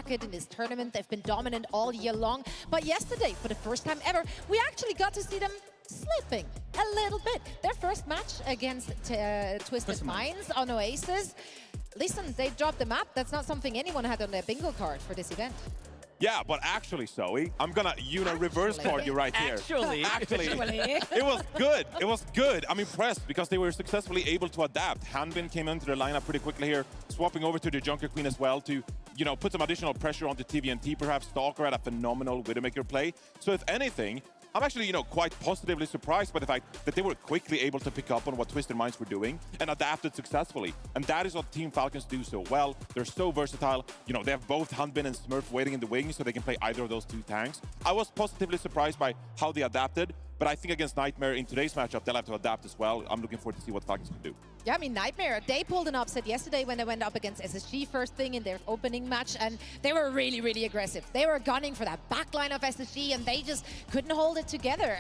market in this tournament. They've been dominant all year long. But yesterday, for the first time ever, we actually got to see them slipping a little bit. Their first match against Twisted Minds on Oasis. Listen, they dropped the map. That's not something anyone had on their bingo card for this event. Yeah, but actually, Zoe, I'm gonna, reverse card you right here. Actually, it was good. It was good. I'm impressed because they were successfully able to adapt. Hanbin came into the lineup pretty quickly here, swapping over to the Junker Queen as well to, put some additional pressure onto TVNT. Perhaps Stalker had a phenomenal Widowmaker play. So if anything, I'm actually, quite positively surprised by the fact that they were quickly able to pick up on what Twisted Minds were doing and adapted successfully. And that is what Team Falcons do so well. They're so versatile. They have both Hanbin and Smurf waiting in the wings, so they can play either of those two tanks. I was positively surprised by how they adapted, but I think against Nightmare in today's matchup, they'll have to adapt as well. I'm looking forward to see what Falcons can do. Yeah, I mean, Nightmare, they pulled an upset yesterday when they went up against SSG first thing in their opening match, and they were really, really aggressive. They were gunning for that backline of SSG, and they just couldn't hold it together.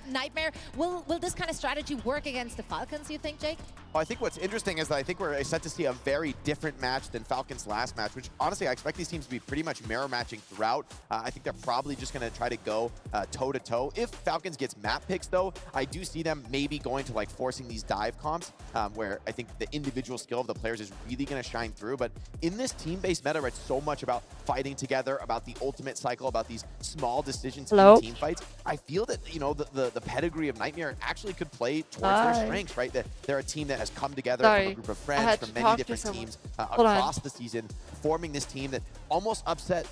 Nightmare, will this kind of strategy work against the Falcons, you think, Jake? Well, I think what's interesting is that I think we're set to see a very different match than Falcons' last match, which honestly, I expect these teams to be pretty much mirror matching throughout. I think they're probably just going to try to go toe-to-toe. If Falcons gets map picks, though, I do see them maybe going to forcing these dive comps, where I think the individual skill of the players is really going to shine through. But in this team-based meta, it's so much about fighting together, about the ultimate cycle, about these small decisions in team fights. I feel that, the pedigree of Nightmare actually could play towards their strengths, right? That they're a team that has come together from a group of friends, from many different teams across the season, forming this team that almost upset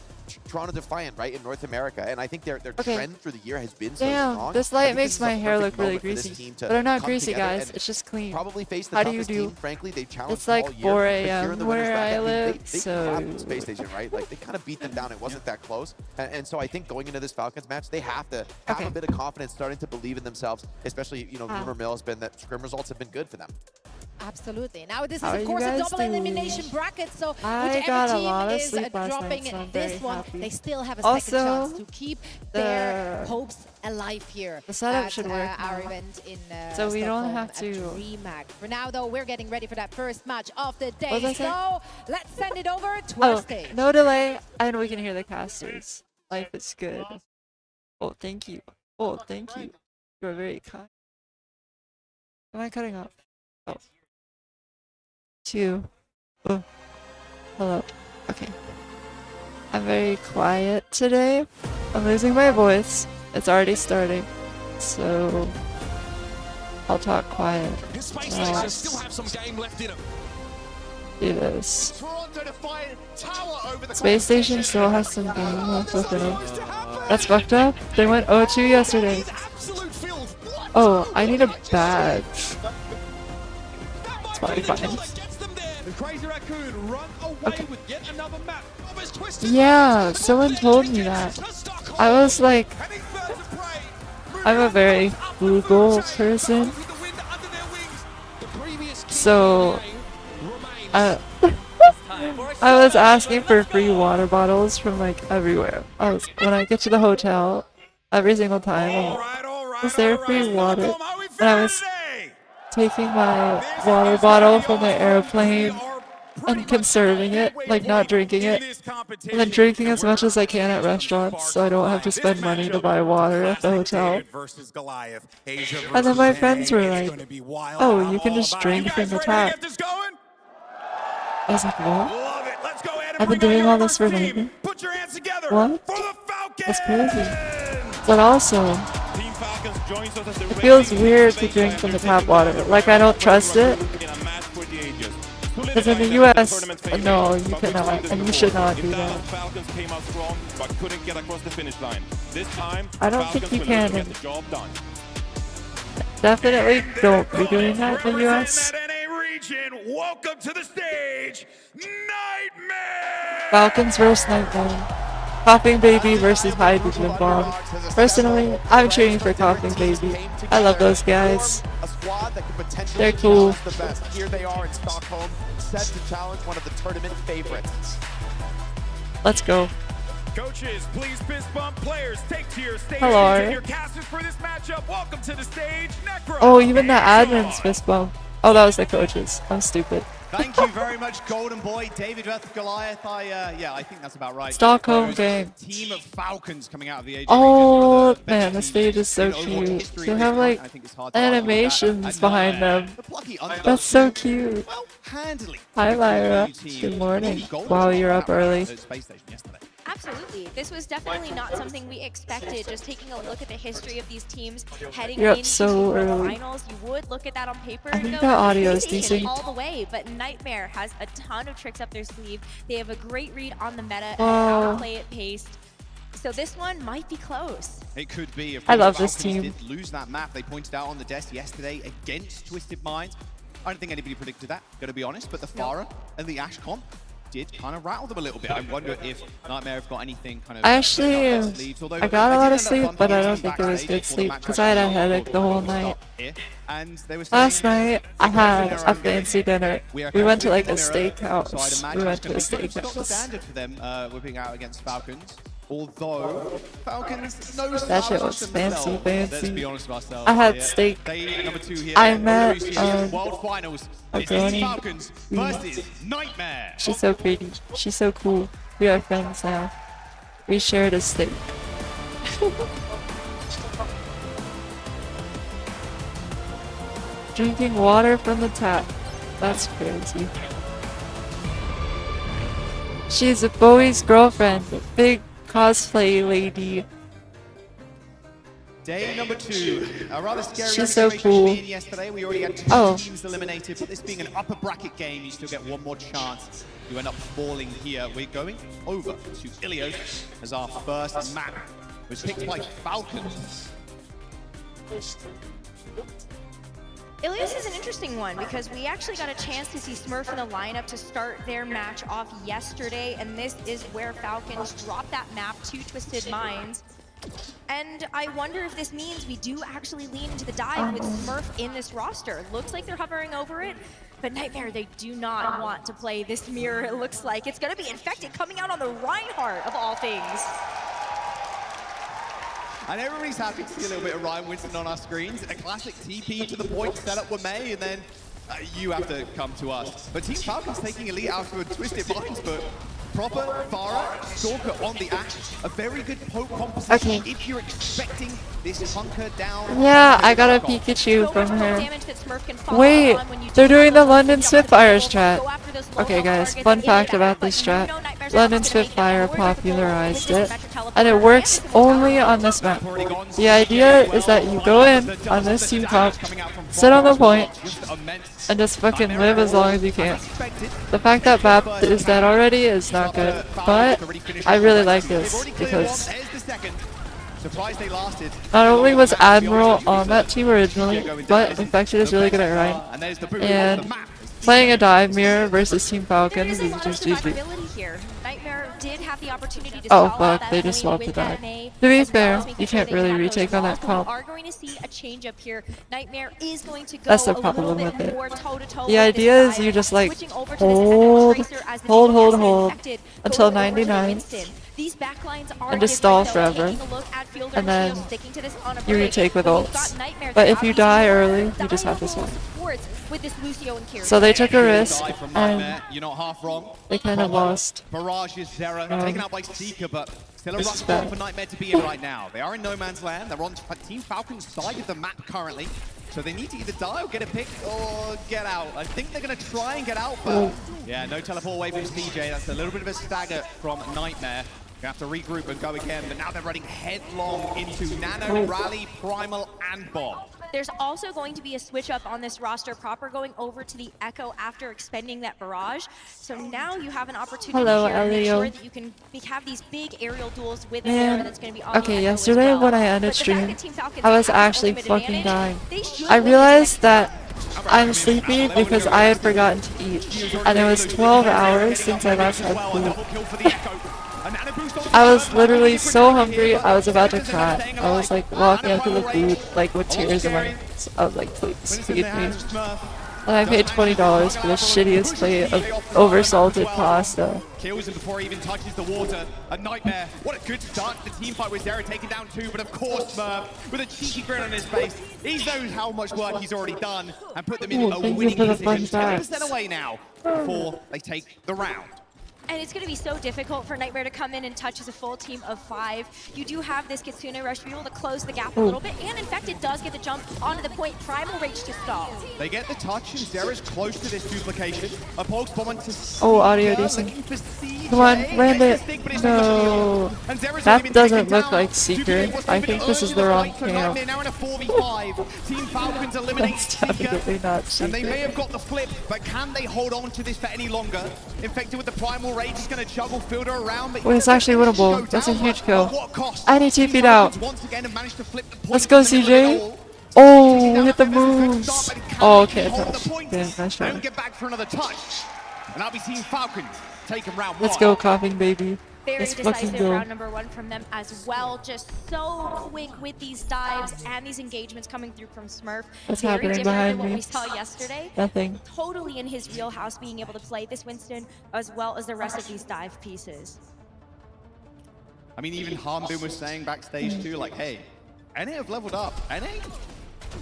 Toronto Defiant, right, in North America. And I think their trend through the year has been so strong. This light makes my hair look really greasy. But I'm not greasy, guys. It's just clean. Probably face the How toughest do you do? team, frankly. They've challenged It's like all year, 4 but here a.m. in the where winners bracket, I live, they so... clapped the space station, right? They kind of beat them down. It wasn't that close. And so I think going into this Falcons match, they have to have a bit of confidence, starting to believe in themselves, especially, rumor mill has been that scrim results have been good for them. Absolutely. Now this is of course a double elimination bracket, so whichever team is dropping this one, they still have a second chance to keep their hopes alive here the setup at should work our event in so we Stockholm don't have to DreamHack. For now though, we're getting ready for that first match of the day, so let's send it over to our stage. No delay, and we can hear the casters. Life is good. Oh, thank you. Oh, thank you. You're very kind. Am I cutting off? Oh. 2. Oh. Hello. Okay. I'm very quiet today. I'm losing my voice. It's already starting. So I'll talk quiet. Still have some game left in him. Do this. Space Station still has some game left within him. That's fucked up. They went 0-2 yesterday. Oh, I need a badge. It's probably fine. Yeah, someone told me that. I was like, I'm a very frugal person, so I was asking for free water bottles from everywhere. When I get to the hotel, every single time, is there free water? And I was taking my water bottle from the airplane and conserving it, not drinking it, and then drinking as much as I can at restaurants so I don't have to spend money to buy water at the hotel. And then my friends were like, oh, you can just drink from the tap. I was like, what? I've been doing all this for nothing? What? That's crazy. But also, it feels weird to drink from the tap water. I don't trust it. Because in the US, no, you cannot, and you should not do that. I don't think you can. Definitely don't be doing that in the US. Welcome to the stage, Nightmare! Falcons versus Nightmare. Coughing Baby versus Hydrogen Bomb. Personally, I'm cheering for Coughing Baby. I love those guys. They're cool. Here they are in Stockholm, set to challenge one of the tournament favorites. Let's go. Coaches, please fist bump players. Take to your stage. Hello. And your casters for this matchup. Welcome to the stage, Necro. Oh, even the admins fist bump. Oh, that was the coaches. I'm stupid. Thank you very much, Golden Boy, David vs Goliath. Yeah, I think that's about right. Stockholm game. Team of Falcons coming out of the AJ Oh region. man, the stage is so cute. They have like animations behind them. That's so cute. Well, handily. Hi Lyra. Good morning. Wow, you're up early. Space station yesterday. Absolutely. This was definitely not something we expected. Just taking a look at the history of these teams heading You're up into so the early. finals, you would look at that on paper I and think go, the audio is "They've taken it decent." all the way, but Nightmare has a ton of tricks up their sleeve. They have a great read on the meta and how Wow. to play it paced. So this one might be close. It could be. If I love this Falcons team. did lose that map they pointed out on the desk yesterday against Twisted Minds. I don't think anybody predicted that, gotta be honest, but the Pharah and the Ashe comp did kind of rattle them a little bit. I wonder if Nightmare have got anything kind of... Actually, up their sleeves, although I got a did lot end of up sleep, bumping but I into don't them think it was backstage good before the sleep match because I had a actually headache the whole started night. here. And they were Last saying, night, I had a fancy dinner. are We went to like a kind of mirror, so I'd steakhouse. imagine We went it's to a gonna be pretty stock steakhouse. standard for them whipping out against Falcons. Although Falcons no That shit was themselves. fancy, Let's fancy. be honest with ourselves. I had here. steak. They number 2 here. I met, World Finals. a It's Team girl Falcons versus Nightmare. She's so pretty. She's so cool. We are friends now. We shared a steak. Drinking water from the tap. That's crazy. She's a Bowie's girlfriend. Big cosplay lady. Day number 2. A rather scary She's so situation cool. being yesterday. We already had 2 Oh. teams eliminated, but this being an upper bracket game, you still get one more chance. You end up falling here. We're going over to Ilios as our first map. It was picked by Falcons. Ilios is an interesting one because we actually got a chance to see Smurf in the lineup to start their match off yesterday, and this is where Falcons dropped that map to Twisted Minds. And I wonder if this means we do actually lean into the dive with Smurf in this roster. Looks like they're hovering over it, but Nightmare, they do not want to play this mirror, it looks like. It's gonna be Infected coming out on the Reinhardt, of all things. And everybody's happy to see a little bit of Ryan Winston on our screens. A classic TP to the point setup with May, and then you have to come to us. But Team Falcons taking a lead out of a Twisted Minds, but proper Pharah, Stalker on the Ashe. A very good poke composition Okay. if you're expecting this hunker down. Yeah, I got a Pikachu So from much her. damage that Smurf can follow Wait, on when you they're do doing the have those London jump Spitfire attacks. strat. Go after those low Okay health guys, targets fun and fact idiot about attack, this but you strat. know Nightmare's London also gonna make Spitfire that work with the popularized full it, symmetric teleport and it and works this is only how on this map. The idea is that you go in on this team comp, sit on the point, and just fucking live as long as you can. The fact that Bap is dead already is not good, but I really like this because Surprised they lasted. not only was Admiral on that team originally, but Infected is really good at Ryan. And there's the boot And off the map. playing a dive mirror versus Team There Falcons is a is lot of just GG. survivability here. Nightmare did have the opportunity to Oh stall out fuck, that they just early swapped the with that dive. May, To be as well fair, as making you sure can't they really have those retake on that walls, but we comp. are going to see a change up here. Nightmare is going to go That's the a little problem bit with it. more toe-to-toe The with idea this is dive, you just like switching over to this Echo hold, Tracer as the hold, DPS hold infected until goes over to 99, Winston. These backlines are and just stall different, though. forever, Taking a look at Fielder and then Shield, sticking to this on a you break, retake with but you've ults. got Nightmare But that if you obviously die are early, you just have to valuable swap. supports with this Lucio and Kiri. So they took a risk, Die from and Nightmare. You're not half wrong. they kind of lost. Barrage is Zera, taken out by Seeker, but still a This rough is spot bad. for Nightmare to be in right now. They are in no man's land. They're on Team Falcon's side of the map currently. So they need to either die or get a pick or get out. I think they're going to try and get out, but yeah, no teleport away from CJ. That's a little bit of a stagger from Nightmare. They have to regroup and go again, but now they're running headlong into Nano, Rally, Primal, and Bomb. There's also going to be a switch up on this roster proper going over to the Echo after expending that barrage. So now you have an opportunity Hello, here to make Elio. sure that you can have these big aerial duels with the Man, Zera that's going to be on the okay, Echo yesterday as well. when I ended But the fact stream, that Team Falcons I was have the actually ultimate fucking advantage, dying. they should I win this realized next that I'm sleepy because I had forgotten to eat, and it was 12 hours since I last had food. I was literally so hungry, I was about to cry. I was like walking up to the food, like with tears in my eyes. I was like, please feed me. And I paid $20 for the shittiest plate of oversalted pasta. Kills him before he even touches the water. A nightmare. What a good start to the team fight with Zera taking down 2, but of course Smurf, with a cheeky grin on his face, he knows how much work he's already done and put them in a winning position. 10% away now before they take the round. And it's going to be so difficult for Nightmare to come in and touch as a full team of 5. You do have this Kitsune Rush to be able to close the gap a little bit, and Infected does get the jump onto the point. Primal Rage to stall. They get the touch, and Zera's close to this duplication. A Pulse Bomb onto audio decent. Come on, land it. No. That doesn't look like Seeker. I think this is the wrong camp. Now in a 4v5. Team Falcons eliminate That's definitely not Seeker. And they may have got the flip, but can they hold on to this for any longer? Infected with the Primal Rage is going to juggle Fielder around. Well, it's actually winnable. That's a huge kill. And he TP'd out. Let's go, CJ. Oh, hit the moves. Oh, okay, touch. Yeah, nice shot. Get back for another touch. And that'll be Team Falcons taking round 1. Let's go, coughing baby. Very Let's fucking decisive go. round number 1 from them as well. Just so quick with these dives and these engagements coming through from Smurf. What's Very happening different behind than what me? we saw yesterday. Nothing. Totally in his wheelhouse, being able to play this Winston as well as the rest of these dive pieces. I mean, even Harbin was saying backstage too, like, hey, NA have leveled up. NA?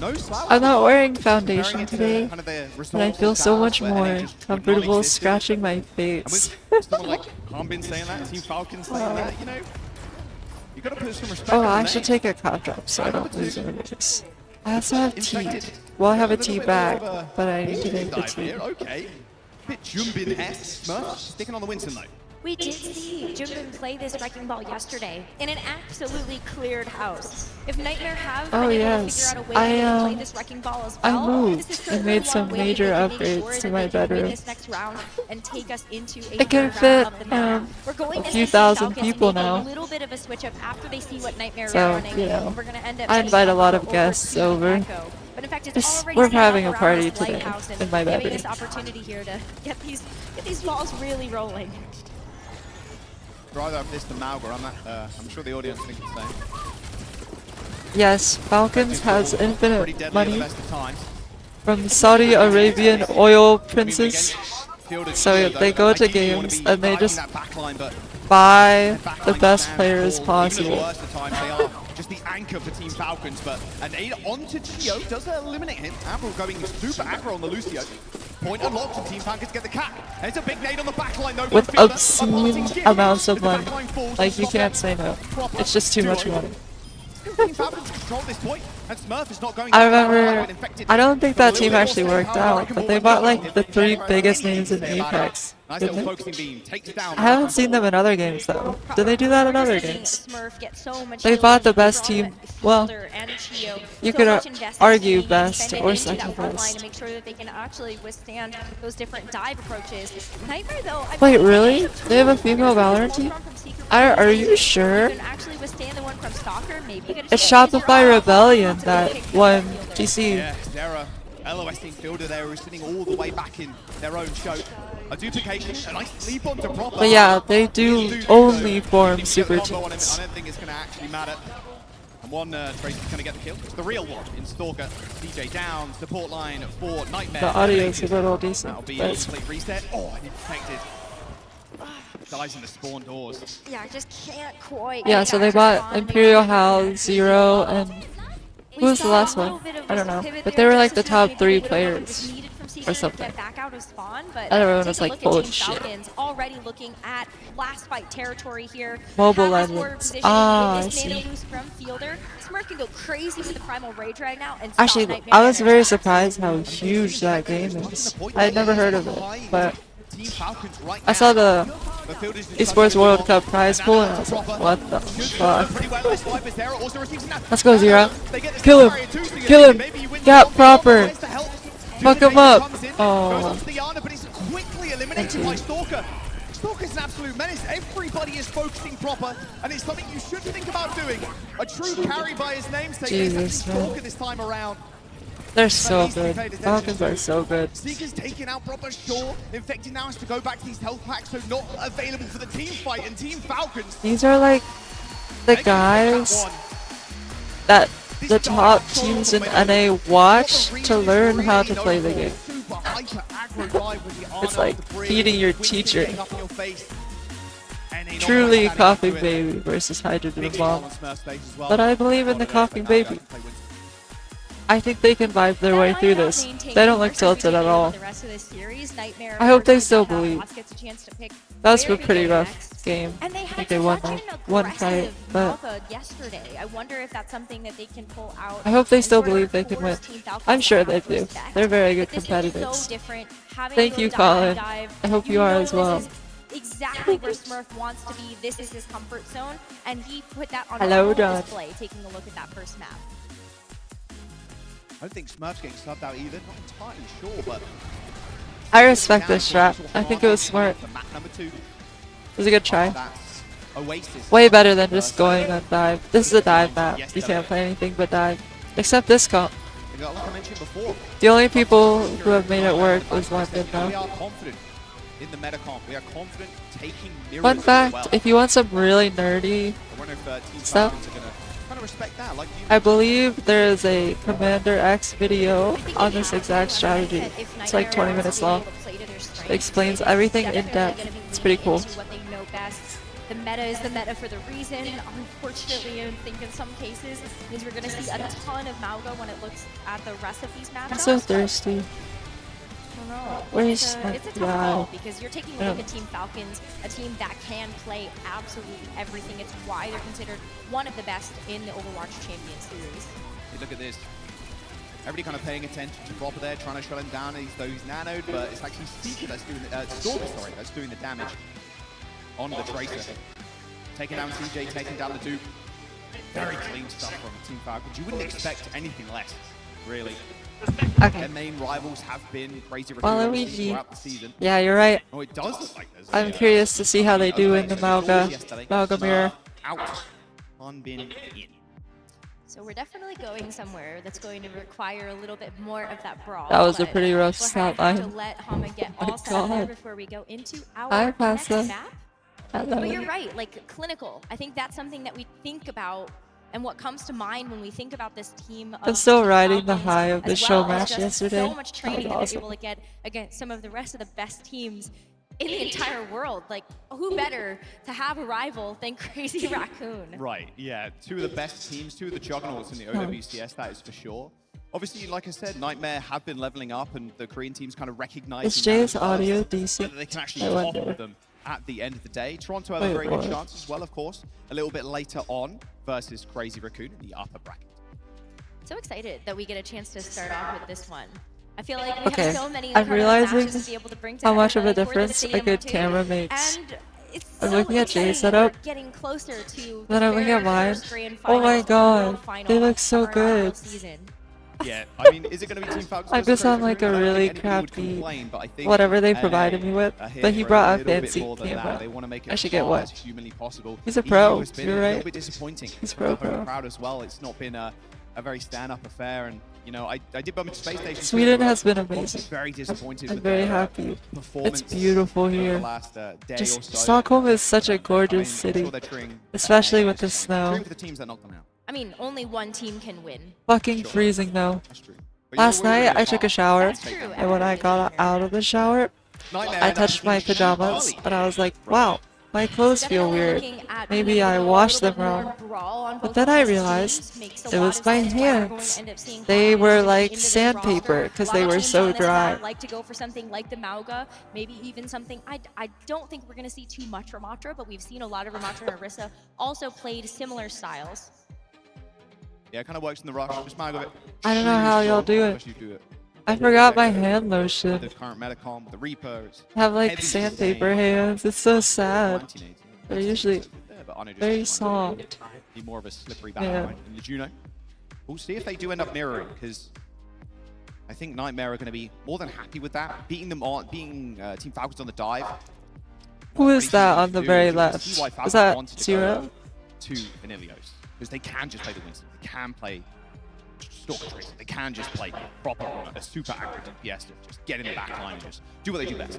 No slap. I'm not wearing foundation today, but I feel so much more comfortable scratching my face. Someone like Harbin saying that, Team Falcons saying that, you know, you gotta put some respect Oh, on I the should name. take a cough drop so I don't lose anyways. I also have tea. Well, I have a tea bag, but I need to make the tea. Okay. Bit Jumbin-esque. Smurf sticking on the Winston though. We did see Jumbin play this Wrecking Ball yesterday in an absolutely cleared house. If Nightmare have been able to figure out a way to play this Wrecking Ball as well, I moved this is and certainly made one some way major that they can make upgrades sure to that my they can win bedroom. this next round and take us into a It can third fit round of the map. We're going a to few see thousand Falcons people make now. a little bit of a switch up after they see what Nightmare So, are running. you know, We're going to end up I invite a lot of over guests to over. Echo. But in fact, it's already We're set having up a around party this today lighthouse and in my giving bedroom. this opportunity here to get these balls really rolling. Rather have this than Malgar. I'm sure the audience thinks the same. Yes, Falcons has Pretty infinite deadly at money the best of times. from Saudi Arabian oil princes. Fielded So shield, they though, go to ideally you wanna games be and they guarding just that backline, but buy that the backline best stands players tall. Even at possible. the worst of times, they are just the anchor for Team Falcons. But an aid onto Chio does eliminate him. Avril going super aggro on the Lucio. Point unlocked and Team Falcons get the cap. And it's a big nade on the backline though. With from Fielder. obscene A passing gift. amounts of As the money. backline falls, Like, you stop can't that say no. proper It's just too much duo. money. Team Falcons control this point, and Smurf is not going I to allow remember, Light Infected. I don't think But a that little team bit actually more worked power, out, Wrecking but Ball they as bought well. like the 3 biggest names in Say about it. Apex. Nice Didn't little they? focusing beam takes down. I haven't seen them in other games though. Do they do that in other games? Smurf get so much They healing bought the from best team. Well, Fielder and Chio. you So could much investment argue being best expended or into that second front line best. to make sure that they can actually withstand those different dive approaches. Nightmare though. Wait, really? They have a female Valorant team? Are you sure? You can actually withstand the one from Stalker. Maybe you could It's Shopify Rebellion that won GC. Yeah, Zera, LOS team Fielder there who's sitting all the way back in their own choke. A duplication, a nice leap onto proper. But yeah, they do only form super teams. I teams. don't think it's going to actually matter. And one Trace is going to get the kill. It's the real one in Stalker. DJ down, support line for Nightmare. The audio's a little decent. That'll be but a it's- complete reset. Oh, and infected. Dies in the spawn doors. Yeah, I just can't quite. Yeah, so they bought Imperial Hal, Zero, and who was the last one? I don't know. But they were like the top 3 players. Or something. Back out of spawn, but Everyone take was a like look full at of Team shit. Falcons already looking at last fight territory here. Mobile Have this forward Legends. positioning, Ah, get this I nano see. boost from Fielder. Smurf can go crazy with the Primal Rage right now and Actually, stop Nightmare I was in very their tracks. surprised how huge that game is. I had never heard of it, but Team Falcons right I saw the now. Field is Esports World Cup prize pool and I was like, what the fuck? Pretty well this fight, but Zera also receives an- Let's go, Zero. They get this Kill barrier him! too, so you Kill think him! maybe you win the Gap one, but proper! tries to help. Fuck him Duplication up! comes in, Oh. goes onto the Yana, but he's quickly eliminated by Stalker. Stalker's an absolute menace. Everybody is focusing proper, and it's something you should think about doing. A true carry by his namesake. Jesus, It's man. actually Stalker this time around. They're so good. Falcons are so good. Seeker's taking out proper Shaw. Infected now has to go back to these health packs, so not available for the team fight. And Team Falcons, These are like the they can take that guys one. that the top teams in NA watch to learn how to play the game. hyper aggro dive with the It's Arno, like the bridge, feeding your Twitch teacher. getting up in your face, and they Truly not coughing standing up to it. baby versus hydrogen Big bomb. on Smurf's face as well. But I believe in the coughing baby. I think they can vibe their way through this. They don't look tilted at all. I hope they still believe. That was a pretty rough game. And they I had think they won such like an one fight, aggressive but Malva yesterday. I wonder if that's something that they can pull out. I hope they and still sort of believe they can win. force Team Falcons I'm sure to they have do. respect. They're very good But this game is competitors. so different. Having Thank a you, little Colin. dive, I hope you are know as well. this is exactly where Smurf wants to be. This is his comfort zone, and he put that on Hello, full Don. display. Taking a look at that first map. I don't think Smurf's getting subbed out either. Not entirely sure, but I respect this strat. I think it was smart. for map number 2. It was a good try. That's Oasis. Way better than just going on dive. This is a dive map. You can't play anything but dive. Except this comp. Like I mentioned before, The only people who have made it work was London we though. are confident in the meta comp. We are confident taking mirrors Fun as fact, well. if you want some really nerdy I wonder if Team stuff, Falcons are gonna kind of respect that. Like you, I believe there is a Commander X video on this exact strategy. It's like 20 minutes long. It explains everything in depth. It's pretty cool. What they know best. The meta is the meta for the reason. Unfortunately, I think in some cases means we're going to see a ton of Mauga when it looks at the rest of these matchups. I'm so thirsty. I don't know. Where's It's my a tough guy? call because you're taking a look Yeah. at Team Falcons, a team that can play absolutely everything. It's why they're considered one of the best in the Overwatch Champions Series. hey, look at this. Everybody kind of paying attention to Robber there, trying to shut him down. He's nanoed, but it's actually Seeker that's doing the Stalker, sorry, that's doing the damage on the Tracer. Taking down CJ, taking down the Duke. Very clean stuff from Team Falcons. You wouldn't expect anything less, really. Their Okay. main rivals have been Crazy Follow Raccoon me, throughout the season. Yeah, you're right. Oh, it does look like there's I'm curious to see how they do in the Mauga mirror. Out. Unbin in. So we're definitely going somewhere that's going to require a little bit more of that brawl. That was a but pretty rough we'll stat have to line. let Hama get Oh my all set up there God. before we go into our Hi, next Pasta. map. Hello. But you're right, like clinical. I think that's something that we think about and what comes to mind when we think about this team. I'm still Team riding the Falcons, high of the as show well as match just yesterday. So much That training was that awesome. they're able to get against some of the rest of the best teams in the entire world. Like, who better to have a rival than Crazy Raccoon? Right, yeah. Two of the best teams, two of the juggernauts in the OWCS, that is for sure. Obviously, like I said, Nightmare have been leveling up, and the Korean teams kind of recognizing Is that Jay's as well, audio whether decent? they can actually I topple wonder. them at the end of the day. Toronto have a Wait, very good what? chance as well, of course, a little bit later on versus Crazy Raccoon in the upper bracket. So excited that we get a chance to start off with this one. I feel like we Okay, have so many I'm incredible matches realizing to be able to bring how much together, of a like, we're the difference a same good too. camera makes. And it's I'm so looking at Jay's exciting that setup. we're getting closer to Then the I'm looking at very mine. first grand Oh my finals, the world God, final they look so of our inaugural good. season. Yeah, I mean, is it going to be Team Falcons? I versus just sound Crazy like a Raccoon? I don't really think anybody would crappy complain, but I think, whatever they provided me with, here but he for brought a little bit fancy more than that. camera. They want to make it I should get as one. hard as humanly possible. He's a EU pro, has been you're a right. little bit disappointing. He's for the pro. home crowd as well. It's not been a very stand-up affair, and you know, I did bump into Space Station. Sweden has been Obviously amazing. very disappointed. I'm with very their, happy. performance It's beautiful over here. The last, day or Just so. Stockholm is such a I mean, gorgeous I'm city, sure they're cheering, especially with the cheering snow. for the teams that knocked them out. I mean, only one team can win. Fucking freezing though. That's true. But you know Last what, we're night gonna I do? took a shower, That's true. and when I got out of the shower, Nightmare I and touched my Team pajamas, Bali. and I was like, wow, my clothes feel Definitely weird. looking at Maybe being I able to go a washed little them bit more wrong. brawl on But both then of I these realized teams. Makes a it lot was of my sense why we're going to hands. end up seeing They Hama were into like this sandpaper roster. 'cause A they lot of were teams so on this dry. map like to go for something like the Mauga, maybe even something. I don't think we're going to see too much Ramatra, but we've seen a lot of Ramatra and Orisa also played similar styles. Yeah, it kind of works in the rush. Just mag of it. I don't know how y'all do it. Especially do it. I forgot my hand lotion. The current Metacom, the Reaper. It's I have like heavy sandpaper sustain. hands. It's so sad. 1980. They're usually Yeah, but Arno just very wants to soft. Be more of a slippery Yeah. backline than the Juno. We'll see if they do end up mirroring, because I think Nightmare are going to be more than happy with that. Beating Team Falcons on the dive. Who is Pretty that easy on to the do. very You can left? see why Is Falcons that wanted to go Zero? to Vanillios, because they can just play the Winston. They can play Stalker Tracer. They can just play proper a super aggro DPS to just get in the back line and just do what they do best.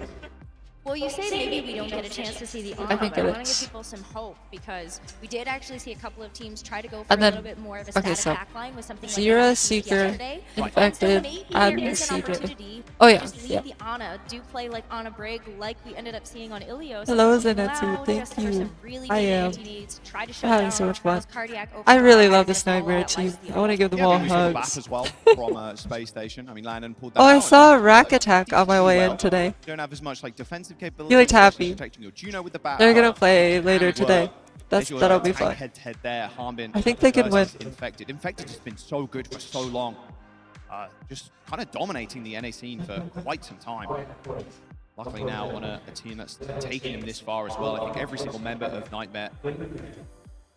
Well, you say maybe we don't get a chance to see the honor, I think but I it want to is. give people some hope because we did actually see a couple of teams try to go for And a then- little bit more of a okay, static so backline with something Zira, like Seeker, yesterday. Infected, And so maybe and there is an CJ. opportunity Oh yeah, to just yeah. leave the Ana, do play like Ana Brig, like we ended up seeing on Ilios. Hello, and Zenitsu. allow Thank just for you. some really I good am anti-needs, try to shut having down so much fun. those cardiac I really overpower love this as well Nightmare as team. the I want to give them Yeah, all we saw the hugs. bath as well from Space Station. I mean, Landon pulled that Oh, I out. saw a rack attack on my way in today. Don't have as much like defensive capability. He looked happy. Protecting your Juno with the bat. They're gonna play later Hamid today. work. That'll be fun. Head there, Harbin I think they can win. versus Infected. Infected has been so good for so long. Just kind of dominating the NA scene for quite some time. Luckily now on a team that's taken him this far as well. I think every single member of Nightmare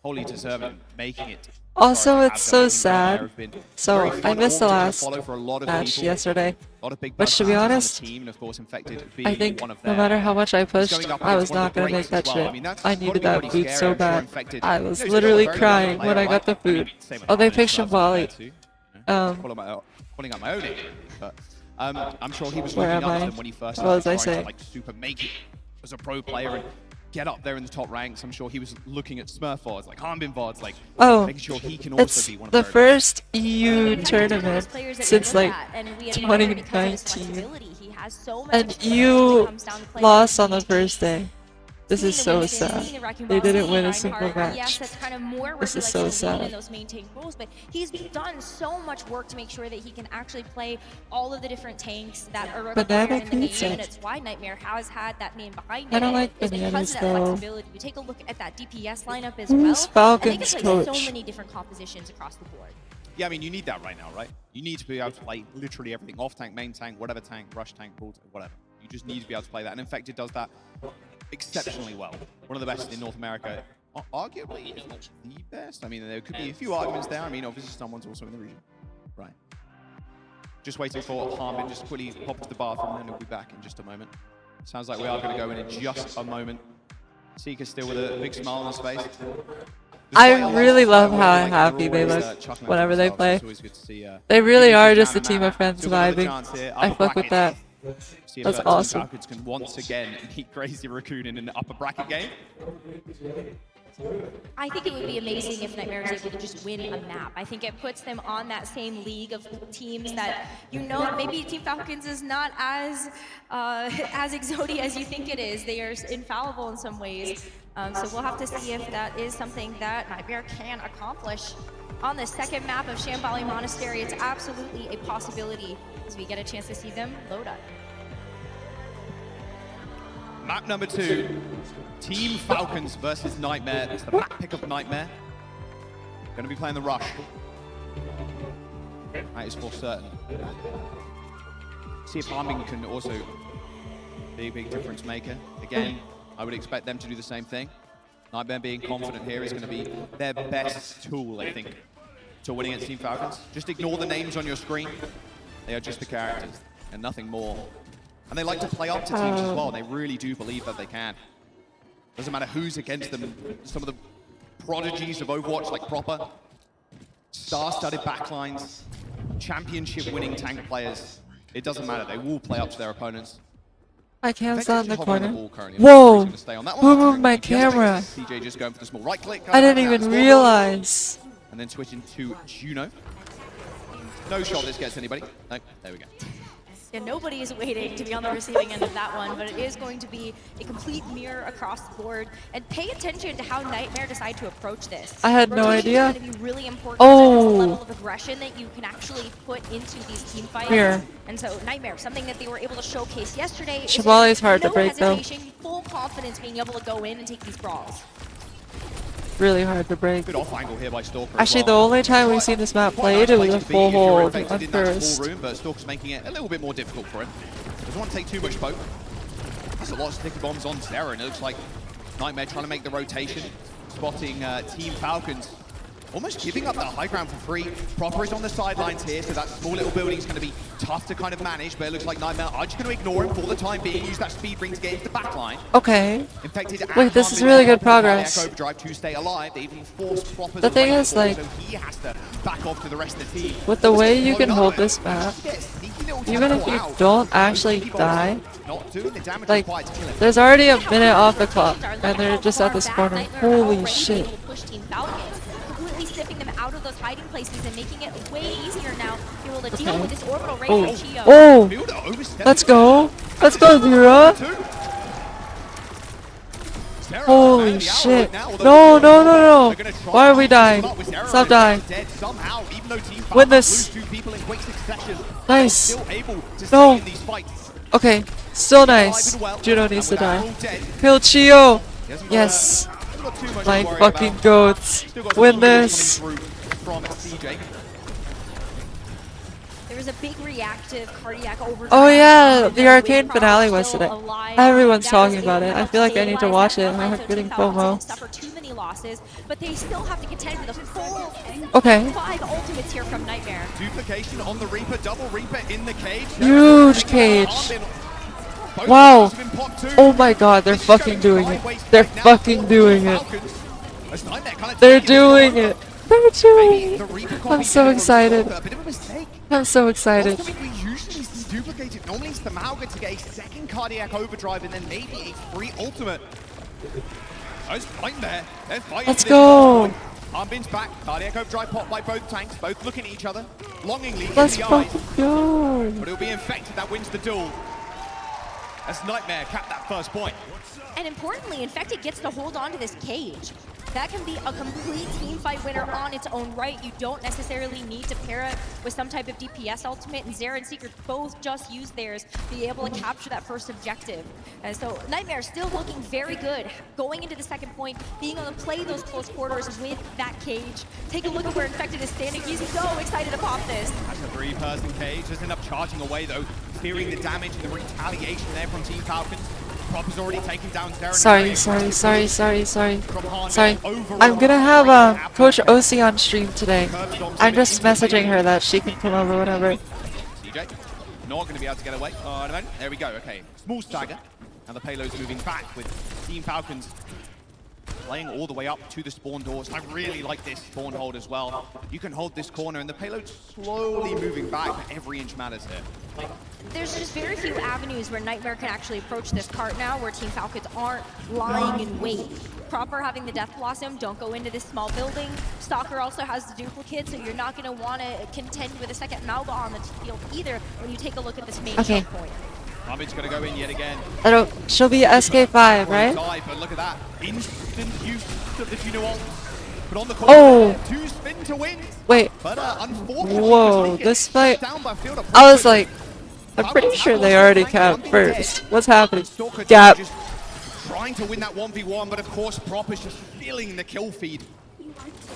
wholly deserving making it. Also, Sorry, it's so I think Nightmare sad. have been So very I fun missed the to last follow for a lot of match people. yesterday. A lot of big But to be bloodbaths on the honest, team, and of course Infected I being think one of no them. matter how much I pushed, Going up I against was one of not the gonna make greats that as well. I shit. mean, that's I gotta needed be that pretty food scary so for bad. Infected. I You know, was he's still a literally very young crying player, when I right? got the I mean, food. same with Oh, they Harbin, picked so that's not Shambali. bad too, you know, pulling up my own name. But I'm sure he was Where looking am up to I? them when he first What was started I trying saying? to like super make it as a pro player and get up there in the top ranks. I'm sure he was looking at Smurf VODs, like Harbin VODs, like Oh, making sure he can also it's be one of the very first EU tournament since like and we 2019. has so much And experience when it you comes down to playing lost on the against first day. This is so sad. They didn't win a single Yes, match. that's kind of more where This he is likes so to lean sad. in those maintain roles, but he's done so much work to make sure that he can actually play all of the different tanks that are required Banana in the game, pizza. and it's why Nightmare has had that name behind it. I don't like is because bananas, of that though. flexibility. We take a look at that DPS lineup as Who's well. I think Falcon's it's like so coach? many different compositions across the board. Yeah, I mean, you need that right now, right? You need to be able to play literally everything. Off tank, main tank, whatever tank, rush tank, broad, whatever. You just need to be able to play that. And Infected does that exceptionally well. One of the best in North America. Arguably, if not the best. I mean, there could be a few arguments there. I mean, obviously, someone's also in the region. Right. Just waiting for Harbin. Just quickly pop to the bathroom, and he'll be back in just a moment. Sounds like we are going to go in just a moment. Seeker still with a big smile on his face. I really love how happy they look whenever they play. They really are just a team of friends vibing. I fuck with that. That's awesome. Falcons can once again meet Crazy Raccoon in an upper bracket game. I think it would be amazing if Nightmare is able to just win a map. I think it puts them on that same league of teams that, you know, maybe Team Falcons is not as exotic as you think it is. They are infallible in some ways. So we'll have to see if that is something that Nightmare can accomplish. On the second map of Shambali Monastery, it's absolutely a possibility as we get a chance to see them load up. Map number 2, Team Falcons versus Nightmare. It's the map pick of Nightmare. Going to be playing the Rush. That is for certain. See if Harbin can also be a big difference maker. Again, I would expect them to do the same thing. Nightmare being confident here is going to be their best tool, I think, to winning against Team Falcons. Just ignore the names on your screen. They are just the characters and nothing more. And they like to play up to teams as well. They really do believe that they can. Doesn't matter who's against them. Some of the prodigies of Overwatch, like Proper, star-studded backlines, championship-winning tank players. It doesn't matter. They will play up to their opponents. I can't stand the corner. Whoa! Who moved my camera? CJ just going for the small right click. I didn't even realize. And then switching to Juno. No shot this gets anybody. No, there we go. Yeah, nobody is waiting to be on the receiving end of that one, but it is going to be a complete mirror across the board. And pay attention to how Nightmare decide to approach this. I had no Rotation idea. is going to be really important. Oh. The level of aggression that you can actually put into these team fights. Here. And so Nightmare, something that they were able to showcase yesterday. Shambali is hard to break, though. Full confidence being able to go in and take these brawls. Really hard to break. Good off angle here by Stalker. Actually, the only time we've seen this map played, it was a full hold on first. Room, but Stalker's making it a little bit more difficult for him. Doesn't want to take too much poke. There's a lot of sticky bombs on Terra, and it looks like Nightmare trying to make the rotation, spotting Team Falcons. Almost giving up that high ground for free. Proper is on the sidelines here, so that small little building is going to be tough to kind of manage, but it looks like Nightmare are just going to ignore him for the time being, use that speed ring to get into the back line. Okay. Infected. Wait, this is really good progress. Overdrive to stay alive. They even forced Proper's The thing away is, before, like, so he has to back off to the rest of the team. with the way you can hold this map, even if you don't actually die, Not doing the damage like, required to kill him. there's already a minute off the clock, and they're just at this corner. Holy shit. Completely sniffing them out of those hiding places and making it way easier now to be able to deal Okay. with this orbital raid Oh. from Chio. Oh! Let's go! Let's go, Zira! Holy shit. No, no, no, no! Why are we dying? Stop dying. Win this. Nice. No. Okay. Still nice. Juno needs to die. Kill Chio! Yes. My fucking goats. Win this. There was a big reactive cardiac overdrive. Oh yeah, the With arcade Rock finale was still today. alive. Everyone's That talking was about it. able I feel like I need to stabilize watch that it. I'm line, not so getting Team Falcons FOMO. didn't suffer too many losses, but they still have to contend with a full Okay. 5 ultimates here from Nightmare. Duplication on the Reaper, double Reaper in the cage. Huge cage. Wow. Oh my god, they're fucking doing it. They're fucking doing it. They're doing it. They're doing it. I'm so excited. I'm so excited. We usually see duplicated. Normally it's the Mauga to get a second cardiac overdrive and then maybe a free ultimate. That's fine there. They're fighting. Let's go. Armbin's back. Cardiac overdrive popped by both tanks, both looking at each other, longingly Let's in the eyes. fucking go. But it'll be Infected that wins the duel. As Nightmare capped that first point. And importantly, Infected gets to hold on to this cage. That can be a complete team fight winner on its own right. You don't necessarily need to pair it with some type of DPS ultimate, and Xerath and Secret both just used theirs to be able to capture that first objective. And so Nightmare still looking very good. Going into the second point, being able to play those close quarters with that cage. Take a look at where Infected is standing. He's so excited to pop this. That's a 3-person cage. Just end up charging away though, fearing the damage and the retaliation there from Team Falcons. Prop's already taken down Xerath. Sorry. I'm gonna have Coach OC on stream today. I'm just messaging her that she can come over whenever. CJ, not going to be able to get away. Oh, no, there we go. Okay, small stagger. And the payload's moving back with Team Falcons playing all the way up to the spawn doors. I really like this spawn hold as well. You can hold this corner and the payload's slowly moving back, but every inch matters here. There's just very few avenues where Nightmare can actually approach this cart now, where Team Falcons aren't lying in wait. Proper having the Death Blossom, don't go into this small building. Stalker also has the duplicate, so you're not going to want to contend with a second Mauga on the field either when you take a look at this main choke point. Ramit's going to go in yet again. She'll be SK5, right? But look at that. Instant use of the Juno ult. But on the Oh! 2 spin to win. Wait. But unfortunately, Whoa, this fight. I was like, I'm pretty sure they already capped first. What's happening? Gap. Just trying to win that 1v1, but of course, Prop is just feeling the kill feed.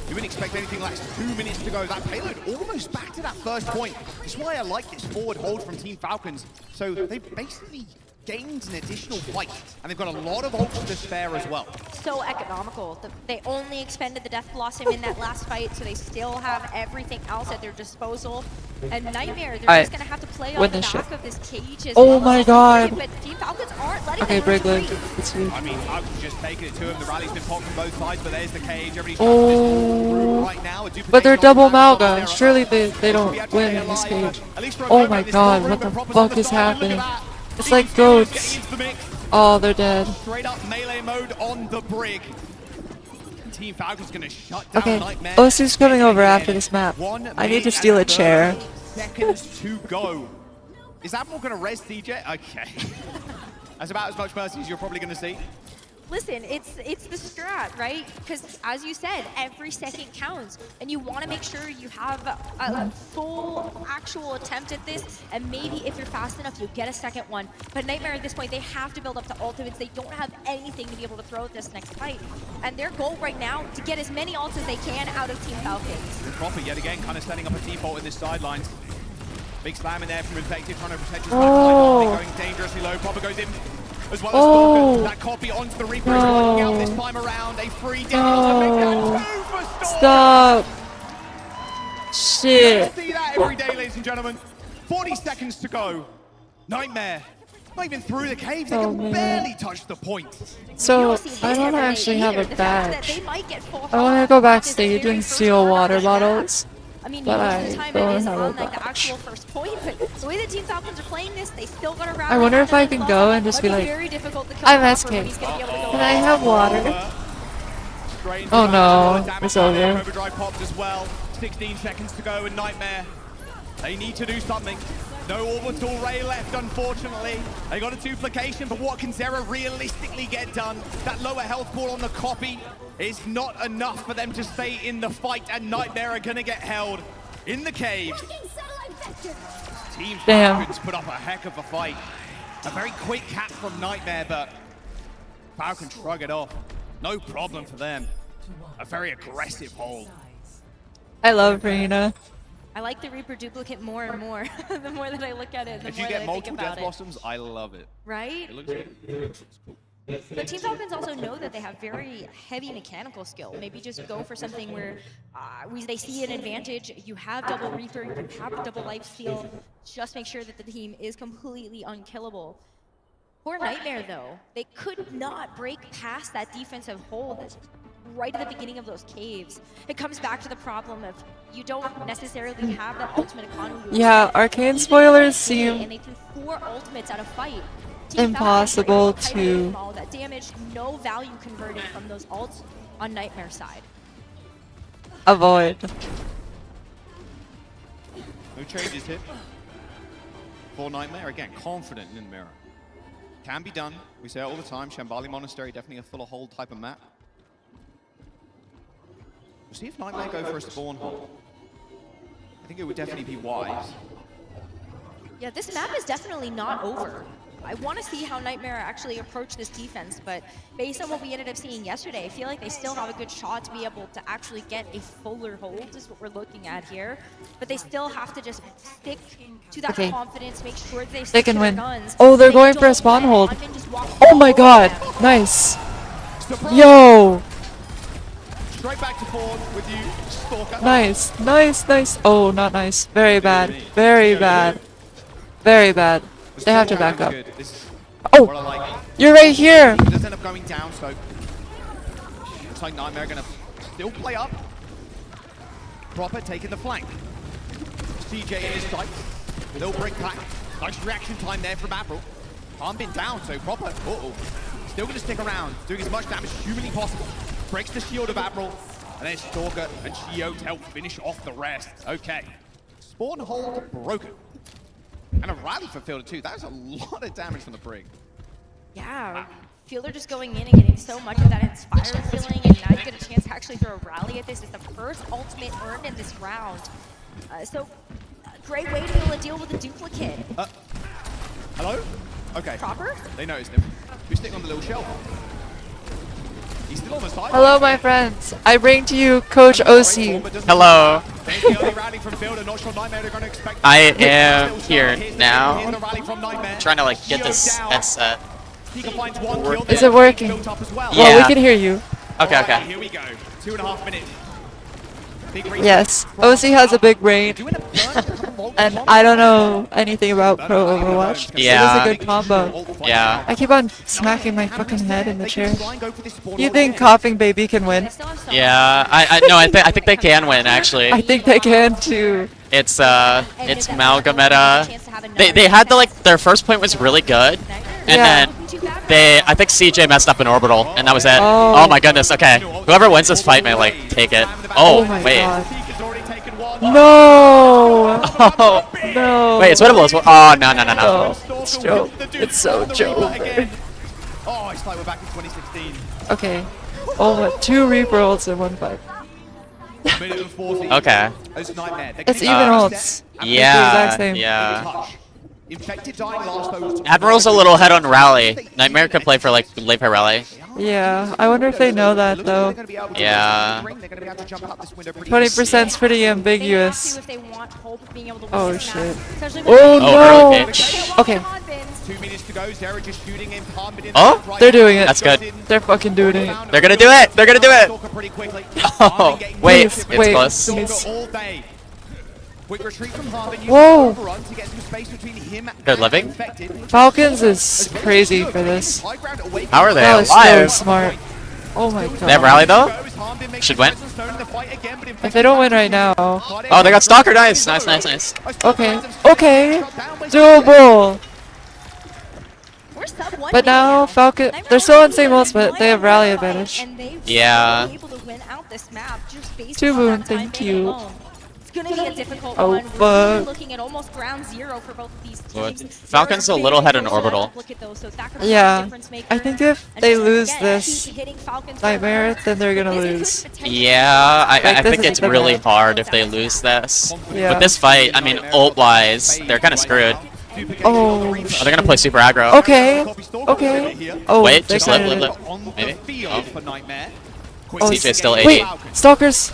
You wouldn't expect anything less. 2 minutes to go. That payload almost back to that first point. That's why I like this forward hold from Team Falcons. So they've basically gained an additional fight, and they've got a lot of ults to spare as well. So economical. They only expended the Death Blossom in that last fight, so they still have everything else at their disposal. And Nightmare, they're just going to have to play on the back of this cage as Oh my god. But Team Falcons aren't letting Okay, them Brigland. retreat. It's you. I mean, I've just taken it to him. The rally's been popped from both sides, but there's the cage. Everybody's Oh. right now. But they're double Mauga. Surely they don't win in this cage. Oh my god, what the fuck is happening? It's like goats. Oh, they're dead. Straight up melee mode on the brig. Team Falcon's gonna shut down Okay, Nightmare. OC's coming over after this map. I need to steal a chair. Seconds to go. Is Admiral gonna res DJ? Okay. That's about as much mercy as you're probably gonna see. Listen, it's the strat, right? Because as you said, every second counts, and you want to make sure you have a full actual attempt at this, and maybe if you're fast enough, you get a second one. But Nightmare at this point, they have to build up to ultimates. They don't have anything to be able to throw at this next fight, and their goal right now to get as many ults as they can out of Team Falcons. Proper yet again, kind of setting up a default in this sidelines. Big slam in there from Infected, trying to protect his Oh. going dangerously low. Proper goes in. As well as Oh. Stalker. That copy onto the Reaper is working out this time around. A free down to make that 2 for Stalker. Stop. You Shit. see that every day, ladies and gentlemen. 40 seconds to go. Nightmare. Not even through the cave. They can barely touch the point. So, I don't actually have a badge. I want to go backstage and steal water bottles. I mean, But most of the time don't it is have a on like the watch. actual first point, but the way the Team Falcons are playing this, they still got to rally. I wonder if I can around go the and just be might like, very difficult to kill I'm Copper Eskay. when he's gonna be able to go Can I have water? Oh no, it's over. Overdrive popped as well. 16 seconds to go in Nightmare. They need to do something. No orbital ray left, unfortunately. They got a duplication, but what can Zera realistically get done? That lower health pool on the copy is not enough for them to stay in the fight, and Nightmare are gonna get held in the caves. Team Falcons put up a heck of a fight. A very quick cap from Nightmare, but Falcons shrug it off. No problem for them. A very aggressive hold. I love Reina. I like the Reaper duplicate more and more. The more that I look at it, the If more you that get I think multiple about Death Blossoms, I love it. Right? It looks good. But Team Falcons also know that they have very heavy mechanical skill. Maybe just go for something where they see an advantage. You have double Reaper, you have double lifesteal. Just make sure that the team is completely unkillable. Poor Nightmare, though. They could not break past that defensive hold right at the beginning of those caves. It comes back to the problem of you don't necessarily have that ultimate economy. Yeah, arcane spoilers seem And they threw 4 ultimates at a fight. impossible to All that damage, no value converted from those ults on Nightmare side. avoid. No changes here. For Nightmare, again, confident in the mirror. Can be done. We say it all the time. Shambali Monastery, definitely a full of hold type of map. We'll see if Nightmare go for a spawn hold. I think it would definitely be wise. Yeah, this map is definitely not over. I want to see how Nightmare actually approach this defense, but based on what we ended up seeing yesterday, I feel like they still have a good shot to be able to actually get a fuller hold, is what we're looking at here. But they still have to just stick to that confidence, make sure they stick can to their win. guns. Oh, they're They going for a don't spawn let hold. Unvin just walk Oh all my over god, them. nice. Yo, Straight back to forward with you, Stalker. nice, nice, nice. Oh, not nice. Very bad, very bad, very bad. They have to back up. Oh, you're right here. It does end up going down, so looks like Nightmare gonna still play up. Proper taking the flank. CJ in his sight. Little break back. Nice reaction time there from Avril. Arm been down, so Proper. Still gonna stick around, doing as much damage as humanly possible. Breaks the shield of Avril, and then Stalker and Geo to help finish off the rest. Okay. Spawn hold broken. And a rally for Fielder too. That was a lot of damage from the Brig. Yeah, Fielder just going in and getting so much of that Inspire feeling, and now you get a chance to actually throw a rally at this. It's the first ultimate earned in this round. Great way to be able to deal with a duplicate. Hello? Okay. Proper? They noticed him. He's sitting on the little shelf. He's still on the side. Hello, my friends. I bring to you Coach OC. Hello. Not sure Nightmare are gonna expect. I am here now. In the rally from Nightmare. Trying to like get this headset. Sneaker finds one kill. Is it working? Built up as well. Well, we Yeah. can hear you. Okay, Alright, okay. Here we go. 2.5 minutes. Big reset. Yes, OC has a big brain, Doing a burn. and I don't know anything about Pro Overwatch. Yeah. It is a good combo. Yeah. I keep on smacking my fucking head in the chair. You think Coughing Baby can win? They still have so Yeah. I think they can win actually. I think they can too. It's Malgameta. They had their first point was really good, and Yeah. then I think CJ messed up an orbital, and that was it. Oh. Oh my goodness. Okay. Whoever wins this fight may like take it. Oh, Oh my wait. god. Seeker's already taken one. No! Oh. No. Wait, it's winnable. Oh no. No, it's Joe. It's so Joe. Oh, it's like we're back in 2016. Okay. Oh, what? 2 Reaper ults in 1 fight. Minute and 40. Okay. It's Nightmare. They're It's getting even a ults. step. the Yeah. exact same. Yeah. Touch. Infected dying last those. Admiral's a little head on rally. Nightmare could play for like late for rally. Yeah, I wonder if they know that though. Yeah. 20%'s pretty They have ambiguous. to if they want hope of being able to win Oh this shit. match, especially with Oh the- Oh, early no! pitch. Okay, 2 minutes to go. Zera just shooting in. Palm in Oh, right they're now. doing it. That's good. They're fucking doing it. They're gonna do it. They're gonna do it. Stalker pretty quickly. Oh, Harvin getting wait, close. it's wait. close. Stalker all day. Quick retreat from Harvin. Using Whoa. overrun to get some space between him They're and living? Infected. Falcons is crazy for this. High ground away from How are they That was so alive? smart. Oh my They have god. rally though? Should win. If they don't win right now. Oh, they got Stalker. Nice, nice, nice, nice. Okay. Okay. Doable. We're sub one But now Falcon, they're still on same ults, but they have rally advantage. And they Yeah. were able to win out this map just based Two on boon, that time thank ban you. alone. It's gonna be a difficult Oh, one. fuck. We're really looking at almost ground zero for both of these What? teams. Falcon's a little ahead in orbital. Yeah. I think if they lose this Nightmare, Nightmare, then they're gonna lose. Yeah, I Like, this think is it's the really match. hard if they lose this. Yeah. With this fight, I mean, ult-wise, they're kind of screwed. Oh. Oh, they're gonna play super aggro. Okay. Okay. Oh, Wait, they just live, kinda live, did. live. Maybe? Oh. Oh, CJ's still 80. wait, Stalkers.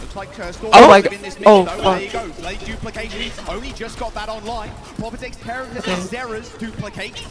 Oh my god. Oh, fuck. Only just got that online. Proper takes care of the Zera's duplicate.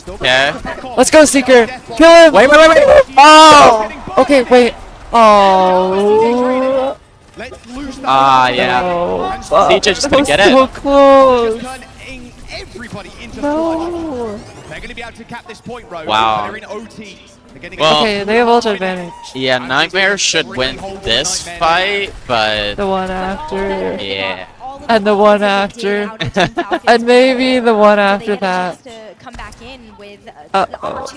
Okay. Let's go, Seeker. Kill him. Wait, wait, wait, wait. Oh! Okay, wait. Oh. Let's lose that. Ah, yeah. Oh, fuck. CJ just That couldn't was get so it. close. Turning everybody into No. They're going to be able to cap this point, bro. Wow. They're in OT. They're getting Well- Okay, they have ult advantage. Yeah, Nightmare should win this fight, but The one after. yeah. And the one after. And maybe the one after that. Uh-oh.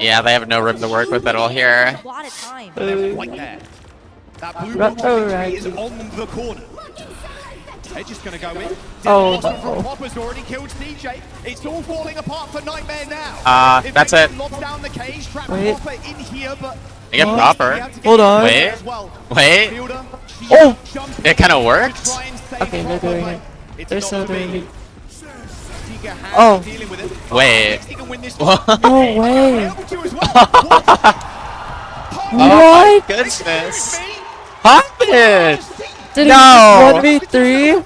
Yeah, they have no room to work with at all here. right there. That blue Right, box alright. is on the corner. They're just going to go in. Oh, Boston from no. Popper's already killed CJ. It's all falling apart for Nightmare now. If That's they it. can lock down the cage, trap Wait. Popper in here, but They get What? proper. Hold on. Wait. Wait. Oh! It kind of worked. Okay, they're doing it. They're still doing it. Oh. Wait. No way. Oh my What? goodness. Happened? Did No. he 1v3?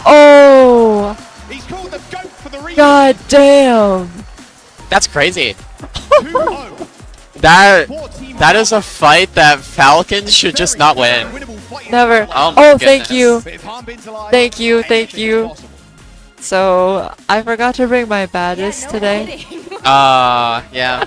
Oh! He's called the GOAT for the reason. God damn! That's crazy. 2-0. That is a fight that Falcons should just not win. Winnable fight. Never. Oh my Oh, thank you. But if Harmbin's alive, Thank you, thank anything you. is possible. So, I forgot to bring my badges today. Yeah.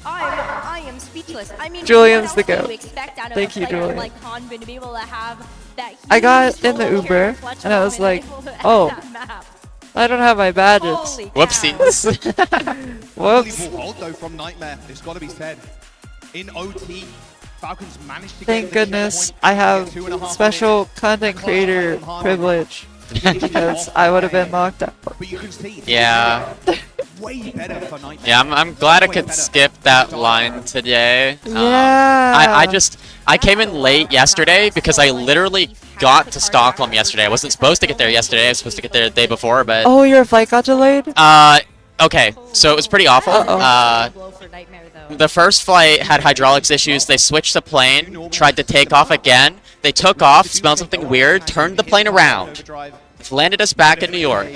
I am speechless. I mean, Julian's what the else do goat. you expect out of Thank a you, player Julian. like Hanbin to be able to have that I got huge in the solo Uber, carry clutch and I was moment like, able to oh. end that map. I don't have my badges. Holy cow. Whoopsies. Whoops. Unbelievable ult, though, from Nightmare. It's got to be said. In OT, Falcons managed to Thank get the goodness point, I get have 2.5 special minutes. content Class creator from Harmbin. privilege because I would have been locked out. But you can see, Yeah. way better for Nightmare. Yeah, I'm glad I Way could better. skip that line today. Yeah. I came in late yesterday because I literally got to Stockholm yesterday. I wasn't supposed to get there yesterday. I was supposed to get there the day before, but Oh, your flight got delayed? okay. So it was pretty awful. The first flight had hydraulics issues. They switched the plane, tried to take off again. They took off, smelled something weird, turned the plane around, landed us back in New York.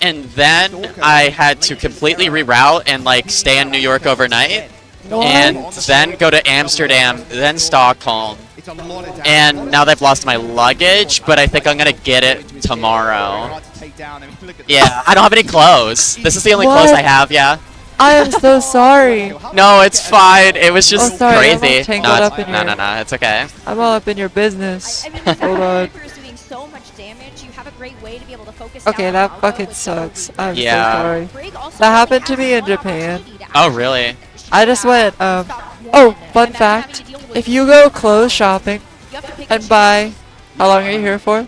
And then I had to completely reroute and like stay in New York overnight. And then go to Amsterdam, then Stockholm. It's a lot of damage. And now they've lost my luggage, but I think I'm gonna get it tomorrow. Hard to take down. I mean, look at Yeah, I don't have any clothes. This is the only clothes What? I have, yeah. I am so sorry. No, it's fine. It was just Oh, sorry, I'm all crazy. tangled No, up in your- no, it's okay. I'm all up in your business. I mean, the fact Hold that on. Reaper is doing so much damage, you have a great way to be able to focus Okay, down that on Algo fucking with some of sucks. these I'm Yeah. so sorry. Brig also That only happened to has me in one Japan. opportunity to Oh, actually really? I just went, stop oh, one, fun and then fact. having to deal with If you go clothes shopping you have to pick and buy, how long are you here for?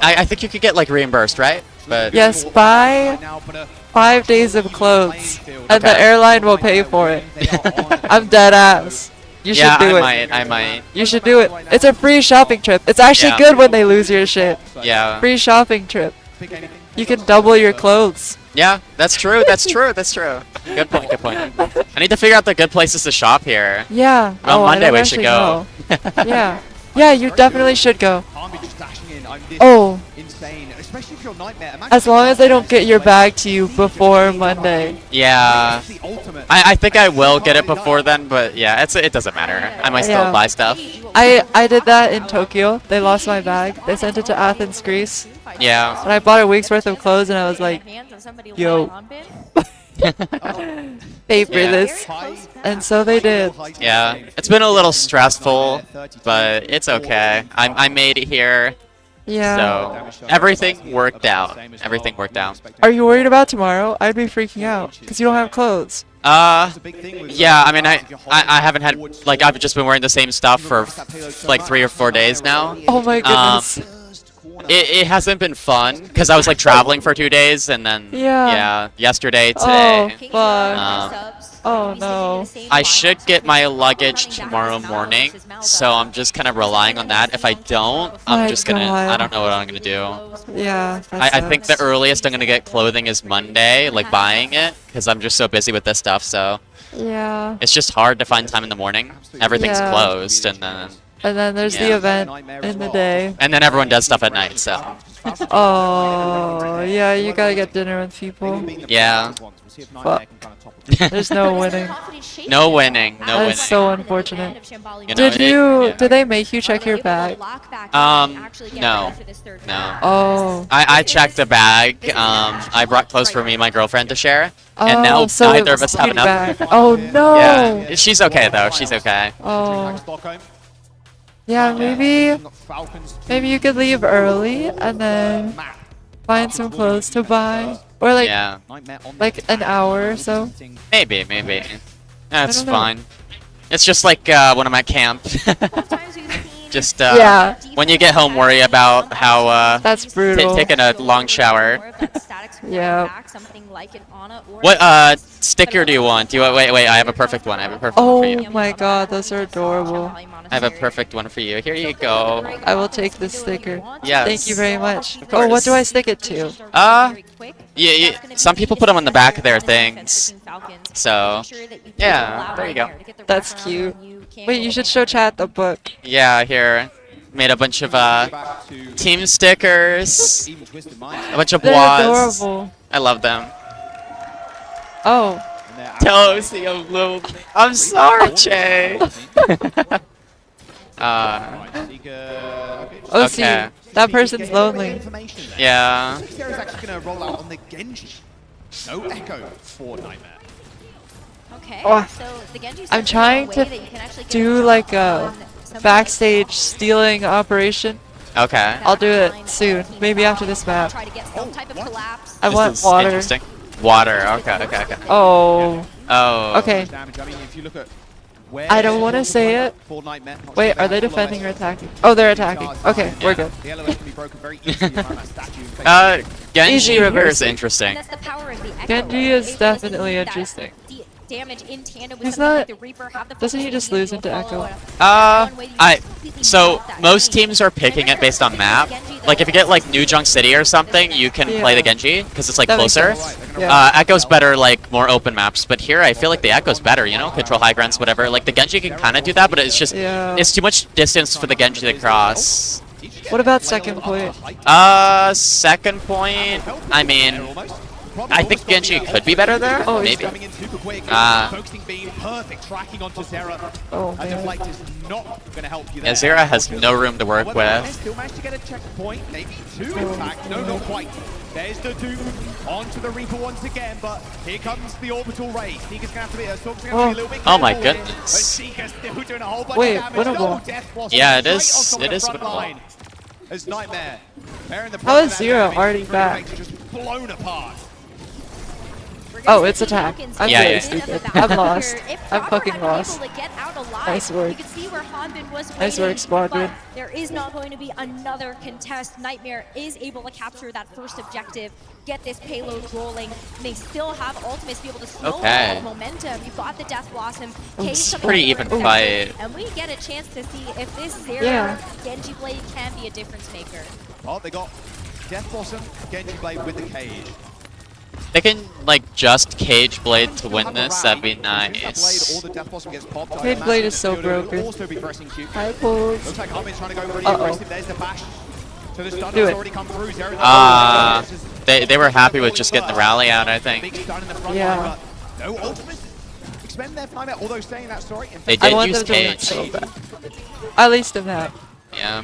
I think you could get like reimbursed, right? But Yes, buy 5 days of clothes, and the Okay. airline will pay for it. I'm dead ass. You should yeah, do it. I might. You should do it. It's a free shopping trip. It's actually Yeah. good when they lose your shit. Yeah. Free shopping trip. You can double your clothes. Yeah, that's true. That's true. That's true. Good point. Good point. I need to figure out the good places to shop here. Yeah. On oh, Monday I we don't should actually go. know. Yeah. Yeah, you definitely should go. Harmbin just dashing in. I'm this Oh, insane, especially if you're Nightmare. Imagine as long as they don't get your bag to you before Monday. Yeah. It's the ultimate. I think I will get it before then, but yeah, it doesn't matter. I might still Yeah. buy stuff. I did that in Tokyo. They lost my bag. They sent it to Athens, Greece. Yeah. And I bought a week's worth of clothes and I was like, hands on somebody yo. like Hanbin. pay for Yeah. this. And so they did. Yeah, it's been a little stressful, but it's okay. I made it here, Yeah. so everything worked out. Everything worked out. Are you worried about tomorrow? I'd be freaking out because you don't have clothes. Yeah, I mean, I haven't had, like, I've just been wearing the same stuff for like 3 or 4 days now. Oh my goodness. It hasn't been fun because I was like traveling for 2 days and then yesterday, today. Oh, fuck. Oh no. I should get my luggage tomorrow morning, so I'm just kind of relying on that. If I don't, I'm just gonna, I don't know what I'm gonna do. Yeah. I think the earliest I'm gonna get clothing is Monday, like buying it, because I'm just so busy with this stuff, so. Yeah. It's just hard to find time in the morning. Everything's closed, and then there's the event in the day. and then everyone does stuff at night, so. Oh, yeah, you gotta get dinner with people. Yeah. Fuck. There's no winning. No winning. No winning. That's so unfortunate. You know, Did they make you check your bag? No. No. Oh. I checked the bag. I brought clothes for me and my girlfriend to share, and Oh, now so neither it of us was have your enough. bag. Oh no. Yeah, she's okay though. She's okay. Oh. Yeah, maybe you could leave early and then find some clothes to buy, or like an hour or so. Maybe. That's don't know. fine. It's just like when I'm at camp. Just Yeah. when you get home, worry about how That's brutal. taking a long shower. Yeah. What sticker do you want? Do you wait? I have a perfect one. I have a perfect one for you. Oh my god, those are adorable. I have a perfect one for you. Here you go. I will take this sticker. Yes. Thank you very much. Of Oh, what course. do I stick it to? Yeah. Some people put them on the back of their things. So, yeah. There you go. That's cute. Wait, you should show chat the book. Yeah. Here, made a bunch of team stickers. A bunch of They're WAs. adorable. I love them. Oh. Toasty of little. I'm sorry, Che. Oh, see, Okay. that person's lonely. Yeah. Sarah's actually going to roll out on the Genji. No echo for Nightmare. Okay, Oh, so the Genji I'm trying to do like a backstage stealing operation. Okay. I'll do it soon, maybe after this map. Try to get some type of collapse. I This want is water. Interesting. Water. Okay. Oh. Oh. Okay. I don't want to say it. Wait, are they defending or attacking? Oh, they're attacking. Okay, we're good. Genji Easy here reverse. is interesting. That's the power of the Echo. Genji is It definitely lets interesting. the damage in tandem with He's something like not- the Reaper have the doesn't he just lose into follow Echo? So most teams are picking it based on map. Like if you get like New Junk City or something, you can play the Genji because it's like That makes closer. sense. Yeah. Echo's better like more open maps, but here I feel like the Echo's better. You know, control high grounds, whatever. Like the Genji can kind of do that, but it's just it's too much distance for the Genji to cross. What about second point? Second point. I mean, I think Genji could be better there. Oh, maybe. Oh, A man. deflect is not going to help you Yeah, there. Zera has no room to work with. Still managed to get a checkpoint, maybe two in fact. No, not quite. There's the Doom onto the Reaper once again, but here comes the orbital race. Seeker's gonna have to be, Storm's gonna have to be a little bit Oh my careful here, goodness. but Seeker's still doing a whole bunch Wait, of damage. winnable. No, Death Blossom Yeah, it straight is- on top of it the is front winnable. line. As Nightmare, bearing the How brunt is of that Zero damage, already Reaper back? just blown apart. Oh, it's attack. I'm Yeah, really yeah. stupid. I'm lost. I'm fucking lost. Nice work. You can see where Hanbin was Nice waiting, work, squadron. but there is not going to be another contest. Nightmare is able to capture that first objective, get this payload rolling, and they still have ultimates to be able to snowball Okay. momentum. You've got the Death Blossom. It's pretty even fight. And we get a chance to see if this Zera Yeah. Genji Blade can be a difference maker. Oh, they got Death Blossom, Genji Blade with the cage. They can like just Cage Blade to win this. That'd be nice. Cage Blade is so broken. Hi, Pulls. Looks like Hanbin's trying to go really Uh-oh. aggressive. There's the bash. So the stun Do has it. already come through. Zero They were happy with just getting the rally out. I Big think stun in the front Yeah. line, but no ultimate. Expend their time out, although saying that, sorry. In they fact, I did want use them to win Cage. so bad. At least in that. Yeah.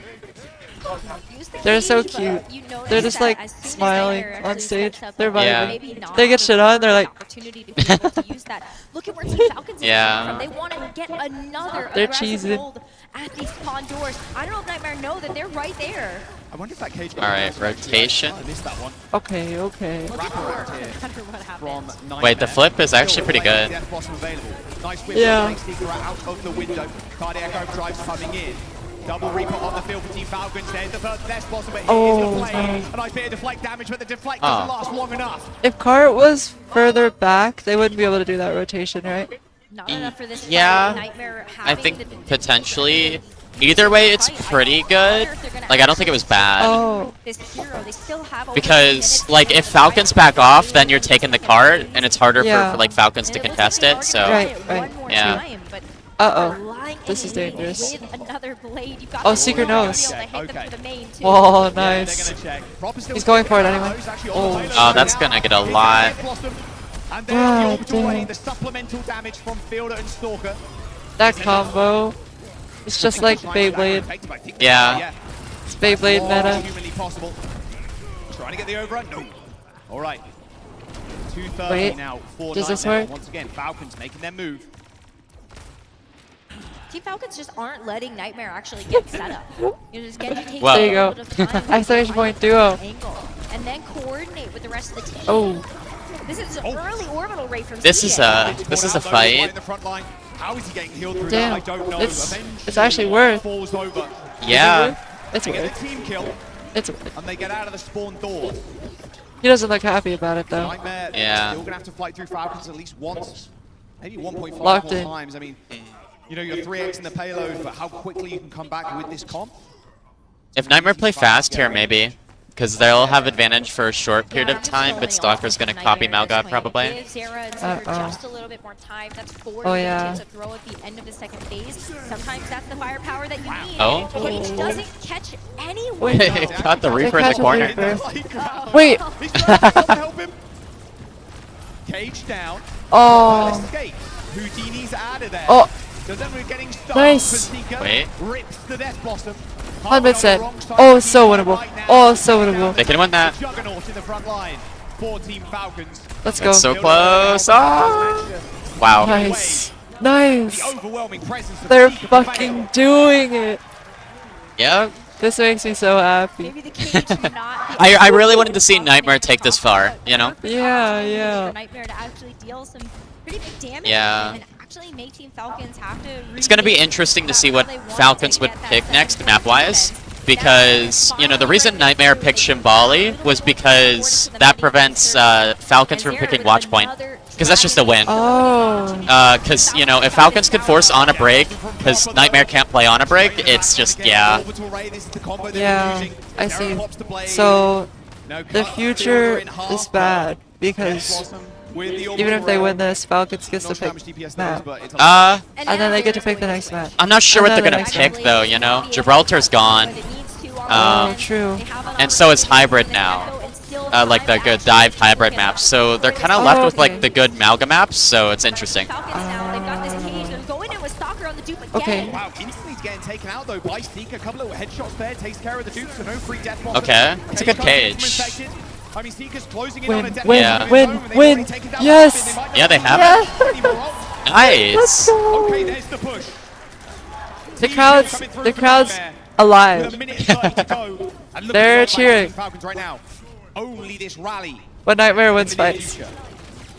They're so cute. They're just like smiling on stage. They're vibing. They get shit on. They're like. Look at where Team Falcons is Yeah. coming from. They want to get another They're aggressive cheesing. hold at these spawn doors. I don't know if Nightmare know that they're right there. I wonder if that cage. Alright, rotation. I missed that one. Okay, okay. From Wait, the flip is actually pretty good. Nice whip Yeah. from Sneaker out of the window. Cardiac overdrive coming in. Double Reaper on the field for Team Falcons. There's the first Death Blossom, but here's the play. nice. A nice bit of deflect damage, but the deflect doesn't last long enough. If Cart was further back, they wouldn't be able to do that rotation, right? Not enough for this fight. Yeah, Nightmare I having think the- potentially. Either way, it's pretty good. Like, I don't think it was bad. Oh. This hero, they still have over Because, 10 like, minutes if Falcons back off, then you're taking the cart, and it's harder Yeah. for like, Falcons to And it looks contest like it, they so. are gonna Right, try it right. one more Yeah. time, but Uh-oh. relying This is in dangerous. with another blade. You've got Oh, the secret Warlock nose. to be able to hit them Okay. for the main, too. Whoa, Yeah, nice. they're gonna check. Proper still He's going for it sticking anyway. around. Actually on Oh. the payload Oh, that's now. gonna get a Here's lot. Death Blossom. And there's God the orbital damn. raid, the supplemental damage from Fielder and Stalker. That combo. It's just like Beyblade. Yeah. It's Beyblade meta. Humanly possible. Trying to get the overrun. No. All right. 2:30 Wait, now for does this Nightmare. work? Once again, Falcons making their move. Team Falcons just aren't letting Nightmare actually get set up. You know, just Genji takes Well- a There you go. little bit of time to Exclamation find point duo. the angle, and then coordinate with the rest of the team. Oh. This is an early orbital rate from This is CA. this is a Right in fight. the front line. How is he getting healed through Damn. that? I don't know. It's Eventually, actually worth. falls over. Yeah. It's They get worth. the team kill, It's worth. and they get out of the spawn door. He doesn't look happy about it though. Nightmare Yeah. still gonna have to fight through Falcons at least once, maybe 1.5 Locked more in. times. I mean, you know, you're 3x in the payload, but how quickly you can come back with this comp? If Nightmare play fast here, maybe. Because they'll have advantage for a short period of time, but Stalker's gonna copy Malgod probably. Give Zara and Zara Uh-oh. just a little bit more time. That's 4 Oh, yeah. to throw at the end of the second phase. Sometimes that's the firepower that you need. Oh. Cage doesn't catch anyone. Wait. Got the Reaper in the catch a corner. Reaper. Wait. He's trying to help him. Cage down. Oh. Escape. Houdini's out of there. Oh. We're getting stuck. Nice. Wait. Rips the Death Blossom. 100%. Oh, so winnable. Oh, so winnable. They can win that. Juggernaut in the front line for Team Falcons. Let's go. It's so close. Ah! Wow. Nice. Nice. The overwhelming presence of They're Seeker fucking prevailed. doing it. Yep. This makes me so happy. Maybe the cage not. I really wanted to see Nightmare take this far, you know? Yeah, For yeah. Nightmare to actually deal some pretty big damage. Yeah. And actually make Team Falcons have to. It's going to be interesting to see what Falcons would pick next map-wise. Because, you know, the reason Nightmare picked Shimbali was because that prevents Falcons from picking Watchpoint. Because that's just a win. Oh. Because, you know, if Falcons could force on a break, because Nightmare can't play on a break, it's just, yeah. Orbital Ray, this is the combo they're Yeah, using. I Zara see. pops the blade. So No the cut. future Fielder in half is bad Death because Blossom with the even orbital if they ray. win this, Falcons gets to Not sure how pick much DPS that is, map. but it's a And then they get to pick the next map. I'm not sure And what they're then going the to next pick, though, you know? Gibraltar's gone. Oh, true. And so is Hybrid now. Like the good dive hybrid maps. So they're kind of left with like the good Malga maps, so it's interesting. Falcons now, they've got this cage. They're going in with Stalker on the dupe again. Okay. Wow, instantly he's getting taken out though by Sneaker. A couple of headshots there, takes care of the Duke, so no free death blossom. Okay, it's a good comes in from cage. infected. I mean, Sneaker's closing in Win, on a death win, blossom of his win, own, and they've win. already taken down Yes. the Falcon. Yeah, they have Yeah. it. Any more ult? Nice. Okay, there's the push. The Team crowd's coming through the for crowd's Nightmare. With alive. a minute 30 to go. And look They're at the cheering. Falcons right now. Only this rally. When Nightmare wins in the fights. future.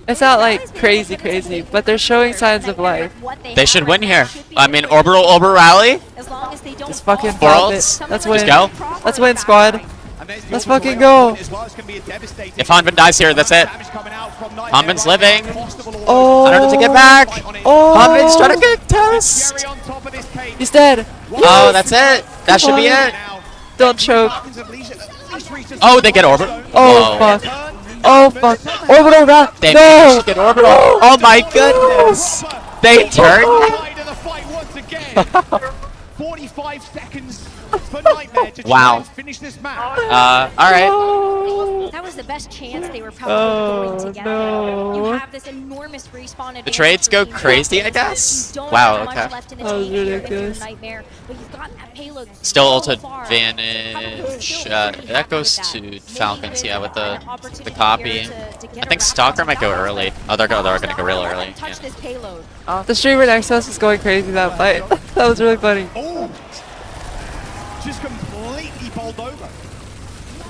It's not like crazy, but they're showing signs of life. They should win here. I mean, Orbital Rally. As long as they don't Just fucking Four pop ults. it. Let's Just win. go. Let's win, squad. And there's the Let's orbital fucking rail go. as well. It's gonna be a devastating If Hanvin dies here, that's it. damage coming out from Nightmare Hanvin's right living. now. Possible almost. Oh. I don't have to get back. Oh. Hanvin's trying to get test. Jerry on top of this cage. He's dead. Oh, that's it. That should be it. Now, Don't choke. Falcons have at least reached a Oh, they get Orbit. Oh, Whoa. fuck. Oh, fuck. Orbital round. They No. managed to get Orbital. Oh my goodness. They turned. Side of the fight once again. 45 seconds for Nightmare to try and finish this match. Alright. That was the best chance they were probably going to get. No. You have this enormous respawn advantage. The trades go for Team crazy, I Falcons. guess? You don't Wow, have much okay. left in the That was tank here if you're ridiculous. Nightmare, but you've got that payload Still ult so far. advantage. That goes to Falcons, yeah, with the opportunity copy. here to get I think a wrap Stalker on might go the early. Oh, they're gonna go real early. Touch Yeah. this payload. The streamer next to us was going crazy that fight. That was really funny. Oh, just completely bowled over.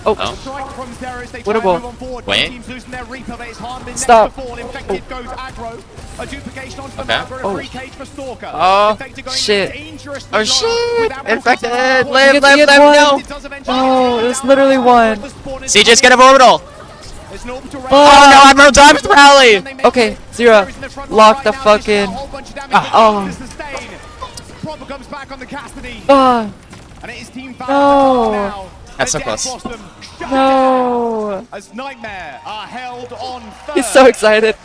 Oh. Strike from Zero as they What try a ball. and move on forward. Wait. Teams losing their Reaper, but it's Harmon Stop. next to fall. Infected goes aggro. A duplication onto the Okay. map, a free cage for Stalker. Oh, Infected going shit. dangerously Oh low shit! without Infected! Wilson. Live, Get live, one. no! It does eventually Oh, get it was down. literally one. CJ's gonna have orbital! There's an orbital Oh, raid. no, Admiral Dimes rally! Okay, Zero. Lock the fucking. Oh. Proper comes back on the Cassidy. Ah. And it is Team No. Falcons now. That's so The close. Death Blossom shut No. down as Nightmare are held on third. He's so excited.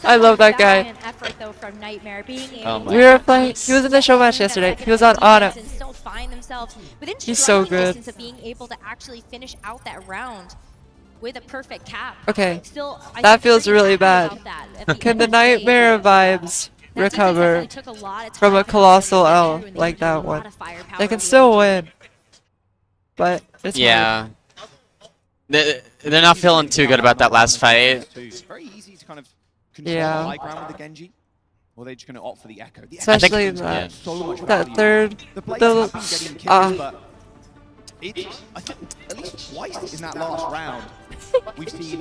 I love that guy. Valiant effort, though, from Nightmare, being able Oh my We were playing. He was in the show match yesterday. He was on Ana. and still find themselves within He's so striking good. distance of being able to actually finish out that round with a perfect cap. Okay. Still, I That think feels pretty really happy bad. about that. At the Can end the of day, Nightmare vibes that defense recover definitely took a lot of from a time colossal to L and they like needed a that lot one? of firepower They can to be still able to- win. But it's hard. Yeah. They're not feeling too good about that last fight. It's very easy to kind of control Yeah. the high ground with the Genji. Or they're just going to opt for the Echo. The Especially Echo's that, so much that value. third. The Blades have been The, getting kills, but I think at least twice in that last round, we've seen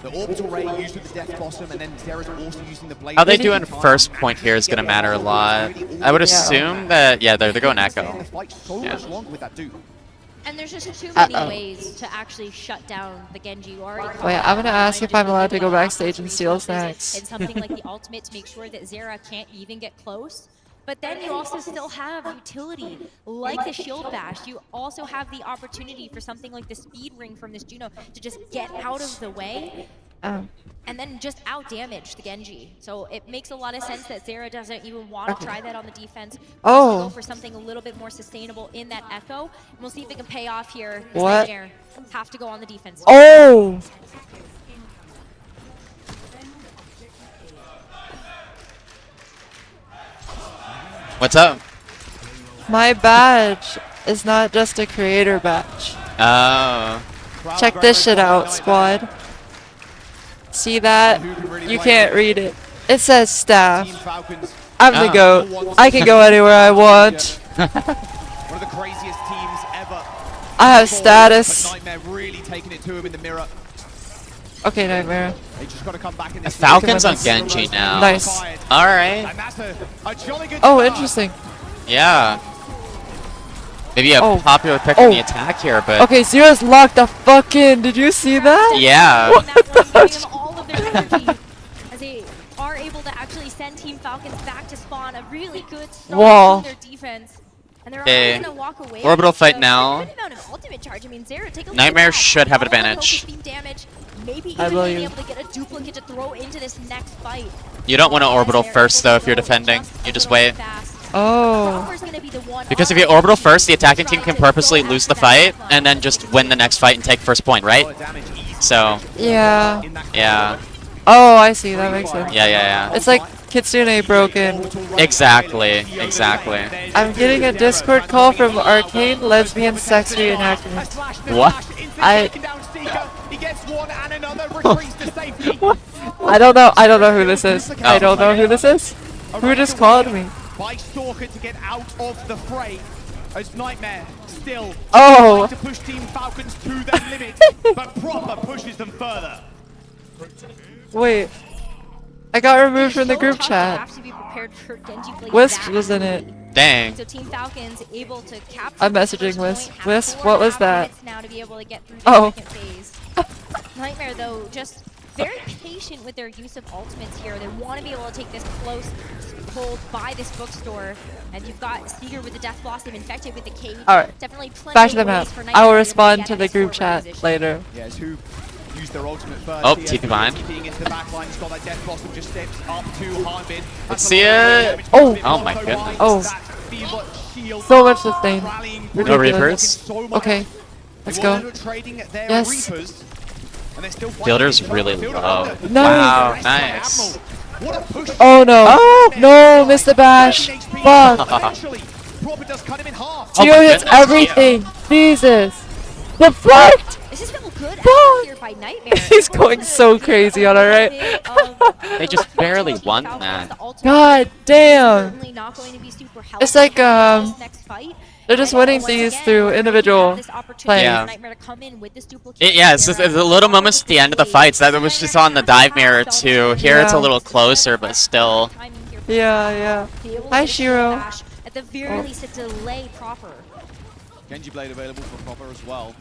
the orbital ray used with the Death Blossom, and then Zera's also using the Blade. How they do in first point here is gonna matter a lot. I would assume that, yeah, they're going Echo. The fight so Yeah. much longer with that dude. And there's just too many ways to actually shut down the Genji. You already Wait, I'm gonna ask if I'm allowed to go backstage and steal snacks. And something like the ultimate to make sure that Zera can't even get close. But then you also still have utility, like the shield bash. You also have the opportunity for something like the speed ring from this Juno to just get out of the way Oh. and then just out-damage the Genji. So it makes a lot of sense that Zera doesn't even want to try that on the defense. Oh. Go for something a little bit more sustainable in that Echo. And we'll see if they can pay off here. What? Nightmare have to go on the defense. Oh! What's up? My badge is not just a creator badge. Oh. Check this shit out, squad. See that? You can't read it. It says Team staff. Falcons, I'm the GOAT. I can go anywhere I want. one of the craziest teams ever. I have But status. Nightmare really taking it to him in the mirror. Okay, Nightmare. They just got to come back in this. Falcons on Genji now. Nice. Alright. And that's a jolly good Oh, start. interesting. Yeah. Maybe a Oh. popular pick Oh. in the attack here, but Okay, Zero's locked the fuck in. Did you see that? yeah. That one, giving them all of their energy as they are able to actually send Team Falcons back to spawn. A really good start Wall. to their defense. And they're Okay. going to walk away. Orbital with fight a now. good amount of ultimate charge. I mean, Zera, take a look Nightmare at that. should have All of the advantage. focus beam damage, maybe I even believe. being able to get a duplicate to throw into this next fight. You don't want to orbital They're first able though to if you're go defending. just You a just little wait. fast. Oh. Proper's gonna be the one Because if on you orbital the first, the attacking try team can to purposely go lose the after that fight backline. and then just win the next fight and take first point, right? So, Yeah. yeah. Oh, I see. That makes sense. Yeah. It's like Kitsune broken. Exactly. Exactly. I'm getting a Discord call from Arcane Lesbian Sex Reenactment. What? I He gets one and another, retreats to safety. I don't know who this is. I don't know who this is. Who just called me? By Stalker to get out of the fray. As Nightmare still Oh. trying to push Team Falcons to their limit, but Proper pushes them further. Wait. I got removed from the So group tough, you chat. have to be prepared for Genji Blade Wisp back. was in it. Dang. So Team Falcons able to capture I'm the messaging first Wisp. point, have Wisp, 4.5 what was that? minutes now to be able to get through the Oh. second phase. Nightmare though, just very patient with their use of ultimates here. They want to be able to take this close hold by this bookstore. And you've got Seeger with the Death Blossom infected with the cage. Alright. Definitely plenty Back to the of map. ways for I Nightmare will to be able respond get to in the this group forward chat position. later. Yes, who use their ultimate first. Oh, TP behind. Being into the back line, he's got that Death Blossom, just steps up to Hanbin. Let's see it. Oh. Oh my goodness. Oh. So much sustain. No Reapers. Okay. Let's go. Yes. Fielder's really low. Nice. Wow, nice. Oh no. Oh no, missed the bash. Fuck. Oh Geo my hits goodness, everything. Jesus. Deflect. This has been good Fuck. here by Nightmare. He's going so crazy on it, right? They just barely won that. God damn. It's like they're just winning these through individual play. Yeah. Yeah, it's just the little moments at the end of the fights. That was just on the dive mirror too. Here it's a little closer, but still. Yeah. Hi, Shiro. At the very least, a delay proper. Genji Blade available for proper as well.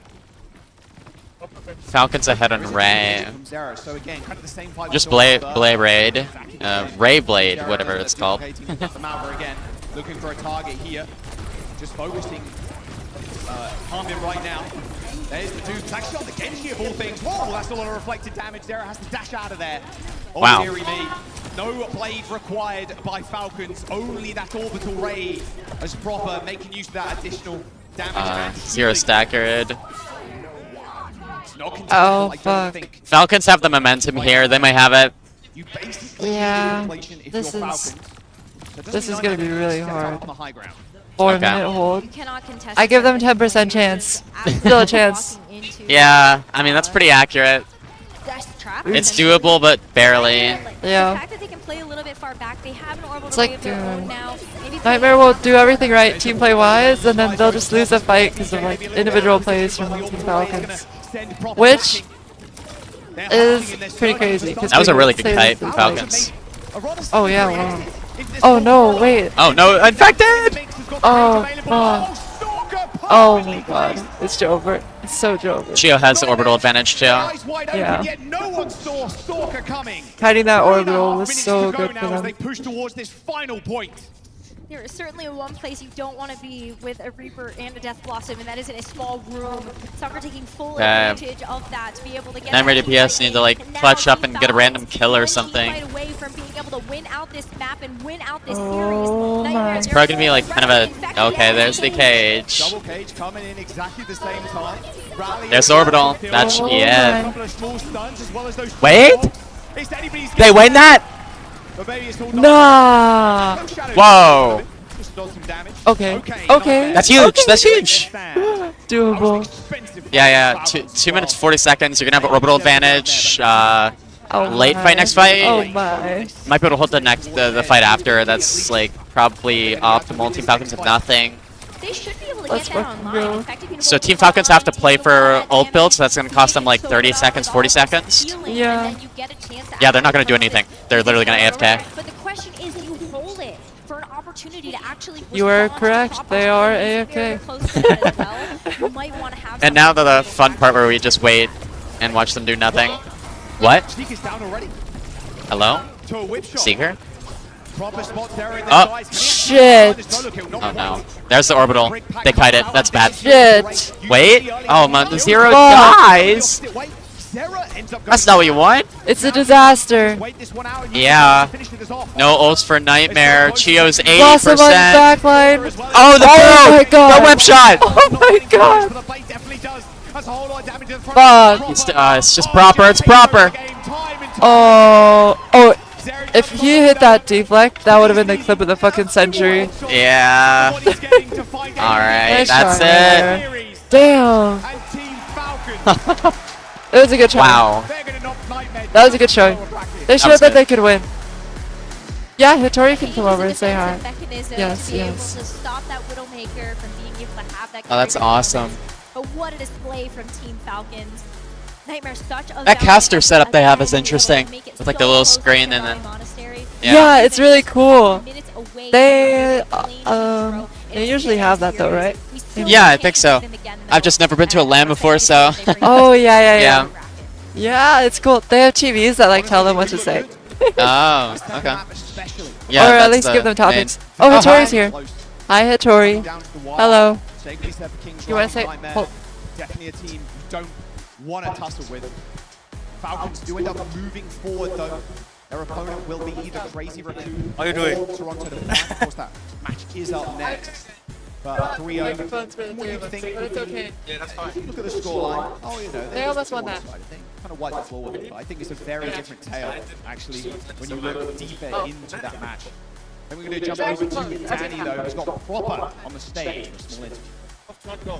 Falcons ahead on Ray. So again, kind of the same fight Just Blade Raid. Ray Blade, whatever it's called. Again, looking for a target here. Just focusing Hanbin right now. There's the dude. It's actually on the Genji of all things. Whoa, that's a lot of reflected damage. Zera has to dash out of there. Oh, wow. dearie me. No blade required by Falcons. Only that orbital raid as proper, making use of that additional damage. Zero stacker. Oh, fuck. Falcons have the momentum here. They might have it. Yeah. This is going to be really hard. 4-minute hold. I give them 10% chance. Still a chance. Yeah, I mean, that's pretty accurate. It's doable, but barely. Yeah. It's like Nightmare will do everything right team play wise, and then they'll just lose a fight because of like individual plays from Team Falcons, which is pretty crazy. That was a really good kite from Falcons. Oh yeah. Wow. Oh no! Wait. Oh no! Infected! Oh fuck. Oh my god. It's Jover. It's so Jover. Chio has the orbital advantage too. Yeah. Kiting that orbital was so good for them. There is certainly one place you don't want to be with a Reaper and a Death Blossom, and that is in a small room. Soccer taking full advantage of that to be able to get. Nightmare DPS need to like clutch up and get a random kill or something. Away from being able to win out this map and win out this Oh my. It's probably gonna be like kind of a okay. There's the cage. Double cage coming in exactly the same time. There's the orbital. That should be it. Well Wait! They win that? Nah. Whoa! Okay. That's huge. That's huge. Doable. Yeah. 2 minutes 40 seconds. You're gonna have an orbital advantage. Late fight, next fight. Oh my. Might be able to hold the fight after. That's like probably optimal. Team Falcons have nothing. They should be able to get that online. In fact, So Team Falcons have to play for ult build, so that's gonna cost them like 30 seconds, 40 seconds. Yeah. Yeah, they're not gonna do anything. They're literally gonna AFK. But the question is, you hold it for an opportunity to actually. You are correct. They are AFK. And now the fun part where we just wait and watch them do nothing. What? Hello? Seeker? Oh, shit. Oh no. There's the orbital. They kite it. That's bad. Shit. Wait. Oh man, the Zero Fuck. dies. That's not what you want. It's a disaster. Yeah. No ults for Nightmare. Chio's 80%. Blossom on the backline. Oh, the my god. The web shot. Oh my god. Fuck. It's just proper. It's proper. Oh. If he hit that deflect, that would have been the clip of the fucking century. Yeah. Alright, Nice that's try, it. Damn. It was a good try. Wow. That was a good showing. They showed that they could win. Yeah, Hittori can come over and say hi. Yes. Oh, that's awesome. But what a display from Team Falcons. Nightmare, such a That caster setup they have is interesting. With like the little screen and then. Yeah, it's really cool. They usually have that though, right? Yeah, I think so. I've just never been to a LAN before, so. Oh yeah. Yeah, it's cool. They have TVs that like tell them what to say. Oh, okay. Yeah, or at least give them topics. Oh, Hittori's here. Hi, Hittori. Hello. You want to say? Definitely a team you don't want to tussle with. Falcons do end up moving forward, though. Their opponent will be either Crazy Raccoon How you or doing? Toronto the Flag. Of course, that match is up next. But 3-0. Microphones for the What three do of you us, think? but it's okay. Yeah, that's fine. Look at the scoreline. Oh, you know, They almost won that. I think kind of wiped the floor with it, but I think it's a very different tale, actually, when you look deeper into that match. Then we're going to jump over to Danny, though, who's got Proper on the stage for a small interview.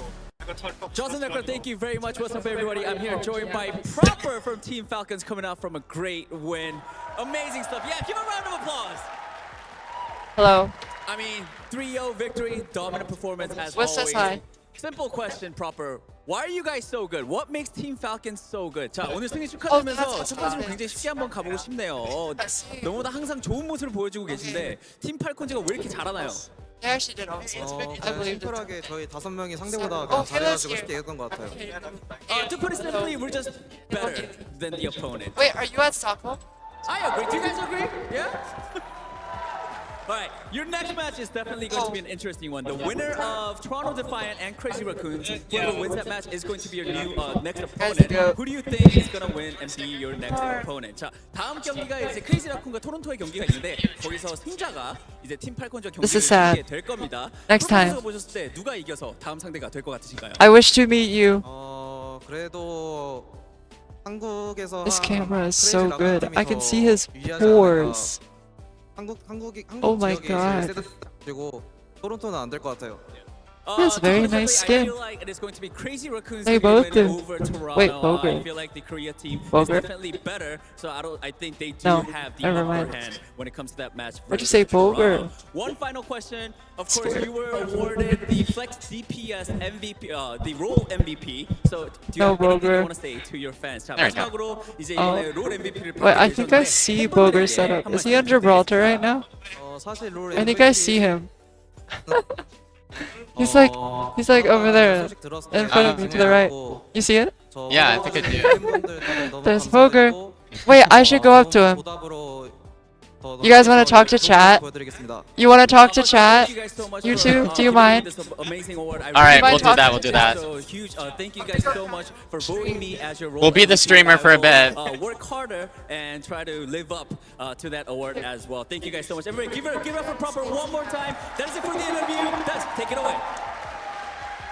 Johnson Necker, thank you very much. What's up, everybody? I'm here joined by Proper from Team Falcons, coming out from a great win. Amazing stuff. Yeah, give a round of applause. Hello. I mean, 3-0 victory, dominant performance as What's always. this high? Simple question, Proper. Why are you guys so good? What makes Team Falcons so good? 자, 오늘 승리 that's 축하드리면서 what's 첫 번째로 happening. 굉장히 쉽게 한번 가보고 싶네요. 너무나 항상 좋은 모습을 보여주고 계신데 팀 팔콘즈가 왜 이렇게 잘하나요? They actually did awesome. I believe it. 심플하게 저희 5명이 상대보다 Oh, 그냥 Taylor's 잘해가지고 here. 쉽게 이겼던 것 같아요. To put it simply, we're just better than the opponent. Wait, are you at Stockholm? I agree. Do you guys agree? Yeah? All right, your next match is definitely going to be an interesting one. The winner of Toronto Defiant and Crazy Raccoons, whoever wins that match is going to be your new next opponent. Who do you think is going to win and be your next opponent? 자, 다음 경기가 이제 크레이지 라쿤과 토론토의 경기가 있는데 거기서 승자가 이제 팀 팔콘즈와 This is 경기를 sad. 하게 될 겁니다. Next time. 프로듀서가 보셨을 때 누가 이겨서 다음 상대가 될 것 같으신가요? I wish to meet you. 그래도 한국에서 This 한 camera is 크레이지 so 라쿤 good. 팀이 I can 더 see his 유리하지 pores. 않을까. 한국 Oh my 지역이 God. 제일 세고 토론토는 안 될 것 같아요. He has very nice skin. I feel like it is going to be Crazy Raccoons They who both win do. over Toronto. Wait, I Boger. feel like the Korea team is Boger? definitely better, so I think they do No, have the never upper mind. hand when it comes to that match. What'd you versus say, Toronto. Boger? One final question. Of course, you were awarded the Flex DPS MVP, the role MVP. So do you No, have anything Boger. you want to say to your fans? 자, There you go. 마지막으로 이제 Oh. 이번에 롤 MVP를 Wait, I think I see Boger's setup. Is he on Gibraltar right now? 사실 롤 I think I see him. He's like over there, 소식 들었을 in 때 front of me to the right. You see it? Yeah, I think I do. 팬분들 다들 너무 There's Boger. 감사드리고, Wait, I should go up to him. 보답으로 더 You guys wanna talk to chat? 보여드리겠습니다. You want to talk to chat? You two? Do you mind? All right, we'll do that, we'll do that. So huge, thank you guys so much for voting me as your role. We'll be the streamer for a bit. Work harder and try to live up to that award as well. Thank you guys so much. Everybody, give it up for Proper one more time. That is it for the interview. That's take it away.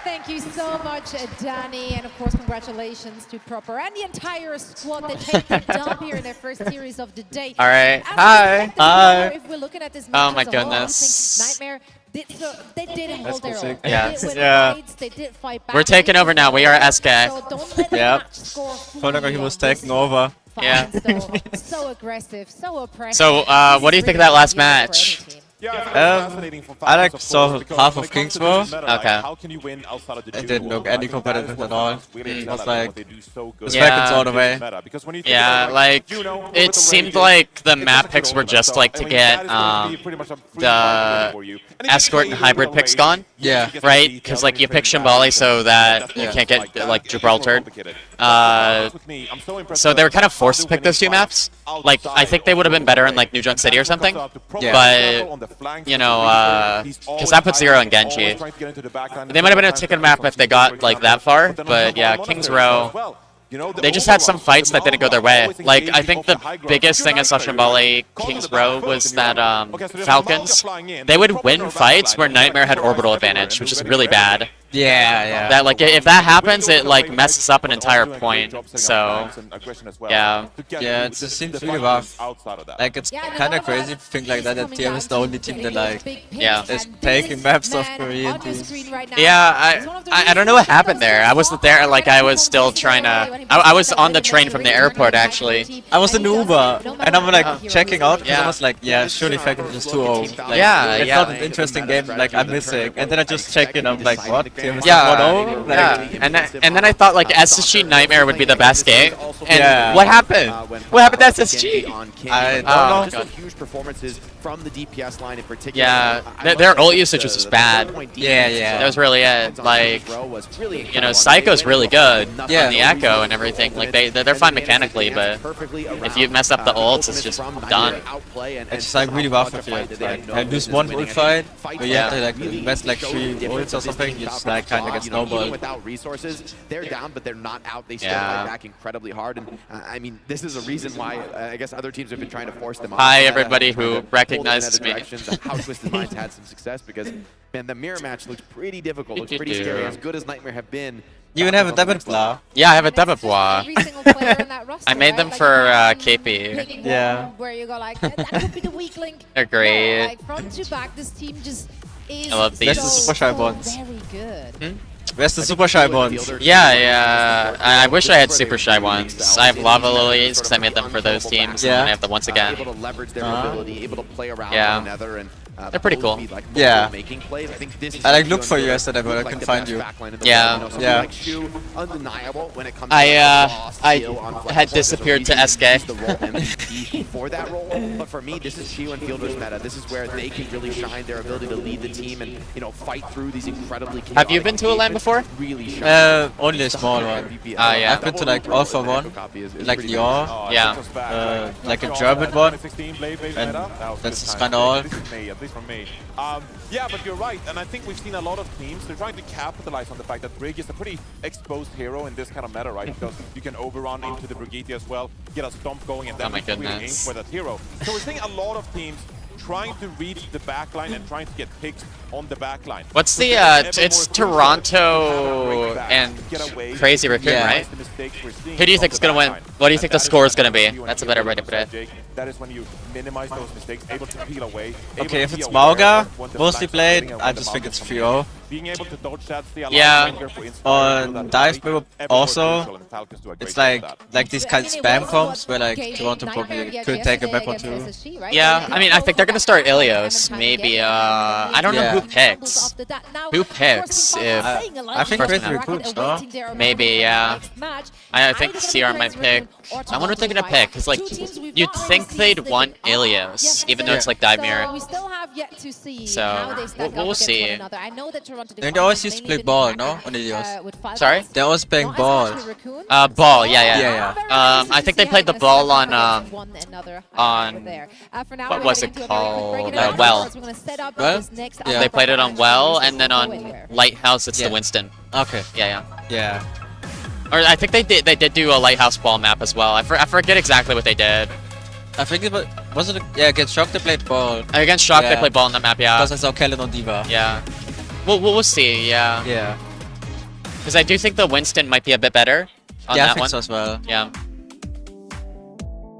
Thank you so much, Danny, and of course, congratulations to Proper and the entire squad that take the dub here in their first series of the day. All right. As Hi. expected, Hi. however, if we're looking at this match Oh my as a whole, I goodness. think Nightmare they didn't hold their own. Yeah. They did win Yeah. fights, they did fight back. We're taking over now. We are Eskay. So don't let the Yep. match score fool Felt like you he was on this taking over. Yeah. Falcons, though. So aggressive, so oppressive. So, what do you think of that last match? Yeah, I think it's fascinating for I like Falcons, of saw course, because half when of it comes to Kingsville. this meta, like, Okay. how can you win outside of the It didn't duel? look any I think that is competitive what at all. Falcons really It excel was at and like- what they do so good. It's Yeah. Falcons all the way. Meta, because when you think Yeah, about, like, Juno, with it the seemed Rages, like the it's map such a picks good were meta. just So, like I to mean, get that is going to be pretty much a free the for you. And if you escort play and it hybrid the picks right way, gone. Yeah. you get Right? the Because details like and you pick things Shimbali and so that that's you what can't it's get that. like It's so Gibraltar. complicated. Uh, With me, I'm so impressed So they were that kind of how forced to they're pick those two winning maps. fights Like I think they would have been better in like outside New Junk City or something. Yeah. But you know, because that puts Zero and Genji. They might have been able to take a map if they got like that far. But yeah, King's Row. They just had some fights that didn't go their way. Like, I think the biggest thing I saw Shimbali King's Row was that Falcons, they would win fights where Nightmare had orbital advantage, which is really bad. Yeah, yeah. That like if that happens, it like messes up an entire point. So yeah. Yeah, it just seems really rough. Like, it's Yeah, and a kind lot of crazy that to think like that is TM is the coming only down team to that those like big picks, Yeah. is and taking this maps off man Korean on your teams. screen right now Yeah, is one of the I don't reasons know what why happened there. I wasn't there, like I was still trying to. I was on the train from the airport actually. I was in Uber, and I'm like checking out because Yeah. I was like, yeah, surely Falcons is 2-0. Like, Yeah, it's yeah. not an interesting game like I'm missing. And then I just checked it, I'm like, what? TM is Yeah, 1-0? Like, yeah, and then I thought like SSG Nightmare would be the best game, and Yeah. what happened? What happened to SSG? I don't Oh, know. Just God. the huge performances from the DPS line in particular. Yeah, I their love ult the- usage was the bad. 4-point Yeah, defense yeah. That was really it. Like, was really you know, incredible. Psycho's They really went up good. nothing Yeah, Yeah. the echo and everything. Like they're fine mechanically, but if you mess up the ults, it's just done. It's like really rough if you like, lose one ult fight, but you have to like invest like 3 ults or something, you just like kind of get Even snowballed. without resources, they're down, but they're not out. They still fight back incredibly hard. And I mean, this is a reason why I guess other teams have been trying to force them. Hi, everybody who recognizes me. How Twisted Minds had some success because, man, the mirror match looks pretty difficult, looks pretty scary. As good as Nightmare have been. You even have a Demonfla. Yeah, I have a Demonfla. I made them for KP. Yeah. Where you go like, that could be the weak link. They're great. No, like front to back, this team just is I love these. so, That's the Super Shy Bonds. very good. Where's the Super Shy Bonds? Yeah. I wish I had Super Shy ones. I have Lava Lilies because I made them for those teams. Yeah. And I have them once again. Able to leverage their ability, able to play around Yeah. one another, and they're pretty cool. Yeah. Making plays. I think this is I like look for you yesterday, but I couldn't find you. Yeah. Yeah. Like Shu, undeniable when it comes to I had disappeared to Eskay. For that role, but for me, this is Shu and Fielder's meta. This is where they can really shine their ability to lead the team and fight through these incredibly. Have you been to a LAN before? Really shine. Only a small one. Yeah. I've been to like Alpha 1, like Lyon, Yeah. like a German one, and that's that's kind of all. At least from me. Yeah, but you're right, and I think we've seen a lot of teams, they're trying to capitalize on the fact that Brig is a pretty exposed hero in this kind of meta, right? Because you can overrun into the Brigitte as well, get a stomp going, and then really aim for that hero. So we're seeing a lot of teams trying to reach the backline and trying to get picks on the backline. What's the, it's Toronto and Crazy Raccoon, right? Who do you think is going to win? What do you think the score is going to be? That's a better way to put it. That is when you minimize those mistakes, able to peel away. Okay, if it's Mauga, mostly played, I just think it's 3-0. Being able to dodge that, On Dive Mirror also, it's like these kind of spam comps where like Toronto probably could take a map or two. Yeah, I mean, I think they're going to start Ilios. Maybe, I don't know who picks. Who picks if... I think Crazy Raccoons, no? Maybe, yeah. I think CR might pick. I wonder what they're going to pick, because like, you'd think they'd want Ilios, even though it's like Dive Mirror. We still have yet to see So, how they stack we'll up against see. one another. I know that Toronto They always used to play ball, no? On Ilios. Sorry? They're always playing ball. Ball, yeah. I think they played the ball on what was it called? Well. Well? Yeah. They played it on Well, and then on Lighthouse, it's the Winston. Okay. Yeah. Or I think they did do a Lighthouse ball map as well. I forget exactly what they did. I think it was it against Shock they played ball. Against Shock they played ball on the map, yeah. Because I saw Kellen on Diva. Yeah. We'll see, yeah. Yeah. Because I do think the Winston might be a bit better on Yeah, that I think one. so as well. Yeah.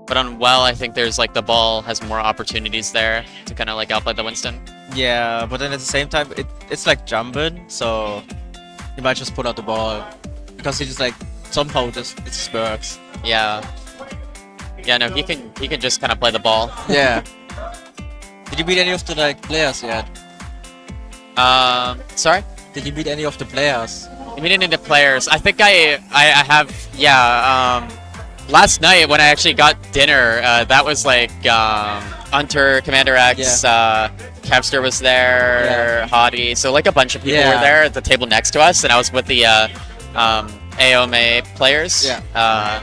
But on Well, I think there's like the ball has more opportunities there to kind of like outplay the Winston. Yeah, but then at the same time, it's like jumping, so you might just put out the ball because he just like somehow it just works. Yeah. Yeah, no, he can just kind of play the ball. Yeah. Did you beat any of the like players yet? Sorry? Did you beat any of the players? You mean any of the players? I think I have, yeah. Last night when I actually got dinner, that was like Hunter, Commander X, Kevster was there, Hottie, so like a bunch of people were there at the table next to us, and I was with the AOMA players. Yeah.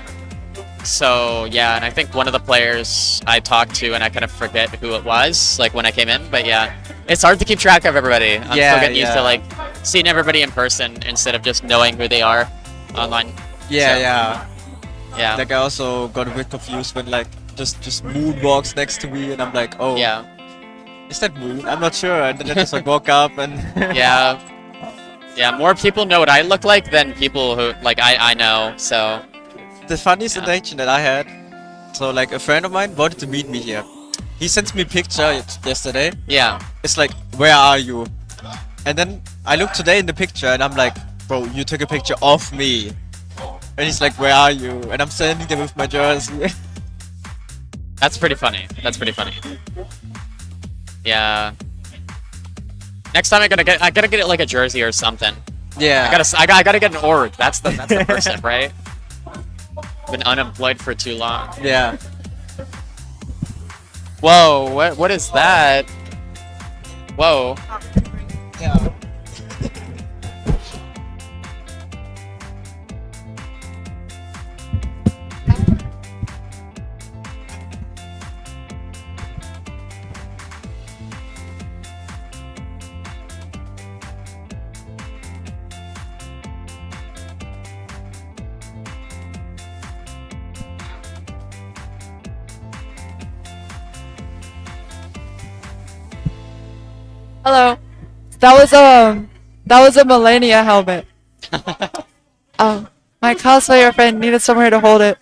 So yeah, and I think one of the players I talked to, and I kind of forget who it was, like when I came in, but yeah, it's hard to keep track of everybody. I'm still getting used to like seeing everybody in person instead of just knowing who they are online. Yeah. Yeah. Like I also got a bit confused when like just moonwalks next to me, and I'm like, oh. Yeah. Is that Moon? I'm not sure. And then I just like walk up and. Yeah. Yeah. More people know what I look like than people who like I know. So. The funniest interaction that I had, so like a friend of mine wanted to meet me here. He sent me a picture yesterday. Yeah. It's like, where are you? And then I look today in the picture and I'm like, bro, you took a picture of me. And he's like, where are you? And I'm standing there with my jersey. That's pretty funny. Yeah. Next time I gotta get it like a jersey or something. Yeah. I gotta get an org. That's the first step, right? Been unemployed for too long. Yeah. Whoa, what is that? Whoa. Yeah. Hello. That was a Millennia helmet. My cosplayer friend needed somewhere to hold it.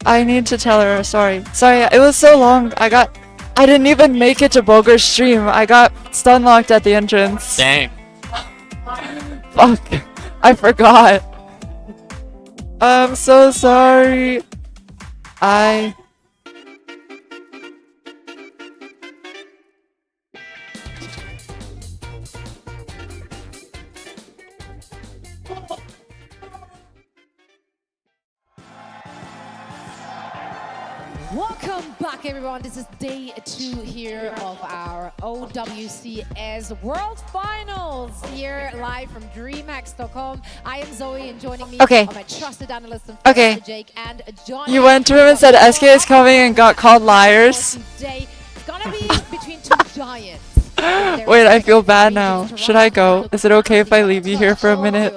I need to tell her. Sorry. Sorry. It was so long. I didn't even make it to Boger's stream. I got stun locked at the entrance. Dang. Fuck. I forgot. I'm so sorry. Welcome back, everyone. This is day 2 here of our OWCS World Finals here live from DreamHack Stockholm. I am Zoe, and joining me Okay. are my trusted analysts and Okay. friends, Jake and John. You went to him and said Eskay is coming and got called liars. Today it's gonna be between two giants. Wait, I feel bad now. Should I go? Is it okay if I leave you here for a minute?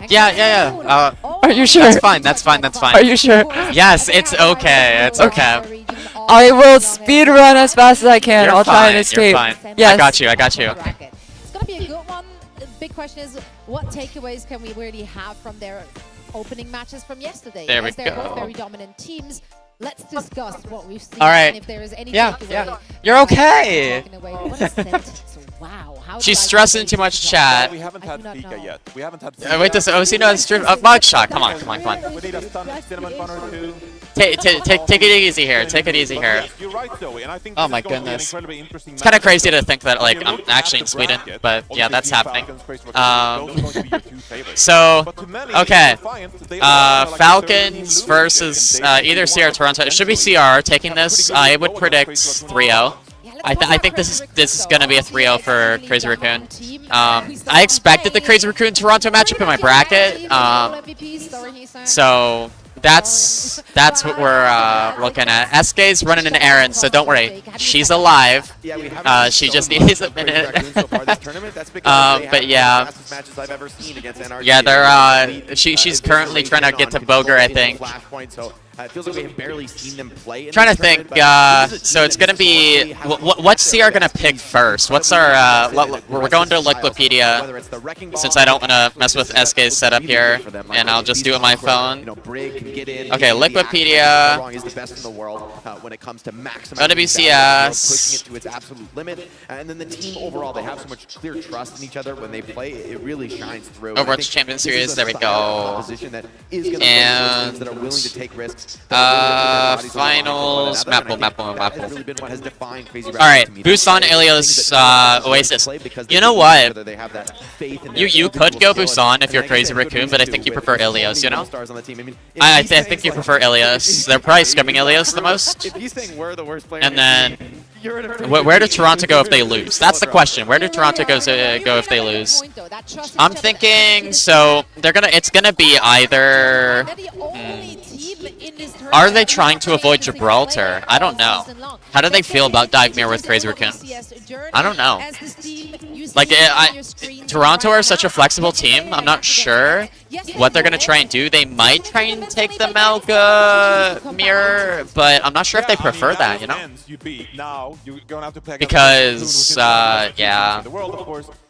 Yeah. Are you sure? That's fine. Are you sure? Yes, it's okay. It's okay. I will speed run as fast as I can. You're I'll try and fine, escape. You're fine. Yes. I got you. It's gonna be a good one. The big question is, what takeaways can we really have from their opening matches from yesterday? There we As they're both go. very dominant teams. Let's discuss what we've seen. All right. And if there is any Yeah. takeaway. You're okay. What a sentence. Wow. How She's did I stressing say too much that? chat. We haven't had Fika yet. We haven't had Wait, does OC know it's stream? Mugshot. Come on. We need a cinnamon bun or two. Take it easy here. Take it easy here. Yes, you're right, Zoe, and I think Oh this my is going to be an goodness. incredibly interesting It's kind of matchup. crazy to think that like If you I'm look actually at in the Sweden, bracket, but yeah, obviously that's Team happening. Falcons, Crazy Raccoons, those are going to be your two favorites. So, But to many, okay, Defiant, they are like Falcons 13 versus losing either streak, CR and or Toronto. It should be they CR taking this. pretty good I with would going predict against Crazy 3-0. I think this is gonna be a 3-0 for Crazy Raccoon. I expected the Crazy Raccoon Toronto matchup in my bracket. So that's what we're looking at. Eskay's running an errand, so don't worry. She's alive. She just needs a minute. But yeah. Yeah, she's currently trying to get to Boger, I think. It feels like we have barely seen them play. Trying to think. So it's gonna be what's CR gonna pick first? What's our? We're going to Wikipedia since I don't want to mess with Eskay's setup here, and I'll just do it on my phone. Okay, Wikipedia. OWCS. Pushing it to its absolute limit, and then the team overall, they have so much clear trust in each other when they play. It really shines through. Overwatch Champions Series. There we go. And that are willing to take risks. Finals. Mapple. Alright, Busan, Ilios, Oasis. You know what? You could go Busan if you're Crazy Raccoon, but I think you prefer Ilios, you know? I think you prefer Ilios. They're probably scumming Ilios the most. And then, where do Toronto go if they lose? That's the question. Where do Toronto go if they lose? I'm thinking, so it's gonna be either. Are they trying to avoid Gibraltar? I don't know. How do they feel about Divemere with Crazy Raccoon? I don't know. Like, Toronto are such a flexible team. I'm not sure what they're gonna try and do. They might try and take the Malga mirror, but I'm not sure if they prefer that, you know? Because, yeah.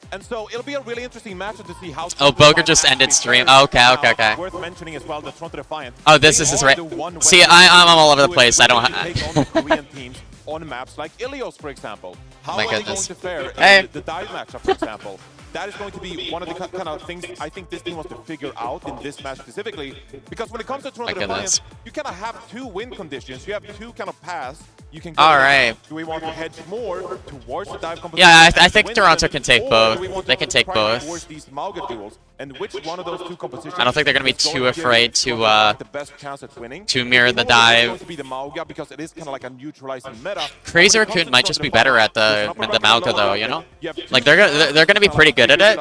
And so it'll be a really interesting matchup to see how. Oh, Boger just ended stream. Oh, okay. Worth mentioning as well, the Toronto Defiant. Oh, this is right. See, I'm all over the place. I don't. Take on the Korean teams on maps like Ilios, for example. How My are they goodness. going to fare Hey. the dive matchup, for example? That is going to be one of the kind of things I think this team wants to figure out in this match specifically. Because when it comes to Toronto Defiant, you kind of have two win conditions. You have two kind of paths. You can go. All right. Do we want to hedge more towards the dive competition? Yeah, I think Toronto can take both. They can take both. Towards these Malga duels, and which one of those two compositions I don't think they're going to be too afraid to the best chance at winning. to mirror the It's going dive. to be the Malga because it is kind of like a neutralizing meta. Crazy Raccoon might just be better at the Malga though, you know? Like they're gonna be pretty good at it.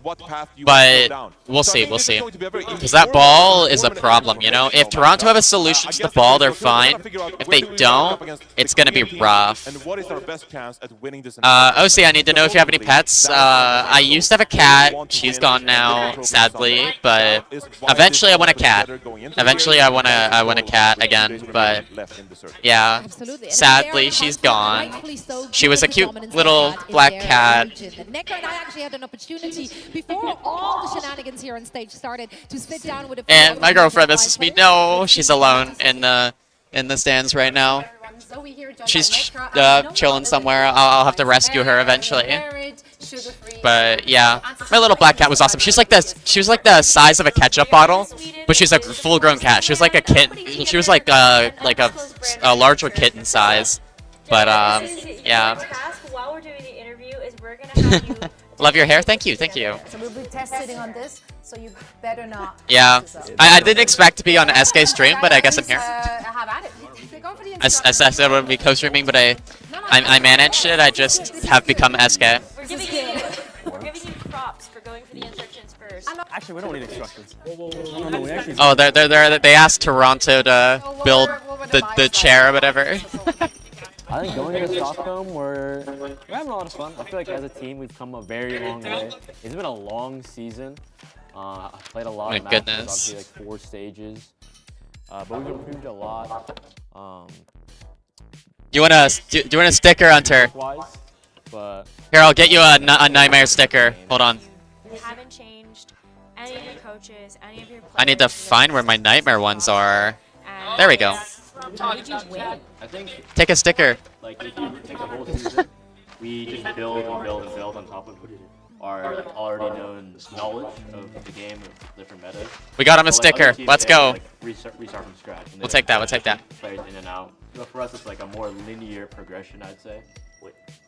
what path you want to go But down. we'll So I see, think we'll this is see. going to be a very Because that ball is a problem, you know? If informative Toronto have a matchup. solution I to guess the ball, the they're question is, we're fine. gonna figure out If where they do we line up don't, against it's the going to be Korean team, rough. and what is our best chance at winning this? OC, I need to know if you have any pets. I used to have a cat. She's gone now, sadly. But eventually I want a cat. Eventually I want a cat again. But yeah, Absolutely. And sadly there she's Hansen, gone. rightfully so, She was a given the cute dominance little they had in black their cat. region. Necker and I actually had an opportunity before all the shenanigans here on stage started to sit down with a few And of my the girlfriend top misses me. players. No, she's alone in the stands right now. She's chilling somewhere. I'll have to rescue her eventually. But yeah, my little black cat was awesome. She's like this. She was like the size of a ketchup bottle, but she's a full-grown cat. She was like a kitten. She was like a larger kitten size. But yeah. While we're doing the interview, is we're gonna have you. Love your hair. Thank you. Thank you. So we'll be testing on this, so you better not. Yeah, I didn't expect to be on Eskay stream, but I guess I'm here. Have at it. I said I would be co-streaming, but I managed it. I just have become Eskay. We're giving you props for going for the instructions first. Actually, we don't need instructions. Oh, they asked Toronto to build the chair or whatever. I think going to Stockholm, we're having a lot of fun. I feel like as a team, we've come a very long way. It's been a long season. I've played a lot of matches, obviously like 4 stages. But we've improved a lot. Do you want a sticker, Hunter? But Here, I'll get you a nightmare sticker. Hold on. You haven't changed any of your coaches, any of your players. I need to find where my nightmare ones are. There we go. How did you win? I think Take a sticker. like if you take the whole season, we just build and build and build on top of our like, already known knowledge of the game, of different metas. We got him a So, like, sticker. other teams, Let's they have go. to, like, restart from scratch. and We'll they, take that. like, We'll take that. Players in and out. But for us, it's like a more linear progression, I'd say.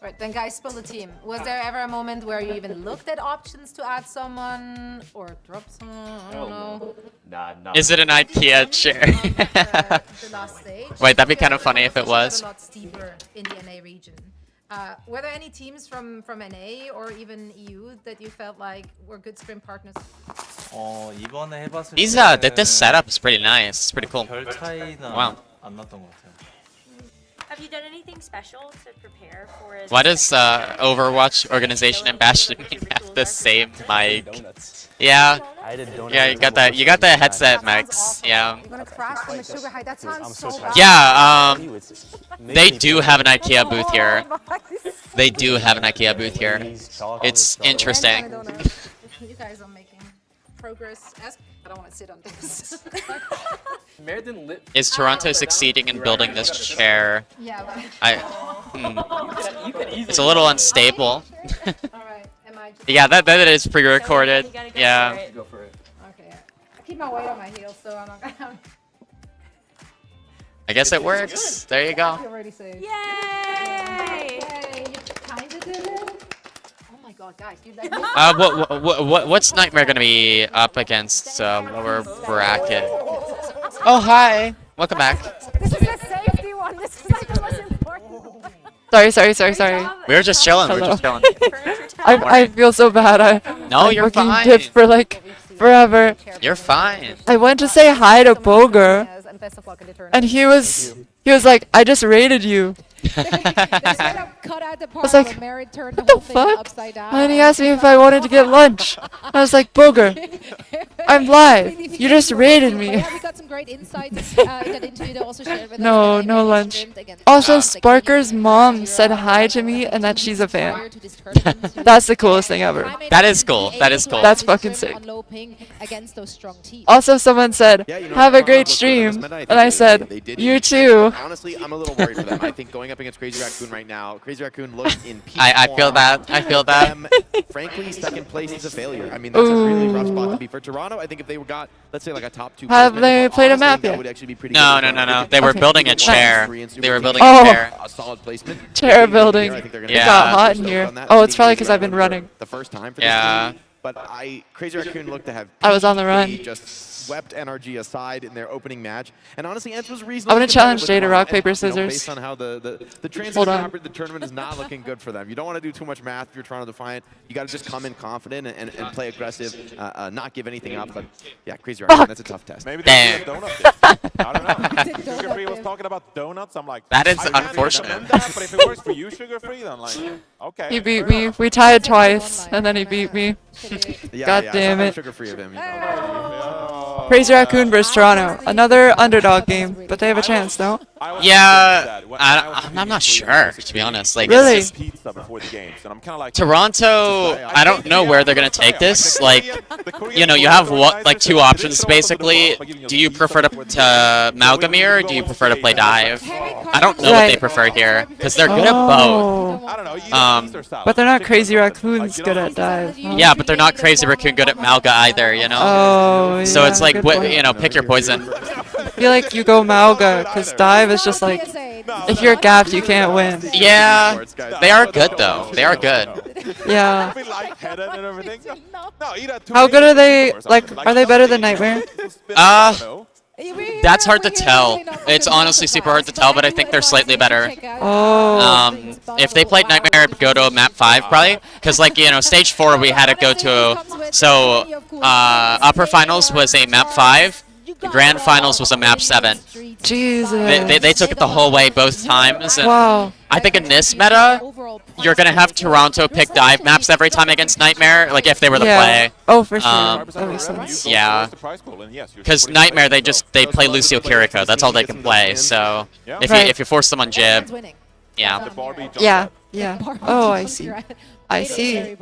Right, then guys, spill the team. Was there ever a moment where you even looked at options to add someone or drop someone? I don't know. Nah, Is it an IKEA chair? The last stage. Wait, that'd be kind of funny if it was. A lot steeper in the NA region. Were there any teams from NA or even EU that you felt like were good sprint partners? 이번에 해봤을 This setup is pretty nice. It's pretty cool. 별 차이는 Wow. 안 났던 것 같아요. Have you done anything special to prepare for it? Why does Overwatch Organization and Bastion have the same mic? Yeah. Yeah, you got the headset mics. Yeah. You're gonna crash from the sugar high. That sounds so bad. Yeah, they do have an IKEA booth here. They do have an IKEA booth here. It's interesting. You guys are making progress. I don't want to sit on this. Is Toronto succeeding in building this chair? Yeah. It's a little unstable. Alright, am I just... Yeah, that is pre-recorded. Yeah. Go for it. Okay. I keep my weight on my heels, so I'm not gonna... I guess it works. There you go. You already say. Yay! Yay! You kinda did it. Oh my god, guys, you like What's Nightmare gonna be up against lower bracket? Oh, hi. Welcome back. This is the safety one. This is like the most important one. Sorry. We were just chilling. We were just chilling. I feel so bad. No, I you're fucking fine. dipped for like forever. You're fine. I went to say hi to Boger, and he was like, I just raided you. I was like, what the fuck? And he asked me if I wanted to get lunch. I was like, Boger, I'm live. You just raided me. We got some great insights in that interview that also shared with us. No lunch. Also, Sparker's mom said hi to me and that she's a fan. That's the coolest thing ever. That is cool. That is cool. That's fucking sick. Also, someone said, have a great stream. And I said, you too. Honestly, I'm a little worried for them. I think going up against Crazy Raccoon right now, Crazy Raccoon looks in peak I feel form. that. I feel that. Frankly, second place is a failure. I mean, that's a really rough spot to be for Toronto. I think if they got, let's say, like a top 2. Have they played a map yet? No. They were building a chair. They were building a Oh. chair. A solid placement. Chair building. It Yeah. got hot in here. Oh, it's probably because I've been running. The first time for Yeah. this team, but Crazy Raccoon looked to have I was on the run. just swept NRG aside in their opening match. And honestly, ENCE was I'm reasonably gonna challenge competitive Jada with rock them. paper And, scissors. based on how the transition Hold on. after the tournament is not looking good for them. You don't want to do too much math if you're Toronto Defiant. You got to just come in confident and play aggressive, not give anything up. But yeah, Crazy Raccoon, that's a tough test. Maybe they do a donut dip. I don't know. Sugar Free was talking about donuts. I'm like, That is I can't unfortunate. recommend that, but if it works for you, Sugar Free, then like, okay. He beat me. We tied twice, and then he beat me. God damn it. Sugar Free of him. Crazy Raccoon versus Toronto. Another underdog game, but they have a chance, no? Yeah, I'm not sure, to be honest. Like, really? it's just, Toronto, I don't know where they're going to take this. Like, you know, you have like 2 options, basically. Do you prefer to Malgamir, or do you prefer to play Dive? I don't know what they prefer here, because they're good at both. But they're not Crazy Raccoons good at Dive. Huh? Yeah, but they're not Crazy Raccoon good at Malga either, you know? Oh, so yeah, it's like, good point. you know, pick your poison. I feel like you go Malga, because Dive is just like, if you're gapped, you can't win. Yeah, they are good though. They are good. Yeah. How good are they? Like, are they better than Nightmare? That's hard to tell. It's honestly super hard to tell, but I think they're slightly better. Oh. If they played Nightmare, it'd go to map 5 probably, because like, you know, stage 4 we had it go to. So upper finals was a map 5. Grand finals was a map 7. Jesus. They took it the whole way both times. And Wow. I think in this meta, you're gonna have Toronto pick dive maps every time against Nightmare, like if they were the play. Oh, for sure. That makes sense. Yeah. Because Nightmare, they play Lucio Kiriko. That's all they can play. So if you force them on Jib, yeah. Yeah. Oh, I see. I see.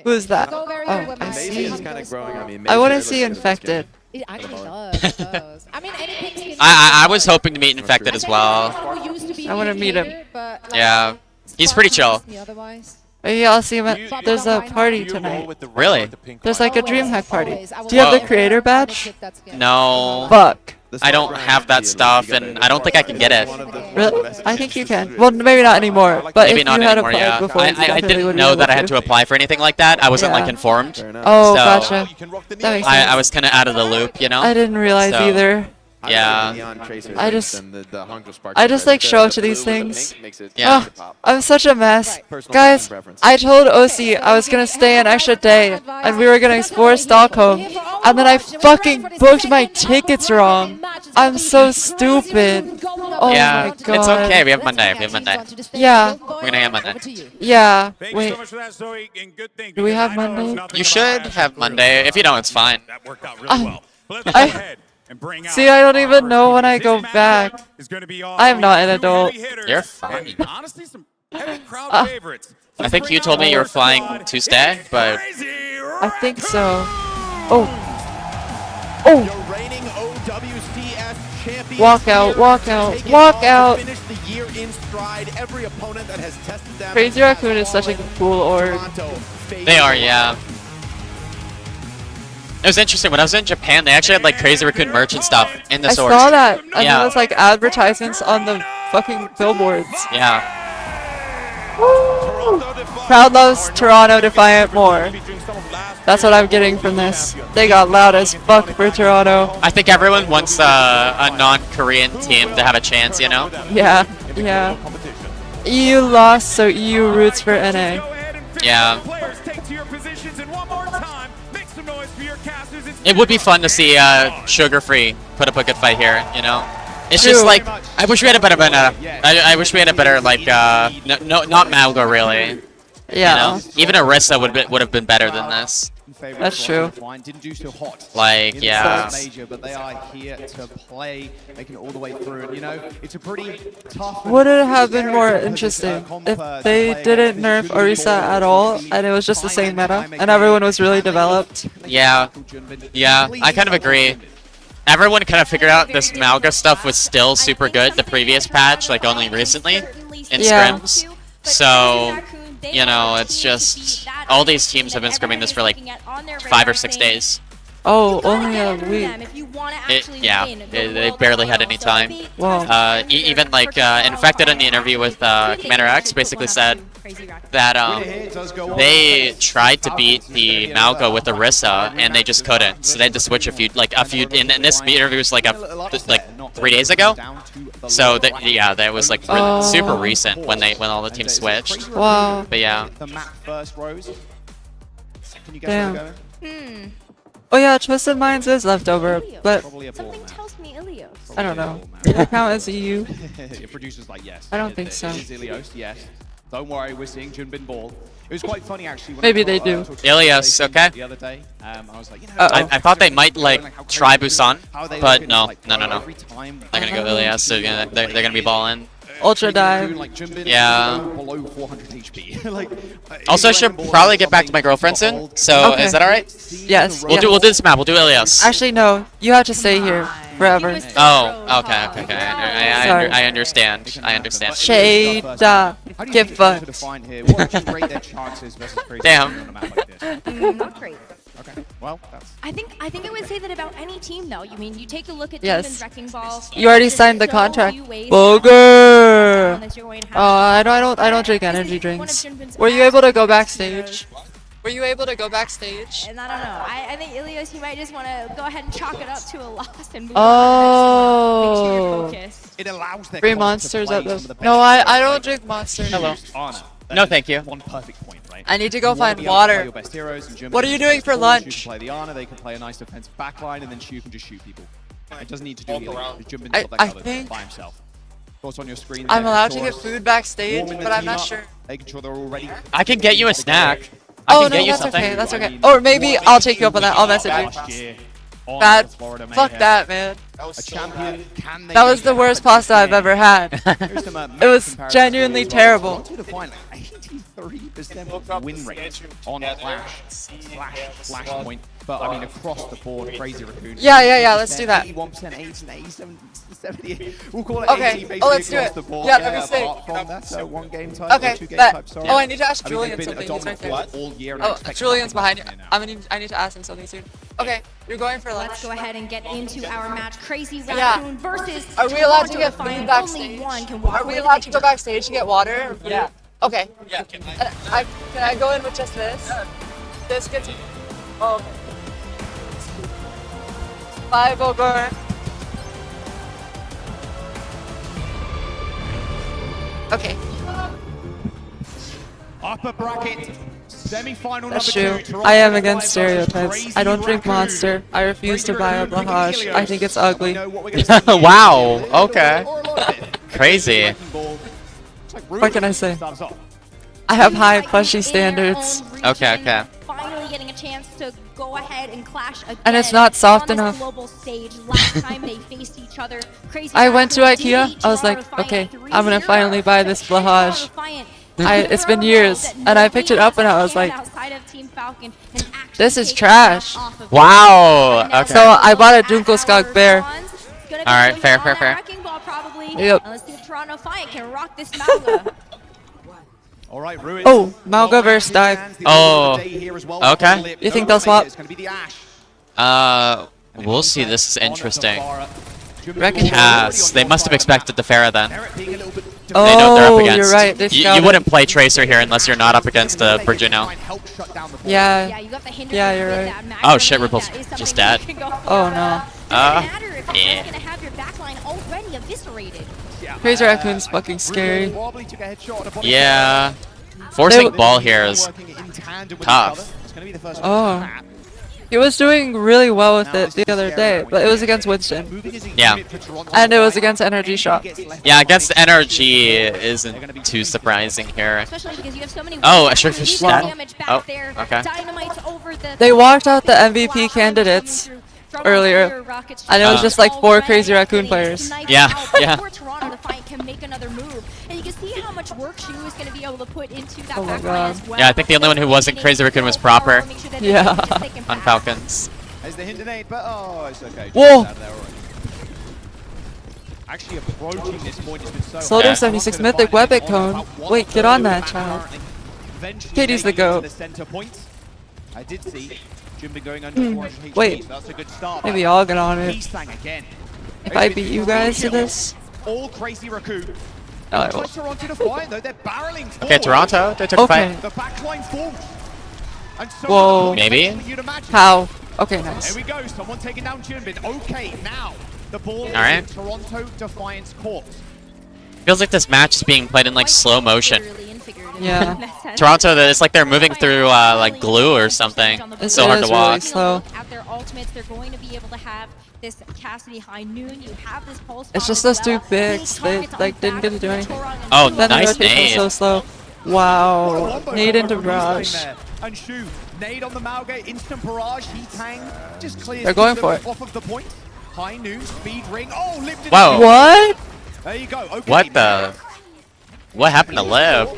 Who's that? Oh, I see. I want to see Infected. It actually does. I mean, any picks I was hoping to meet Infected as well. I want to meet him. Yeah. He's pretty chill. Yeah, I'll see him at. There's a party tonight. Really? There's like a DreamHack party. Do you have the creator badge? No. Fuck. I don't have that stuff, and I don't think I can get it. Really? I think you can. Well, maybe not anymore. But Maybe if not you had anymore, applied yeah. before, I didn't know that I had to apply for anything like that. I wasn't like informed. Oh, so gotcha. That makes sense. I was kind of out of the loop, you know? I didn't realize either. Yeah. I just like show up to these things. Yeah. Oh, I'm such a mess. Guys, I told OC I was gonna stay an extra day and we were gonna explore Stockholm, and then I fucking booked my tickets wrong. I'm so stupid. Oh yeah, my god. it's okay. We have Monday. Yeah. We're gonna have Monday. Yeah. Wait. Do we have Monday? You should have Monday. If you don't, it's fine. See, I don't even know when I go back. I'm not an adult. You're fine. I think you told me you were flying Tuesday, but I think so. Oh. Walk out, walk out, walk out. Crazy Raccoon is such a cool org. They are, yeah. It was interesting. When I was in Japan, they actually had like Crazy Raccoon merch and stuff in the org. I saw that. And there was like advertisements on the fucking billboards. Yeah. Woo! Crowd loves Toronto Defiant more. That's what I'm getting from this. They got loud as fuck for Toronto. I think everyone wants a non-Korean team to have a chance, you know? Yeah, yeah. EU lost, so EU roots for NA. Yeah. It would be fun to see Sugar Free put up a good fight here, you know? It's just like, I wish we had a better, I wish we had a better, like, not Malgo really. Yeah. You know? Even Arissa would have been better than this. That's true. Like, yeah. Major, but they are here to play, making it all the way through. And, you know, it's a pretty tough. Would it have been more interesting if they didn't nerf Orisa at all and it was just the same meta and everyone was really developed? Yeah. Yeah, I kind of agree. Everyone kind of figured out this Malga stuff was still super good the previous patch, like only recently in scrims. So, you know, it's just all these teams have been scrimming this for like 5 or 6 days. Oh, only a week. They barely had any time. Wow. Even like Infected in the interview with Commander X basically said that they tried to beat the Malga with Orisa and they just couldn't. So they had to switch a few in this interview was like 3 days ago. So that was like really super recent when all the teams switched. Wow. But yeah. The map first, Rose. Can you guess Damn. where we're going? Oh yeah, Twisted Minds is leftover, but Something tells me Ilios. I don't know. Does that count as EU? Your producer's like, yes. I don't think so. It is Ilios, yes. Don't worry, we're seeing Junbin ball. It was quite funny actually. When Maybe I they do. Ilios, okay. The other day, I was like, you know, I thought they might like try Busan, how they but look no, at, no. every time They're gonna go Ilios. They're gonna be balling. Ultra dive. like Junbin Yeah. below 400 HP. like, Also, I should probably get back to my girlfriend soon. So Okay. is that all right? Yes. We'll do this map. We'll do Ilios. Actually, no. You have to stay here forever. Oh, okay. I understand. I understand. Shada. Get fucked. Damn. Not great. Okay. Well, that's... I think I would say that about any team though. You mean you take a look at Yes. Junbin's Wrecking Ball. You already signed the so contract. few ways Booger. that you're going to have I don't drink energy drinks. Were you able to go backstage? Were you able to go backstage? And I don't know. I think Ilios, you might just want to go ahead and chalk it up to a loss and move Oh. on. Make sure you're focused. It allows their Free comp to monsters play at some of the. best No, heroes, I don't like drink monsters. Hello. Ana. No, thank you. One perfect point, right? I need to go You wanna find be able to play water. your best heroes, and Junbin What are you can doing play for Paul, Shu lunch? can play the Ana, they can play a nice defensive backline, and then Shu can just shoot people. It doesn't need to do healing. Junbin's got that I covered think by himself. Of course, on your screen, I'm there, allowed to Taurus get food backstage, warming the but I'm team not up, sure. Making sure they're all ready. I can get you a snack. Oh I can no, get you that's something. okay. That's okay. Or maybe I'll take you up on that. I'll message you. Bad. Fuck that, man. A champion, can they That was make the it worst happen? pasta I've ever had. Here's some, It was map genuinely comparisons. terrible. Not to the final, 83% win rate on Flashpoint. But I mean, across the board, Crazy Raccoon. Yeah, let's do that. 81%, 87, 70. We'll call it Okay. 80 basically Oh, let's do across it. the board. Yeah, that'd be sick. apart from that, one game type Okay, or two game bet. type, sorry. Oh, I need to ask I mean, Julian they've been a something. He's dominant right there. force all year, and I Oh, expect Julian's nothing behind you. less here now. I need to ask him something soon. Okay, you're going for lunch. Let's go ahead and get into our match. Crazy Yeah. Raccoon versus Are we allowed to Toronto get Defiant. food backstage? Only one can walk Are we away allowed with to the go backstage to get water? Yeah. Okay. Yeah. Can I go in with just this? Biscuits? Oh, okay. Bye, Bogor. Okay. Upper bracket, semi-final That's number true. 2. I am against stereotypes. I don't drink Monster. I refuse to buy a Blahaj. I think it's ugly. Wow. Okay. Crazy. What can I say? I have high plushy standards. Okay. Finally getting a chance to go ahead and clash again. And it's not soft on this enough. global stage. Last time they faced each other. Crazy I went to Raccoon IKEA. beat I was Toronto like, okay, Defiant I'm gonna 3-0. finally buy this Blahaj. Defiant. It's been years, and I picked it up and I was like, Outside of Team Falcon and actually this is take trash. off of Wow. Okay. So I bought a Dunkelskog Bear. All right. Fair. Wrecking Ball probably. Yep. And let's see if Toronto Defiant can rock this Malga. All right, Ruiz. Oh, Malga versus Dive. Oh. Okay. You think they'll swap? It's going to be the Ash. We'll see. This is interesting. Reckon? Cass. They must have expected the Pharah then. Oh, They know they're up against. you're right. They You scouted. wouldn't play Tracer here unless you're not up against Virginio. Yeah. You got the hinder Yeah, with you're that right. Mac Oh shit, grenade. Ripple's That is something just you dead. can go for. Oh no. Doesn't matter if you're Yeah. just gonna have your backline already eviscerated. Crazy Raccoon's fucking scary. Yeah. Forcing ball here is tough. Oh. He was doing really well with it the other day, but it was against Winston. Yeah. And it was against Energy Shot. Yeah, against energy isn't too surprising here. Especially because you have so many Oh, I weapons should and fish lethal that. damage back Oh, there. okay. Dynamite over the They walked out the MVP candidates earlier, and it was just like 4 Crazy Raccoon players. Yeah. Before Toronto Defiant can make another move. And you can see how much work Shu is going to be able to put into that Oh my backline God. as well. Yeah, I think the only one who wasn't Crazy Raccoon was Proper. Yeah. On Falcons. As the hint grenade, but oh, it's okay. Whoa. Just out of there already. Actually approaching this point has been so Soldier hard. 76 Toronto Mythic Defiant Weapon on Cone. about one Wait, get third on of the that, map child. currently. Eventually Katie's the making it to goat. the center point. I did see Junbin going under 400 HP. Wait. So that's a good start. Maybe I'll get on it. Beastang again. If I beat you guys to this. All Crazy Raccoon. I Tries Toronto to fight, though they're barreling forward. Okay, Toronto, they took a fight. The backline formed. And so Whoa. Maybe? How? Okay, nice. There we go, someone taking down Junbin. Okay, now the ball is Alright. in Toronto Defiance court. Feels like this match is being played in like slow motion. Yeah. Toronto, it's like they're moving through like glue or something. It's so hard to really watch. slow. At their ultimates, they're going to be able to have this Cassidy High Noon. You have this pulse. It's just those two picks. They like didn't get to do anything. Oh, Then the nice rotation was nade. so slow. Wow. Nade into barrage. And Shu, nade on the Malgate, instant barrage, he tang, just clears They're going them for it. off of the point. High Noon, speed ring, oh, lived it. Whoa. What? There you go, okay. What the? What happened to Liv?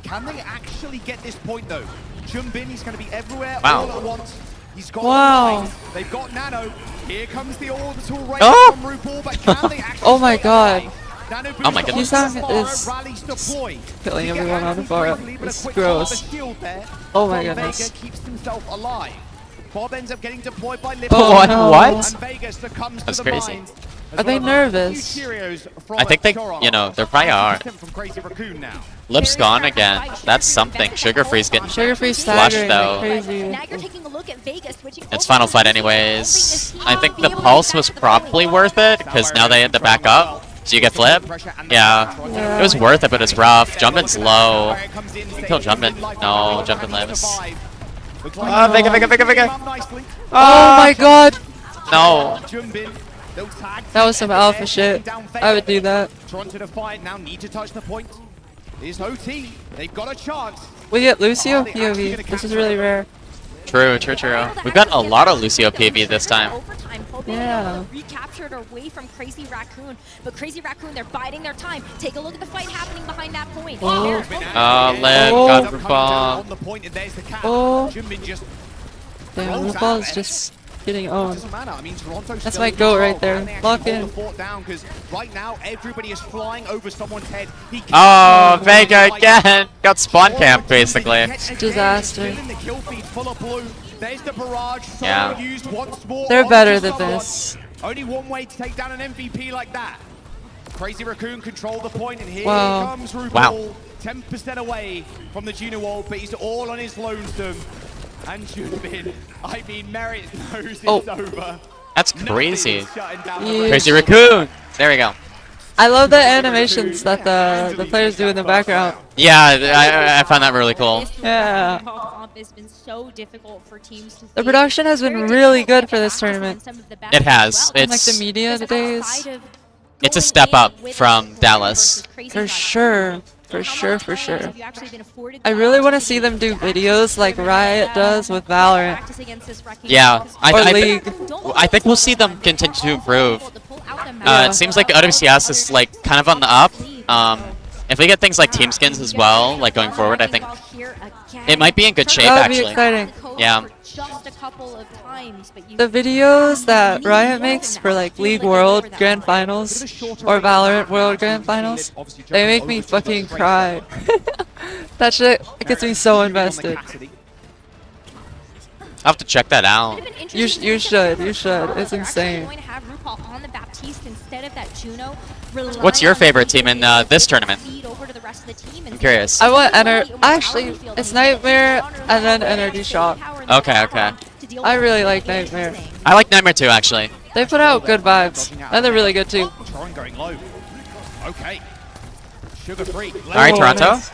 Can they actually get this point though? Junbin, he's going to be everywhere Wow. all at once. He's got Wow. the line. They've got Nano. Here comes the orbital race Oh! from RuPaul, but can they actually Oh my stop god. the Nano Oh my boost goodness. onto This the song Farah, is rallies deployed. killing To get everyone on the Hansen bar. quickly, but a It's quick gross. harvest shield there Oh my from goodness. Vega keeps himself alive. Bob ends up getting deployed by Liv. Oh, What? no. What? And Vega succumbs That's to the crazy. mines. Are they nervous? I think they, you know, they probably are. From Crazy Raccoon now. Lip's gone again. That's something. Sugar Free's getting Sugar Free flushed staggering though. like crazy. Now you're taking a look at Vegas switching It's over final to fight Lucio, anyways. hoping I to think see the if he pulse will was get back to the probably point. worth it because now they had to back up. So you get flip? Yeah. It was worth it, but it's rough. Jumpin's low. Kill Jumpin. No, Jumpin lives. Vega, Vega, Vega, Vega. Oh my god. No. That was some alpha shit. I would do that. Toronto to fight now, need to touch the point. Is OT. They've got a chance. We get Lucio POV. This is really rare. True, true, true. We've got a lot of Lucio PV this time. Overtime, hoping Yeah. they'll recapture it away from Crazy Raccoon. But Crazy Raccoon, they're biding their time. Take a look at the fight happening behind that point. Oh. They're- Liv Oh. got for ball. On the point, and there's the cap. Oh. Junbin just Damn, rolls the out ball is there. just getting owned. Doesn't matter. I mean, Toronto That's still my in goat control. right there. Can they actually Lock hold in. the fort down? Because right now everybody is flying over someone's head. He Oh, Vega again. Got spawn camp basically. Disaster. The kill feed full of blue. There's the barrage. Yeah. Used once more. They're onto better than someone. this. Only one way to take down an MVP like that. Crazy Raccoon control the point, and here Wow. comes RuPaul. Wow. 10% away from the junior world, but he's all on his lonesome. And Junbin, I mean, Merit knows Oh. it's over. That's crazy. Nothing is shutting down Yeah. the Crazy Raccoon. There we go. I love the animations that the players do in the background. Yeah, I found that really cool. Yeah. It's been so difficult for teams to The see. production has been really good for this tournament. It has. Like the It's media days. it's a step up from Dallas. For sure. For sure, for sure. I really want to see them do videos like Riot does with Valorant. Yeah, Or League. I think we'll see them continue to improve. It seems like OWCS is like kind of on the up. If we get things like team skins as well, like going forward, I think it might be in good shape That would be actually. exciting. Yeah. Just a couple of times, but you The videos that Riot makes for like League World Grand Finals or Valorant World Grand Finals, they make me fucking cry. That shit gets me so invested. I'll have to check that out. You should. It's insane. going to have RuPaul on the Baptiste instead of that Juno. What's your favorite team in this tournament? I'm curious. I want actually, it's Nightmare and then Energy Shock. Okay, okay. I really like Nightmare. I like Nightmare too, actually. They put out good vibes, and they're really good too. Going low. Okay. Sugar free. All right, Toronto. Nice.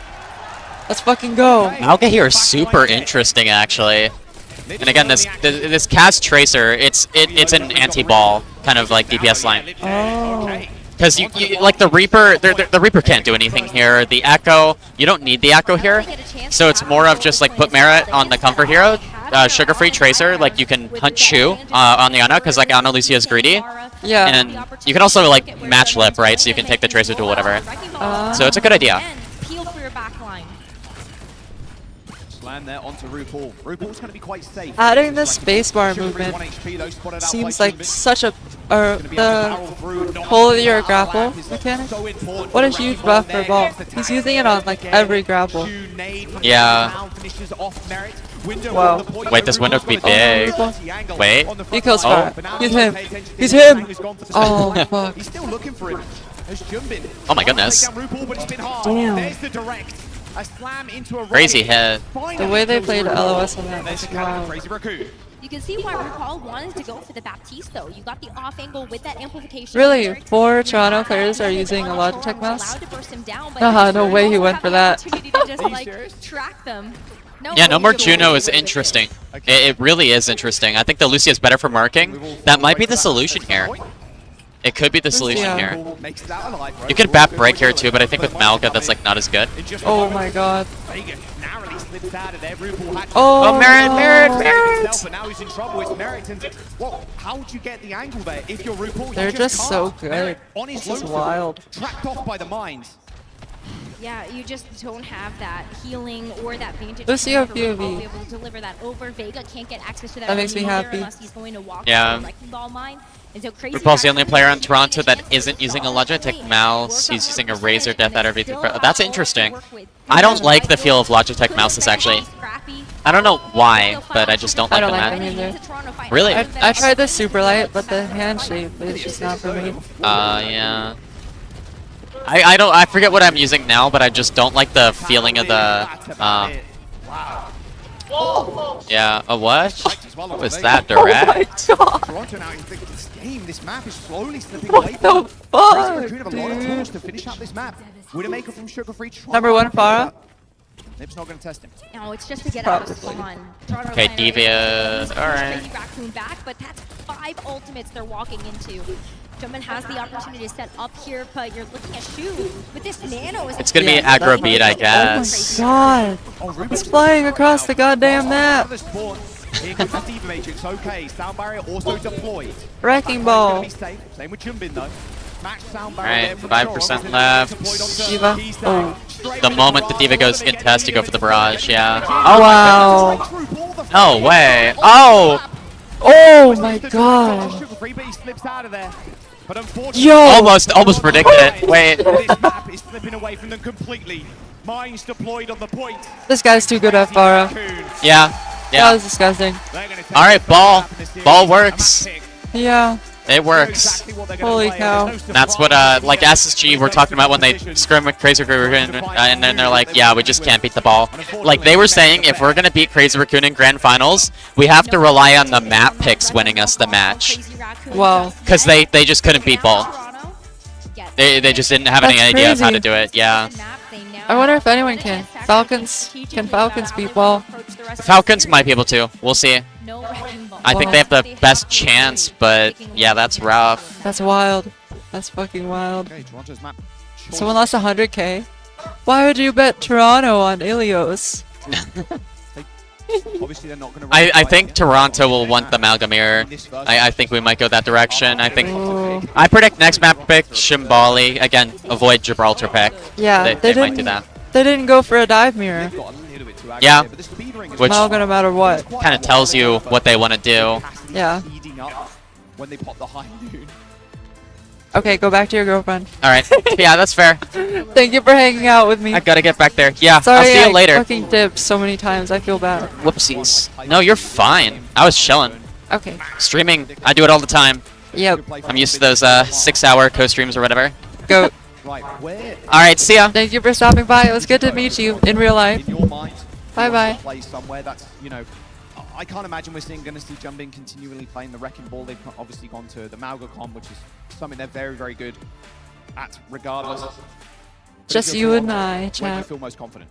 Let's fucking go. Malga here is super interesting, actually. And again, this cast tracer, it's an anti-ball kind of like DPS line. Oh. Because you like the Reaper, the Reaper can't do anything here. The Echo, you don't need the Echo here. So it's more of just like put Merit on the Comfort Hero, sugar-free Tracer, like you can hunt Shu on the Ana, because like Ana Lucia is greedy. Yeah. And you can also like match Lip, right? So you can take the Tracer to whatever. So it's a good idea. Peel for your back line. Slam there onto RuPaul. RuPaul's going to be quite safe. Adding the spacebar movement seems like such a the pull your grapple mechanic. What a huge buff for Ball. He's using it on like every grapple. Yeah. Wow. Wait, this window could be big. Wait. He kills Farah. He's him. He's him. Oh fuck. He's still looking for him. Oh my goodness. Damn. There's the direct. A slam into a Crazy hit. The way they played LOS on that was wild. Crazy Raccoon. You can see why RuPaul wanted to go for the Baptiste, though. You got the off angle with that amplification. Really? 4 Toronto players are using a Logitech mouse? No way he went for that. Track them. Yeah, no more Juno is interesting. It really is interesting. I think the Lucia is better for marking. That might be the solution here. It could be the solution here. You could BAP break here too, but I think with Malga that's like not as good. Oh my god. Oh, Merit! But now he's in trouble. It's Merit. Well, how would you get the angle there if you're RuPaul? They're just so good. This is wild. Tracked off by the mines. Yeah, you just don't have that healing or that vantage. Lucio to be able POV. to deliver that over. Vega can't get access to that. That makes me happy. Unless he's going to walk Yeah. through the wrecking ball mine. And so Crazy RuPaul's the only Raccoon player on really Toronto getting a that chance isn't to using a work Logitech on mouse. the He's using a percent, Razer and Death then at still RV3 Pro. have That's all to interesting. work with. I don't like the feel of Logitech mouses actually. I don't know why, but I just don't I like don't them. like them either. Really? I tried the super light, but the hand shape is just not for me. Yeah. I forget what I'm using now, but I just don't like the feeling of the yeah, a what? What was that direct? Oh my god! Toronto now, you think this game, this map is slowly slipping What away the from them. fuck, Crazy Raccoon have a lot of dude? tools to finish out this map. Widowmaker from Sugar Free. Number 1 Farah. Nip's not going to test him. No, it's just to get out of spawn. Okay, Divya. Alright. Crazy Raccoon back, but that's 5 ultimates they're walking into. Jumpman has the opportunity to set up here, but you're looking at Shu with this nano. It's gonna be an aggro beat, I guess. Oh my god! He's flying across the goddamn map! Here comes the Diva Matrix. Okay, sound barrier also deployed. Wrecking ball! Same with Jumbin though. Max sound barrier. Alright, 5% left. Diva. Oh. The moment the Diva goes in test, you go for the barrage, yeah. Oh wow! No way. Oh! Oh my god! Yo! Almost predicted it. Wait. This map is slipping away from them completely. Mines deployed on the point. This guy's too good at Farah. Yeah. That Yeah. was disgusting. Alright, ball. Ball works. Yeah. It works. Holy cow. That's what like SSG were talking about when they scrim with Crazy Raccoon, and then they're like, yeah, we just can't beat the ball. Like they were saying, if we're gonna beat Crazy Raccoon in grand finals, we have to rely on the map picks winning us the match. Wow. Because they just couldn't beat ball. They just didn't have any That's idea of how crazy. to do it. Yeah. I wonder if anyone can. Can Falcons beat ball? The Falcons might be able to. We'll see. I think they have the best chance, but yeah, that's rough. That's wild. That's fucking wild. Okay, Toronto's map. Someone lost 100k. Why would you bet Toronto on Ilios? Obviously, they're not going to. I think Toronto will want the Amalgamir. I think we might go that direction. I think I predict next map pick Shimbali. Again, avoid Gibraltar pick. Yeah, they might do that. They didn't go for a dive mirror. Yeah, which Not gonna matter what. kind of tells you what they want to do. Yeah. When they pop the high noon. Okay, go back to your girlfriend. All right. Yeah, that's fair. Thank you for hanging out with me. I gotta get back there. Yeah, Sorry, I'll see you I later. fucking dipped so many times. I feel bad. Whoopsies. No, you're fine. I was chilling. Okay. Streaming, I do it all the time. Yep. I'm used to those 6-hour co-streams or whatever. Go. Right, where? All right, see ya. Thank you for stopping by. It was good to meet you in real life. In your mind, Bye-bye. play somewhere that's, I can't imagine we're going to see Jumbin continually playing the Wrecking Ball. They've obviously gone to the MalgaCon, which is something they're very, very good at, regardless. But Just if you you're and Toronto, I, where do you chat. feel most confident?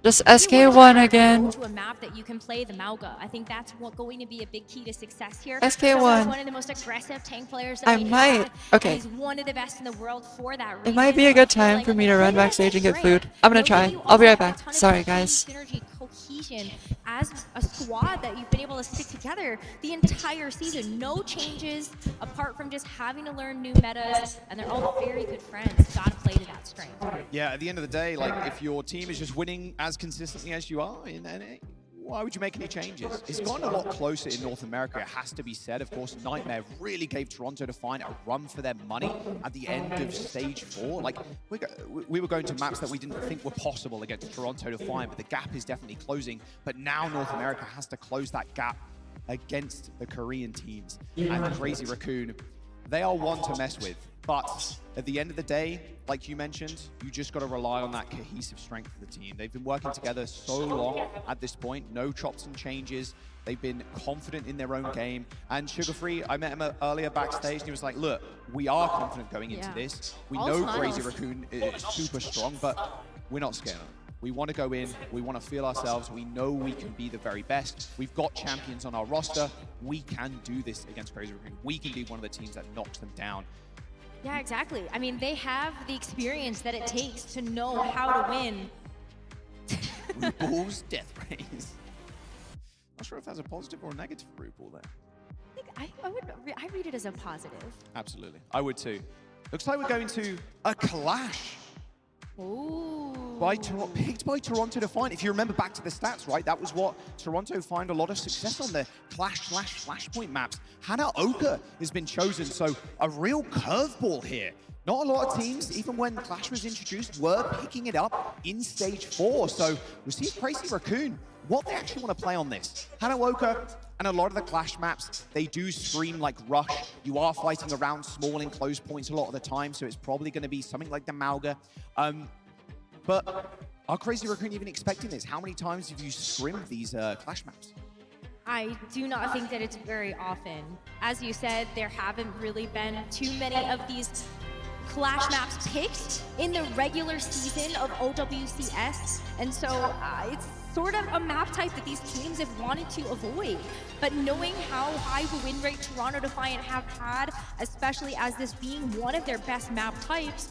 Just SK1 again. To a map that you can play the Malga. I think that's going to be a big key to success here. SK1. He's one of the most aggressive tank players that I we might. have, Okay. and he's one of the best in the world for that It reason. might be a good time for me to run backstage and get food. I'm gonna try. I'll be right back. Sorry, guys. Synergy, cohesion as a squad that you've been able to stick together the entire season. No changes apart from just having to learn new metas, and they're all very good friends. Gotta play to that strength. Yeah, at the end of the day, like if your team is just winning as consistently as you are in NA, why would you make any changes? It's gotten a lot closer in North America, it has to be said. Of course, Nightmare really gave Toronto to find a run for their money at the end of Stage 4. Like, we were going to maps that we didn't think were possible against Toronto to find, but the gap is definitely closing. But now North America has to close that gap against the Korean teams. And Crazy Raccoon, they are one to mess with. But at the end of the day, like you mentioned, you just got to rely on that cohesive strength of the team. They've been working together so long at this point, no chops and changes. They've been confident in their own game. And Sugar Free, I met him earlier backstage, and he was like, look, we are confident going into this. We know Crazy Raccoon is super strong, but we're not scared of them. We want to go in, we want to feel ourselves, we know we can be the very best. We've got champions on our roster. We can do this against Crazy Raccoon. We can be one of the teams that knocks them down. Yeah, exactly. I mean, they have the experience that it takes to know how to win. RuPaul's Death Race. Not sure if that's a positive or a negative for RuPaul there. I read it as a positive. Absolutely. I would too. Looks like we're going to a clash. Ooh. Picked by Toronto Defiant. If you remember back to the stats, right, that was what Toronto find a lot of success on their Flashpoint maps. Hanaoka has been chosen, so a real curveball here. Not a lot of teams, even when Clash was introduced, were picking it up in Stage 4. So we'll see if Crazy Raccoon, what they actually want to play on this. Hanaoka and a lot of the Clash maps, they do scream like Rush. You are fighting around small enclosed points a lot of the time, so it's probably going to be something like the Mauga. But are Crazy Raccoon even expecting this? How many times have you scrimmed these Clash maps? I do not think that it's very often. As you said, there haven't really been too many of these Clash maps picked in the regular season of OWCS, and so it's sort of a map type that these teams have wanted to avoid. But knowing how high the win rate Toronto Defiant have had, especially as this being one of their best map types,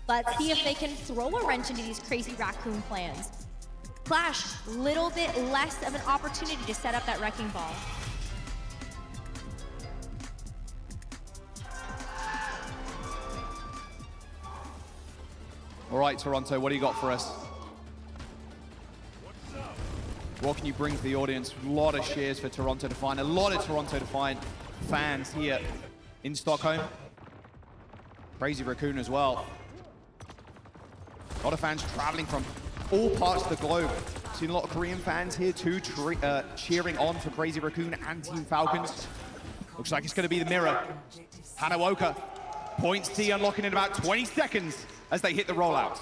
let's see if they can throw a wrench into these Crazy Raccoon plans. Clash, little bit less of an opportunity to set up that wrecking ball. All right, Toronto, what do you got for us? What can you bring to the audience? A lot of cheers for Toronto Defiant. A lot of Toronto Defiant fans here in Stockholm. Crazy Raccoon as well. A lot of fans traveling from all parts of the globe. Seen a lot of Korean fans here too, cheering on for Crazy Raccoon and Team Falcons. Looks like it's going to be the mirror. Hanaoka points T, unlocking in about 20 seconds as they hit the rollouts.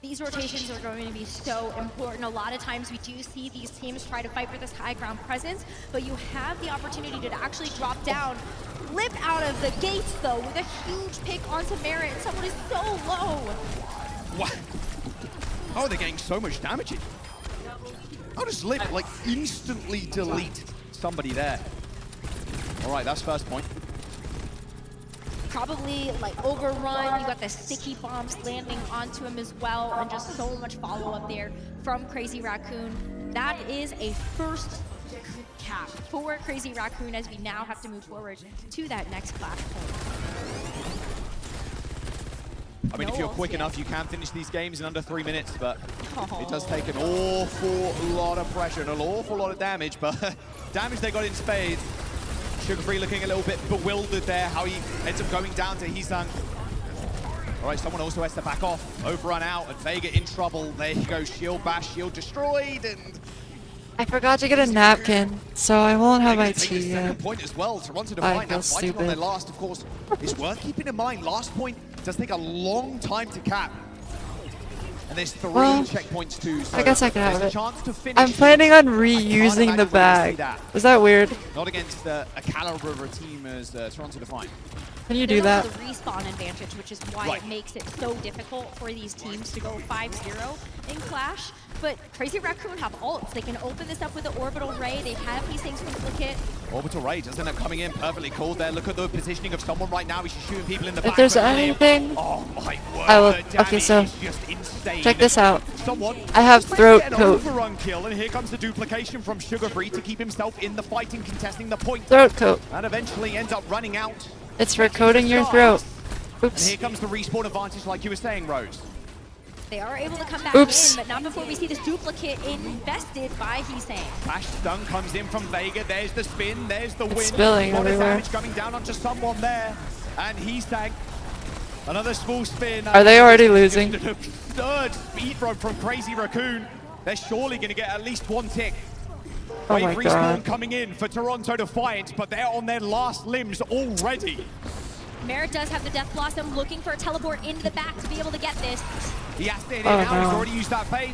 These rotations are going to be so important. A lot of times we do see these teams try to fight for this high ground presence, but you have the opportunity to actually drop down. Flip out of the gates though with a huge pick onto Merit. Someone is so low. What? Oh, they're getting so much damage in. How does Lip like instantly delete somebody there? All right, that's first point. Probably like overrun. You got the sticky bombs landing onto him as well, and just so much follow-up there from Crazy Raccoon. That is a first cap for Crazy Raccoon as we now have to move forward to that next flashpoint. I mean, if you're quick enough, you can finish these games in under 3 minutes, but it does take an awful lot of pressure and an awful lot of damage, but damage they got in spades. Sugar Free looking a little bit bewildered there, how he ends up going down to Heesung. All right, someone also has to back off. Overrun out, and Vega in trouble. There you go, shield bash, shield destroyed, and... I forgot to get a napkin, so I won't have my tea yet. Second point as well. Toronto Defiant now fighting on their last, of course. It's worth keeping in mind, last point does take a long time to cap. And there's 3 checkpoints too, so I guess I can have it. Chance to finish. I'm planning on reusing the bag. Is that weird? Not against a caliber of a team as Toronto Defiant. Can you do that? The respawn advantage, which is why it makes it so difficult for these teams to go 5-0 in Clash. But Crazy Raccoon have ults. They can open this up with the Orbital Ray. They have these things duplicate. Orbital Ray does end up coming in perfectly called there. Look at the positioning of someone right now. He's just shooting people in the back. If there's anything, oh my word, I will. Okay, so check this out. I have throat coat. Overrun kill, and here comes the duplication from Sugar Free to keep himself in the fight and contesting the point. Throat coat. And eventually ends up running out. It's for coating your throat. Oops. And here comes the respawn advantage, like you were saying, Rose. They are able to come back in, but not before we see this duplicate invested by Heesung. Flash stun comes in from Vega. There's the spin. There's the win. Spilling a lot everywhere. of damage coming down onto someone there. And Heesung. Another small spin. Are they already losing? Just an absurd speed from Crazy Raccoon. They're surely going to get at least 1 tick. Oh my Wave respawn god. coming in for Toronto Defiant, but they're on their last limbs already. Merritt does have the Death Blossom, looking for a teleport into the back to be able to get this. He has to hit it Oh, now. He's no. already used that fade.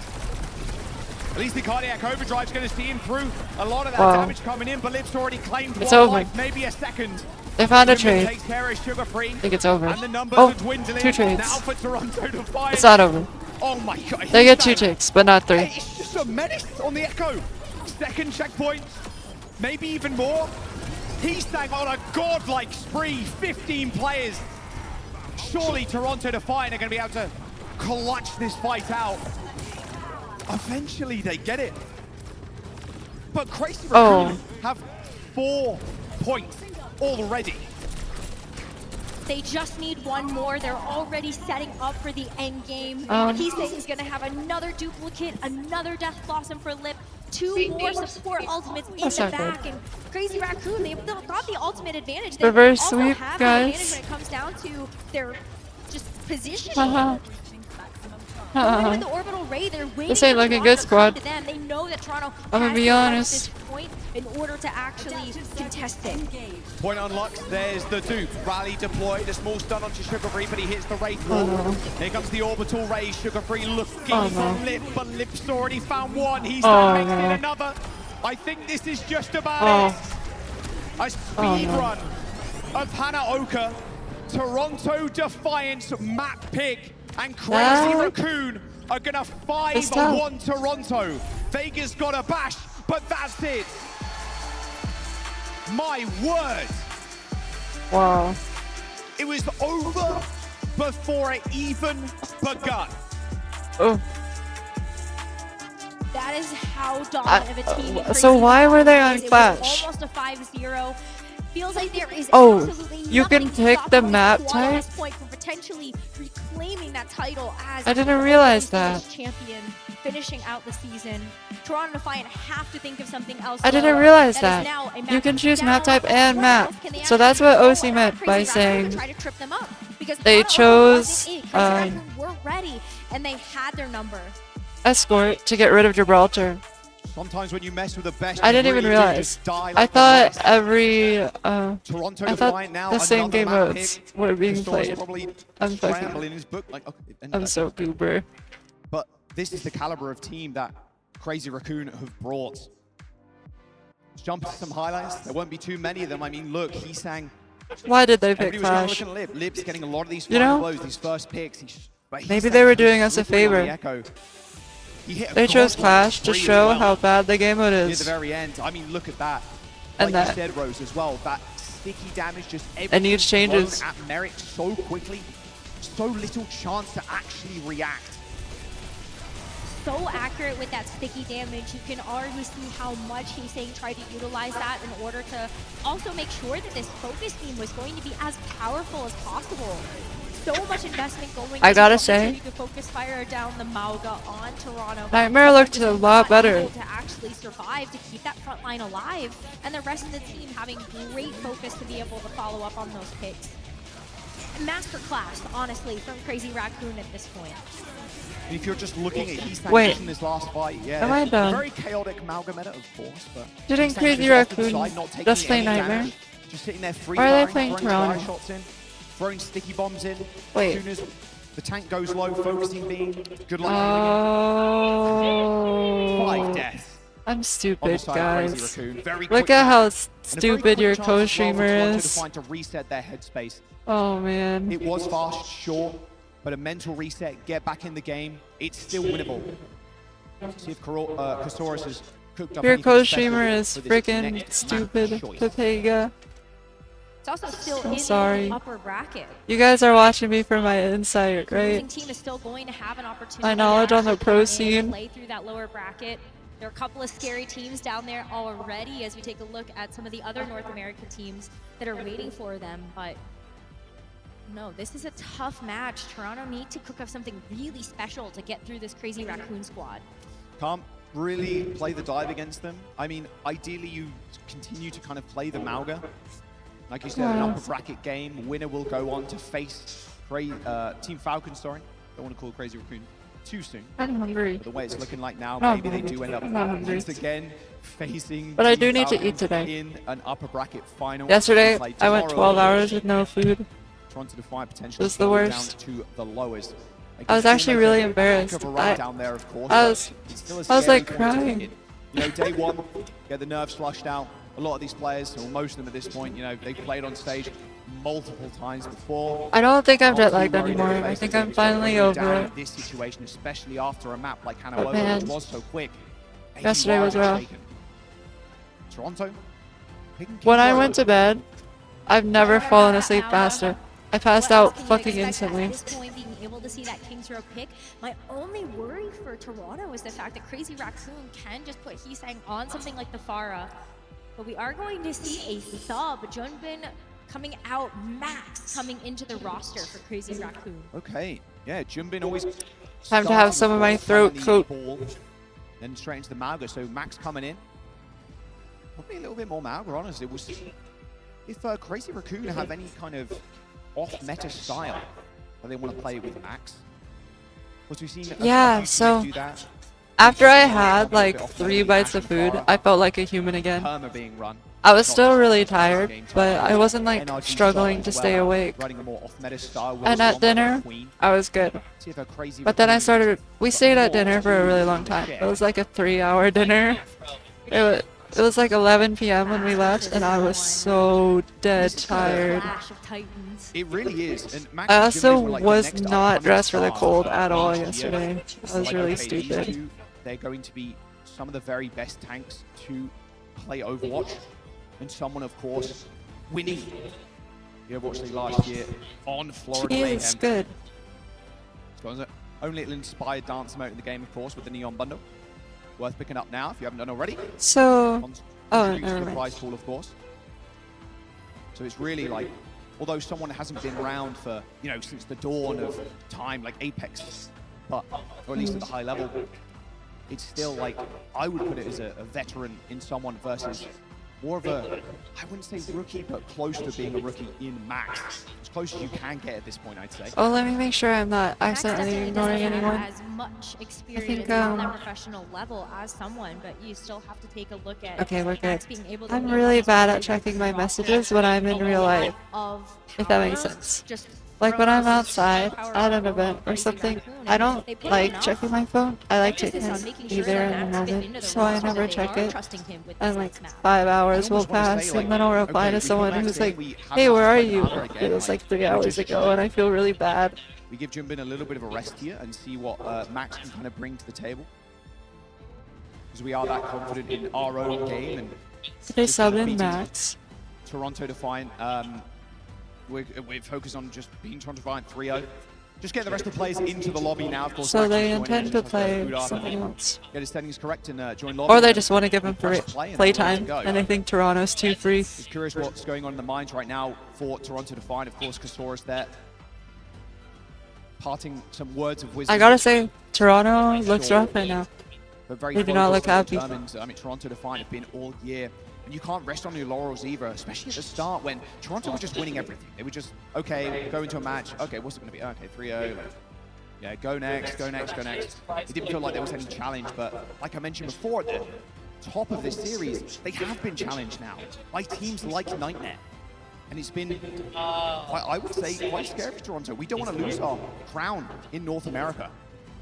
At least the Cardiac Overdrive's going to see him through a lot of that Wow. damage coming in, but Liv's already claimed It's one over. life, maybe a second. They found a Goodman trade. takes care of Sugar Free. I think it's over. And the numbers Oh, are dwindling 2 trades. now for Toronto Defiant. It's not over. Oh my god. They get 2 he's ticks, but not 3. It's just a menace on the Echo. Second checkpoint, maybe even more. He's staying on a godlike spree, 15 players. Surely Toronto Defiant are going to be able to clutch this fight out. Eventually they get it. But Crazy Raccoon have 4 points already. They just need one more. They're already setting up for the end game. He's saying he's going to have another duplicate, another Death Blossom for Lip, 2 more support ultimates in That's the not back. good. And Crazy Raccoon, they've got the ultimate advantage. They Reverse also sweep, have guys. the advantage when it comes down to their just positioning. Uh-huh. With the orbital ray, they're waiting This ain't for looking Toronto good, to squad. come to them. They know that Toronto I'm gonna has be to rush honest. this point in order to actually contest it. Point unlocked, there's the dupe. Rally deployed, a small stun onto Sugar Free, but he hits the Wraith wall. no. Here comes the orbital ray, Sugar Free looking Oh, for no. Lip, but Lip's already found one. He's Oh, directed no. another. I think this is just about Oh. it. A speed no. run of Hanaoka, Toronto Defiance map pick, and Crazy Raccoon are gonna 5-1 Toronto. Vegas got a bash, but that's it. My word. Wow. It was over before it even begun. Oh. That is how dominant of a team. So why were they on It was Clash? almost a 5-0. Feels like there is Oh, absolutely you can nothing to pick stop the them map at this point type? from potentially reclaiming that title as I didn't the realize English that. champion, finishing out the season. Toronto Defiant have to think of something else. I didn't though. realize That that. is now a You map can choose map down. type and What map. else can they So that's what actually OC do? meant Crazy by Raccoon saying try to trip them up because they Toronto chose wasn't in. Crazy Raccoon were ready and they had their number. Escort to get rid of Gibraltar. Sometimes when you mess with the best, I didn't you even really do realize. just die I like the thought rest. every Toronto I thought Defiant now, the same another game map modes pick. were being Castor's played. probably I'm scrambling fucking. in his book. Like, okay, I'm so goober. But this is the caliber of team that Crazy Raccoon have brought. Let's jump to some highlights. There won't be too many of them. I mean, look, he sang. Why did they pick Everybody was kind of Clash? looking at Lip. Lip's getting a lot of these You final know? blows, these first picks. But he Maybe sang they were so doing us a slippery on the favor. Echo. He hit a They chose godlike Clash to spree as show well. how bad the game mode Near the is. very end. I mean, look at that. And Like that. you said, Rose, as well. That sticky damage, just And huge changes. thrown at Merrick so quickly. So little chance to actually react. So accurate with that sticky damage. You can already see how much he's saying tried to utilize that in order to also make sure that this focus beam was going to be as powerful as possible. So much investment going. I gotta into making sure say, you can focus fire down the Mauga on Toronto. Nightmare looked a lot Not better. able to actually survive to keep that front line alive, and the rest of the team having great focus to be able to follow up on those picks. Masterclass, honestly, from Crazy Raccoon at this point. And if you're just looking at Heath Wait. in this last fight, yeah, Am I done? very chaotic Mauga meta, of course, but Didn't Heath Crazy just off to the Raccoon side, not taking just play any Nightmare? damage, just sitting there free Or are they firing, playing throwing fire Toronto? shots in, throwing sticky bombs in. Wait. As soon as the tank goes low, focusing beam. Good luck. Oh. 5 deaths. I'm On the stupid, side of Crazy guys. Raccoon. Very Look quick at how match. And a very stupid quick your chance as well for co-streamer Toronto is. Defiant to reset their headspace. Oh man. It was fast, sure, but a mental reset, get back in the game, it's still winnable. See if Castorus has cooked up Your anything special co-streamer is for this freaking next stupid, match choice. Pepega. It's also still I'm in sorry. the upper bracket. You guys are watching me for my insight, The losing right? team is still going to have an opportunity My knowledge to on the actually pro come in and scene. play through that lower bracket. There are a couple of scary teams down there already as we take a look at some of the other North American teams that are waiting for them, but no, this is a tough match. Toronto need to cook up something really special to get through this Crazy Raccoon squad. Can't really play the dive against them. I mean, ideally you continue to kind of play the Mauga. Like you said, an upper bracket game. Winner will go on to face Team Falcon, sorry. Don't want to call it Crazy Raccoon. too soon. I'm hungry. But the way it's looking like now, No, maybe they do end up I'm not hungry. once again facing. But I do Team need to Falcons eat today. in an upper bracket final. Yesterday, Like I went tomorrow, 12 hours with no food. Toronto Defiant It potentially was the going worst. down to the lowest. I was actually really embarrassed. Down there, of course, I was like You crying. know, day one, get the nerves flushed out. A lot of these players, or most of them at this point, you know, they've played on stage multiple times before. I don't think I'm jet Not too lagged worried anymore. if they I face think it. I'm finally Down over in it. this situation, especially after a map like But Hanover, man, which was so quick. Maybe yesterday why was they're rough. shaken. Toronto. When I went to bed, I've never fallen asleep faster. I passed out fucking instantly. At this point, being able to see that King's Row pick, my only worry for Toronto is the fact that Crazy Raccoon can just put Heesang on something like the Pharah. But we are going to see a sub, Junbin coming out, Max coming into the roster for Crazy Raccoon. Okay, yeah, Junbin always. Time to have some of my throat coat. Then straight into the Mauga, so Max coming in. Probably a little bit more Mauga, honestly. It was, if Crazy Raccoon have any kind of off-meta style that they want to play with Max. Was we seen Yeah, so after I had like 3 bites of food, I felt like a human again. Being run. I was still really tired, but I wasn't like struggling to stay awake. And at dinner, I was good. But then we stayed at dinner for a really long time. It was like a 3-hour dinner. It was like 11 p.m. when we left, and I was so dead tired. It really is. And Max I and also Junbin were, like, the was next not upcoming dressed for the stars cold of at all last year. yesterday. I was Like, really okay, these stupid. two, they're going to be some of the very best tanks to play Overwatch, and someone, of course, winning the Overwatch League last year on Florida She Mayhem. is good. So, only little inspired dance mode in the game, of course, with the Neon Bundle. Worth picking up now if you haven't done already. So, oh, Contributes to never the mind. prize pool, of course. So it's really like, although someone hasn't been around for, you know, since the dawn of time, like Apex, but, or at least at the high level, it's still like, I would put it as a veteran in someone versus more of a, I wouldn't say rookie, but close to being a rookie in Max. As close as you can get at this point, I'd say. Oh, let me make sure I'm not Max accidentally definitely ignoring doesn't anyone. have as much experience think, on that professional level as someone, but you still have to take a look at Okay, we're good. Max being able to I'm make really these bad at players checking my roster messages when I'm in real life, of if that makes power, sense. just Like when I'm throw outside power at an all event or Crazy something, Raccoon, I and don't they put like enough checking my phone. I like to emphasis on making be sure there that in the Max fit moment, into the so I roster, never that they check are it. trusting him with And this like next map. 5 hours will almost wanna say, pass, like, and then I'll reply okay, to we someone come back who's saying like, we have "Hey, where are not you?" played again, It was like 3 we hours just- ago, and I feel really bad. We give Junbin a little bit of a rest here and see what Max can kind of bring to the table. Because we are that confident in our own game. And Did they just sub kind of in beating Max? Toronto Defiant. We're focused on just beating Toronto Defiant 3-0. Just get the rest of the players into the lobby now. Of course, So Max they is joining intend in, to just play Uda something else. Get his settings correct and join lobby. Or they just want to give him Press free play and playtime, we're ready to go. and they think Toronto's too free. Just curious what's going on in the minds right now for Toronto Defiant. Of course, Kasora's there. Parting some words of wisdom. I gotta say, Toronto looks rough right now. But very They do not look focused happy. and determined. I mean, Toronto Defiant have been all year. And you can't rest on your laurels either, especially at the start when Toronto were just winning everything. They were just, okay, go into a match. Okay, what's it going to be? Okay, 3-0. Yeah, go next, go next, go next. It didn't feel like there was any challenge, but like I mentioned before, at the top of this series, they have been challenged now by teams like Nightmare. And it's been, I would say, quite scary for Toronto. We don't want to lose our crown in North America.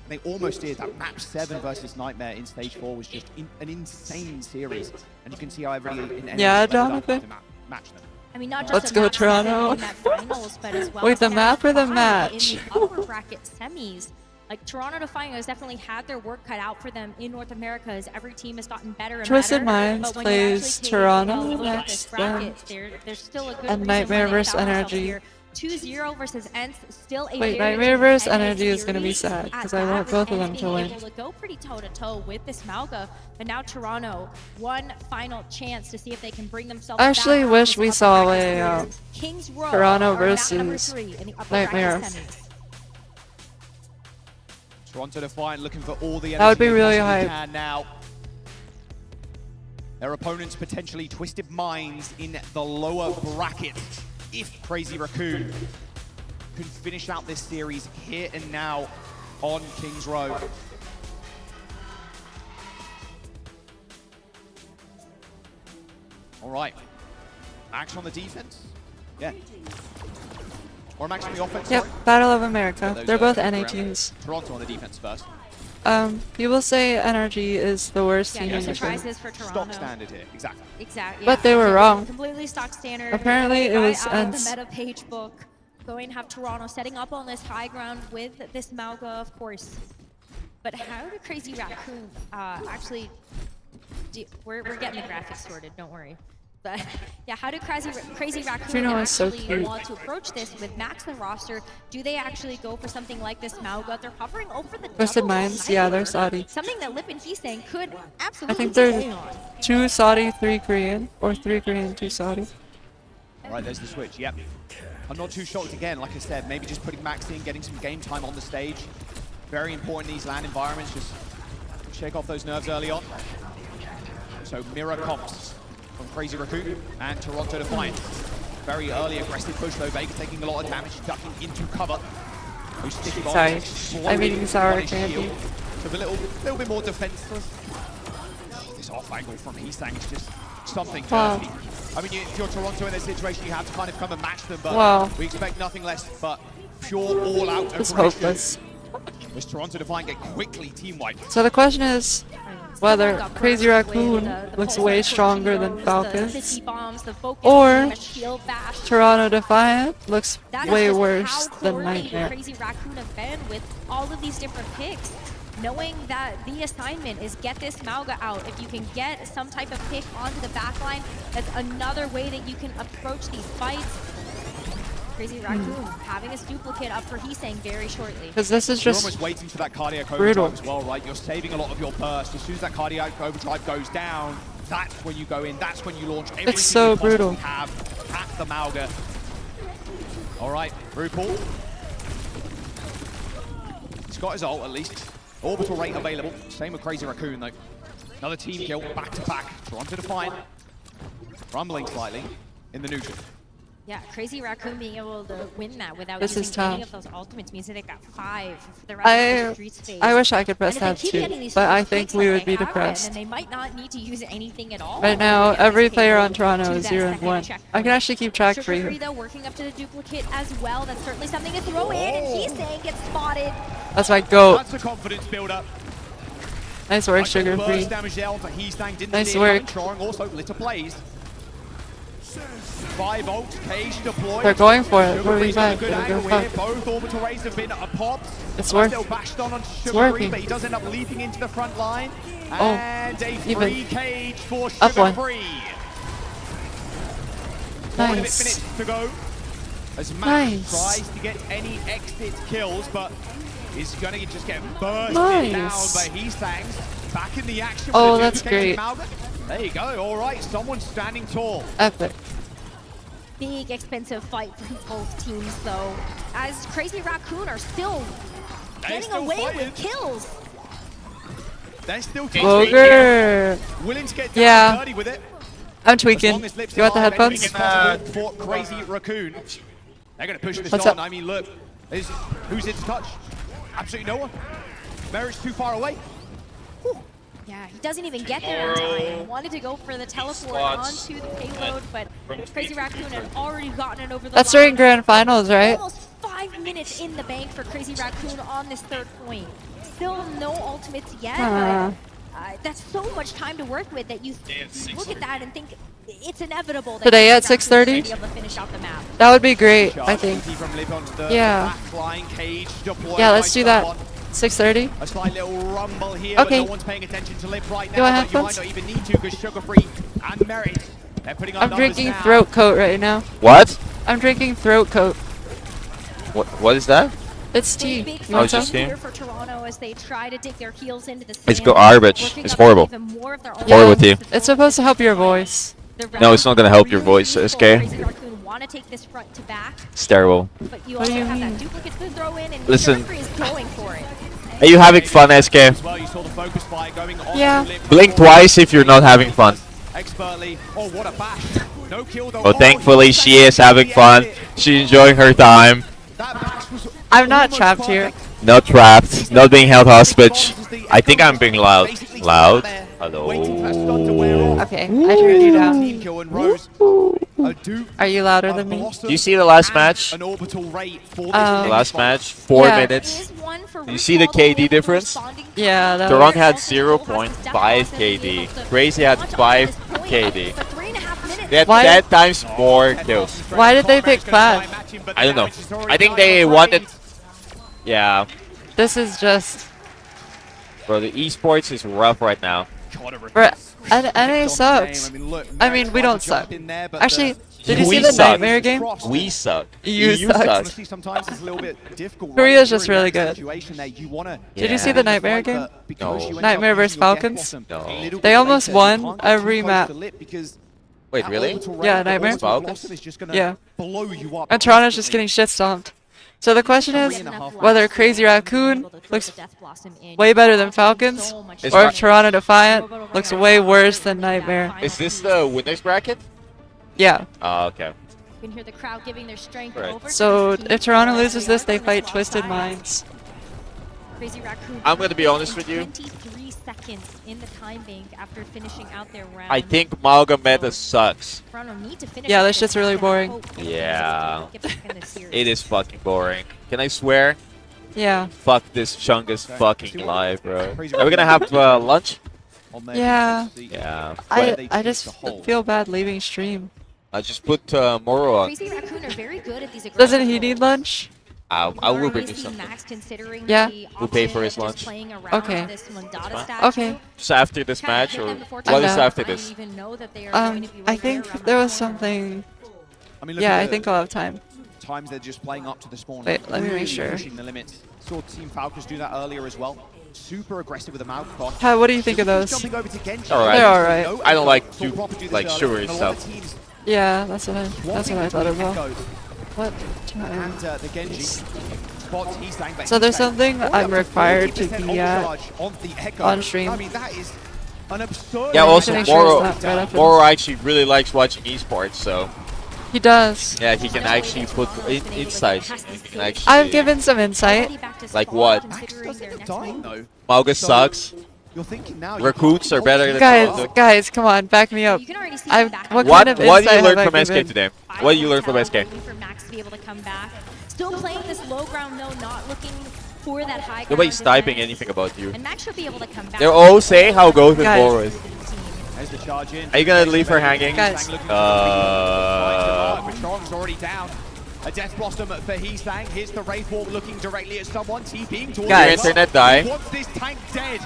They almost did. That map 7 versus Nightmare in stage 4 was just an insane series. And you can see how everybody in Yeah, ended up Jonathan. to match them. I mean, not just Let's in go, map 7 Toronto. in that finals, but as well Wait, as the in map or the 5 match? In the upper bracket semis. Like, Toronto Defiant has definitely had their work cut out for them in North America as every team has gotten better and Twisted better. Minds But when you actually plays take Toronto a look at next, this bracket, there's still a good and reason Nightmare why they vs. found themselves Energy. here. 2-0 versus ENCE, still a Wait, very Nightmare vs. competitive Energy is gonna be series sad, at 'cause I that, want with both of them ENCE to being win. able to go pretty toe-to-toe with this Mauga, but now Toronto, one final chance to see if they can bring themselves I actually back wish up we this saw upper a bracket series. Kings Row Toronto are map number versus 3 in the upper Nightmare. bracket semis. Toronto Defiant looking for all the energy That would be they really possibly hype. can now. Their opponents potentially Twisted Minds in the lower bracket if Crazy Raccoon can finish out this series here and now. on Kings Row. All right. Max on the defense. Yeah. Or Max on the offense. Yep, sorry. Battle of America. Those They're both are NA around. teams. Toronto on the defense first. People say NRG is the worst Yeah, team no in the game. surprises for Toronto. Stock standard here, exactly. Exactly. But they were wrong. Completely stock standard. Apparently it was out of ENCE. the meta page book. Going to have Toronto setting up on this high ground with this Mauga, of course. But how did Crazy Raccoon actually? We're getting the graphics sorted. Don't worry. But yeah, how did Crazy Raccoon Juno is so actually cute. want to approach this with Max on roster? Do they actually go for something like this Mauga? They're hovering over the Twisted double Minds, yeah, they're sniper. Saudi. Something that Lip and Heesang could I absolutely think take they're on. 2 Saudi, 3 Korean, or 3 Korean, 2 Saudi. All right, there's the switch. Yep. I'm not too shocked again. Like I said, maybe just putting Max in, getting some game time on the stage. Very important in these LAN environments. Just shake off those nerves early on. So mirror comps from Crazy Raccoon and Toronto Defiant. Very early aggressive push though. Vega taking a lot of damage, ducking into cover. Those sticky bombs Sorry, exploding I'm eating sour on his candy. shield. So a little bit more defenseless. This off angle from Heesang is just something Wow. dirty. I mean, if you're Toronto in this situation, you have to kind of come and match them, but Wow. we expect nothing less but pure all-out It's aggression. hopeless. As Toronto Defiant get quickly team-wiped. So the question is whether Crazy Raccoon looks way stronger than Falcons, or Toronto Defiant looks That way is just worse how than coordinated Nightmare. Crazy Raccoon have been with all of these different picks. Knowing that the assignment is get this Mauga out. If you can get some type of pick onto the backline, that's another way that you can approach these fights. Crazy Raccoon having his duplicate up for Heesang very shortly. Because this is You're just almost waiting for that cardiac brutal. overdrive as well, right? You're saving a lot of your burst. As soon as that cardiac overdrive goes down, that's when you go in. That's when you launch everything It's so you possibly brutal. have at the Mauga. All right, RuPaul. He's got his ult at least. Orbital rate available. Same with Crazy Raccoon though. Another team kill, back to back. Toronto Defiant. Rumbling slightly in the neutral. Yeah, Crazy Raccoon being able to win that without This is using any tough. of those ultimates means that they've got 5 for the rest of the streets phase. I wish I could press And if tab they keep too, getting these but I picks think like we would they be have been, depressed. then they might not need to use anything at all. Right now, to get every this player payload on Toronto to is that 0 and second 1. I checkpoint. can actually keep track for Sugar you. Free though working up to the duplicate as well. That's certainly something to throw in, and Heesang gets spotted. That's my goat. That's a confidence build-up. Nice work, Like Sugar the Free. burst damage there onto Heesang didn't Nice see it coming. work. Drawing also litter plays. 5 ults, cage deployed. They're going for it. Sugar Free's got a 45. good They're angle gonna here. fuck. Both orbital rays have been popped. It's Still working. bashed on It's Sugar Free, working. but he does end up leaping into the front line. Oh, And a even. free cage for Up Sugar one. Free. 4 Nice. minutes to go. As Max Nice. tries to get any exit kills, but he's going to just get bursted Nice. down by Heesang's. Back in the action. Oh, with the that's duplicated great. Malga. There you go. All right, someone's standing tall. Epic. Big expensive fight for both teams though, as Crazy Raccoon are still getting still away fighting. with kills. They're still Ogre. willing to get down Yeah. dirty with it. I'm As tweaking. long as Lips You want the alive, headphones? anything is possible for Crazy Raccoon. They're going to push this What's on. up? I mean, look, who's it to touch? Absolutely no one. Merritt's too far away. Yeah, he doesn't even get there in time. Wanted to go for the teleport onto the payload, but Crazy Raccoon had already gotten it over the That's line. during grand finals, right? Almost 5 minutes in the bank for Crazy Raccoon on this 3rd point. Still no ultimates yet, but that's so much time to work with that you look at that and think it's inevitable that Today at Crazy Raccoon's 6:30? gonna be able to finish out the map. That would be great, I think. From Lip onto the Yeah. backline cage deployed Yeah, by let's do that. someone. 6:30. A slight little rumble here, Okay. but no one's paying attention to Lip right Do I now. have But you might headphones? not even need to because Sugar Free and Merit, they're putting on I'm numbers drinking now. throat coat right now. What? I'm drinking throat coat. What is that? It's tea. Big You Oh, want it's just some? tea? here for Toronto as they try to dig their heels into the It's sand, garbage. working It's up horrible. even more of their own Horrible tea. It's supposed to help your voice. No, it's not gonna help your voice, Eskay. Crazy Raccoon want to take this front to back, It's terrible. but you What do also you have mean? that duplicate to throw in, and Listen. Sugar Free is going for it. Are you having fun, Eskay? As well, you saw the focus fire going on Yeah. to Lip. Blink twice if you're not having fun. Expertly. Oh, what a bash. No kill though. Well, thankfully she is having fun. She's enjoying her time. That bash was I'm not almost trapped here. perfect. Not trapped. Not being held hostage. I think I'm being loud. Loud? Hello? Okay, I turned you down. Are you louder than me? Do you see the last match? The last match? 4 Yeah. minutes. Do you see the KD difference? Yeah, that Toron was... had 0.5 KD. Crazy had 5 KD. They had Why- 10 times more kills. Why did they pick Plaid? I don't know. I think they wanted... Yeah. This is just... Bro, the esports is rough right now. Bro, NA sucks. I mean, we don't suck. Actually, did you see the suck. Nightmare game? We suck. You suck. suck. Korea's just really good. Did you see the Nightmare game? No. Nightmare vs Falcons? No. They almost won every map. Wait, really? Yeah, Nightmare. Falcons? Yeah. And Toronto's just getting shit stomped. So the question is whether Crazy Raccoon looks way better than Falcons, or if Toronto Defiant looks way worse than Nightmare. Is this the winners bracket? Yeah. Oh, okay. You can hear the crowd giving their strength Right. over to So this team. if Toronto loses this, they fight Twisted Minds. Crazy Raccoon I'm gonna be honest with you. 23 seconds in the time bank after finishing out their round. I think Malga meta sucks. Toronto need to finish Yeah, out this shit's really boring. Yeah. get back in the series. It is fucking boring. Can I swear? Yeah. Fuck this Chungus fucking live, bro. Are we gonna have lunch? Yeah. Yeah. I just feel bad leaving stream. I just put Moro on. Crazy Raccoon are very good at these aggressive Doesn't he roles. need lunch? I will bring you something. Max considering Yeah. the We'll pay for option his of lunch. just playing around Okay. this Mondada fine. statue. Okay. Just after this match, or what is after this? I think there was something. Yeah, I think I'll have time. Times they're just playing up to the spawn. Wait, let me make really sure. Pushing the limits. Saw Team Falcons do that earlier as well. Super aggressive with the mouth cross. What do you think of those? Jumping over to Genji. Alright. They're alright. I don't like Saw Proper do this earlier, sugary and a lot of stuff. teams Yeah, that's what I thought as well. echoed. What time? And the Genji spots Eastang, but So there's Eastang something already I'm up to required to 40% be at overcharge on the Echo. on stream. I mean, that is an absurd. Yeah, also make sure Moro, it's not right after Moro actually really likes watching esports, so He does. yeah, he can actually put insights. He can actually, I've given some insight. like what? Malga sucks. You're thinking now. Raccoons are better than Guys, come on, back me up. What What kind of did you insight learn have from I SK given? today? What did you learn from SK? For Max to be able to come back. Still playing this low ground though, not looking for that high ground. Nobody's typing defense. anything about you. And Max should be able to come back. They're all saying how goes with Guys. Boris. There's the charge in. Are you gonna leave her hanging? Guys. Patron's already down. A Death Blossom for Heesang. Here's the Wraith Wall looking directly at someone. TPing towards Did your the internet die? He wants this tank dead.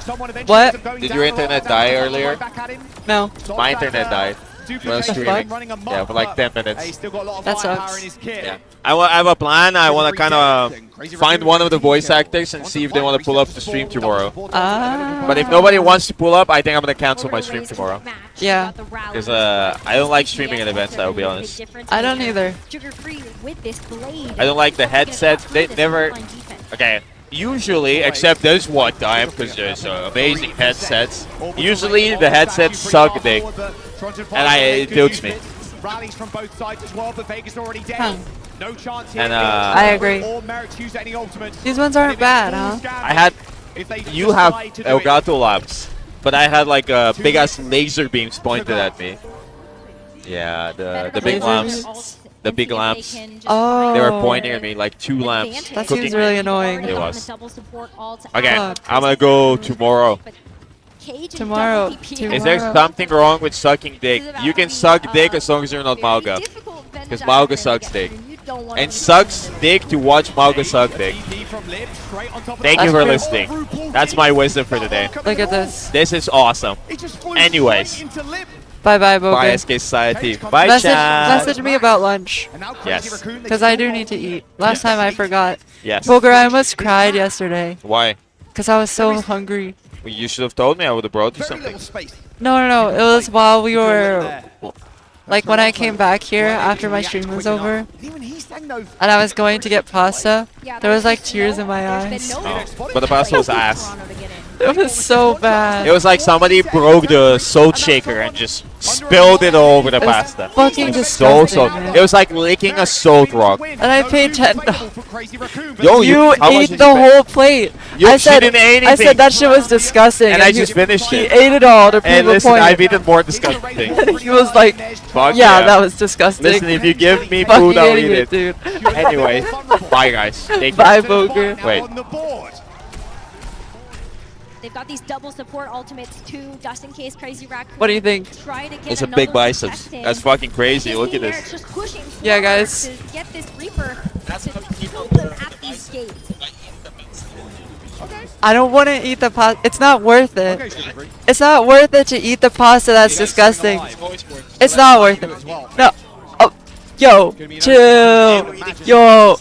Someone eventually What? ends up going Did down your a lot. internet Down die someone earlier? right back at him. No. My internet died. When I was streaming. Running amok, Yeah, for like 10 but minutes. He's still got a lot of That firepower sucks. in his kit. Yeah. I have a plan. I want to kind of find one of the voice actors and see if they want to pull up to stream tomorrow. But if nobody wants to pull up, I think I'm going to cancel my stream tomorrow. Yeah. Because I don't like streaming at events, I'll be honest. I don't either. I don't like the headsets. They never... Okay. Usually, except this one time, because there's amazing headsets. Usually, the headsets suck dick. And it tilts me. Rallies from both sides as well, but Vegas already dead. No chance here. And I agree. Or Merrick to use any ultimates. These ones aren't bad, huh? I had... You have Elgato lamps. But I had like big ass laser beams pointed at me. Yeah, the big lamps. The big lamps. Oh. They were pointing at me like 2 lamps. That cooking seems me. really annoying. It was. Okay, I'm gonna go tomorrow. Tomorrow. Is there something wrong with sucking dick? You can suck dick as long as you're not Malga. Because Malga sucks dick. And sucks dick to watch Malga suck dick. Thank you for listening. That's my wisdom for today. Look at this. This is awesome. Anyways. Bye bye, Bogan. Bye, Eskay Society. Bye, chat. Message me about lunch. Yes. Because I do need to eat. Last time I forgot. Yes. Boger, I almost cried yesterday. Why? Because I was so hungry. Well, you should have told me. I would have brought you something. No. It was while we were... Like when I came back here after my stream was over. And I was going to get pasta. There was like tears in my eyes. Oh, but the pasta was ass. It was so bad. It was like somebody broke the salt shaker and just spilled it all over the pasta. Fucking So disgusting, man. it was like licking a salt rock. And I paid 10. Yo, You how much ate did the you pay? whole plate. You I said didn't eat I said anything. that shit was disgusting. And I just finished he it. ate it all to prove And a listen, point. I've eaten more disgusting things. He was like, Fuck yeah, that was disgusting. Listen, if you give me Fucking food, I'll eat idiot, it. dude. Anyway, bye guys. Take Bye, care. Boker. Wait. They've got these double support ultimates too, just in case Crazy Raccoon. What do you think? Try to get It's a another big biceps. contest in. That's fucking crazy. Just Look at in this. there, just pushing Yeah, forward guys. To get this Reaper to hold them at these gates. I don't want to eat the pasta. It's not worth it. It's not worth it to eat the pasta. That's disgusting. It's not worth it. No. Oh, yo, chill. Yo.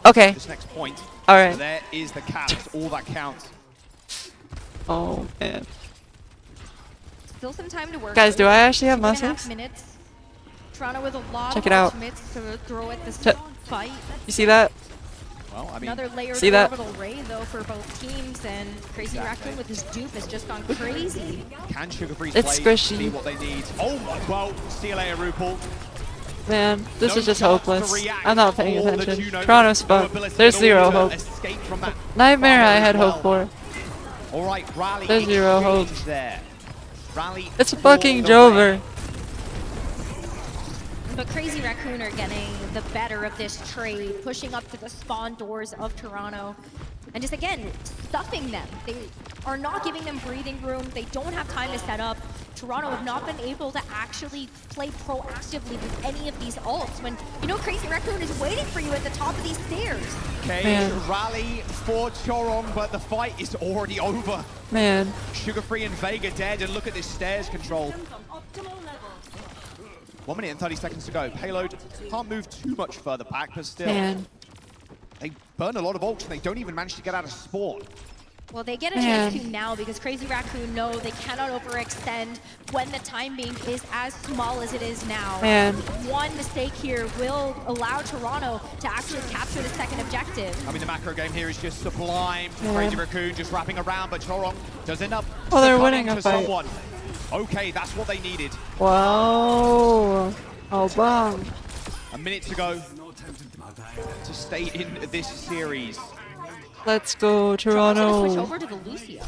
Okay. All right. There is the cap. That's all that counts. Oh man. Still some time to work. Guys, do I actually have 2.5 muscles? minutes. Toronto with a lot Check of it out. ultimates to throw at this Check- fight. You see that? Well, I mean, Another layered See that? orbital ray though for both teams, and Crazy Raccoon with his dupe has just gone crazy. Can Sugar Freeze It's play, squishy. see what they need? Oh, well, see you later, RuPaul. Man, this No is just chance to hopeless. react I'm not paying all that attention. you know. Toronto's No fucked. ability There's at zero all to hope. escape from that Nightmare I fire had as hope well. for. All right, Rally. There's zero hope. exchange there. Rally It's a for fucking the Jover. win. But Crazy Raccoon are getting the better of this trade, pushing up to the spawn doors of Toronto. And just again, stuffing them. They are not giving them breathing room. They don't have time to set up. Toronto have not been able to actually play proactively with any of these ults when, you know, Crazy Raccoon is waiting for you at the top of these stairs. Okay, Man. Rally for Chorong, but the fight is already over. Man. Sugar Free and Vega dead, and look at this stairs control. 1 minute and 30 seconds to go. Payload can't move too much further back, but still. Man. They burn a lot of ults and they don't even manage to get out of spawn. Well, they get a chance to now because Crazy Raccoon know they cannot overextend when the time being is as small as it is now. Man. One mistake here will allow Toronto to actually capture the second objective. I mean, the macro game here is just sublime. Yeah. Crazy Raccoon just wrapping around, but Chorong does end up Well, they're succumbing winning a to fight. someone. Okay, that's what they needed. Wow. Oh, bong. A minute to go to stay in this series. Let's go, Switch Toronto. over to the Lucio.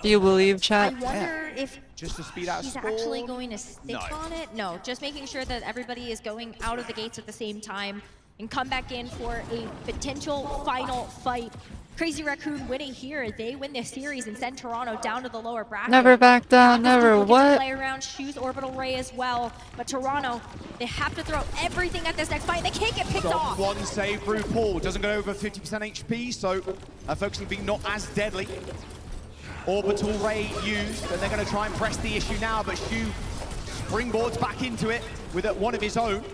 Do you believe, I chat? wonder if Just to speed out he's spawn. actually going to stick No. on it. No, just making sure that everybody is going out of the gates at the same time and come back in for a potential final fight. Crazy Raccoon winning here. They win this series and send Toronto down to the lower bracket. Never back down, never Gets to what? play around, choose orbital ray as well. But Toronto, they have to throw everything at this next fight. They can't get picked off. One save through Paul. Doesn't go over 50% HP, so focusing being not as deadly. Orbital ray used, and they're going to try and press the issue now, but Shu springboards back into it with one of his own.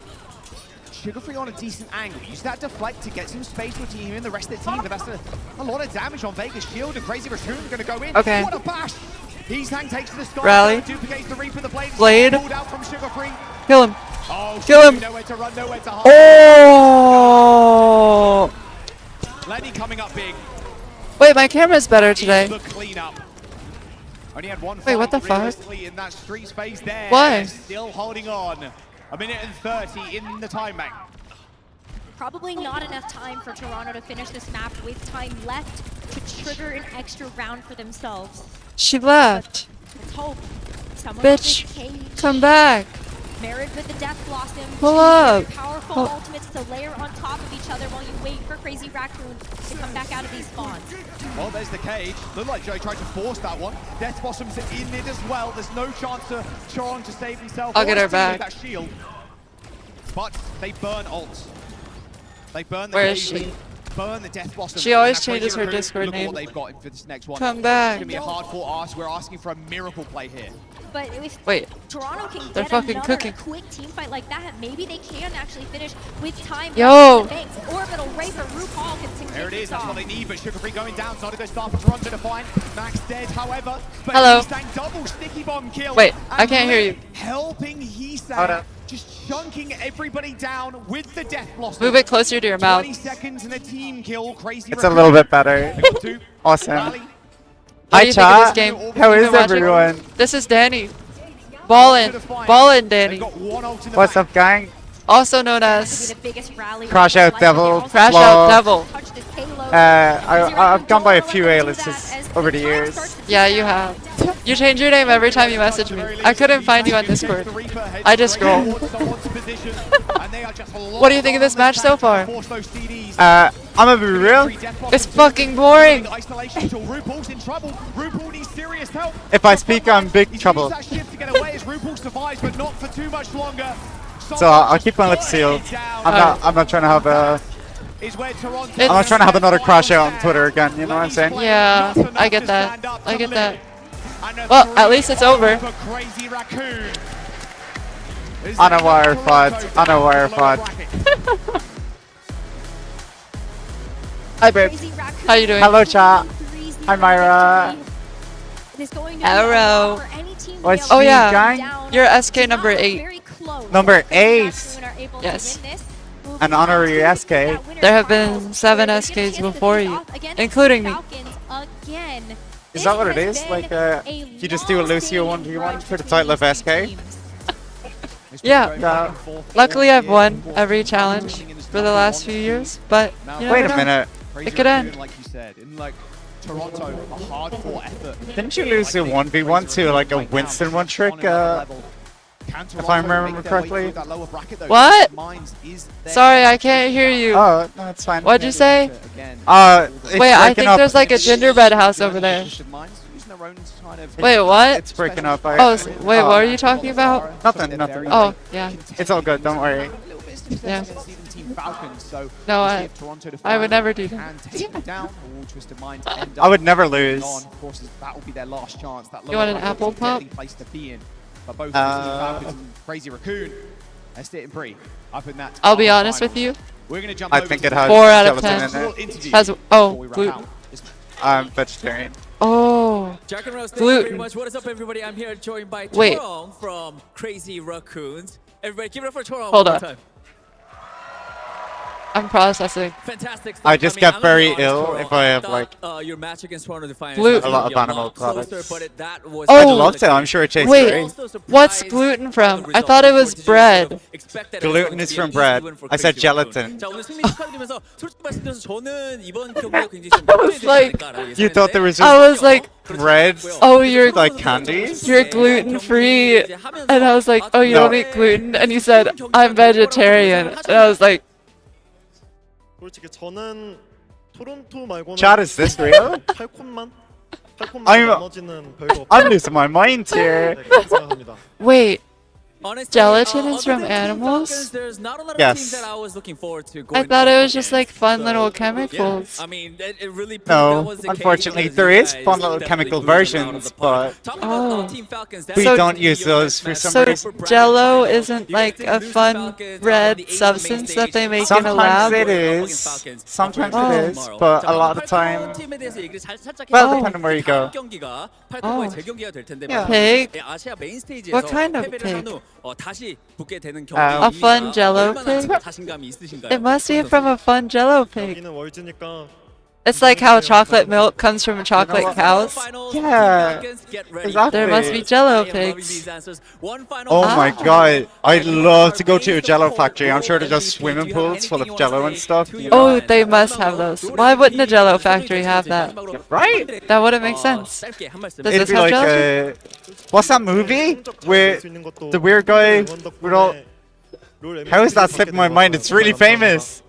Sugar Free on a decent angle. Use that deflect to get some space for team and the rest of the team. But that's a lot of damage on Vega's shield, and Crazy Raccoon going to go in. Okay. What a bash! He's hang takes to the sky. Rally. Duplicates the Reaper, the blade. Blade. Pulled out from Sugar Free. Kill him. Oh, Kill him. Nowhere to run, nowhere to hide. Oh! Lenny coming up big. Wait, my camera's better today. The cleanup. Only had one Wait, what fight the fuck? realistically in that street space there. Why? Still holding on. A minute and 30 in the time bank. Probably not enough time for Toronto to finish this map with time left to trigger an extra round for themselves. She left. Let's hope. Someone Bitch, with this cage, come back. married with the Death Blossom. Pull two up. very powerful Pull- ultimates to layer on top of each other while you wait for Crazy Raccoon to come back out of these spawns. Well, there's the cage. Looked like Joe tried to force that one. Death Blossom's in it as well. There's no chance for Choron to save himself. I'll or get her his team with back. That shield. But they burn ults. They burn the Where cage. is she? They burn the Death Blossom. She always And now Crazy changes her Raccoon, Discord look at name. what they've got for this next one. Come back. It's going to be a hard-fought ask. We're asking for a miracle play here. But if Wait. Toronto can They're get fucking another cooking. quick team fight like that, maybe they can actually finish with time. Yo. left in the banks. Orbital ray for RuPaul can take There it this is, that's off. what they need, but Sugar Free going down. It's not a good start for Toronto to find. Max dead, however. But Hello. Heesang double sticky bomb kill. Wait, I And can't hear you. Helping Hold Heesang, up. just chunking everybody down with the Death Blossom. Move it closer to your mouth. 20 seconds and a team kill. Crazy It's a little bit better. They got two. Awesome. Rally. What do you think of this game? How You is been watching? everyone? This is Danny. Ballin' Danny. What's up, gang? Also known as Crash Out Devil. Crash Flaw. Out Devil. I've gone by a few aliases over the years. Yeah, you have. You change your name every time you message me. I couldn't find you on Discord. I just scroll. What do you think of this match so far? I'm gonna be real. It's fucking boring. If I speak, I'm big trouble. So I'll keep my lips sealed. I'm not trying to have a. I'm not trying to have another crash out on Twitter again. You know what I'm saying? Yeah, I get that. I get that. Well, at least it's over. On a wire fod. On a wire fod. Hi, babe. How you doing? Hello, chat. Hi, Myra. Hello. What's Oh the yeah, gang? you're SK number 8. Number 8. Yes. An honorary Eskay. There have been 7 SKs before you, including me. Is that what it is? Like, you just do a Lucio 1v1 for the title of Eskay? Yeah. Luckily, I've won every challenge for the last few years, but you Wait never a know. minute. It could end. Like you said, in like Toronto, a hard-fought effort. Didn't you lose a 1v1 to like a Winston one trick? If I remember correctly. What? Sorry, I can't hear you. Oh, no, it's fine. What'd you say? It's Wait, I think up. there's like a gingerbread house over there. Wait, what? It's breaking up. Oh, wait, what are you talking about? Nothing, nothing. Oh, yeah. It's all good, don't worry. Yeah. No, I would never do that. I would never lose. You want an apple pop? Crazy Raccoon, sitting pretty. Up in that. I'll be honest with you. We're gonna jump I think it has 4 out of skeleton 10. in it. Has gluten. I'm vegetarian. Oh, Jack and Rose, thank you very gluten. much. What is up, everybody? I'm here joined by Wait. Torong from Crazy Raccoons. Everybody, give it up for Torong Hold one up. more time. I'm processing. Fantastic stuff. I just mean, get I'm gonna be very honest, ill Torong, if I have thought, like your match against Toronto Defiance Gluten. a lot of was animal closer, products. but that was I'd Oh. love to. I'm sure it tastes Wait, great. what's gluten from? I thought it was bread. Gluten is from bread. I said gelatin. 자, 오늘 승리 축하드리면서 솔직히 말씀드려서 저는 이번 경기가 굉장히 좀 I was like, You thought there was I was like, bread? oh, you're like candies? You're gluten free, and I was like, oh, you don't eat gluten, and you said I'm vegetarian, and I was like, 솔직히 저는 토론토 말고는 Chad, is this real? 팔콘만 나머지는 별거 I'm losing my mind here. 생각합니다. wait, gelatin is from animals? Yes. I thought it was just like fun little chemicals. I mean, it really No, unfortunately, there is fun little chemical versions, but Oh. we So- don't use those for some So reason. Jello isn't like a fun red substance that they make in a lab? Sometimes it is. Sometimes Oh. it is, but a lot of the time. 팀에 대해서 얘기를 살짝 Well, depending where you go. 경기가 Oh. 8강과의 재경기가 될 텐데 Yeah. Pig? 아시아 메인 스테이지에서 What kind of 패배를 pig? 한 후 다시 붙게 되는 A fun Jello pig? 자신감이 있으신가요? It must be from a fun Jello pig. 여기는 월즈니까 It's like how chocolate milk comes from chocolate cows. Yeah, There must be exactly. Jello pigs. Oh my Ah. god, I'd love to go to a Jello factory. I'm sure there's just swimming pools full of Jello and stuff. Oh, they must have those. Why wouldn't a Jello factory have that? Right? That wouldn't make sense. Does It'd this be have like Jello? what's that movie with the weird guy with all? How is that slipping my mind? It's really famous.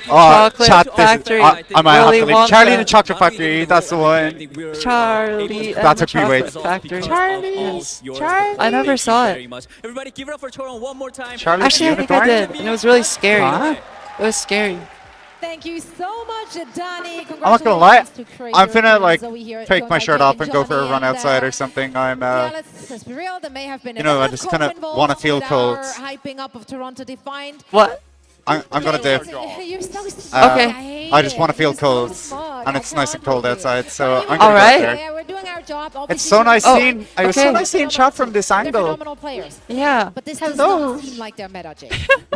Oh, Chocolate chat, this is, Factory. I might have Willy to leave. Wonka. Charlie and the Chocolate Factory, that's the one. Charlie and That the took me way- Chocolate Factory. Charlie's, Charlie. I never saw it. Everybody give it up for Toronto one more time. Charlie Actually, I think I did, and it was really scary. Huh? It was scary. Thank you so much, Danny. I'm not gonna lie, Congratulations to Crazy I'm finna like Raccoons. Zoe here take going my by shirt Jake off and go for a Johnny, run and, outside or something. I'm yeah, let's be real. There may have been you know, I enough just cold kinda involved wanna feel with cold. our hyping up of Toronto Defiant. What? I'm gonna dip. You're so sweet. Okay. I just want to feel cold, and it's nice and cold outside, so I'm gonna Alright. go there. Yeah, we're doing our job. It's so nice seeing. It was so okay. nice seeing shot from this They're angle. phenomenal players. Yeah. But this does not seem like their meta, Jake.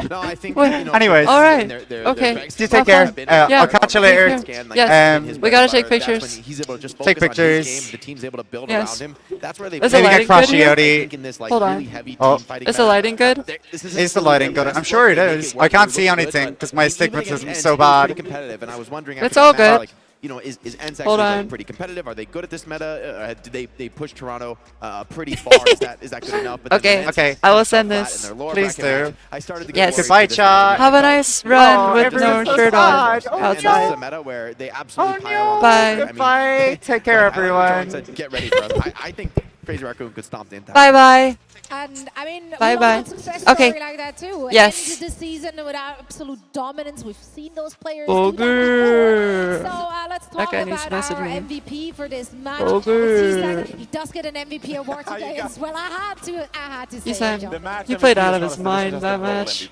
No, I think. Well, You know, anyways. All right. they're Okay. Vex You fans take care. have been Yeah. I'll catch you later. Yes. We gotta take That's when pictures. he's able to just Take focus on his pictures. game, the team's able to build Yes. around him. That's where they Is the Maybe lighting get good here? Crashioti. in this like Hold on. really heavy Oh. team fighting Is the meta. lighting good? Is the lighting good? I'm sure it is. I can't see anything because my astigmatism is so bad. Competitive, and I was wondering. It's after all that match, good. like, you know, is ENCE Hold actually on. like, pretty competitive? Are they good at this meta? Did they push Toronto pretty far? Is that good enough? But Okay. then Okay. I will send flat in this. their lower Please bracket match. do. I started to get Yes. worried Goodbye, for this chat. match. Have a nice run with no everyone's so shirt on sad. Oh, And this is outside. a meta where they absolutely pile on. Bye. I mean, Goodbye. Take care, like, I like what Jordan everyone. said, get ready for us. I think Crazy Raccoon could stomp the entire. Bye bye. And I mean, Bye we bye. want a success Okay. story like that too. Yes. Ended the season with absolute dominance. We've seen those players do that before. Ogre. So let's That talk guy needs to about message our me. MVP for this match. Ogre. He does get an MVP award today as well. I had to say He's it, John. he played out of his mind that match.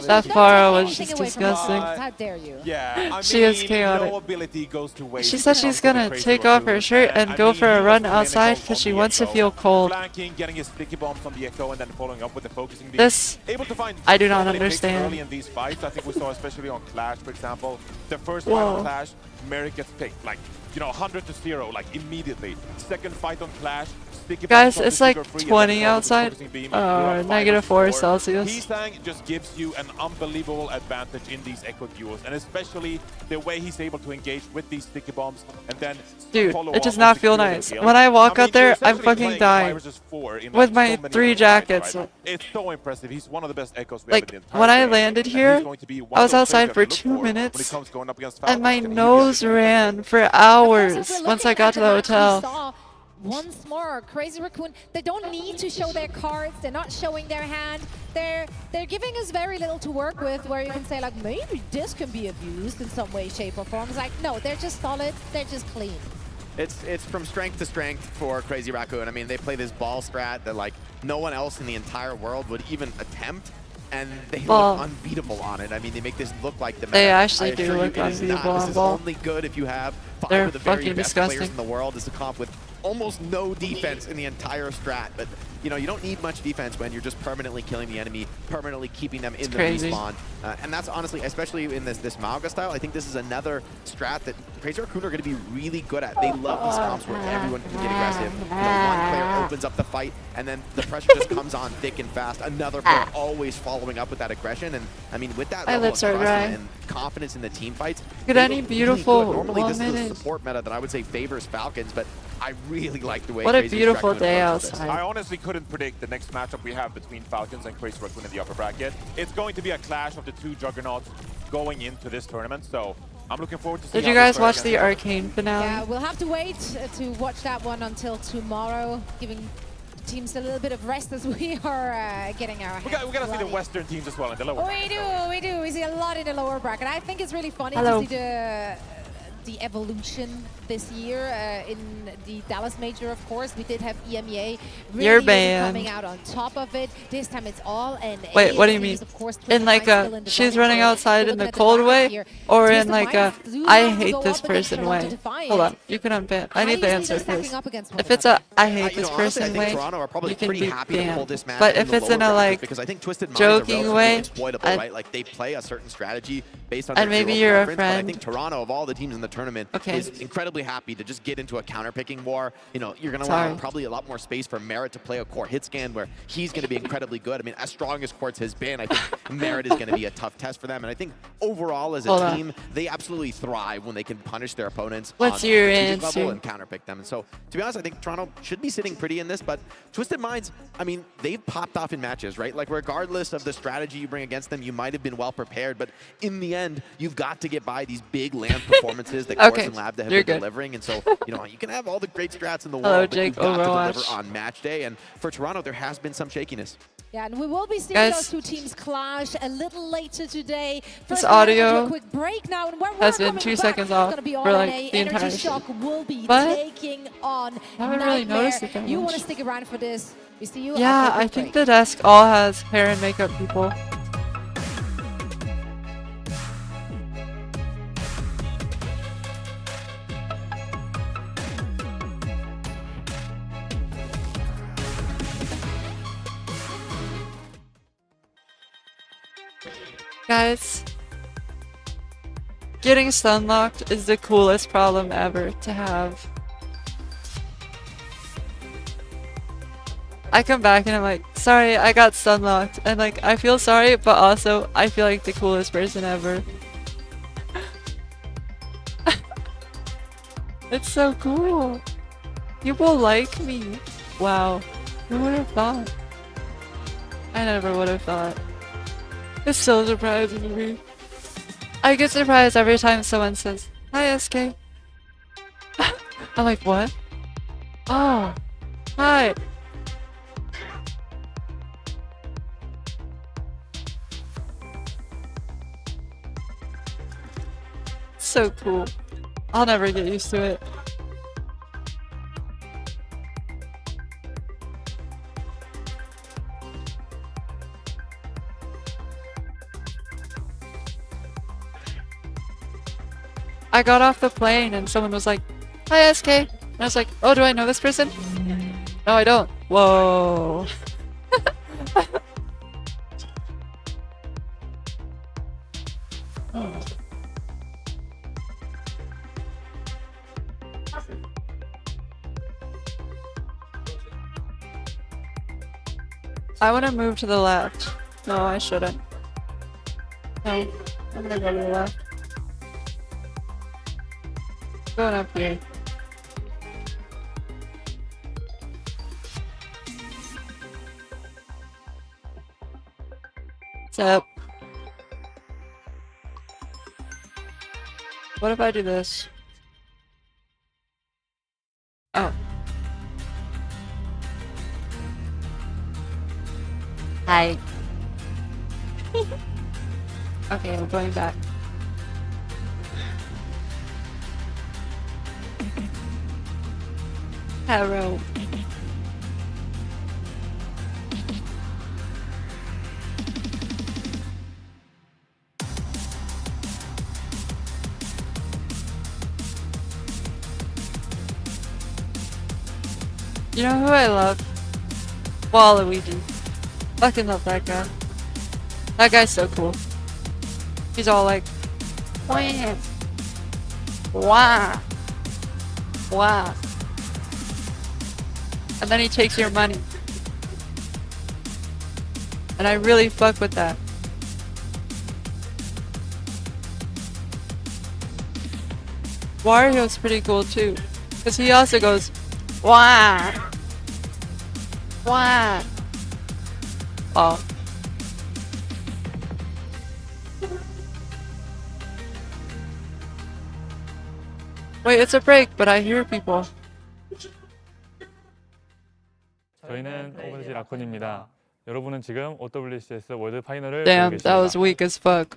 That Pharah was just disgusting. How dare you? Yeah, I She is mean, chaotic. no ability goes to waste. She said she's gonna take off her shirt and go for a run outside because she wants to feel cold. Flanking, getting his sticky bombs on the Echo, and then following up with the focusing beam. This, Able to find I do so not many picks understand. early in these fights. I think we saw especially on Clash, for example. The first fight Whoa. on Clash, Merrick gets picked, like, you know, 100 to 0, like immediately. Second fight on Clash, sticky guys, bombs it's like free, 20 outside. -4 Celsius. Heesang just gives you an unbelievable advantage in these Echo duels, and especially the way he's able to engage with these sticky bombs and then Dude, follow it does up not and feel secure the nice. kill. When I walk I mean, out there, you're I'm essentially fucking playing dying. 5 versus 4 in, With like, my so many 3 different fights, jackets. right? It's so impressive. He's one of the best Echoes we Like, have in the entire when I game. landed And here, he's going to be one I of was those outside players for that you 2 look when it minutes, comes going up against and my Falcons, nose ran for hours once I got to the hotel. Saw once more, Crazy Raccoon, they don't need to show their cards, they're not showing their hand, they're giving us very little to work with where you can say like, maybe this can be abused in some way, shape or form. It's like, no, they're just solid, they're just clean. It's from strength to strength for Crazy Raccoon. I mean, they play this ball strat that like no one else in the entire world would even attempt, and they look unbeatable on it. I mean, they make this look like the meta. They actually I do assure you, look it is not. unbeatable This on is ball. only good if you have 5 They're of the very fucking best disgusting. players in the world as a comp with almost no defense in the entire strat. But you know, you don't need much defense when you're just permanently killing the enemy, permanently keeping them in the crazy. respawn. And that's honestly, especially in this Mauga style, I think this is another strat that Crazy Raccoon are going to be really good at. They love these comps where everyone can get aggressive. You know, one player opens up the fight, and then the pressure just comes on thick and fast. Another player always following up with that aggression. And I mean, with that My level of lips are trust dry. and confidence in the team fights, Could they any look really beautiful good. Normally, this is a woman- support meta that I would say favors Falcons, but I really like the way What a Crazy beautiful Raccoon day approaches this. outside. I honestly couldn't predict the next matchup we have between Falcons and Crazy Raccoon in the upper bracket. It's going to be a clash of the 2 juggernauts going into this tournament, so I'm looking forward to see. Did you guys watch the Arcane finale? Yeah, we'll have to wait to watch that one until tomorrow, giving teams a little bit of rest as we are getting our We gotta see the Western teams as well in the lower bracket. We do. We see a lot in the lower bracket. I think it's really funny Hello. to see the evolution this year in the Dallas Major, of course. We did have EMEA You're really banned. coming out on top of it. This time it's all NA. Wait, what do you mean? Of course, In like Twisted Mind's a, still the she's running, running so outside we're in the looking at cold bracket way, here. or in Twisted like a, Minds do I have to hate go this up against person Toronto way? Defiant. Hold on, you can unban. I How need do the you see answer them stacking first. up against one If it's a, I hate You this know, honestly, I person think way, Toronto are probably you can pretty be happy to pull banned. this match But in if the it's in lower a bracket like because I think Twisted Minds are joking relatively way, exploitable, right? Like they play a certain strategy based on And their maybe dual you're a preference, but I friend. think Toronto, of all the teams in the tournament, Okay. is incredibly happy to just get into a counter-picking war. You know, you're going to Sorry. allow probably a lot more space for Merritt to play a core hit scan where he's going to be incredibly good. I mean, as strong as Quartz has been, I think Merritt is going to be a tough test for them. And I think overall as a Hold on. team, they absolutely thrive when they can punish their opponents What's on your strategic answer? level and counterpick them. And so, to be honest, I think Toronto should be sitting pretty in this, but Twisted Minds, I mean, they've popped off in matches, right? Like, regardless of the strategy you bring against them, you might have been well prepared, but in the end, you've got to get by these big land performances that Quartz Okay, and Lab have you're been good. delivering. And so, you know, you can have all the great strats in the Hello, world, but Jake, you've got to Overwatch. deliver on match day. And for Toronto, there has been some shakiness. Yeah, and we will be seeing Guys, those 2 teams clash a little later today. This First, we're gonna audio do a quick break now, and when we're has been coming 2 back, seconds it's off gonna be all for, like, NA. the entire Energy show. Shock will be But taking on I haven't really Nightmare. noticed it that You much. want to stick around for this? We see you. Yeah, after a I quick think break. the desk all has hair and makeup people. Guys, getting stunlocked is the coolest problem ever to have. I come back and I'm like, sorry, I got stunlocked. And like, I feel sorry, but also I feel like the coolest person ever. It's so cool. People like me. Wow. Who would have thought? I never would have thought. It's so surprising to me. I get surprised every time someone says, "Hi, Eskay." I'm like, what? Oh, hi. So cool. I'll never get used to it. I got off the plane and someone was like, "Hi, Eskay." And I was like, "Oh, do I know this person?" No, I don't. Whoa. I want to move to the left. No, I shouldn't. No, I'm gonna go to the left. Going up here. What's up? What if I do this? Oh. Hi. Okay, I'm going back. Hello. You know who I love? Waluigi. Fucking love that guy. That guy's so cool. He's all like, wah, wah, wah. And then he takes your money. And I really fuck with that. Wario's pretty cool too. Because he also goes, wah, wah. Oh. Wait, it's a break, but I hear people. 저희는 오버워치 라콘입니다. 여러분은 지금 OWCS 월드 파이널을 보고 Damn, 계십니다. that was weak as fuck.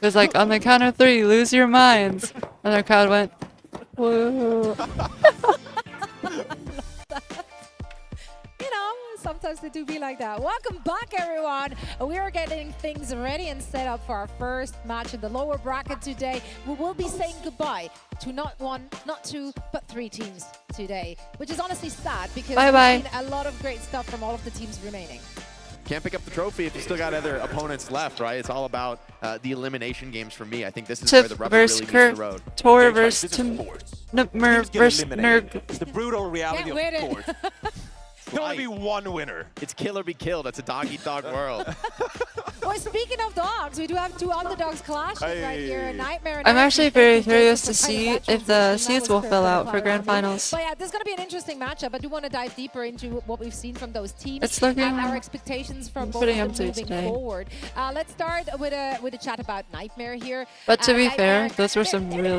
It was like, on the count of 3, lose your minds. And the crowd went, woo. Sometimes they do be like that. Welcome back, everyone. We are getting things ready and set up for our first match in the lower bracket today. We will be saying goodbye to not one, not two, but 3 teams today, which is honestly sad because we've seen a lot of great stuff from all of the teams remaining. Can't pick up the trophy if you still got other opponents left, right? It's all about the elimination games for me. I think this is where the rubber really meets the road. Tor versus Nmer versus Nerg. It's the brutal reality of sports. There can only be one winner. It's kill or be killed. It's a dog-eat-dog world. Well, speaking of dogs, we do have 2 underdogs clashing right here. Nightmare and I'm actually very curious to see if the seeds will fill out for grand finals. But yeah, this is going to be an interesting matchup. I do want to dive deeper into what we've seen from those teams It's looking and our expectations from both pretty of them empty moving today. forward. Let's start with a chat about Nightmare here. But to be Nightmare, fair, those were some really,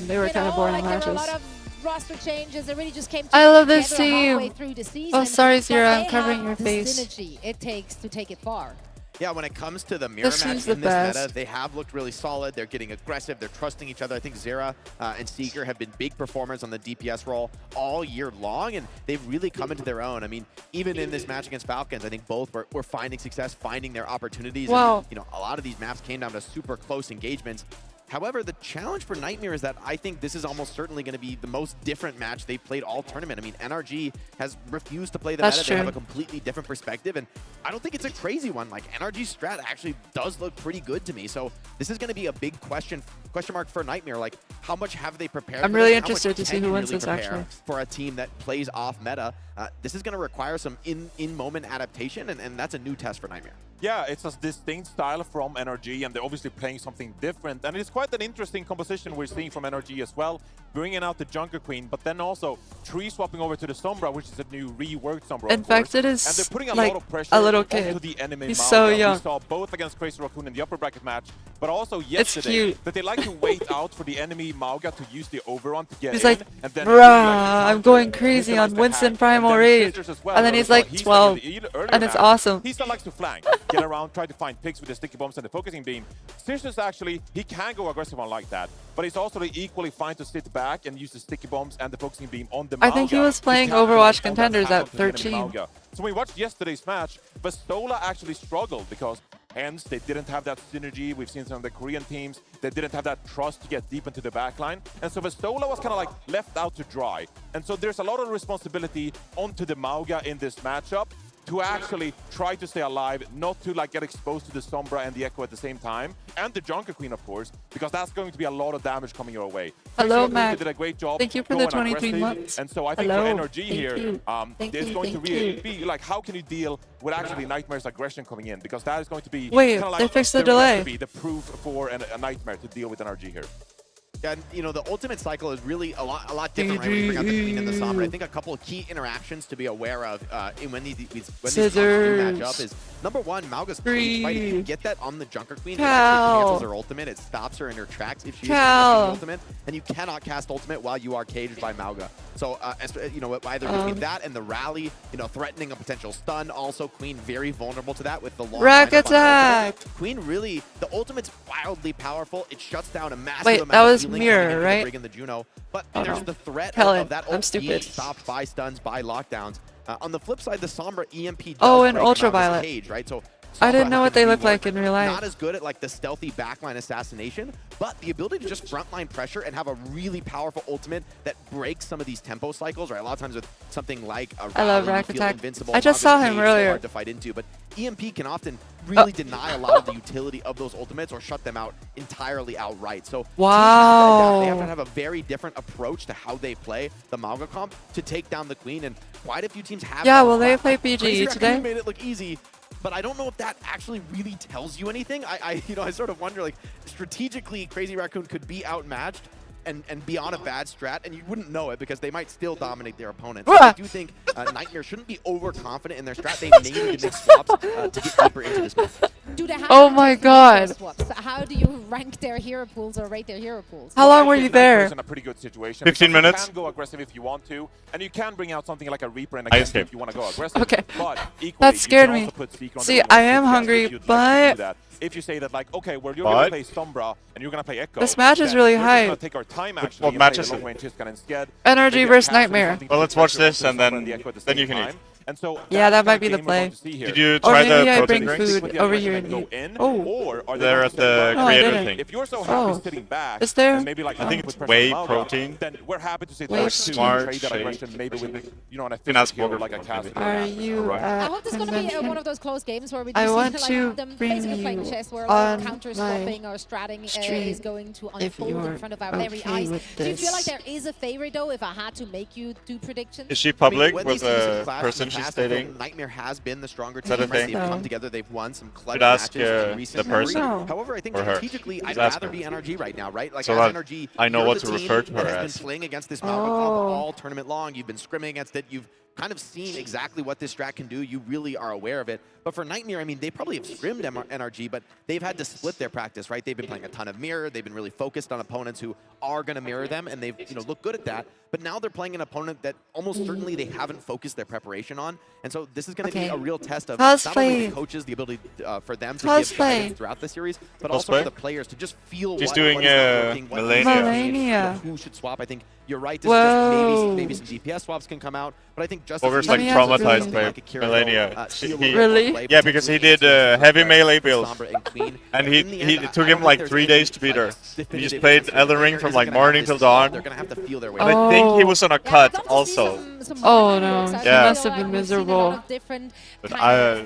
they were kind of boring matches. There were a lot of roster changes. It really just came I love this together halfway team. through the season. Oh, sorry, But Zira, I'm they covering have your the face. synergy it takes to take it far. Yeah, when it comes to the mirror This match seems the in this meta, best. they have looked really solid. They're getting aggressive. They're trusting each other. I think Zera and Seeker have been big performers on the DPS role all year long, and they've really come into their own. I mean, even in this match against Falcons, I think both were finding success, finding their opportunities. Wow. And, you know, a lot of these maps came down to super close engagements. However, the challenge for Nightmare is that I think this is almost certainly going to be the most different match they've played all tournament. I mean, NRG has refused to play the meta. They have a completely different perspective, and I don't think it's a crazy one. Like, NRG's strat actually does look pretty good to me. So this is going to be a big question mark for Nightmare. Like, how much have they prepared? I'm really interested to see who wins this, actually. For a team that plays off meta, this is going to require some in-moment adaptation, and that's a new test for Nightmare. Yeah, it's a distinct style from NRG, and they're obviously playing something different. And it's quite an interesting composition we're seeing from NRG as well, bringing out the Junker Queen, but then also tree swapping over to the Sombra, which is a new reworked Sombra. In fact, it is and they're putting a lot of pressure a little kid. Onto the enemy. He's Mauga. so young. We saw both against Crazy Raccoon in the upper bracket match, but also yesterday that they like to wait out for the enemy Mauga to use the overrun to get he's in. like, And then bruh, I'm going crazy on Winston Primal Rage. And then he's like 12, and it's awesome. He still likes to flank, get around, try to find picks with the sticky bombs and the focusing beam. Sirius actually, he can go aggressive on like that, but he's also equally fine to sit back and use the sticky bombs and the focusing beam on the Mauga. I think he was playing Overwatch Contenders at 13. So when we watched yesterday's match, Vastola actually struggled because hence they didn't have that synergy. We've seen some of the Korean teams, they didn't have that trust to get deep into the backline. And so Vastola was kind of like left out to dry. And so there's a lot of responsibility onto the Mauga in this matchup to actually try to stay alive, not to like get exposed to the Sombra and the Echo at the same time, and the Junker Queen, of course, because that's going to be a lot of damage coming your way. Hello, Matt. Did a great job. Thank you for the 23 months. And so I think for NRG here, there's going to really be like, how can you deal with actually Nightmare's aggression coming in? Because that is going to be they fixed the delay. The proof for a Nightmare to deal with NRG here. Yeah, and, you know, the ultimate cycle is really a lot different, right, when you bring out the Queen and the Sombra. I think a couple of key interactions to be aware of when these match up is, number one, Mauga's cage, right? If you get that on the Junker Queen, it actually cancels her ultimate. It stops her in her tracks if she is casting ultimate, and you cannot cast ultimate while you are caged by Mauga. So, you know, either between that and the rally, you know, threatening a potential stun. Also, Queen very vulnerable to that with the long rack attack. Queen really, the ultimate's wildly powerful. It shuts down a massive amount that was of Mirror, right? the Juno, but there's the threat Helen, of that I'm ult stupid. being stopped by stuns, by lockdowns. On the flip side, the Sombra EMP does and Ultraviolet. Cage, right? So I didn't know what they looked like in real life. Not as good at like the stealthy backline assassination, but the ability to just frontline pressure and have a really powerful ultimate that breaks some of these tempo cycles, right? A lot of times with something like a I love rally, Rack you feel Attack. invincible. I just saw him So earlier. hard to fight into, but EMP can often really deny a lot of the utility of those ultimates or shut them out entirely outright. So wow, they have to have a very different approach to how they play the Mauga comp to take down the Queen, and quite a few teams have. Yeah, will they play PGE today? Made it look easy, but I don't know if that actually really tells you anything. I sort of wonder, like, strategically, Crazy Raccoon could be outmatched and be on a bad strat, and you wouldn't know it because they might still dominate their opponents. So I do think Nightmare shouldn't be overconfident in their strat. They may need to make swaps to get deeper into this match. Oh my god. How do you rank their hero pools or rate their hero pools? How long were you there? In a pretty good situation. 15 minutes. You can go aggressive if you want to, and you can bring out something like a Reaper and a Genji if you want to go aggressive. Okay. But equally, That scared you can me. also put Seeker on See, the I wing am if hungry, you'd like to do but that. If you say that, like, okay, well, you're going to play Sombra and you're going to play Echo. this match is then really we're high. going to take our time actually. What and match play is the it? long-range Hiscan instead. NRG Maybe versus attach Nightmare. something Well, to let's watch pressure this, the and Sombra then the Echo at the then you same can eat. time. And so Yeah, that that's might the be the game we're going play. to see here. Did you Or try maybe the I protein bring drinks? food over here and eat. Or are they They're going at to the say, No, I creator didn't. thing. if you're so happy Oh. sitting back, Is there? and maybe like I think it's with whey pressure Mauga, protein. then we're happy to sit Whey there to Smart trade that shake. aggression maybe with, you know, on a Finance physical hero burger like a maybe. Caster. Are you I at hope this is going to be convention? one of those close games where we I just want see to like, them bring basically playing you chess where a lot of on counter my swapping or stratting stream is going to if unfold in you're front of our very okay eyes. with Do you feel this. like there is a favorite though if I had to make you do predictions? Is she public when with these teams have the clashed person in the she's past, I feel dating? Nightmare has been the stronger Is that team. a Right? thing? They've No. come together. They've won some clutch Should ask, matches in recent the memory. person? No. However, I think Or her? strategically, I'd Just ask rather her. be NRG right now, right? Like So as that NRG, I know you're what the to team refer to that her has as. been playing against this Mauga comp all tournament long. You've been scrimming against it. You've kind of seen exactly what this strat can do. You really are aware of it. But for Nightmare, I mean, they probably have scrimmed NRG, but they've had to split their practice, right? They've been playing a ton of mirror. They've been really focused on opponents who are going to mirror them, and they've looked good at that. But now they're playing an opponent that almost certainly they haven't focused their preparation on. And so this is going to be a real test of not only the coaches, the ability for them to give guidance throughout the series, but also for the players to just feel She's what doing is not working, what is Melania. changing, who should swap. I think you're right. This is just maybe some DPS swaps can come out, but I think just Ogre's like traumatized by Millennia. Really? Yeah, because he did heavy melee build, and he took him like 3 days to beat her. He just played Elden Ring from like morning till dawn. And I think he was on a cut also. Oh no, he Yeah. must have been miserable. But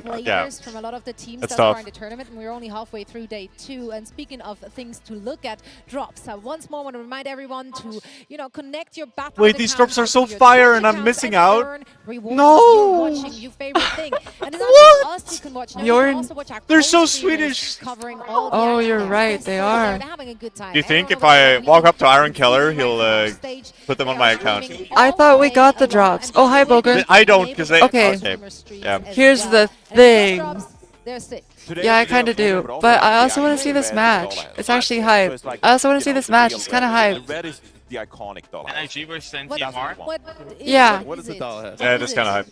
Players from a lot of the teams That's that are tough. in the tournament, and we're only halfway through day 2. And speaking of things to look at, drops. Once more, I want to remind everyone to, connect your battle. Wait, these drops are so fire, and I'm missing out. No! Watching your favorite thing. And it's not just us you can watch. Now you can also watch our They're so co-streamers Swedish. Covering all the Oh, action. you're right, they are. They're having a good time. Do you think if I walk up to Iron Keller, he'll put them on my account? I thought we got the drops. Oh, hi, Boger. I don't, because they... Okay. Yeah. Here's the thing. They're sick. Yeah, I kind of do. But I also want to see this match. It's actually hype. I also want to see this match. It's kind of hype. Red is the iconic doll. NIG versus NTMR? Yeah. What is the doll house? Yeah, that's kind of hype.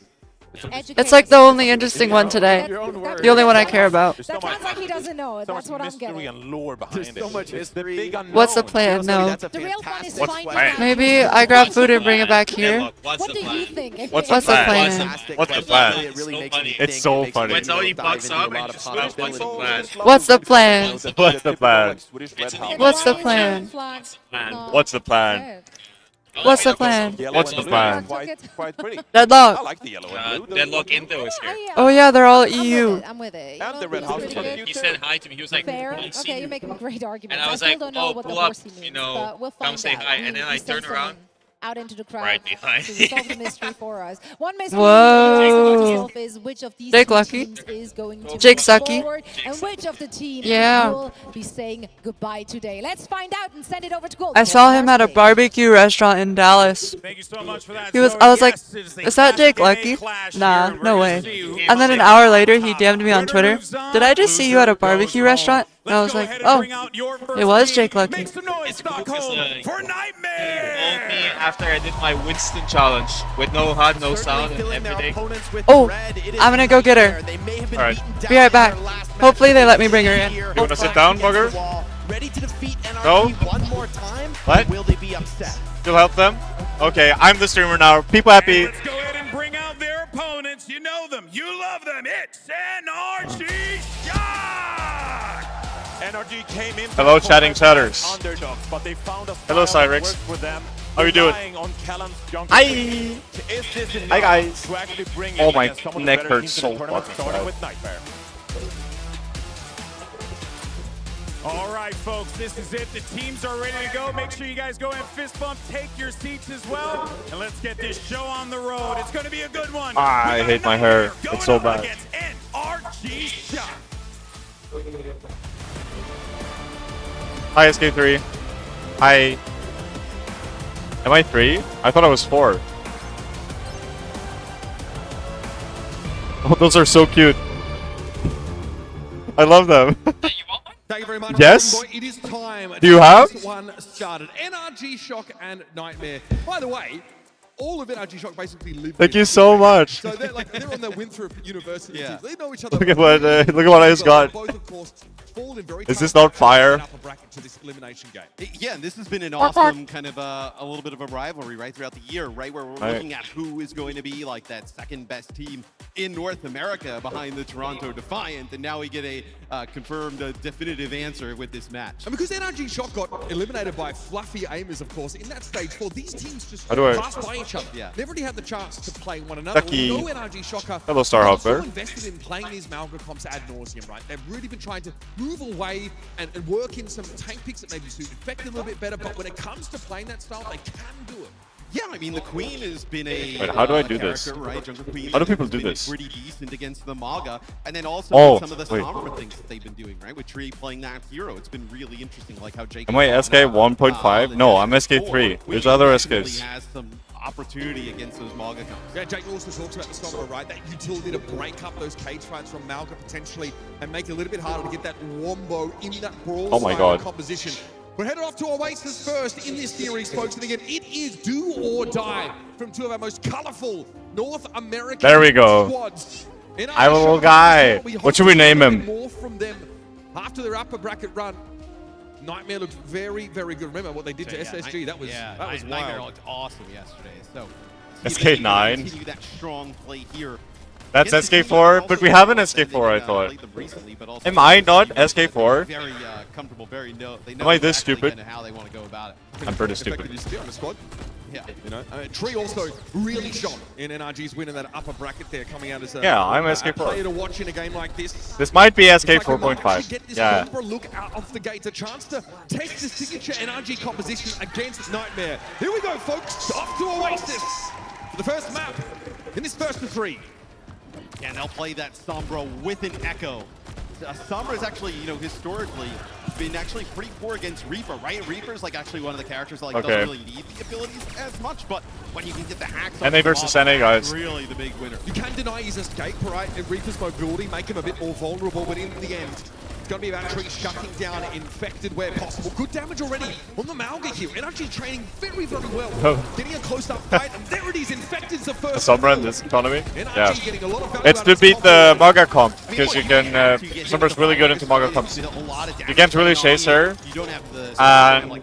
It's like the only interesting one today. The only one I care about. That sounds like he doesn't know. That's what I'm getting. And lore behind There's so much history. What's the plan? No. The real fun is What's finding plan? out. Maybe I grab food and bring it back here. What do you think? What's What's the the plan? plan? What's the plan? It's so funny. When somebody bucks up and just what's the plan? What's the plan? What's the plan? What's the plan? What's the plan? What's the plan? What's the plan? Quite pretty. Deadlock. I like the yellow and blue. Deadlock Indo is here. Oh yeah, they're all EU. I'm with it. And the red house is He said hi to me. He was like, Fair. "I see Okay, you." you're making great arguments. And I was still like, don't know "Oh, what the pull up, horsey means, but we'll come find say out. hi." And then I He sent turn around. someone out into the crowd Right behind. to solve the mystery for us. One mystery Whoa. we also want to solve is which of these Jake two Lucky. teams is going to Jake move Sucky. forward and which of the teams Yeah. will be saying goodbye today. Let's find out and send it over to Gold. I saw him at a barbecue restaurant in Dallas. Thank you so much for that. He was. So, I was like, yes, it is a "Is that Jake classic Lucky?" clash Nah, here. no We're way. gonna see who And then an comes hour in later, on he top. DM'd me on Winner Twitter. moves on, Did I just see you at a loser barbecue goes restaurant? home. And I was Let's go like, ahead and "Oh, bring out your first it was team. Jake Lucky." Make some noise, It's cool 'cause, Stockholm, for told Nightmare! me after I did my Winston challenge with no HUD, no sound, and everything. Oh, I'm gonna go get her. Alright. Be right back. Hopefully they let me bring her in. You wanna sit down, Bugger? Ready to defeat NRG No? one more time? What? Will they be upset? You'll help them? Okay, I'm the streamer now. People happy. Let's go ahead and bring out their opponents. You know them. You love them. It's NRG Shock! NRG came in. Hello, chatting chatters. Underdogs, but they found a Hello, style that Cyrix. worked for them. How you doing? Relying on Callan's junk Hi. Is this enough Hi, guys. to actually bring Oh in my against some of the neck better hurts teams in the so tournament, fucking starting bad. with Nightmare. All right, folks, this is it. The teams are ready to go. Make sure you guys go and fist bump, take your seats as well, and let's get this show on the road. It's going to be a good one. I hate my hair. It's so bad. Against NRG Shock. Hi, Eskay3. Hi. Am I 3? I thought I was 4. Oh, those are so cute. I love them. Thank you very much. Yes? It is time. Do you have? This one started. NRG Shock and Nightmare. By the way, all of NRG Shock basically live. Thank you so much. So they're on their Winthrop University. Yeah. They know each other. Look at what I just got. Both, of course, fall in very Is this not fire? upper bracket to this elimination game. Yeah, and this has been an awesome kind of a little bit of a rivalry right throughout the year, right? Where we're Right. looking at who is going to be like that second best team in North America behind the Toronto Defiant, and now we get a confirmed, definitive answer with this match. And because NRG Shock got eliminated by Fluffy Aimers, of course, in that stage 4, these teams just How do I- passed by each other. Yeah. Never really had the chance to play one another. Ducky. We know NRG Shock are Hello, Starhawk also Bear. invested in playing these Malga comps ad nauseum, right? They've really been trying to move away and work in some tank picks that maybe suit effect a little bit better, but when it comes to playing that style, they can do it. Yeah, I mean, the Queen has been a Wait, how do I do this? character, right? Jungle Queen How do people has do been this? pretty decent against the Maga, and then also Oh, some of the wait. Sombra things that they've been doing, right? With Tree playing that hero, it's been really interesting, like how Jake. Am I SK 1.5? No, I'm SK3. There's other SKs. Has some opportunity against those Maga comps. Yeah, Jake also talks about the Sombra, right? That utility to break up those cage fights from Malga potentially and make it a little bit harder to get that wombo in that brawl Oh my style God. composition. We're headed off to Oasis first in this series, folks. And again, it is do or die from two of our most colorful North American There we go. squads. In our I'm a little show, guy. we hope What should we to name see a bit him? more from them after their upper bracket run. Nightmare looked very, very good. Remember what they did to SSG? That was Nightmare wild. looked awesome yesterday. So SK9. continue that strong play here. That's SK4, but we have an SK4, I thought. Am I not SK4? Very comfortable, very they know Am I this exactly stupid? how they want to go about it. I'm pretty stupid. On the squad. Yeah. You know, Tree also really shone in NRG's win in that upper bracket there, coming out as a, Yeah, I'm a SK4. player to watch in a game like this. This might be SK It's like we might actually 4.5. get this Yeah. Cobra look out off the gate, a chance to test the signature NRG composition against Nightmare. Here we go, folks, off to Oasis for the first map in this first of 3. Yeah, and they'll play that Sombra with an Echo. Sombra is actually, you know, historically been actually pretty poor against Reaper, right? Reaper's like actually one of the characters that like doesn't really need the abilities as much, but when you can get the hacks NA versus NA, guys. really the big winner. You can deny his escape, right? And Reaper's mobility make him a bit more vulnerable, but in the end, it's going to be about Tree shutting down Infected where possible. Good damage already on the Malga here. NRG training very, very well. Oh. Getting a close-up fight, and there it is. Infected's the first. Sombra in this economy? Yeah. getting a lot of value It's out to of beat this the Maga comp, because you can, Sombra's really good into Maga comps. You can't really chase her, and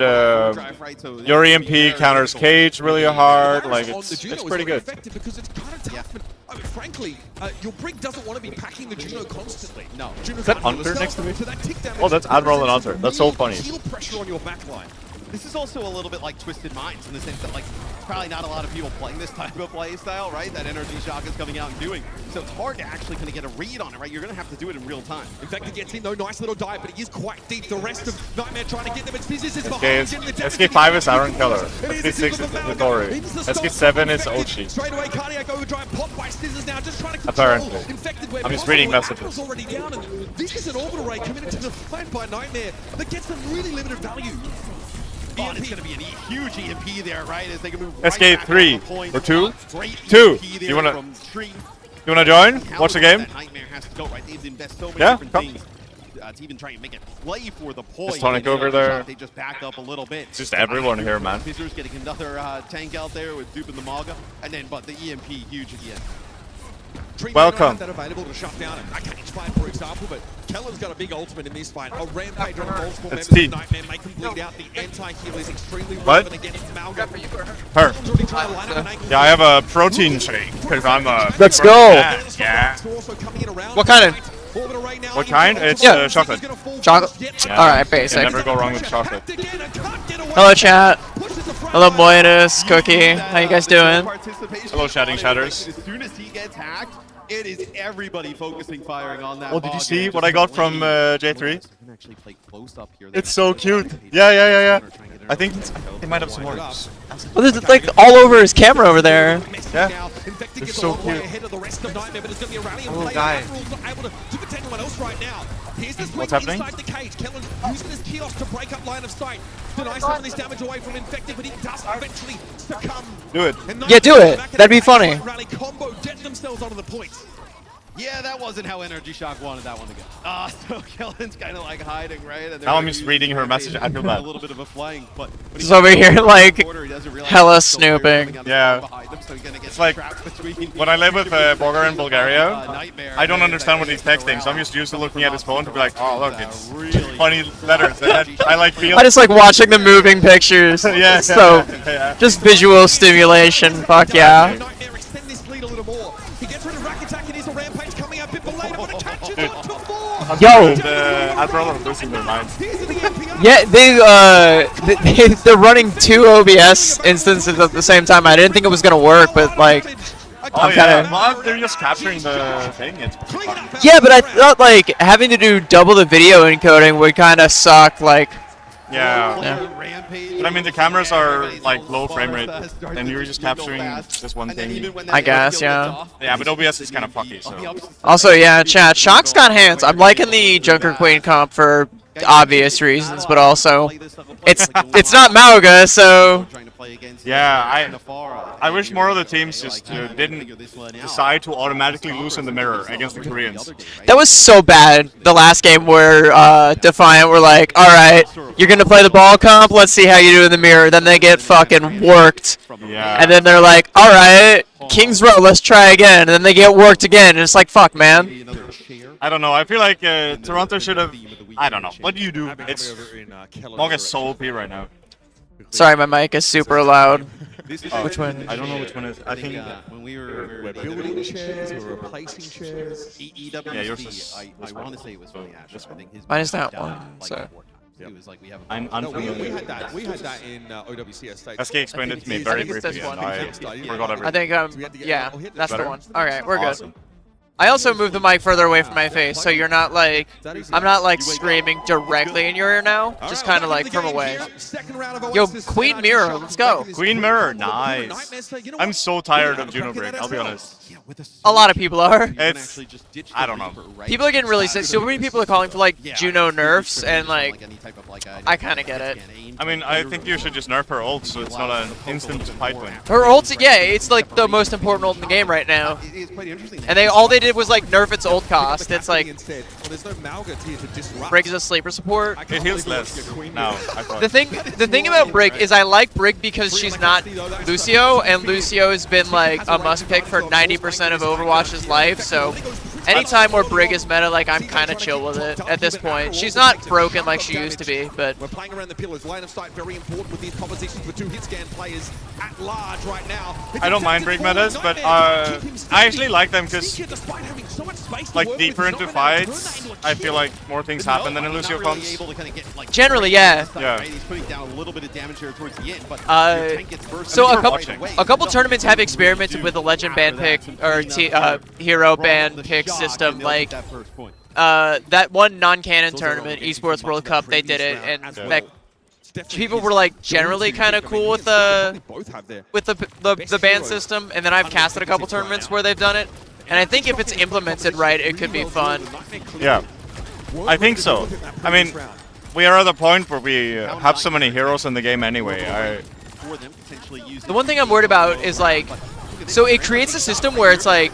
your EMP counters Cage really hard, like it's pretty good. Because it's kind of tough. And, I mean, frankly, your Brig doesn't want to be packing the Juno constantly. No. Is that Hunter next to me? Oh, that's Admiral and Hunter. That's so funny. Heal pressure on your backline. This is also a little bit like Twisted Minds in the sense that like probably not a lot of people playing this type of play style, right? That Energy Shock is coming out and doing. So it's hard to actually kind of get a read on it, right? You're going to have to do it in real time. In fact, he gets in, though, nice little dive, but he is quite deep. The rest of Nightmare trying to get them. It's Fizzes is behind him. SK5 is Iron Killer. SK6 is Hidori. SK7 is Ochi. Straight away, Cardiac overdrive, popped by Scissors now, just trying to control Apparently. Infected where I'm just possible. reading messages. Admiral's already down, and this is an orbital ray committed to the fight by Nightmare that gets them really limited value. Oh, and it's going to be a huge EMP there, right? As they can move right SK3 or 2? Great 2. EMP You wanna from join? Watch the game? Nightmare has to go, right? They've invested so many Yeah, different come. things to even try and make it play for the point. Is Tonic over there? They just back up a little bit. It's just everyone here, man. Fizzers getting another tank out there with Dupe and the Maga, and then but the EMP huge again. Welcome. That available to shut down a cage fight, for example, but Keller's got a big ultimate in this fight. A rampage on multiple members of Nightmare, make him bleed out. The anti-heal is extremely relevant against Malga. Her. Yeah, I have a protein shake because I'm a. Let's go. Yeah. What kind of? What kind? It's chocolate. Chocolate. Yeah. All right, basic. You can never go wrong with chocolate. Hello, chat. Hello, Moinus, Cookie. How you guys doing? Hello, Shouting Shatters. As soon as he gets hacked, it is everybody focusing firing on that. Oh, did you see what I got from J3? Actually play close up here. It's so cute. Yeah. I think they might have some more. Well, there's like all over his camera over there. Yeah. They're so cute. Oh, guy. What's happening? The cage. Kellen's using his kiosk to break up line of sight. Deny some of this damage away from Infected, but he does eventually succumb. Do it. Yeah, do it. That'd be funny. Rally combo, get themselves onto the point. Yeah, that wasn't how Energy Shock wanted that one to go. So Kellen's kind of like hiding, right? And Now I'm just reading her message. I feel bad. A little bit of a flank, but Just over here, like, hella snooping. Yeah. It's like, when I live with Bogar in Bulgaria, I don't understand what he's texting, so I'm just used to looking at his phone to be like, oh, look, it's funny letters. And I like feeling. I just like watching the moving pictures. Yeah. So, just visual stimulation. Fuck yeah. Yo! Admiral are losing their minds. Yeah, they're running 2 OBS instances at the same time. I didn't think it was gonna work, but like, I'm kind of. Well, they're just capturing the thing. It's fun. Yeah, but I thought like having to do double the video encoding would kind of suck. Like. Yeah. But I mean, the cameras are like low frame rate, and you're just capturing this one thing. I guess, yeah. Yeah, but OBS is kind of fucky, so. Also, yeah, chat. Shock's got hands. I'm liking the Junker Queen comp for obvious reasons, but also it's not Mauga, so play against. Yeah, I wish more of the teams just didn't decide to automatically lose in the mirror against the Koreans. That was so bad. The last game where Defiant were like, all right, you're going to play the ball comp? Let's see how you do in the mirror. Then they get fucking worked. Yeah. And then they're like, all right, King's Row, let's try again. And then they get worked again. And it's like, fuck, man. I don't know. I feel like Toronto should have... I don't know. What do you do? It's... Mog is so OP right now. Sorry, my mic is super loud. Which one? I don't know which one is. I think... when we're building chairs, we're replacing chairs. Yeah, yours is... I want to say it was funny, Ash. I think his Mine is that one, so... It was like we have. I'm unfamiliar. We had that in OWCS stage. Eskay explained it to me very briefly, and I forgot everything. I think, yeah, that's the one. Alright, we're Awesome. good. I also moved the mic further away from my face, so you're not like... I'm not like screaming directly in your ear now, just kind of like from away. Yo, Queen Mirror, let's go. Queen Mirror, nice. I'm so tired of Juno Break, I'll be honest. A lot of people are. It's... I don't know. People are getting really sick. So many people are calling for like Juno nerfs, and like... I kind of get it. I mean, I think you should just nerf her ult, so it's not an instant fight win. Her ult, yeah, it's like the most important ult in the game right now. And all they did was like nerf its ult cost. It's like Brig is a sleeper support. It heals less now, I thought. The thing about Brig is I like Brig because she's not Lucio, and Lucio has been like a must pick for 90% of Overwatch's life. So anytime where Brig is meta, like I'm kind of chill with it at this point. She's not broken like she used to be, but we're playing around the pillars. Line of sight very important with these conversations with two hit scan players at large right now. I don't mind Brig metas, but I actually like them because like deeper into fights, I feel like more things happen than in Lucio comps. Generally, yeah. Yeah. He's putting down a little bit of damage here towards the end, but so a couple tournaments have experimented with the legend ban pick or hero ban pick system. Like that one non-canon tournament, Esports World Cup, they did it, and that people were like generally kind of cool with the ban system. And then I've casted a couple tournaments where they've done it. And I think if it's implemented right, it could be fun. Yeah, I think so. I mean, we are at the point where we have so many heroes in the game anyway. The one thing I'm worried about is like, so it creates a system where it's like,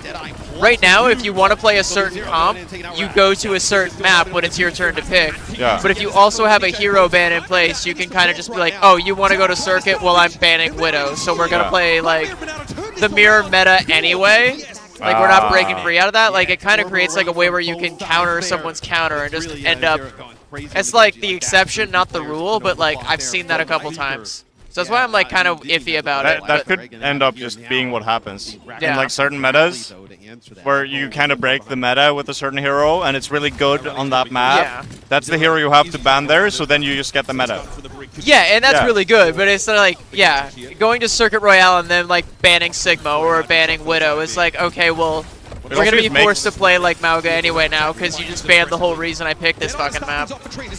right now, if you want to play a certain comp, you go to a certain map when it's your turn to pick. Yeah. But if you also have a hero ban in place, you can kind of just be like, oh, you want to go to Circuit? Well, I'm banning Widow, so we're going to play like the mirror meta anyway. Like, we're not breaking free out of that. Like, it kind of creates, like, a way where you can counter someone's counter and just end up... It's, like, the exception, not the rule, but, like, I've seen that a couple times. So that's why I'm, like, kind of iffy about it. That could end up just being what happens. In, like, certain metas, where you kind of break the meta with a certain hero, and it's really good on that map. Yeah. That's the hero you have to ban there, so then you just get the meta. Yeah, and that's really good, but it's like, yeah, going to Circuit Royale and then, like, banning Sigma or banning Widow is like, okay, well, we're going to be forced to play like Mauga anyway now because you just banned the whole reason I picked this fucking map.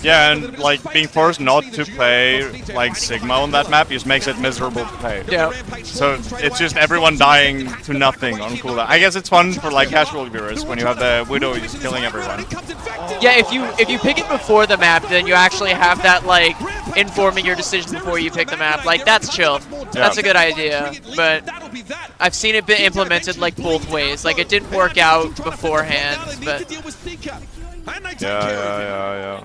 Yeah, and, like, being forced not to play, like, Sigma on that map just makes it miserable to play. Yeah. So it's just everyone dying to nothing on cooldown. I guess it's fun for, like, casual viewers when you have the Widow just killing everyone. Yeah, if you pick it before the map, then you actually have that, like, informing your decision before you pick the map. Like, that's chill. That's a good idea. But I've seen it be implemented, like, both ways. Like, it didn't work out beforehand, but... Yeah.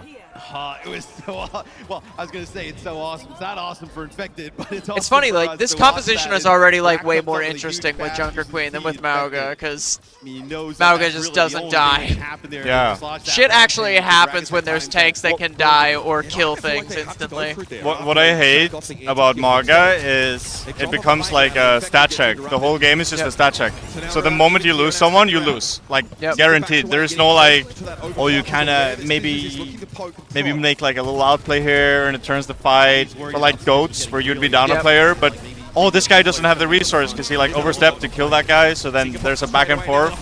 It was so well. I was gonna say it's so awesome. It's not awesome for Infected, but it's awesome. It's funny, for like us this to watch composition that is already and like way rack up more some of the interesting huge with Junker bashes Queen than with Infected. Mauga, because He knows Mauga that's just really doesn't the only die. thing that happened there. Yeah. He dislodged that Shit back actually and happens when Dragon there's Attack tanks that can die or kill things instantly. What I hate about Mauga is it becomes like a stat check. The whole game is just a stat check. So the moment you lose someone, you lose. Like, guaranteed. There's no like, oh, you kind of maybe make like a little outplay here and it turns the fight. Or like goats where you'd be down a player, but oh, this guy doesn't have the resource because he like overstepped to kill that guy. So then there's a back and forth.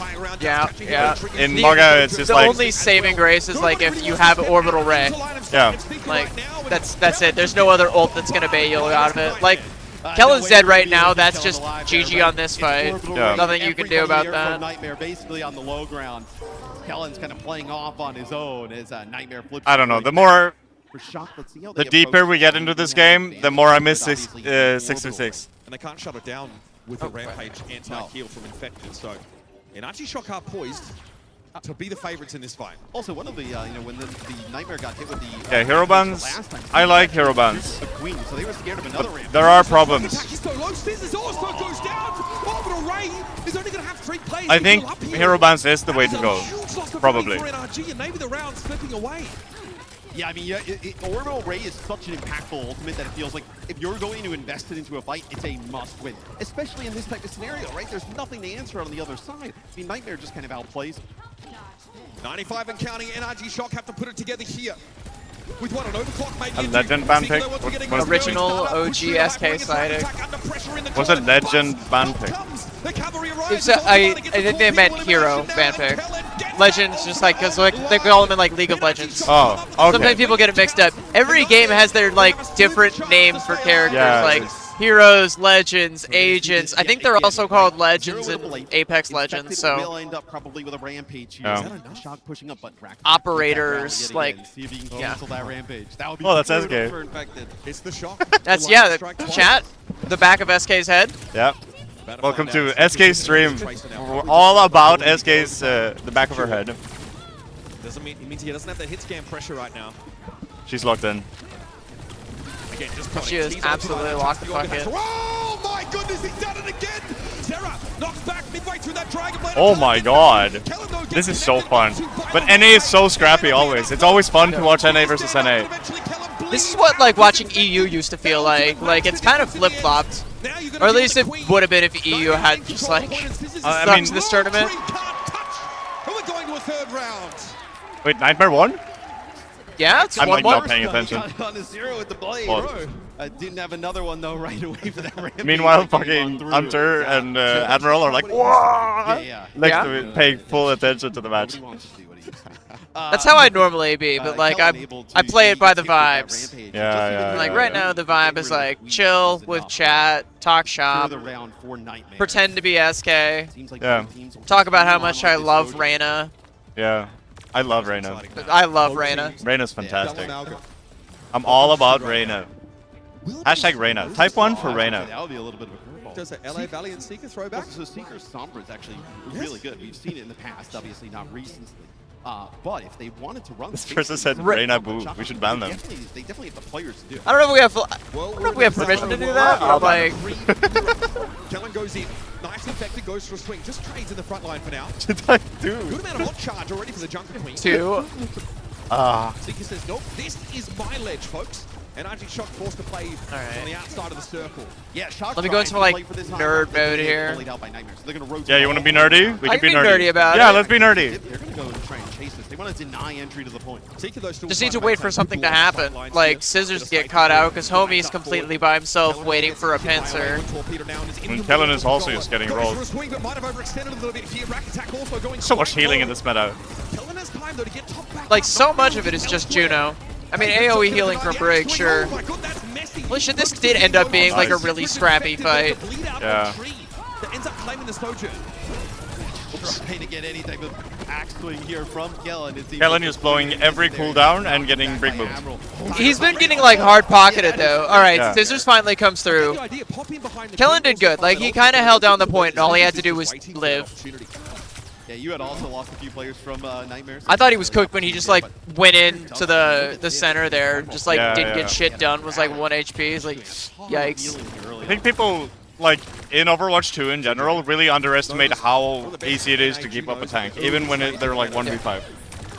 Yeah. In Mauga, it's just the like... only saving grace is like if you have Orbital Ray. Yeah. Like, that's it. There's no other ult that's going to bail you out of it. Like, Kellen's dead right now. That's just GG on this fight. Yeah. Nothing you can do about that. Nightmare basically on the low ground. Kellen's kind of playing off on his own as Nightmare flips. I don't know. The more For Shock, let's see how The deeper we get into this game, the more I miss 6v6. And they can't shut it down with a Rampage anti-heal from Infected, so Energy Shock are poised to be the favorites in this fight. Also, one of the, when the Nightmare got hit with the... Yeah, hero bans. I like hero bans. The Queen, so they were scared of another Rampage. There are problems. I think hero bans is the way to go. Probably. Maybe the round slipping away. Yeah, I mean, Orbital Ray is such an impactful ultimate that it feels like if you're going to invest it into a fight, it's a must-win. Especially in this type of scenario, right? There's nothing to answer on the other side. I mean, Nightmare just kind of outplays. 95 and counting, NRG Shock have to put it together here. With what, an overclock maybe? A legend ban pick? Original OG Eskay siding. What's a legend ban pick? I think they meant hero ban pick. Legends, just like, because like, they call them in like League of Legends. Oh, okay. Sometimes people get it mixed up. Every game has their like different names for characters, Yeah, like heroes, legends, agents. I think they're also called legends in Apex Legends. So will end up probably with a Rampage here. Shock pushing up, but operators, like, yeah. That Rampage. That would be that's Eskay. It's the Shock. That's the chat. The back of Eskay's head. Yep. Welcome to Eskay's stream. We're all about Eskay's the back of her head. Doesn't mean, it means he doesn't have that hit scan pressure right now. She's locked in. Again, just she is absolutely locked the bucket. Oh my goodness, he's done it again! Terra knocks back midway through that Dragon Blade. Oh my god. This is so fun. But NA is so scrappy always. It's always fun to watch NA versus NA. This is what like watching EU used to feel like. Like it's kind of flip-flopped. Or at least it would have been if EU had just like I mean, this tournament. Who are going to a third round? Wait, Nightmare won? Yeah, it's I'm like 1-1. not paying attention. On a 0 with the blade. Didn't have another one though right away for that Rampage. Meanwhile, fucking Hunter and Admiral are like, whoa! Next to it, paying full attention to the match. That's how I'd normally be, but like I play it by the vibes. Yeah. Like right now, the vibe is like chill with chat, talk shop, pretend to be Eskay. Yeah. Talk about how much I love Reyna. Yeah. I love Reyna. I love Reyna. Reyna's fantastic. I'm all about Reyna. Hashtag Reyna. Type 1 for Reyna. That would be a little bit of a curveball. Does a LA Valiant Seeker throwback? So Seeker's Sombra is actually really good. We've seen it in the past, obviously not recently. But if they wanted to run, This person said Reyna boo. We should ban them. They definitely have the players to do. I don't know if we have permission to do that. But like, Kellen goes in. Nice Infected goes for a swing. Just trades in the front line for now. Dude. Good amount of hot charge already for the Junker Queen. 2. Seeker says, nope, this is my ledge, folks. And RG Shock forced to play on the outside of the circle. Yeah, Shock. Let me go into like nerd mode here. Yeah, you want to be nerdy? We I can be nerdy about it. Yeah, let's be nerdy. They're going to go and try and chase this. They want to deny entry to the point. Just need to wait for something to happen. Like scissors get caught out because Homie's completely by himself waiting for a pincer. And Kellen is also just getting rolled. So much healing in this meta. Like so much of it is just Juno. I mean, AoE healing from Brig, sure. Holy shit, this did end up being like a really scrappy fight. Yeah. Ends up claiming the slow turn. Trying to get any type of axe swing here from Kellen. Kellen is blowing every cooldown and getting Brig moves. He's been getting like hard pocketed though. Alright, Scissors finally comes through. Kellen did good. Like he kind of held down the point and all he had to do was live. Yeah, you had also lost a few players from Nightmares. I thought he was cooked when he just like went into the center there, just like didn't get shit done, was like 1 HP. He's like, yikes. I think people, like, in Overwatch 2 in general, really underestimate how easy it is to keep up a tank, even when they're like 1v5.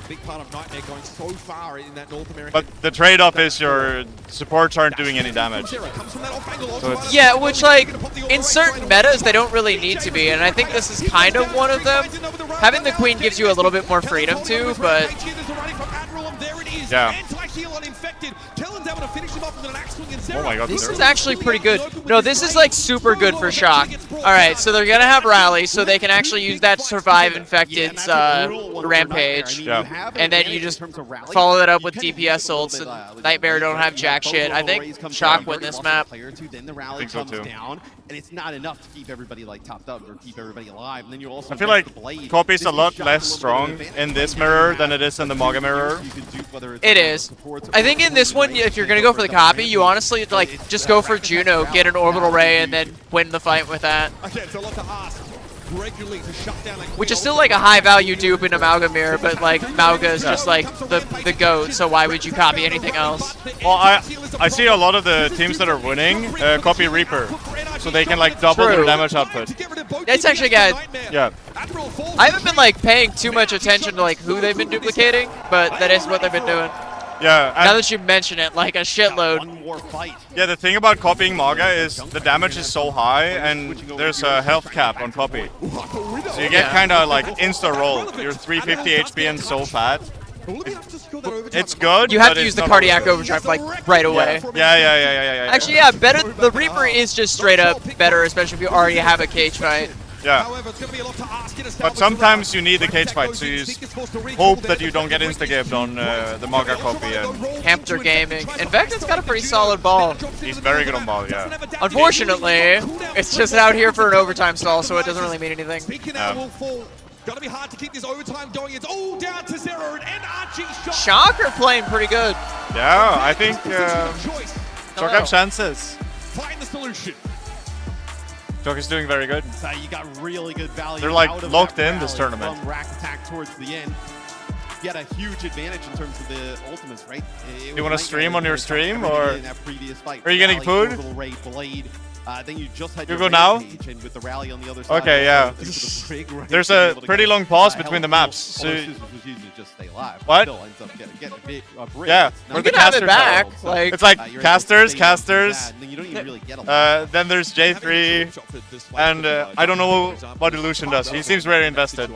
Big part of Nightmare going so far in that North American. But the trade-off is your supports aren't doing any damage. So yeah, which like, in certain metas they don't really need to be, and I think this is kind of one of them. Having the Queen gives you a little bit more freedom too, but... Yeah. Oh my god. This is actually pretty good. No, this is like super good for Shock. Alright, so they're gonna have Rally, so they can actually use that to survive Infected's Rampage. Yeah. And then you just follow that up with DPS ults, and Nightmare don't have jack shit. I think Shock win this map. Then the rally comes down, and it's not enough to keep everybody like topped up or keep everybody alive. And then you also I feel like Copy is a lot less strong in this mirror than it is in the Maga mirror. It is. I think in this one, if you're gonna go for the copy, you honestly like just go for Juno, get an orbital ray, and then win the fight with that. Which is still like a high value dupe in a Mauga mirror, but like Mauga is just like the GOAT, so why would you copy anything else? Well, I see a lot of the teams that are winning copy Reaper, so they can like double their damage output. It's actually good. Yeah. I haven't been like paying too much attention to like who they've been duplicating, but that is what they've been doing. Yeah. Now that you mention it, like a shitload. Yeah, the thing about copying Maga is the damage is so high, and there's a health cap on copy. So you get kind of like insta roll. You're 350 HP and so fat. It's good. You have to use the cardiac overdrive like right away. Yeah. Actually, yeah, better. The Reaper is just straight up better, especially if you already have a cage fight. Yeah. But sometimes you need the cage fight, so you hope that you don't get insta-gamed on the Maga copy. And Hampter Gaming. Infected's got a pretty solid ball. He's very good on ball, yeah. Unfortunately, it's just out here for an overtime stall, so it doesn't really mean anything. Gonna be hard to keep this overtime going. It's all down to 0, and NRG Shock are playing pretty good. Yeah, I think Shock have chances. Find the solution. Shock is doing very good. So you got really good value. They're like out of locked that in this rally tournament. From Rack Attack towards the end. You had a huge advantage in terms of the ultimates, right? You want to stream on your stream, or in that previous fight. are you getting food? Ray, Blade. Then you just had You your go now? and with the rally on the other side. Okay, yeah. There's a pretty long pause between the maps. So just stay alive. what? Still ends up getting a big Yeah, you can have it back. Like, it's like casters. Then you don't even really get a Then there's J3, and I don't know what Illusion does. He seems very invested.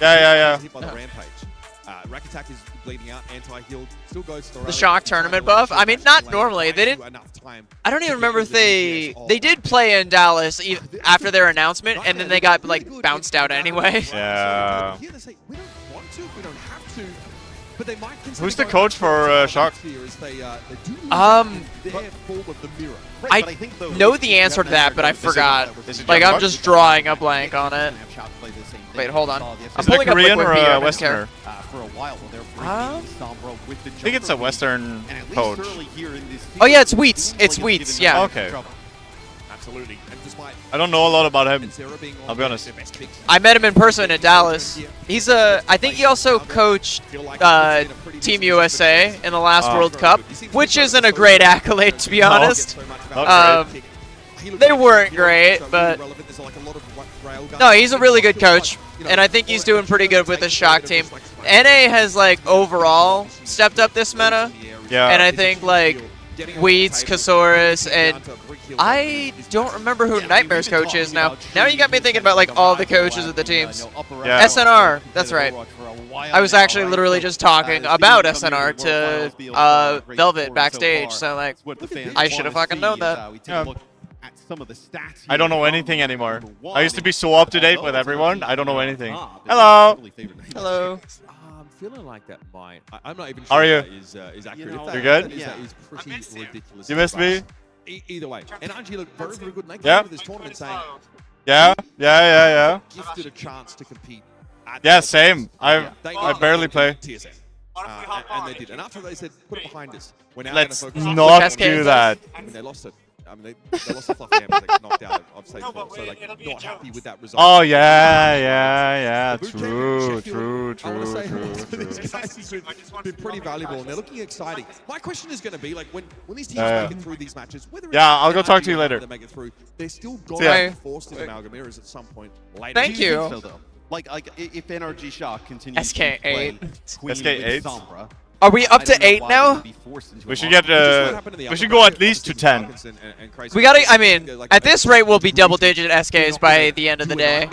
Yeah. Rack Attack is bleeding out, anti-healed, still goes the Shock tournament buff. I mean, not normally. They didn't. I don't even remember if they did play in Dallas after their announcement, and then they got like bounced out anyway. Yeah. Who's the coach for Shock? I know the answer to that, but I forgot. Like, I'm just drawing a blank on it. Wait, hold on. I'm Is it a pulling up Korean or Wikipedia, a Westerner? For a while, they're I think it's a Western coach. Oh yeah, it's Wheats. It's Wheats. Yeah. Okay. Absolutely. I don't know a lot about him. I'll be honest. I met him in person at Dallas. He's I think he also coached Team USA in the last World Cup, which isn't a great accolade to be honest. They weren't great, but no, he's a really good coach, and I think he's doing pretty good with the Shock team. NA has like overall stepped up this meta, and I think like Weeds, Kasaurus, and I don't remember who Nightmare's coach is now. Now you got me thinking about like all the coaches of the teams. Yeah. SNR, that's right. I was actually literally just talking about SNR to Velvet backstage, so like I should have fucking known that. Yeah. I don't know anything anymore. I used to be so up to date with everyone. I don't know anything. Hello. Hello. I'm feeling like that might. I'm not even sure. Are you? That is accurate. You're good? That is pretty ridiculous. You missed me? Either way. And NRG look very, very good. And they Yeah. came to this tournament saying, Yeah. gifted a chance to compete. Yeah, same. I barely play. TSM. And they did. And after they said, put it behind us. We're now Let's gonna focus on not do that. I mean, they lost it. I mean, they lost the fluffy game. They got knocked out of stage 4. So, like, not happy with that result. Oh, yeah. True. I want to say these guys have been pretty valuable, and they're looking exciting. My question is going to be, like, when these teams make it through these matches, whether I'll go talk to you later. They make it through, they're still going to be forced into Amalgameras at some point later. Thank you. So, though, like if NRG Shock continues SK8. to play Queen SK8. with Sombra, Are we up to 8 now? We should get. We should go at least to 10. We gotta. I mean, at this rate, we'll be double-digit SKs by the end of the day.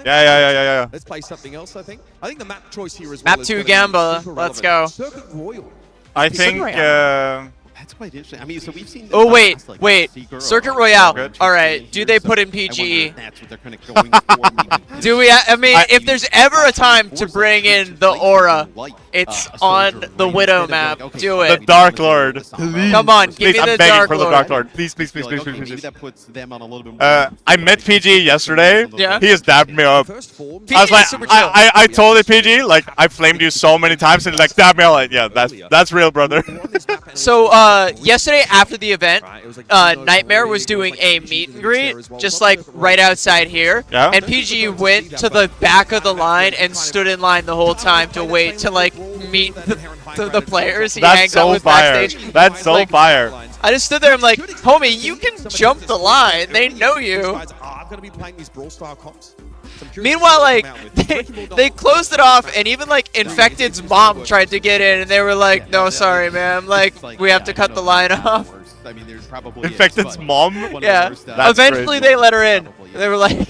Yeah. Let's play something else. I think the map choice here is Map 2 Gamba. Let's go. Circuit Royal. I think. That's quite interesting. I mean, so we've seen. Oh wait, wait. Circuit Royale. All right. Do they put in PGE? That's what they're kind of going for. Do we? I mean, if there's ever a time to bring in the aura, it's on the Widow map. Do it. The Dark Lord. Please. Come on, give me I'm the begging Dark for Lord. the Dark Lord. Please, please, please, please, please, Maybe please. that puts them on a little bit more. I met PG yesterday. Yeah. He has dabbed me up. I was like, I told it PG, like, I flamed you so many times, and like, dabbed me up. Like, yeah, that's real, brother. So, yesterday after the event, Nightmare was doing a meet and greet, just like right outside here. Yeah. And PG went to the back of the line and stood in line the whole time to wait to like meet the players he hangs out with backstage. That's so fire. I just stood there. I'm like, homie, you can jump the line. They know you. I'm going to be playing these Brawl Style comps. Meanwhile, like, they closed it off, and even, like, Infected's mom tried to get in, and they were like, no, sorry, ma'am. Like, we have to cut the line off. I mean, there's probably Infected's mom? Yeah. Eventually, they let her in. They were like,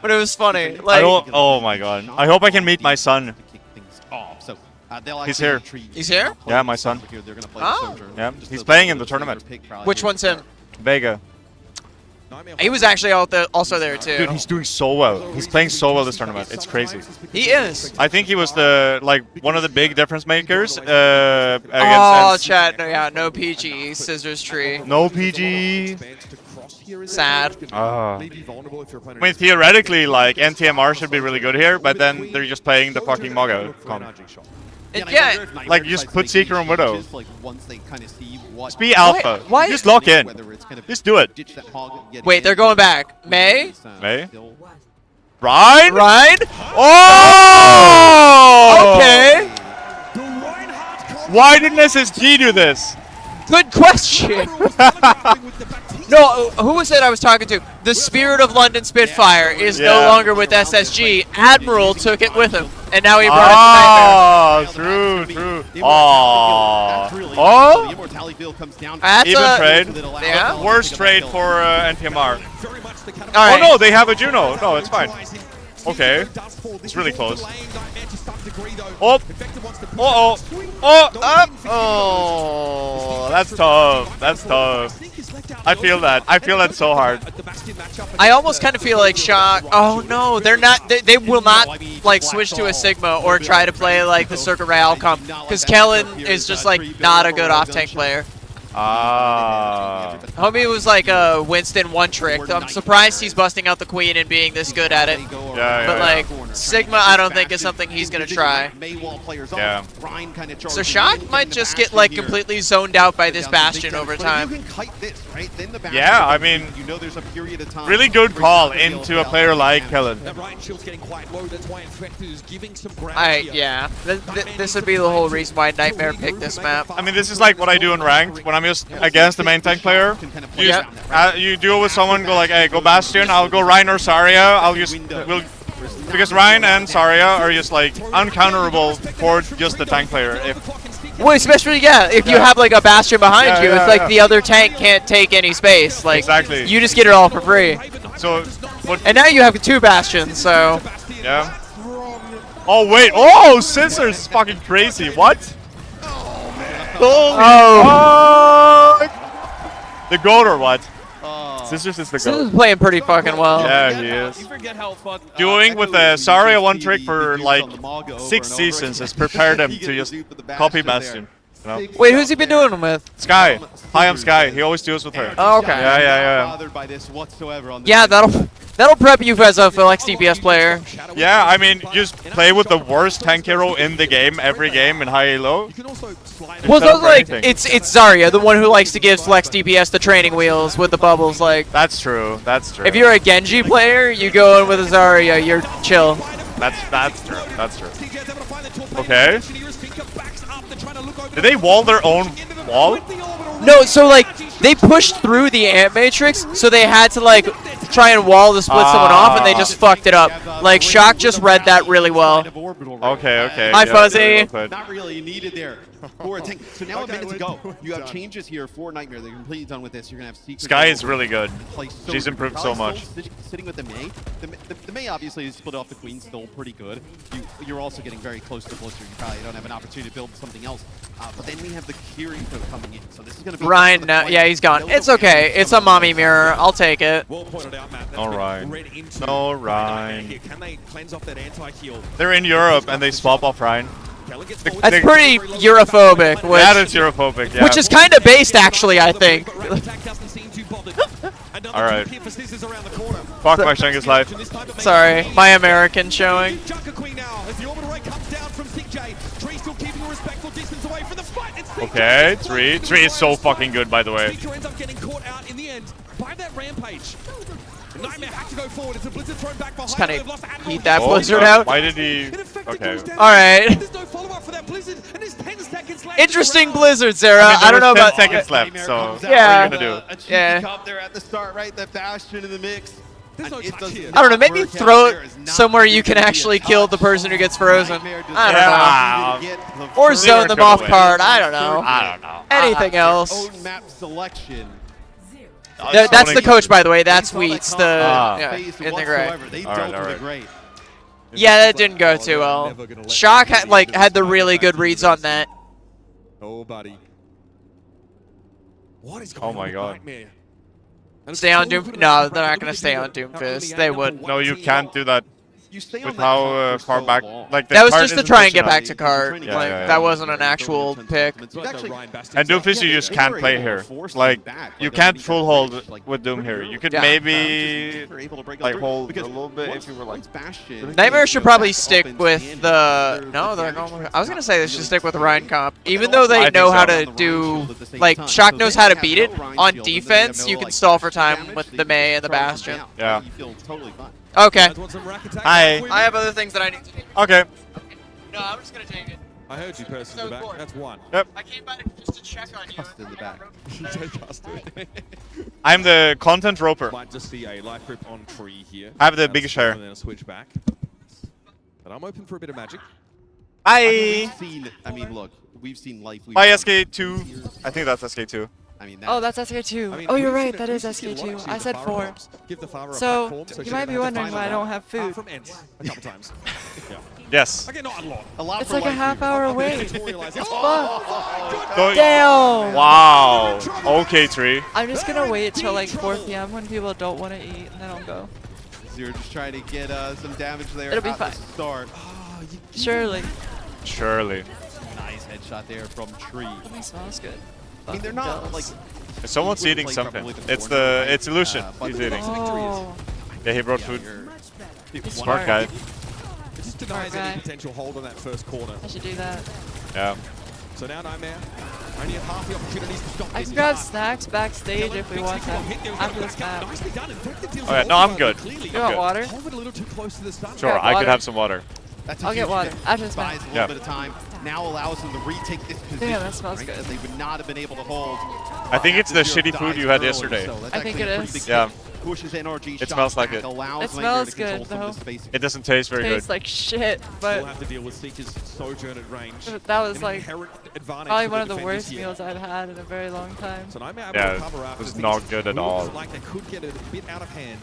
but it was funny. Like, oh my god. I hope I can meet my son. He's here. He's here? Yeah, my son. Oh. Yeah, he's playing in the tournament. Which one's him? Vega. He was actually also there, too. Dude, he's doing so well. He's playing so well this tournament. It's crazy. He is. I think he was one of the big difference makers against chat. No, yeah, no PG. Scissors tree. No PG. Sad. I mean, theoretically, like, NTMR should be really good here, but then they're just playing the fucking Mago comp. Yeah. Like, just put Seeker and Widow. Just be Alpha. Why? Just lock in. Just do it. Wait, they're going back. May? May? Ryan? Ryan? Oh! Okay. Why didn't SSG do this? Good question. No, who was it I was talking to? The Spirit of London Spitfire is no longer with SSG. Admiral took it with him, and now he brought it to Nightmare. True. Oh! The immortality field comes down. Even trade. Yeah. Worst trade for NTMR. All right. Oh no, they have a Juno. No, it's fine. Okay. It's really close. Oh! Oh! That's tough. That's tough. I feel that. I feel that so hard. I almost kind of feel like Shock. Oh no, they're not. They will not like switch to a Sigma or try to play like the Circuit Royale comp because Kellen is just like not a good off tank player. Homie was like a Winston one trick. I'm surprised he's busting out the Queen and being this good at it. But like Sigma, I don't think is something he's gonna try. Yeah. So Shock might just get like completely zoned out by this Bastion over time. Yeah, I mean, really good call into a player like Kellen. Yeah, this would be the whole reason why Nightmare picked this map. I mean, this is like what I do in ranked when I'm just against the main tank player. You duel with someone, go like, hey, go Bastion, I'll go Ryan or Zarya. Because Ryan and Zarya are just like uncounterable for just the tank player. Well, especially, if you have like a Bastion behind you, it's like the other tank can't take any space. Like, exactly. You just get it all for free. So, and now you have 2 Bastions, so. Yeah. Oh, wait. Oh, Scissors is fucking crazy. What? Oh! The GOAT or what? Scissors is the GOAT. Scissors is playing pretty fucking well. Yeah, he is. Doing with the Zarya one trick for like 6 seasons has prepared him to just copy Bastion. You know? Wait, who's he been doing them with? Sky. Hi, I'm Sky. He always deals with her. Oh, okay. Yeah. Yeah, that'll prep you as a Felix DPS player. Yeah, I mean, just play with the worst tank hero in the game every game in high low. Well, so like it's Zarya, the one who likes to give Flex DPS the training wheels with the bubbles. Like that's true. That's true. If you're a Genji player, you go in with a Zarya, you're chill. That's true. That's true. Okay. Did they wall their own wall? No, so like they pushed through the Ant Matrix, so they had to like try and wall to split someone off, and they just fucked it up. Like Shock just read that really well. Okay. Hi, Fuzzy. Not really needed there. for a tank. So now a minute to go. You have changes here for Nightmare. They're completely done with this. You're going to have Secret. Sky is really good. She's improved so much. Sitting with the Mei. The Mei obviously is split off the Queen, still pretty good. You're also getting very close to Blister. You probably don't have an opportunity to build something else. But then we have the Kirito coming in. So this is going to be... Ryan, yeah, he's gone. It's okay. It's a mommy mirror. I'll take it. Alright. Alright. Can they cleanse off that anti-heal? They're in Europe and they swap off Ryan. That's pretty Europhobic. Which, that is Europhobic, yeah. Which is kind of based, actually, I think. Alright. Fuck my Shangus life. Sorry, my American showing. Okay, Tree. Tree is so fucking good, by the way. Ends up getting caught out in the end by that rampage. Nightmare had to go forward. It's a Blizzard thrown back behind. Just kind of heat that Blizzard out. Why did he? Okay. Alright. There's no follow-up for that Blizzard, and there's 10 seconds left. Interesting Blizzard, Sarah. I don't know about 10 seconds left, so yeah. what are you gonna do? Yeah. Cup there at the start, right? That Bastion in the mix. I don't know, maybe throw it somewhere you can actually kill the person who gets frozen. I don't know. Or zone them off card. I don't know. I don't know. Anything else. Own map selection. That's the coach, by the way. That's Wheats, the in the gray. Alright. Yeah, that didn't go too well. Shock had the really good reads on that. Oh, buddy. What is going on? Oh my god. Stay on Doom. No, they're not gonna stay on Doomfist. They would. No, you can't do that. With how far back, like that was just to try and get back to cart. That wasn't an actual pick. And Doomfist, you just can't play here. Like you can't full hold with Doom here. You could maybe like hold a little bit if you were like. Nightmare should probably stick with the. No, they're going. I was gonna say they should stick with the Ryan comp, even though they know how to do. Like Shock knows how to beat it on defense. You can stall for time with the Mei and the Bastion. Yeah. Okay. Hi. I have other things that I need to do. Okay. No, I'm just gonna take it. I heard you person in the back. That's one. Yep. I came by just to check on you. In the back. I'm the content roper. Might just see a life grip on Tree here. I have the biggest share. And then a switch back. But I'm open for a bit of magic. Bye. I mean, look, we've seen life. Bye, SK2. I think that's SK2. I mean, oh, that's SK2. Oh, you're right. That is SK2. I said 4. So you might be wondering why I don't have food. A couple times. Yes. Okay, not a lot. It's like a half hour away. It's fuck. Damn. Wow. Okay, Tree. I'm just gonna wait till like 4 p.m. when people don't want to eat, and then I'll go. You're just trying to get some damage there. It'll be fine. Start. Surely. Surely. Nice headshot there from Tree. That smells good. I mean, they're not like. Someone's eating something. It's Illusion. He's eating. Oh. Yeah, he brought food. Smart guy. It just denies any potential hold on that first corner. I should do that. Yeah. So now Nightmare only have half the opportunities to stop. I can grab snacks backstage if we want them after this map. Oh yeah, no, I'm good. You want water? Sure, I could have some water. I'll get water after this map. Buys a little bit of time. Now allows them to retake this position. Damn, that smells good. That they would not have been able to hold. I think it's the shitty food you had yesterday. I think it is. Yeah. Pushes NRG. It smells like it. It smells good though. It doesn't taste very good. Tastes like shit, but we'll have to deal with Seeker's sojourn at range. That was like probably one of the worst meals I've had in a very long time. So yeah, it was not good at all. Like they could get it a bit out of hand.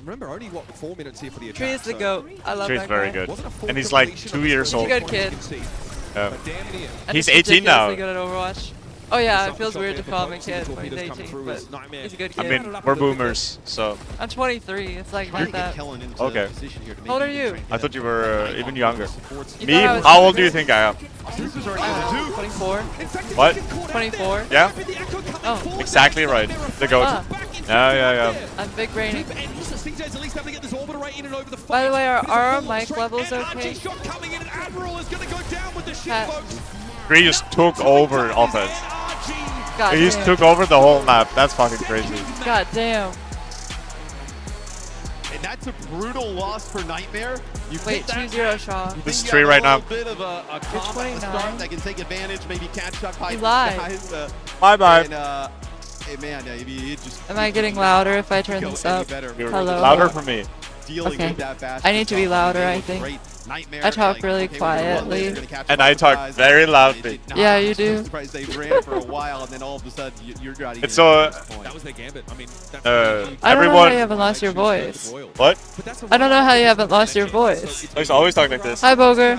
Remember, only what 4 minutes here for the attack. Tree is the goat. I love Tree's that very guy. good, and he's like 2 years old. He's a good kid. He's 18 now. Good at Overwatch. Oh yeah, it feels weird to call him a kid when he's 18, but he's a good kid. I mean, we're boomers, so. I'm 23. It's like not that. Okay. How old are you? I thought you were even younger. You Me? How old do you think I am? 24. What? 24. Yeah. Oh. Exactly right. The goat. Yeah. I'm big braining. By the way, are our mic levels okay? Pat. Tree just took over offense. God he just damn. took over the whole map. That's fucking crazy. God damn. And that's a brutal loss for Nightmare. You Wait, 2-0 Shaw. This is Tree right now. Bit of a comp at the start that can take advantage, maybe catch up. You lied. Bye. And, hey man, it just. Am I getting louder if I turn this up? You're Hello. louder for me. dealing Okay. with that bash. I need to be louder, I think. Nightmare, I talk like, really okay, we're gonna run quietly. this, we're gonna catch And them I off talk surprise. very It loudly. did not. Yeah, you I'm so do. surprised they ran for a while, and then all of a sudden you're not even. It's so. That was their gambit. I mean, that's I don't know how Everyone. you haven't lost your voice. What? I don't know how you haven't lost your voice. He's always talking like this. Hi, Boger.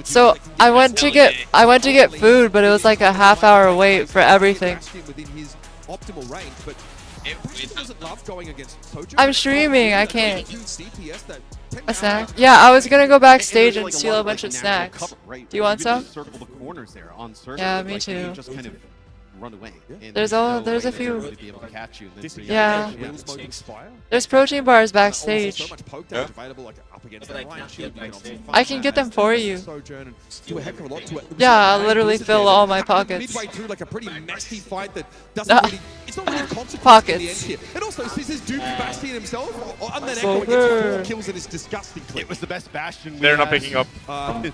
So I went to get food, but it was like a half-hour wait for everything. Within his optimal range, but Bastion doesn't love going against Sojourn. I'm streaming. I can't. CPS that A snack? Yeah, I was gonna go backstage and steal a bunch of snacks. Do you want some? Circle the corners there on circle. Yeah, me like, they too. Just kind of run away. And There's no there's way a that few. they're going to be able to catch you. And then Yeah. yeah. There's protein bars backstage. So much poke damage available, like up against the line. Shield, you can obviously I find can that get them as for the you. Sojourn and do a heck of a lot to it. Yeah, I'll literally fill all my pockets. Midway through, like a pretty messy fight that doesn't really. It's not really consequence in the Pockets. end here. And also, Scissors do Bastion himself. And then So Echo gets 4 good. kills and it's disgusting. It was the best Bastion we They're not had, picking up.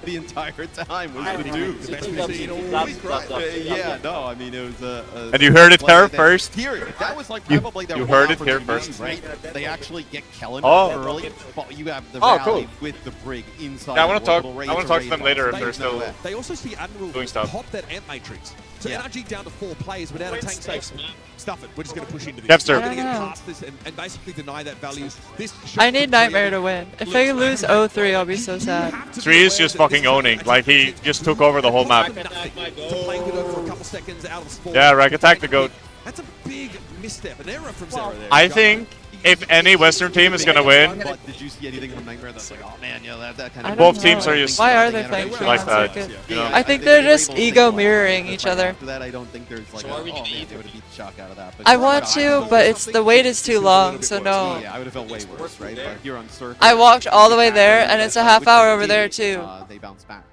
the entire time. Was the Duke. The best we've seen all week, right? Yeah, no, I mean it was a And you heard it play here that- first. Here, that was like You- probably their you one heard it here opportunity, first. right? They actually get Kellen Oh. early, but you have the Oh, rally cool. with the Brig inside. Yeah, I wanna the talk- orbital I range wanna talk to array them later if box. they're There's no still way. They also see Admiral doing stuff. pop that amp matrix. So Yeah. NRG down to 4 players without a tank safe. Stuff it. We're just going to push into this. Kevster. We're going to get I don't know. past this and basically deny that value. This I need Nightmare to win. If I lose 0-3, I'll be so sad. 3 is just fucking owning. Like he just took over the whole map. to play Widow for a couple seconds out of spawn. Yeah, Rag attack the goat. That's a big misstep, an error from Zera there. I think if any Western team is gonna win, But did you see anything from Nightmare that's like, oh man, yeah, that kind I of. don't both teams know. are just Why are they playing free like on that. circuit? You know? I think they're just ego mirroring each other. After that, I don't think there's like, oh man, they would have beat the shock out of that. But I want to, but it's the wait is too long, so no. Yeah, I would have felt way worse, right? But here on circle, I walked all the way there, and it's a half hour over there too. They bounce back.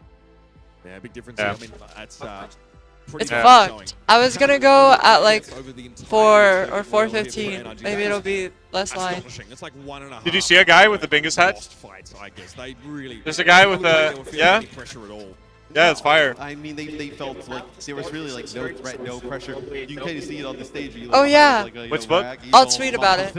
Yeah, big difference. Yeah. I mean, that's pretty It's bad fucked. going. I was gonna go at like Over the entire 4 or field for 4:15. NRG. Maybe it'll be less line. Astonishing. It's like 1.5. Did you see a guy with the Bingus hat? Lost fights, I guess. They really. There's a guy with I a don't think they were feeling yeah. any pressure at all. Yeah, it's fire. I mean, they felt like there was really like no threat, no pressure. You can kind of see it on the stage. You Oh, yeah. Like, Which book? I'll tweet about it.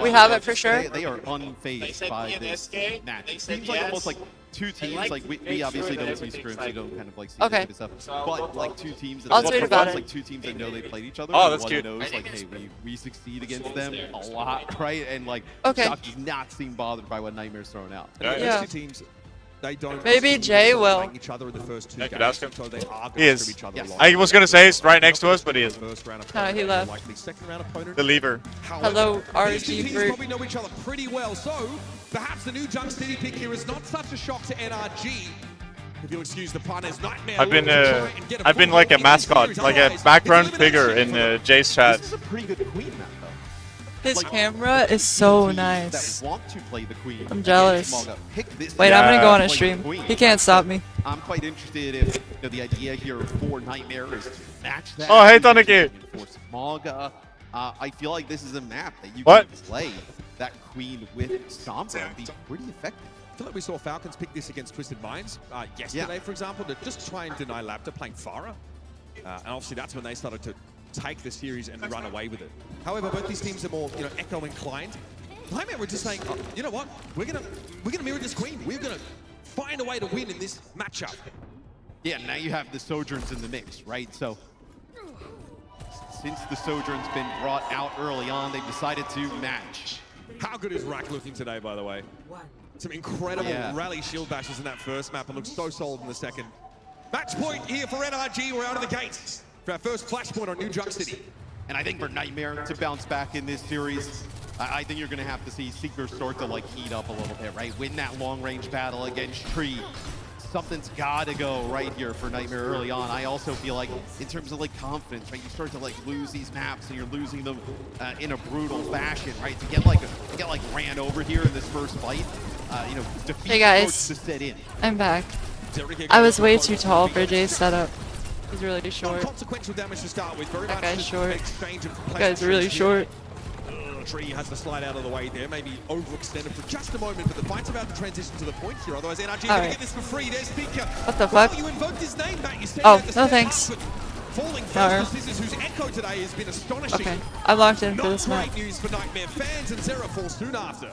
We have it for sure. They are unfazed by this match. It seems like almost like two teams. Like we obviously don't see scrims, we don't kind of like see Okay. this kind of stuff. But like two teams. That I'll tweet about it. Like two teams that know they played each other. Oh, and that's one cute. knows like, hey, we succeed against them a lot, right? And like, Okay. Shock does not seem bothered by what Nightmare's throwing out. And the Yeah. first two teams, they don't Maybe Jay will. playing each other in the first 2 I could games, ask him. so they are He going is. to each other Yes. a lot. I was gonna say it's right next to us, but he isn't. First round he opponent, left. likely second round opponent. The lever. Hello, These two RG teams Fruit. probably know each other pretty well, so perhaps the new Junk City pick here is not such a shock to NRG. If you'll excuse the pun, as Nightmare I've been looks to try and get a I've been foothold like a in this mascot, series. like a Otherwise, background it's figure in elimination. Jay's chat. This is a pretty good queen map, though. His Like, camera is so teams nice. That want to play the queen. I'm jealous. against Smoga. Pick this Wait, I'm gonna go on a play the stream. queen. He can't stop me. I'm quite interested if the idea here for Nightmare is to match that. Oh, hey, Taniki. For Smoga, I feel like this is a map that you What? can play that queen with Sombra and be pretty effective. I feel like we saw Falcons pick this against Twisted Minds yesterday, for example, to just try and deny Lapta playing Farah. And obviously that's when they started to take the series and run away with it. However, both these teams are more, Echo inclined. Nightmare were just saying, oh, you know what? We're gonna mirror this queen. We're gonna find a way to win in this matchup. Yeah, now you have the Sojourns in the mix, right? So since the Sojourn's been brought out early on, they've decided to match. How good is Rack looking today, by the way? Some incredible rally shield bashes in that first map. It looks so solid in the second. Match point here for NRG. We're out of the gates for our first flashpoint on New Junk City. And I think for Nightmare to bounce back in this series, I think you're going to have to see Seeker start to like heat up a little bit, right? Win that long-range battle against Tree. Something's got to go right here for Nightmare early on. I also feel like in terms of like confidence, right? You start to like lose these maps and you're losing them in a brutal fashion, right? To get like ran over here in this first fight, defeat Hey guys, starts to set in. I'm back. I was way too tall for Jay's setup. He's really short. Consequential damage to start with. Very That much guy's just short. an exchange of That guy's really short. Tree has to slide out of the way there, maybe overextended for just a moment, but the fight's about to transition to the point here, otherwise NRG is going to get this for free. There's Speaker. What the fuck? You invoked his name, Matt. You Oh, no thanks. Falling No. first to Scissors, whose echo today has been astonishing. Okay, I'm locked in for Not this map. great news for Nightmare fans, and Zera falls soon after.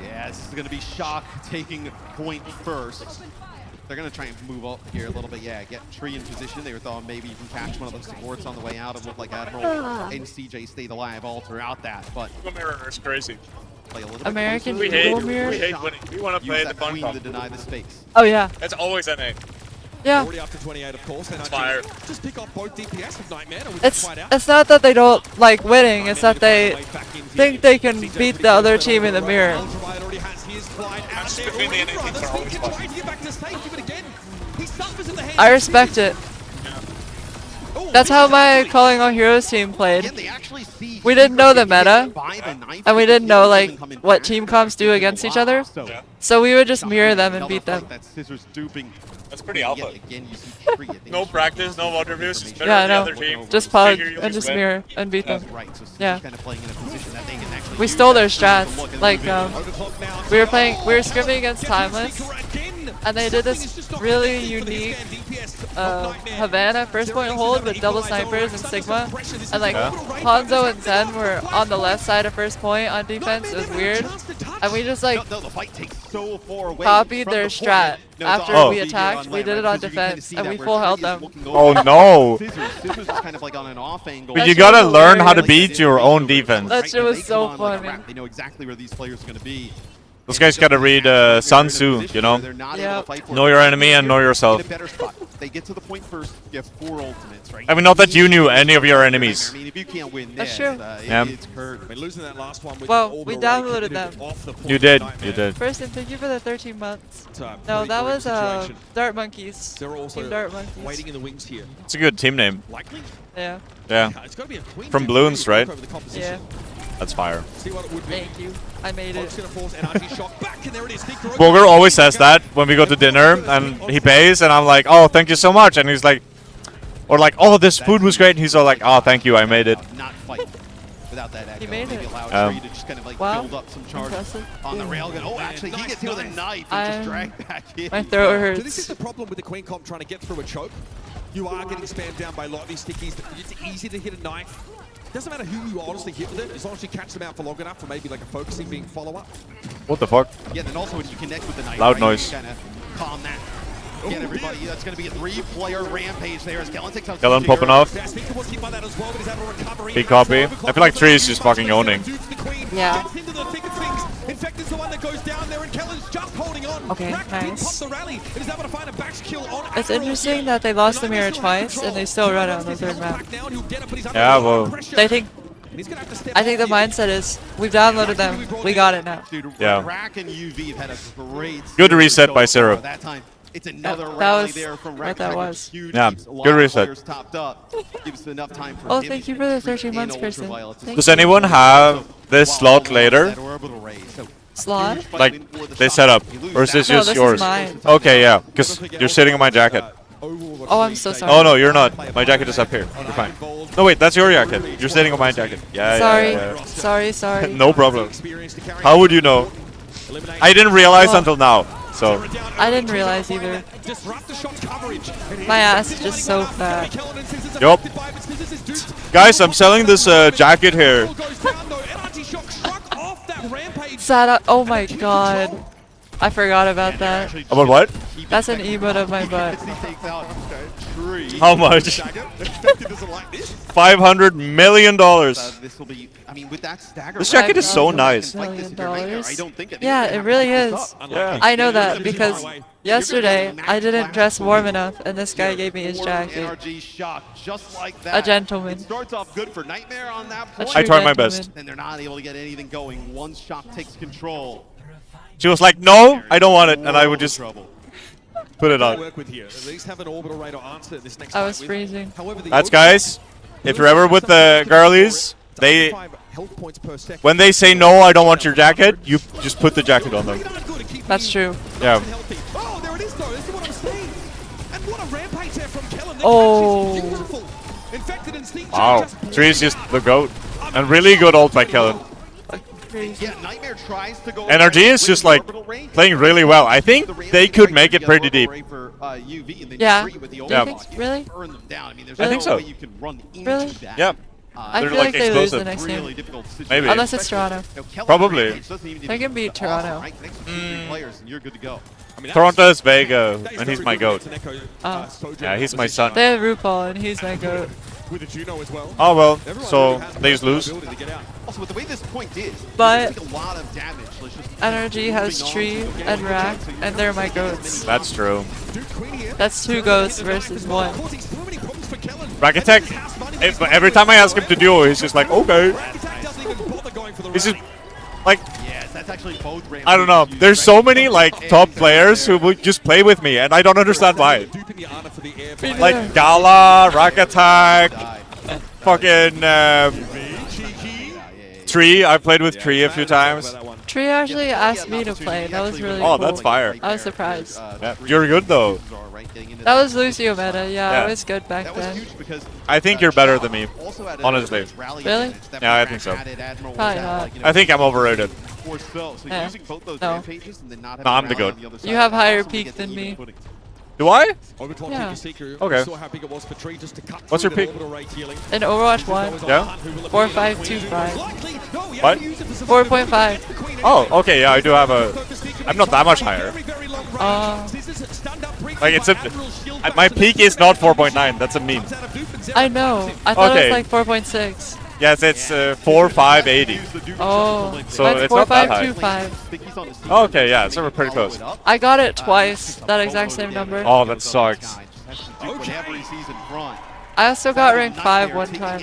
Yeah, this is going to be Shock taking point first. They're going to try and move up here a little bit. Yeah, get Tree in position. They were thought maybe you can catch one of those supports on the way out. It looked like Admiral and CJ stayed alive all throughout that. But Mirror is crazy. Play a little bit American closer. Eagle Mirror. We hate winning. We want to play the fun queen to deny the space. Oh yeah. It's always NA. Yeah. Already up to 28, of course. And fire. Just pick up both DPS of Nightmare. And we can find out. It's not that they don't like winning, it's that they think they can beat the other team in the mirror. Between the NA teams are always fun. I respect it. That's how my Calling All Heroes team played. We didn't know the meta, and we didn't know like what team comps do against each other, so we would just mirror them and beat them. That's pretty alpha. No practice, no water views. Just Yeah, I the know. other team. Just pug Figure you and just win. mirror and beat them. Yeah. Kind of playing in a position that they can actually We use stole that their to strats. Like we were scrimming against Timeless, and they did this really unique Havana first point hold with double snipers and Sigma, and like Hanzo and Zen were on the left side of first point on defense. It was weird, and we just like copied their strat after we attacked. We did it on defense, and we full held them. Oh no! Scissors is kind of like on an off angle. But you gotta learn how to beat your own defense. That shit was so funny. They know exactly where these players are going to be. Those guys gotta read Sun Tzu, you know? Know your enemy and know yourself. They get to the point first, you have 4 ultimates, right? I mean, not that you knew any of your enemies. I mean, if you can't win That's this, true. Yeah. it's curved. I mean, losing that last one with Well, we downloaded them. You did, you did. First, and thank you for the 13 months. It's a No, pretty that grim was situation. Dart Monkeys. They're also Team Dart Monkeys. waiting in the wings here. It's a good team name. Likely? Yeah. Yeah. It's got to be a queen. From Bloons, right? Over the composition. Yeah. That's fire. See what it would be. Thank you. I made it. Gonna force NRG shock back, and there it is. Boger always says that when we go to dinner and he pays, and I'm like, oh, thank you so much. And he's like, or like, oh, this food was great. And he's all like, oh, thank you, I made it. Not fight without that echo. He made Maybe it. allow Tree to just kind of like Wow. build up some charge Impressive. on the railgun. Oh, actually, he gets hit with a knife and just dragged back in. My throat So hurts. this is the problem with the Queen Comp trying to get through a choke. You are getting spammed down by a lot of these stickies. It's easy to hit a knife. Doesn't matter who you honestly hit with it, as long as you catch them out for long enough for maybe like a focusing being follow-up. What the fuck? Yeah, then also when you connect with the knife, Loud right, noise. you kind of calm that. Get everybody. That's going to be a 3-player rampage there as Kellen takes out Kellen CJ popping early. off. Big copy. I feel like Tree is just fucking owning. Yeah. Infected's the one that goes down there, and Kellen's just holding on. Okay, nice. The rally and is able to find a back kill on It's interesting that they lost the mirror twice and they still run it on the third map. Yeah, well, I think the mindset is we've downloaded them, we got it now. Dude, Yeah. Rack and UV have had a great Good series reset so by far. Syrup. That time, it's another That rally was there from what Rack. that Rack was. Huge. Yeah, Keeps a lot good of reset. players topped up. Gives enough time for Oh, him thank you to for the retreat 13 in months, person. Ultraviolet. Thank Does you. anyone have this slot later? That orbital raise. So, Slot? huge fight Like, in for the they shot. set up? You lose Or is this that. No, just this is yours? mine. Okay, yeah, because you're sitting on my jacket. Oh, I'm so sorry. Oh no, you're not. My jacket is up here. You're fine. No wait, that's your jacket. You're sitting on my jacket. Yeah, Sorry, yeah, yeah. sorry. No problem. How would you know? I didn't realize until now. So I didn't realize either. My ass is just so fat. yup. Guys, I'm selling this jacket here. Oh my god. I forgot about that. About what? That's an emote of my butt. How much? $500 million. This will be. I mean, with that stagger. This jacket is so nice. Like this, if you're right there, I don't think Yeah, it really is. Yeah. I know that because yesterday I didn't dress warm enough and this guy gave me his jacket. NRG shock, just like A that. gentleman. It starts off good for Nightmare on that A point. I true tried my gentleman. best. And they're not able to get anything going once Shock takes control. She was like, no, I don't want it. And I would just put it on. Work with here. At least have an orbital radar answer this next I fight was with. freezing. However, the That's guys. If you're ever with the girlies, they when they say no, I don't want your jacket, you just put the jacket on them. That's true. Yeah. Oh, there it is though. This is what I'm saying. And what a rampage there from Kellen. Oh. Beautiful. Infected and Sneak Wow. Tree is just the goat. And really good ult by Kellen. Yeah, Nightmare tries to go. NRG is just like playing really well. I think they could make it pretty deep. UV and then Yeah. Tree with the Yeah. ultimate. Really? Burn them down. I mean, there's I think no so. way you can run into Really? that. Yeah. I They're feel like like they lose the explosive. next Really game. difficult situation. Maybe. Unless it's Toronto. Probably. They can beat Toronto. Right? Next to 2-3 players, and you're good to go. Toronto is Vega, and he's my goat. Oh. Yeah, he's my son. They have RuPaul, and he's my goat. With a Juno as well. Oh well, so they just lose. Also, with the way this point is, But a lot of damage. Let's just NRG has Tree and Rack, and they're my goats. That's true. That's 2 goats versus 1. Rakitek, every time I ask him to duo, he's just like, okay. He's just like, yes, that's actually both I don't know. There's so many like top players who would just play with me, and I don't understand why. Like Gala, Rakitek, fucking Tree. I played with Tree a few times. Tree actually asked me to play. That was really Oh, cool. that's fire. I was surprised. Yeah, you're good though. That was Lucio meta. Yeah, Yeah. I was good back then. I think you're better than me, honestly. Really? Yeah, I think so. Probably not. I think I'm overrated. Yeah. No. No, I'm the goat. You have higher peak than me. Do I? Yeah. Okay. What's your pick? In Overwatch 1? Yeah? 4525. What? 4.5. Oh, okay, yeah, I do have a... I'm not that much higher. Like, it's a... My peak is not 4.9, that's a meme. I know. I thought Okay. it was like 4.6. Yes, it's 4.580. Oh, So mine's it's not that high. 4.525. Okay, yeah, so we're pretty close. I got it twice, that exact same number. Oh, that sucks. I also got rank 5 one time.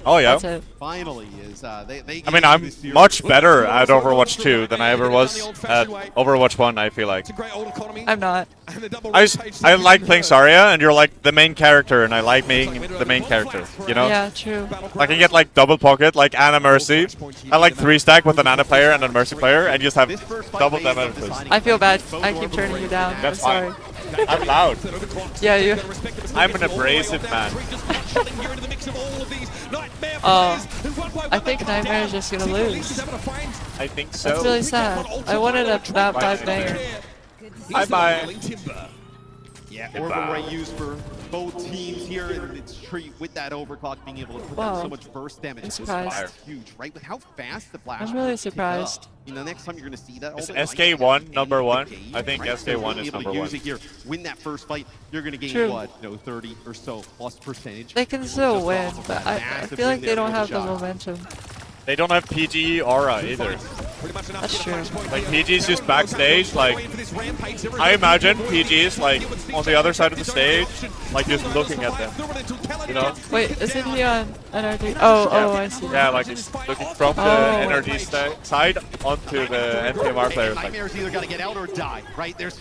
Oh, yeah? That's it. Finally, is they I mean, I'm much better at Overwatch 2 than I ever was at Overwatch 1, I feel like. I'm not. I like playing Zarya, and you're like the main character, and I like being the main character, you know? Yeah, true. I can get like double pocket, like Ana Mercy. I like 3-stack with an Ana player and a Mercy player, and just have double damage. I feel bad. I keep turning you down. That's I'm sorry. fine. I'm loud. Yeah, you. I'm an abrasive man. Oh, I think Nightmare is just gonna lose. I think so. That's really sad. I wanted a map 5 banger. Bye-bye. Yeah, Orbital Ray used for both teams here, and it's Tree with that overclock being able to put down so much burst damage. I'm surprised. It's huge, right? With how fast the flash. I'm really surprised. You know, next time you're going to see that. Is SK1 number 1? I think SK1 is number 1. Here, win that first fight, you're going to gain True. what? 30 or so plus percentage. They can still win, but I feel like they don't have the momentum. They don't have PG aura either. That's true. Like PG's just backstage, like I imagine PG's like on the other side of the stage, like just looking at them. You know? Wait, isn't he on NRD? Oh, Yeah. oh, I see. Yeah, like he's looking from the NRD side onto the NTMR players. Like, Nightmare's either got to get out or die, right? There's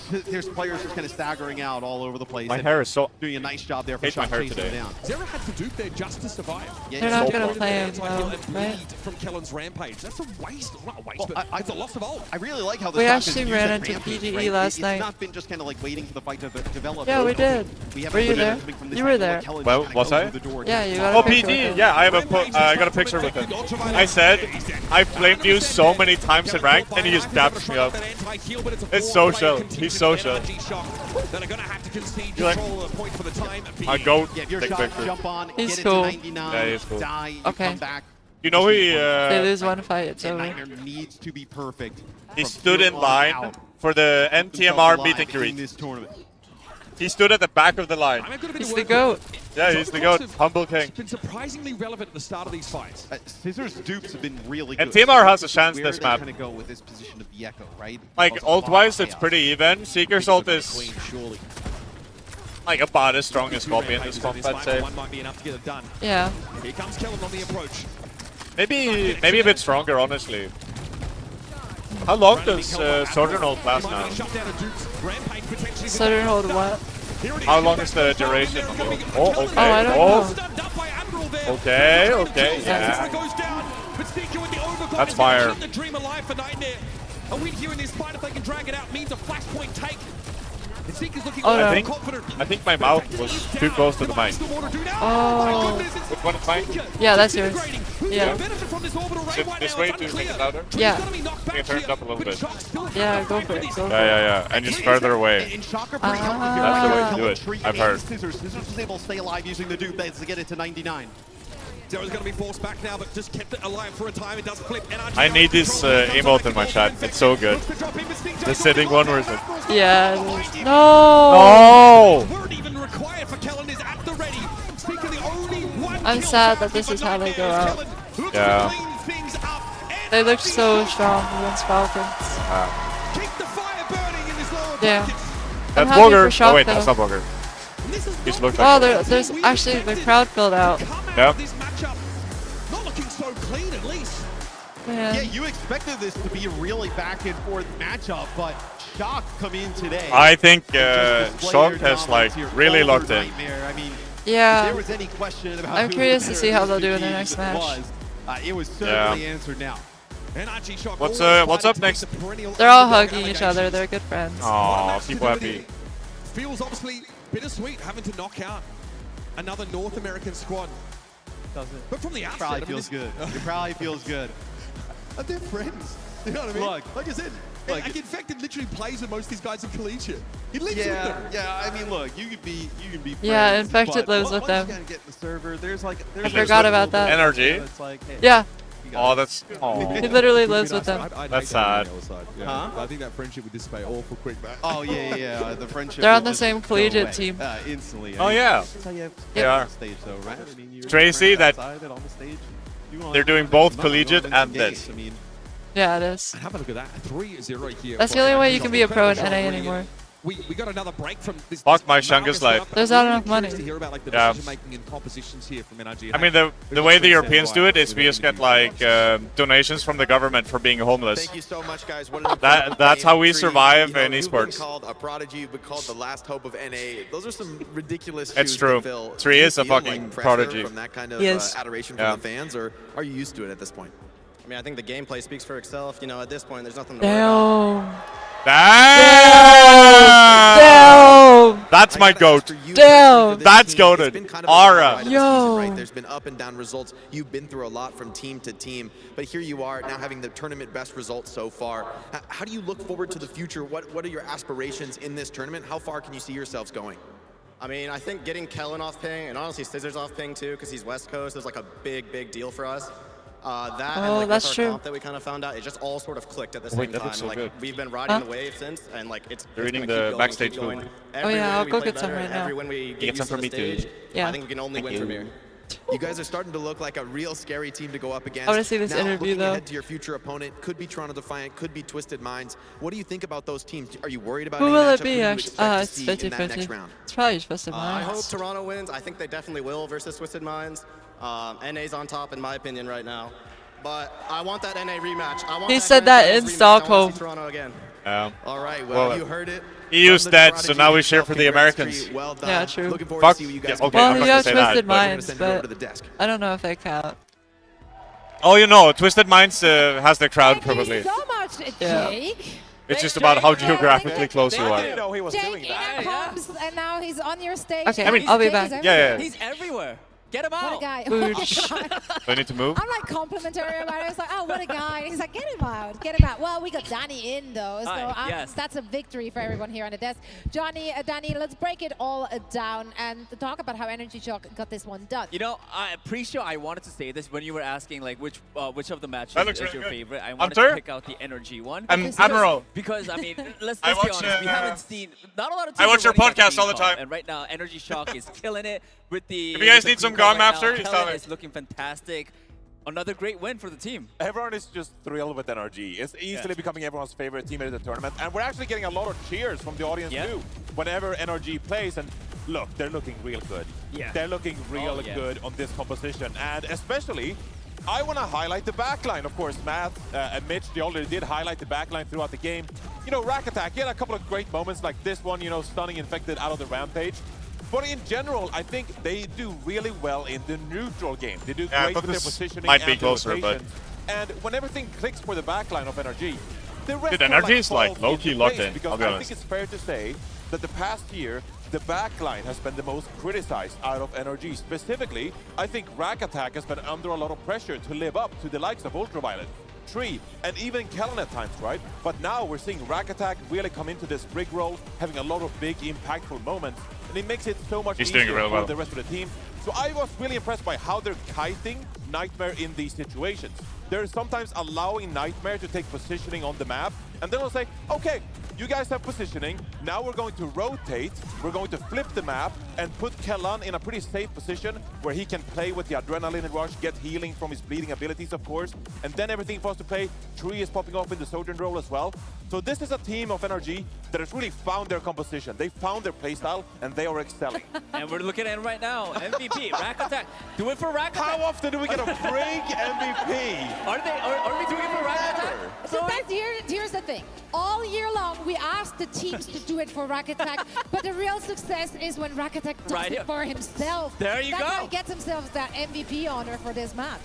players just kind of staggering out all over the place. my hair is so... Doing a nice job there for hate my hair chasing them today. down. Zera had to dupe there just to survive. They're not gonna play him well, right? From Kellen's rampage. That's a waste. Not a waste, but it's a loss of ult. I really like how the We Falcons actually use ran that into rampage, PGE right? last night. It's not been just kind of like waiting for the fight to develop. Yeah, we did. Were you there? You were there. Well, was I? Yeah, you got Oh, a picture with PG! him. Yeah, I got a picture with him. I said, I flamed you so many times in ranked, and he just dapped me up. It's social. He's social. You're like, I go take picture. He's cool. Yeah, he's cool. Okay. You know he... They lose one fight, it's over. Needs to be perfect. He stood in line for the NTMR meet and greet. He stood at the back of the line. He's the GOAT. Yeah, he's the GOAT. Humble king. Been surprisingly relevant at the start of these fights. Scissors dupes have been really good. And TMR has a chance this map. Where they go with this position of the Echo, right? Like, ult-wise, it's pretty even. Seeker's ult is... like about as strong as Scorpion in this comp, I'd say. One might be enough to get it done. Yeah. Here comes Kellen on the approach. Maybe a bit stronger, honestly. How long does Sojourn ult last now? Sojourn hold what? How long is the duration? Oh, okay. Oh, I don't know. Okay, okay, yeah. That's fire. A win here in this fight, if they can drag it out, means a flashpoint take. Oh, no. I think my mouth was too close to the mic. Oh. Which one is mine? Yeah, that's yours. Yeah. This way to make it louder? Yeah. I can turn it up a little bit. Yeah, go for it. Go for it. Yeah. And just further away. That's the way to do it, I've heard. Scissors was able to stay alive using the dupe beds to get it to 99. Zero's going to be forced back now, but just kept it alive for a time. It does flip. I need this emote in my chat. It's so good. The sitting one version. Yeah. No! Weren't even required for Kellen is at the ready. The only one I'm sad that this is how they go out. Yeah. They look so strong against Falcons. Yeah. That's happy Bogger. for Shock, Oh wait, though. that's not Bogger. He's looked Oh, like there's actually the crowd filled out. Yep. Not looking so clean, at least. Man. Yeah, you expected this to be a really back and forth matchup, but Shock come in today. I think Shock has like really locked in. I mean, Yeah. if there was any question about I'm who curious the to see how they'll do winner in their of next this match. it was certainly answered now. What's up next? They're all hugging each other. They're good friends. Aw, people happy. Feels obviously bittersweet having to knock out another North American squad. Does it? But from the outset, Probably feels good. It probably feels good. And they're friends. You know what I mean? Look, like I said, like Infected literally plays with most of these guys in collegiate. He lives with Yeah, them. yeah. I mean, look, you can be friends. Yeah, Infected but lives with once them. you gotta get in the server, there's I forgot about that. Energy. It's like, hey, Yeah. Oh, that's. He literally lives with them. That's sad. Yeah. I think that friendship would dissipate awful quick, man. Oh yeah. The friendship. They're will on the just same go collegiate away, team. Instantly. Oh, yeah. That's how you have They on are. the stage, though, right? I mean, you're Tracy, friends that- outside and on the stage. They're doing both collegiate and this. I mean, Yeah, it is. Have a look at that. 3-0 here. That's the only way you can be a pro in NA anymore. We got another break from this. Fuck my Shungus life. There's not enough money. To hear about like the Yeah. decision making and compositions here from NRG. I mean, the way the Europeans do it is we just get like donations from the government for being homeless. Thank you so much, guys. What an That's how we Tree, survive you know, in you've been esports. called a prodigy. You've been called the last hope of NA. Those are some ridiculous It's shoes true. to fill. Tree Do you is a feel, fucking like, pressure prodigy. from that kind of Yes. adoration Yeah. from the fans, or are you used to it at this point? I mean, I think the gameplay speaks for itself. You know, at this point, there's nothing to worry about. Damn. Damn! That's my goat. Damn. That's goated. Aura. Yo. Right? There's been up and down results. You've been through a lot from team to team, but here you are now having the tournament best results so far. How do you look forward to the future? What are your aspirations in this tournament? How far can you see yourselves going? I mean, I think getting Kellen off ping, and honestly Scissors off ping too, because he's West Coast, is like a big deal for us. That and like that's with true. our comp that we kind of found out, it just all sort of clicked at the Oh, wait, same that time. looks so Like good. we've been riding Huh? the wave since, and like it's They're gonna eating keep the going, backstage keep going. food. Every yeah, win I'll we go play get some better, right and every now. win we get Get used some to for the me too. stage, Yeah. I think we can only win from here. You guys are starting to look like a real scary team to go up against. I wanna see this now, interview, looking though. ahead to your future opponent, could be Toronto Defiant, could be Twisted Minds. What do you think about those teams? Are you worried about Who any will it matchup? be, Who do you actually? expect to It's see in that next 50-50. round? It's probably Twisted I hope Minds. Toronto wins. I think they definitely will versus Twisted Minds. NA's on top in my opinion right now. But I want that NA rematch. I want He that said Grand that Finals in rematch. I wanna Stockholm. see Toronto again. Yeah. All right, well, Well, you heard it. He used From the that, so prodigy now we himself. cheer for the Congrats, Americans. Tree. Well done. Yeah, true. Looking forward Fuck. to see what you Yeah, guys okay, can Well, I'm do. not you gonna have say that, Twisted but- We're gonna Minds, send it over but to the desk. I don't know if they count. Oh, you know, Twisted Minds has the crowd Thank probably. you so much, Yeah. Jake. It's just about how geographically close you I are. didn't know he was doing Jake that. in comes, and now he's on your stage. Okay, I mean, I'll be Jake back. is Yeah, yeah. everywhere. He's everywhere. Get him What a out. guy. Boosh. Do I need to move? I'm like complimentary about it. It's like, oh, what a guy. And he's like, get him out, get him out. Well, we got Danny in though, so yes. that's a victory for everyone here on the desk. Danny, let's break it all down and talk about how Energy Shock got this one done. You know, I'm pretty sure I wanted to say this when you were asking like which of the matches That looks is really your good. favorite. I wanted Hunter? to pick out the Energy one. And Admiral. Because I mean, let's I be watch, honest, we haven't seen not a lot of teams I watch are your running that podcast all the team comp, time. and right now Energy Shock is killing it with the. If you guys with the need some team comp Garm right after, now. just Kellen tell me. is looking fantastic. Another great win for the team. Everyone is just thrilled with NRG. It's easily Yes. becoming everyone's favorite team at the tournament. And we're actually getting a lot of cheers from the audience too. Whenever NRG plays, and look, they're looking real good. Yeah. They're looking real good on this composition. And especially, I want to highlight the backline. Of course, Matt and Mitch, they already did highlight the backline throughout the game. You know, Rack Attack, he had a couple of great moments like this one, you know, stunning Infected out of the Rampage. But in general, I think they do really well in the neutral game. They do Yeah, I great thought with their this positioning might and be their closer, but- rotations. And when everything clicks for the backline of NRG, the rest Dude, kind NRG of is, like, falls low-key into locked place in, because I'll be I honest. think it's fair to say that the past year, the backline has been the most criticized out of NRG. Specifically, I think Rack Attack has been under a lot of pressure to live up to the likes of Ultraviolet. Tree, and even Kellen at times, right? But now we're seeing Rack Attack really come into this brig role, having a lot of big, impactful moments, and it makes it so much easier for the rest of the team. So I was really impressed by how they're kiting Nightmare in these situations. They're sometimes allowing Nightmare to take positioning on the map, and then they'll say, okay, you guys have positioning, now we're going to rotate, we're going to flip the map and put Kellan in a pretty safe position where he can play with the adrenaline rush, get healing from his bleeding abilities, of course, and then everything falls to play. Tree is popping off in the Sojourn role as well. So this is a team of NRG that has really found their composition. They found their playstyle, and they are excelling. And we're looking at it right now. MVP, Rack Attack. Do it for Rack Attack. How often do we get a brig MVP? Are we doing it for Rack Attack? So here's the thing. All year long, we asked the teams to do it for Rack Attack, but the real success is when Rack Attack does it for himself. There you go. That's how he gets himself that MVP honor for this match.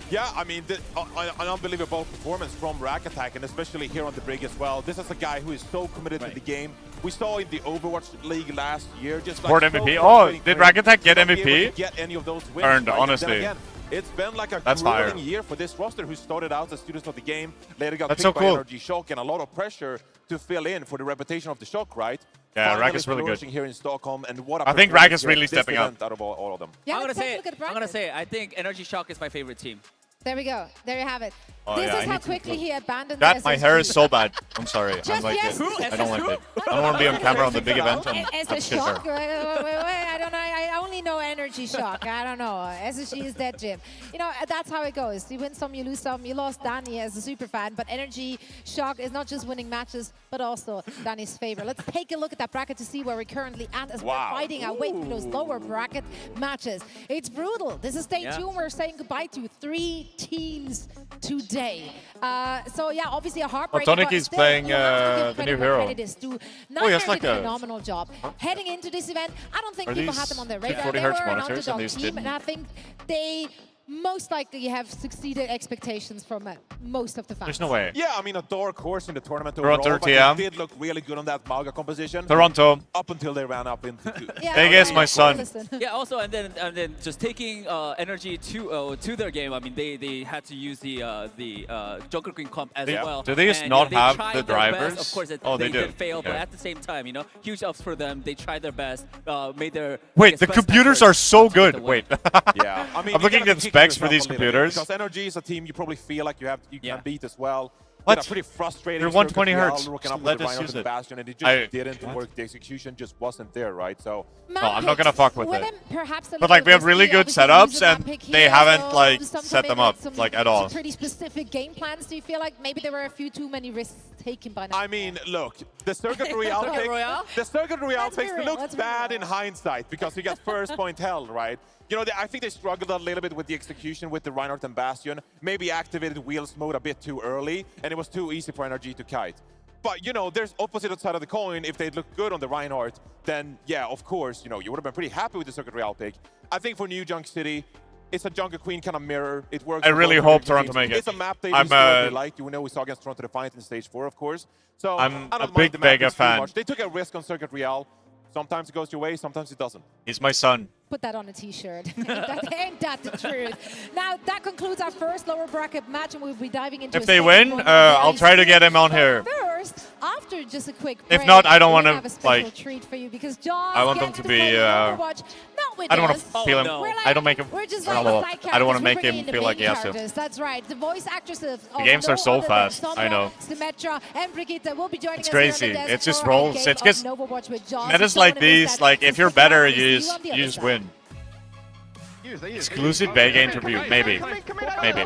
Yeah, I mean, an unbelievable performance from Rack Attack, and especially here on the brig as well. This is a guy who is so committed to the game. We saw in the Overwatch League last year, just like MVP. Oh, did Rack Attack get MVP? Get any of those wins, Earned, right? honestly. Again, it's been like a That's grueling fire. year for this roster who started out as students of the game, later got That's picked so by cool. Energy Shock, and a lot of pressure to fill in for the reputation of the Shock, right? Yeah, Finally Rack is really good. flourishing here in Stockholm, and what a I think Rack is performance really this stepping up. event out of all of them. Yeah, I'm let's take a look at I'm gonna bracket. say, I think Energy Shock is my favorite team. There we go. There you have it. Oh, This yeah, is I how need to quickly look. he abandoned That, the my SSG. hair is so bad. I'm sorry. Just I'm like yes. it. I don't like it. I don't want to be on camera on the big event. As a shock? Wait, I don't know. I only know Energy Shock. I don't know. SSG is dead, Jim. You know, that's how it goes. You win some, you lose some. You lost Danny as a super fan, but Energy Shock is not just winning matches, but also Danny's favor. Let's take a look at that bracket to see where we're currently at as we're fighting our way through those lower bracket matches. It's brutal. This is day 2, and we're saying goodbye to 3 teams today. So yeah, obviously a heartbreak. Tonic is playing the new hero. Oh, yes, like a phenomenal job. Heading into this event, I don't think Are people these had them on their radar. 240 They hertz were an monitors and underdog these team, didn't? and I think they most likely have succeeded expectations from most of the fans. There's no way. Yeah, I mean, a dark horse in the tournament Toronto overall, but TM. they did look really good on that Mauga composition. Toronto. Up until they ran up into 2. Vegas, my son. Yeah, also, and then just taking Energy to their game. I mean, they had to use the Joker Queen comp as well. Do they just And, not they have tried the their best. drivers? Of course, Oh, they do. did fail, but Yeah. at the same time, you know, huge ups for them. They tried their best, made their Wait, the best computers effort are so to get the good. win. Wait. Yeah, I mean, I'm looking at the specs for these computers. Because Energy is a team you probably feel like you can beat as well. What? They're pretty frustrating. They're 120 circuit hertz. rocking up Let with the us Rhino use to the it. Bastion, and it just didn't What? work. The execution just wasn't there, right? So No, I'm not gonna fuck with it. Perhaps a But like we have little really risky, good obviously setups, use a map and pick they here, haven't so like some set come them in up with some like at all. Pretty specific game plans. Do you feel like maybe there were a few too many risks taken by now? I mean, look, the Circuit Royale Circuit pick, Royale? the Circuit Royale Let's be picks real, look let's be bad in hindsight because you got first point held, right? You know, I think they struggled a little bit with the execution with the Reinhardt and Bastion. Maybe activated Wheels mode a bit too early, and it was too easy for NRG to kite. But, you know, there's opposite side of the coin. If they look good on the Reinhardt, then, yeah, of course, you know, you would have been pretty happy with the Circuit Royale pick. I think for New Junk City, it's a Junker Queen kind of mirror. It works. I for really both hope teams. Toronto make it. It's a map they I'm, historically like. You know, we saw against Toronto Defiant in Stage 4, of course. So I'm I don't a mind big the map Vega too fan. much. They took a risk on Circuit Royale. Sometimes it goes your way, sometimes it doesn't. He's my son. Put that on a t-shirt. ain't that the truth? Now, that concludes our first lower bracket match, and we'll be diving into If a they second win, one I'll very try to soon. get him on But here. First, after just a quick If break, not, I don't we wanna, have a special like- treat for you because Jaws I want them gets to play be, Overwatch, not with I don't want us. to feel him. We're like- I don't make him. We're just I like don't, side I don't want characters. to We're make bringing him in the feel like he main has to. characters. That's right. The voice actresses of games no are so other than fast, I Sombra, know. Symmetra, and Brigitte will be joining It's us here on crazy. the desk It's just for a rolls. game It's of just Overwatch with Jaws. metas You like don't wanna miss these. that. Like if It's you're the better, finals. you See just on the other you just side. win. Exclusive Vega interview, maybe, maybe.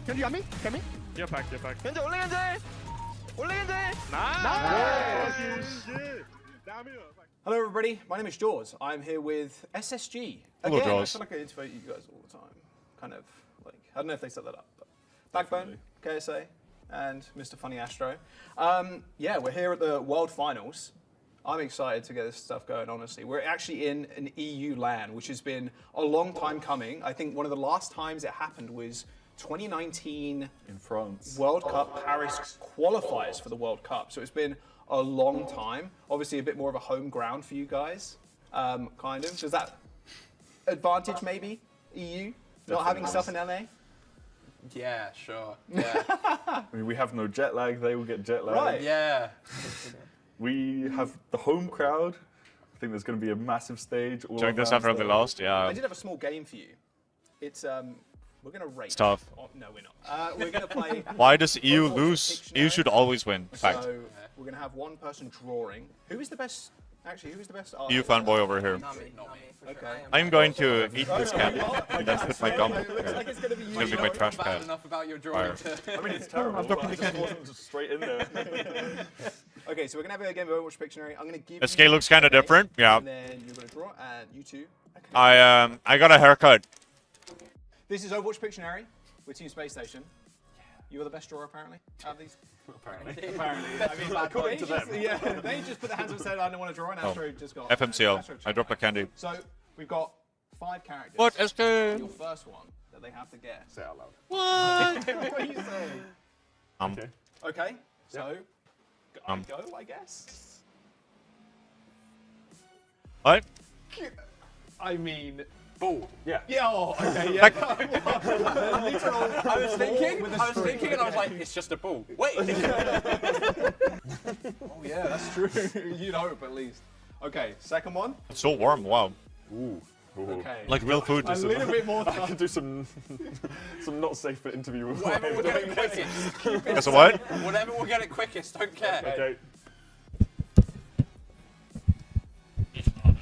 Can you get me? Can me? Get back, get back. Hello everybody, my name is Jaws. I'm here with SSG. Hello, Again, Jaws. I feel like I interview you guys all the time. Kind of like, I don't know if they set that up, but Backbone, KSA, and Mr. Funny Astro. Yeah, we're here at the World Finals. I'm excited to get this stuff going, honestly. We're actually in an EU LAN, which has been a long time coming. I think one of the last times it happened was 2019 in France. World Cup Paris qualifiers for the World Cup. So it's been a long time. Obviously, a bit more of a home ground for you guys, kind of. Does that advantage maybe EU not having stuff in LA? Yeah, sure. Yeah. I mean, we have no jet lag. They will get jet lag. Right. Yeah. We have the home crowd. I think there's going to be a massive stage. Check this after they lost. Yeah. I did have a small game for you. It's we're gonna rate. It's tough. Oh, no, we're not. We're gonna play. Why does EU lose? EU should always win. In fact. So we're gonna have one person drawing. Who is the best? Actually, who is the best? EU fanboy over here. Not me. Okay. I'm going to eat this candy and then put my gum. It looks like it's gonna be It's gonna be my trash can. Enough about your drawing. I mean, it's terrible. I just wasn't just straight in there. Okay, so we're gonna have a game of Overwatch Pictionary. I'm gonna give. Eskay looks kind of different. Yeah. And then you're gonna draw, and you two. Okay. I got a haircut. This is Overwatch Pictionary with Team Space Station. You are the best drawer, apparently, out of these. Apparently. I mean, according to them. Yeah, they just put their hands up and said, I don't want to draw, and Astro just got. FMCL. Astro I dropped a candy. So we've got 5 characters. What, Eskay? Your first one that they have to guess. Say it out loud. What? What do you say? Okay. Okay, so go, I guess. What? I mean, ball. Yeah. Yeah. Oh, okay. Yeah. I was thinking, and I was like, it's just a ball. Wait. Oh yeah, that's true. You'd hope at least. Okay, second one. It's so warm. Wow. Ooh. Okay. Like real food. A little bit more I time. can do some not safe for interview. Whatever will get it quickest. Keep it Guess what? Whatever will get it quickest. Don't care. Okay.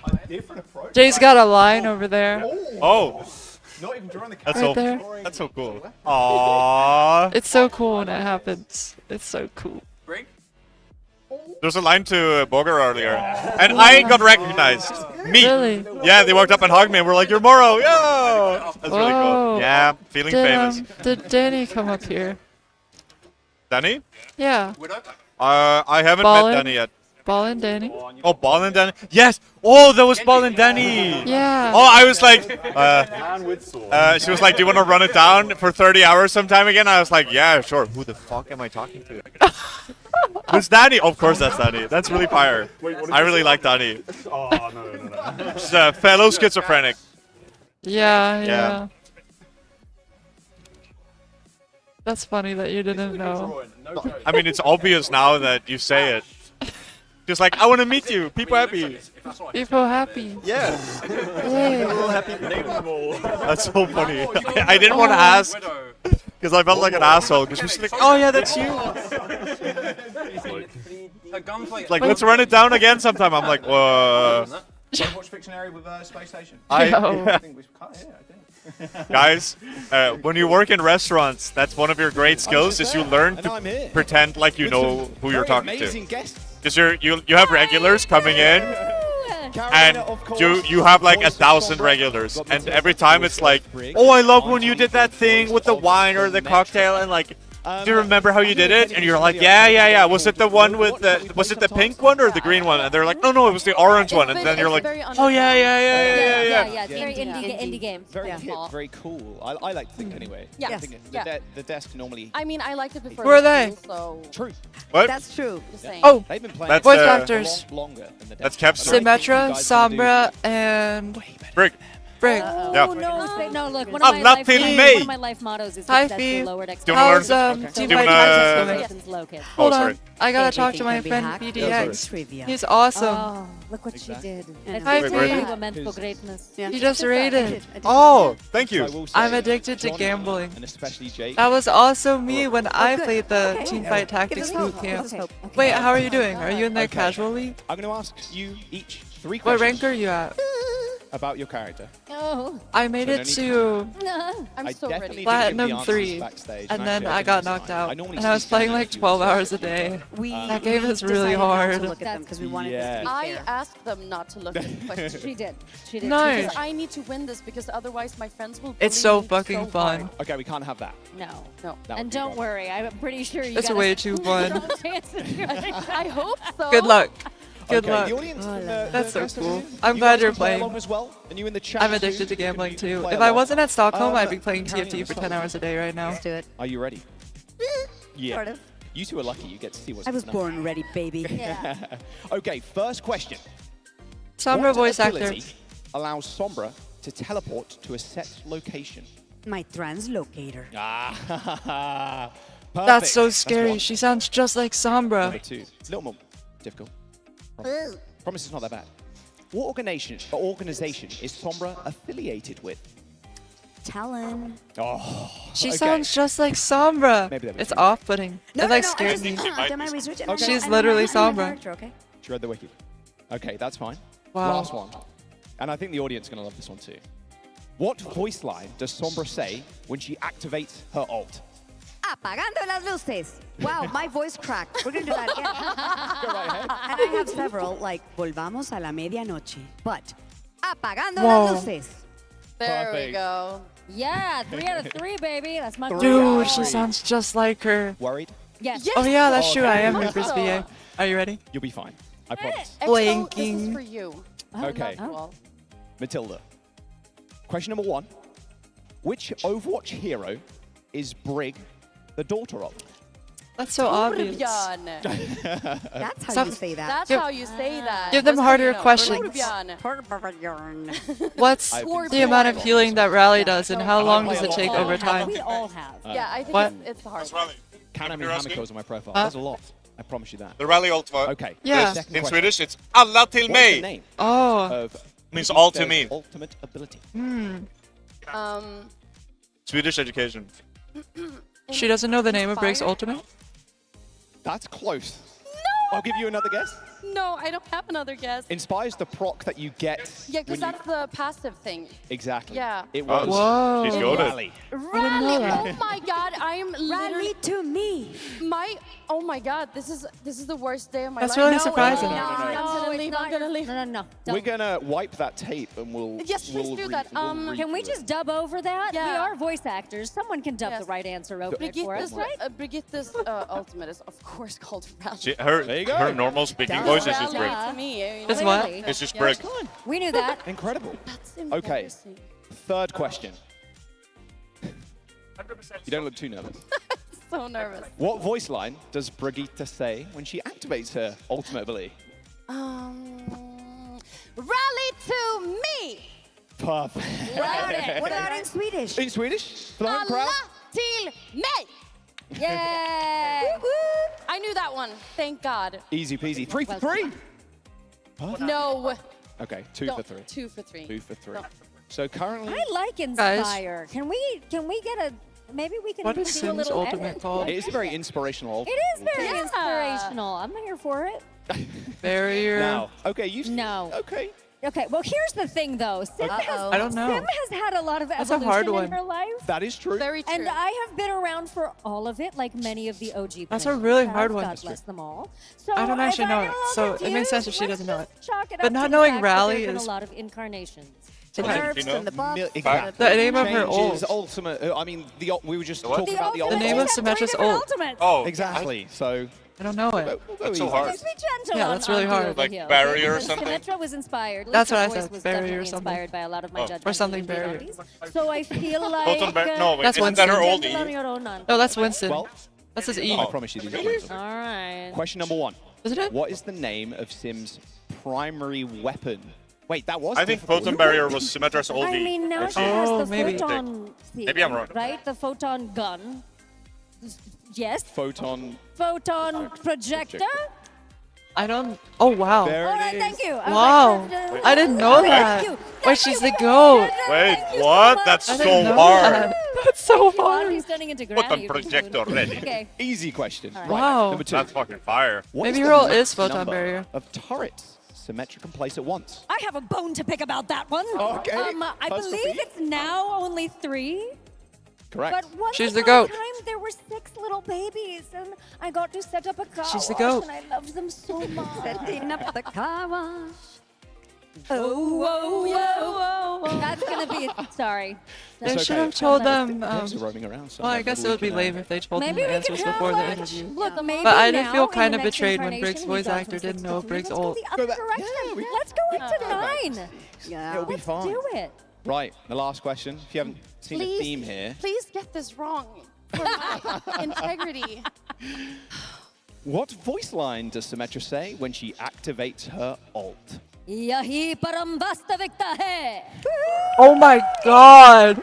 A different approach. Jay's got a line over there. Oh. Not even drawing the That's card. so. That's so cool. Aww. It's so cool when it happens. It's so cool. Bring. There's a line to Boger earlier, and I got recognized. Me. Really? Yeah, they walked up and hugged me and were like, "You're Moro, yo!" That's really Whoa. cool. Yeah, feeling famous. Did Danny come up here? Danny? Yeah. I haven't Ballin? met Danny yet. Ballin' Danny? Oh, Ballin Danny? Yes! Oh, that was Ballin Danny! Yeah. Oh, I was like, Man with sword. she was like, do you want to run it down for 30 hours sometime again? I was like, yeah, sure. Who the fuck am I talking to? Who's Danny? Of course that's Danny. That's really fire. I really like Danny. Oh, no. She's a fellow schizophrenic. Yeah. That's funny that you didn't know. I mean, it's obvious now that you say it. Just like, I want to meet you. People happy. People happy. Yeah. Yeah. That's so funny. I didn't want to ask because I felt like an asshole. Because she's like, oh yeah, that's you. Like, let's run it down again sometime. I'm like, whoa. Watch Pictionary with Space Station. I think we cut here, I think. Guys, when you work in restaurants, that's one of your great skills is you learn to pretend like you know who you're talking to. Because you have regulars coming in, and you have like 1,000 regulars, and every time it's like, oh, I love when you did that thing with the wine or the cocktail, and like, do you remember how you did it? And you're like, yeah. Was it the one with the, was it the pink one or the green one? And they're like, no, it was the orange one. And then you're like, oh yeah. Yeah, it's very indie game. Very hip, very cool. I like to think anyway. Yeah. I think Yeah. the desk normally. I mean, I liked it before. Who are they? So True. What? That's true. Just saying. Oh, They've been playing That's, voice uh, actors. a lot longer than the That's desk. Kevster. Symmetra, Sombra, and Brick. Brig. Oh, no, look, one I'm of not my feeling life, me. one of my life mottos is Hi, success Fee. through lowered Do you wanna How's learn? Team Do you Fight wanna- Tactics going? low kids. Hold Oh, on. sorry. I gotta talk to my Everything friend can be BDX. Trivia. He's awesome. Oh, look what she did. Hi, It's Fee. really meant for greatness. He just raided. Oh, thank you. I'm addicted to gambling. And especially Jake. That was also me when I played the Team Fight Tactics boot camp. Wait, how are you doing? Are you in there casually? I'm going to ask you each 3 What questions. rank are you at? About your character. Oh. I made it to I'm so ready. Platinum 3, and then I got knocked out. And I was playing like 12 hours a day. That game is really hard. Look at them because we wanted this to be I fair. asked them not to look at the questions. She did. She did. No. Because I need to win this because otherwise my friends will. It's bully so me fucking so fun. hard. Okay, we can't have that. No. No. That would And be don't rubbish. worry, I'm pretty sure you It's got way too fun. I hope so. Good luck. Good Okay, luck. the audience, That's so rest of cool. you, I'm you glad guys you're can play playing. along as well. And you in the chat I'm too, addicted to you can gambling too. play If I along. wasn't at Stockholm, I'd be playing Carolina, TFT for 10 hours a day right now. Let's do it. Are you ready? Yeah. Sort of. You two are lucky. You get to see what's I was going on. born ready, baby. Okay, first question. Sombra What voice actor. ability allows Sombra to teleport to a set location? My translocator. Ah, perfect. That's so one. scary. She sounds just like Sombra. Number 2. It's a little more difficult. Promise it's not that bad. What organization is Sombra affiliated with? Talon. Oh, She okay. sounds just like Sombra. Maybe that was It's off-putting. It like I scares just me. done my research. and Okay. I know- She's I know literally my Sombra. character, okay? She read the wiki. Okay, that's fine. Wow. Last one. And I think the audience is going to love this one too. What voice line does Sombra say when she activates her ult? Apagando las luces. Wow, my voice cracked. We're gonna do that again. Go right ahead. And I have several, like Volvamos a la medianoche. But apagando Whoa. las luces. There we Perfect. go. Yeah, 3 out of 3, baby. That's my Dude, she sounds just like her. Worried? Yes. Oh yeah, that's true. I am Okay. Reaper's VA. Are you ready? You'll be fine. I promise. Exo, Blinking. this is for you. Okay. Well, Matilda. Question number 1. Which Overwatch hero is Brig the daughter of? That's so obvious. Torbjörn. That's how Stop. you say that. That's Give- how you say that. give them Just so harder you know. questions. Torbjörn. Torbjörn. What's I've been the amount of healing that Rally does, and how long does I it take play a lot. over time? We all have. Yeah, I think What? it's the hard. Count how many Hamikos on my profile. Huh? There's a lot. I promise you that. The rally ult var. Okay. Yeah. Second In question. Swedish, it's alla till What is the mig. name Oh. of Means all to their me. ultimate ability? Swedish education. She doesn't know the name of Briggs' Inspire? ultimate? That's close. No! I'll give you another guess. No, I don't have another guess. Inspire's the proc that you get. Yeah, because when you- that's the passive thing. Exactly. Yeah. It was. Whoa. She's It goated. Rally. Rally! that. Oh my god, I'm Rally literally to me. oh my god, this is the worst day of my That's life. really No, surprising. No, No, no, no. I'm gonna it's leave. not I'm gonna your- leave. No. We're gonna wipe that tape and we'll. Yes, please we'll do that. Can we just dub over that? We Yeah. are voice actors. Someone can dub Yes. the right answer over it for us, Brigitte's, right? Brigitte's ultimate is of course called Rally. There you go. Her normal speaking That's voice is just Rally Brig. to me. Is what? Clearly. It's just Yeah. Brig. We knew that. Incredible. That's Okay. embarrassing. Third question. You don't look too nervous. So nervous. What voice line does Brigitte say when she activates her ultimate ability? Rally to me. Perfect. What about in Swedish? In Swedish? For the home crowd? Alla till mig. Yay! I knew that one. Thank God. Easy peasy. 3 for 3. No. Okay, 2 for 3. 2 for 3. 2 for 3. So currently, I like Inspire. Can we get a? Maybe we can What do is a Sim's little ultimate edit. called? it is a very inspirational. It is very inspirational. I'm here for it. Barrier. Now, okay, you. No. Okay. Okay, well, here's the thing, though. Sim I don't know. Sim has had a lot of That's a evolution hard in one. her life. That is true. Very true. And I have been around for all of it, like many of the OG That's a players really have. hard one. God bless them all. So I don't actually if know I'm it, a little so it makes sense if confused, she doesn't know let's it. just chalk it But up not to the knowing fact that Rally there's been is- a lot of incarnations. The Okay. nerfs You know? and the buffs. Exactly. The name of her Changes ult. ultimate. I mean, we were just The what? talking about the The ultimate. name of They have three Symmetra's different ult. ultimates. Oh, Exactly. So I don't know it. we'll go That's so easy. hard. Let's be gentle Yeah, on that's really on hard. over Like here, barrier or because something? Symmetra was inspired. That's what I Lisa's said, voice was barrier or definitely something. inspired by a lot of my Oh. judgment. Or something barrier. So I feel like... Photon no, wait, That's isn't that her Winston. oldie? Gentle on your own on. No, that's Winston. Well, That's his E. I promise you these are close. All right. Question number 1. Isn't it? What is the name of Sim's primary weapon? Wait, that was. I think difficult. Photon Barrier was Symmetra's oldie. I mean, now she actually. has Oh, the maybe. photon thing, Maybe I'm wrong. right? The photon gun. Yes. Photon. Photon projector? I don't. Oh wow. There All it right, is. thank you. I was Wow. like, I didn't know Thank that. you. Wait, Thank she's you. the goat. Wait, Thank you so what? much. That's I so didn't know hard. that. That's so Come on, hard. he's turning into Photon Granny. projector ready. Okay. Easy question. All right. Right. Wow. Number 2. That's fucking fire. What Maybe is her the ult is max photon number barrier. of turrets Symmetra can place at once? I have a bone to pick about that one. Okay. I First believe repeat. it's now only 3. Correct. But once She's the upon a goat. time, there were 6 little babies, and I got to set up a car She's the wash, goat. and I love them so much. Setting up the car wash. That's gonna be. Sorry. They It's should okay. have told The them. devs are roaming around. So Well, I maybe guess we it would be can, lame if they told them Maybe the we can answers have before the like, interview. Look, maybe But I did now, feel in kind the of next betrayed when incarnation, Briggs' we've voice gone actor from 6 didn't to know 3. Briggs' Let's go ult. the other back. direction. Yeah, Let's go into 9. Yeah, it'll be Let's fine. do it. Right, the last question. If you haven't seen a theme here. Please get this wrong. For my integrity. What voice line does Symmetra say when she activates her ult? Yahi param vastavikta hai. Oh my god!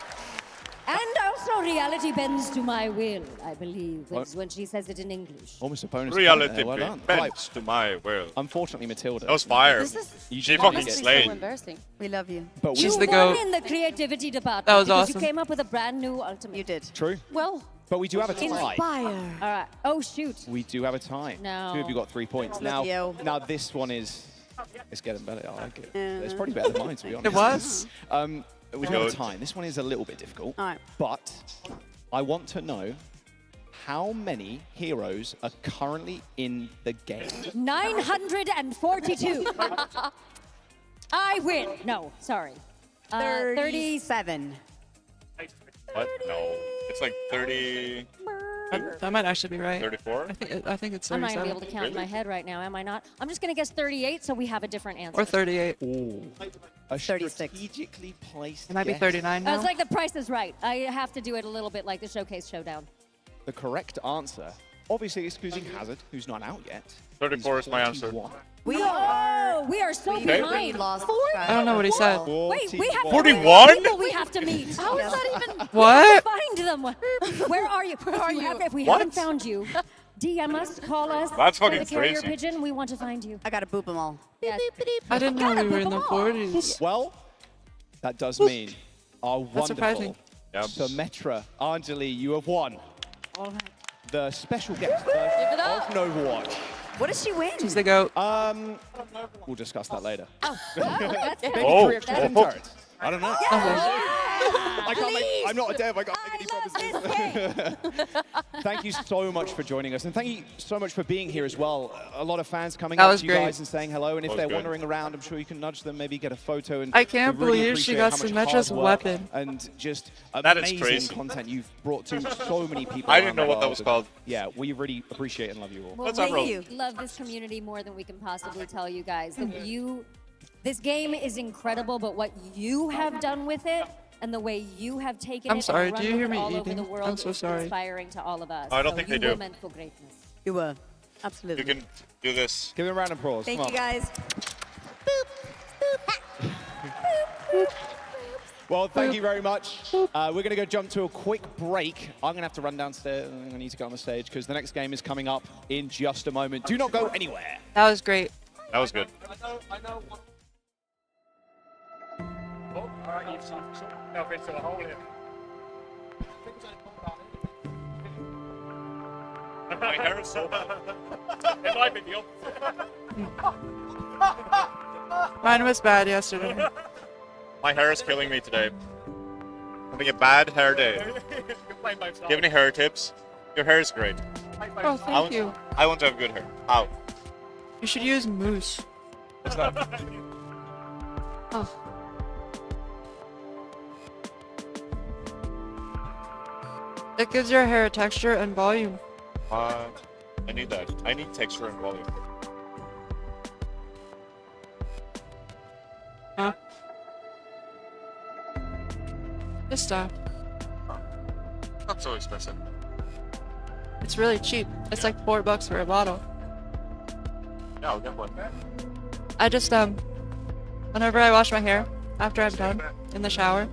And also reality bends to my will, I believe, What? is when she says it in English. Almost a bonus. Reality point there. Well done. bends to my will. Unfortunately, Matilda. That was fire. This is She fucking honestly so slayed. embarrassing. We love you. But She's you the won goat. in the creativity department. That was because awesome. you came up with a brand new ultimate. You did. True. Well, But we do have a tie. inspire. All right. Oh, shoot. We do have a tie. No. Two of you got 3 points. Look Now, you. now this one is. It's getting better. I like it. It's probably better than mine, to be honest. It was. We do have a tie. This one is a little bit difficult. All right. But I want to know how many heroes are currently in the game. 942. I win. No, sorry. 37. What? No. It's like 30. That might actually be right. 34? I think it's 37. I'm not going to be able to count in my head right now, am I not? I'm just going to guess 38 so we have a different answer. Or 38. Ooh. A 36. strategically placed It might be guess. 39 now. It's like the price is right. I have to do it a little bit like the Showcase Showdown. The correct answer, obviously excluding Hazard, who's not out yet. 34 is my answer. 41. We We are so Okay. behind. lost. I don't know what he said. Wait, we have 41? people we have to meet. How is that even? What? Find them. Where are you? Where are you? If we What? haven't found you, DM us, call us. That's for fucking the carrier crazy. pigeon. We want to find you. I gotta boop them all. Yes. I didn't know we were in the 40s. Well, that does mean our That's surprising. wonderful Symmetra Anjali, you have won All right. the special guest it of up. Overwatch. What does she win? She's the goat. We'll discuss that later. That's Maybe Oh. 3 extra turrets. I don't know. I I can't make, I'm not a dev, I can't make any promises. Thank you so much for joining us, and thank you so much for being here as well. A lot of fans coming That up was to you great. guys and saying hello, and if That was they're good. wandering around, I'm sure you can nudge them, maybe get a photo. And I can't we really believe she appreciate got how much Symmetra's hard work weapon. and just That is amazing crazy. content you've brought to so many people. I didn't around know the what that was world. called. Yeah, we really appreciate and love you all. Well, What's up, bro? we love this community more than we can possibly tell you guys. This game is incredible, but what you have done with it and the way you have taken I'm it sorry, and run do you with hear it me all over eating? the world I'm so is sorry. inspiring to all of us. I don't So think you they were do. meant for greatness. You were. Absolutely. You can do this. Give them a round of applause. Thank Come you, on. guys. Well, thank you very much. We're going to go jump to a quick break. I'm going to have to run downstairs. I'm going to need to get on the stage because the next game is coming up in just a moment. Do not go anywhere. That was great. That was good. I know. Oh, all right, you've seen yourself into the hole here. My hair is so bad. It might be the opposite. Mine was bad yesterday. My hair is killing me today. Having a bad hair day. Do you have any hair tips? Your hair is great. Oh, thank you. I want to have good hair. Ow. You should use mousse. What's that? Oh. It gives your hair texture and volume. I need that. I need texture and volume. Huh? Just stop. Not so expensive. It's really cheap. It's like $4 for a bottle. Yeah, I'll get one. I just whenever I wash my hair, after I'm done in the shower,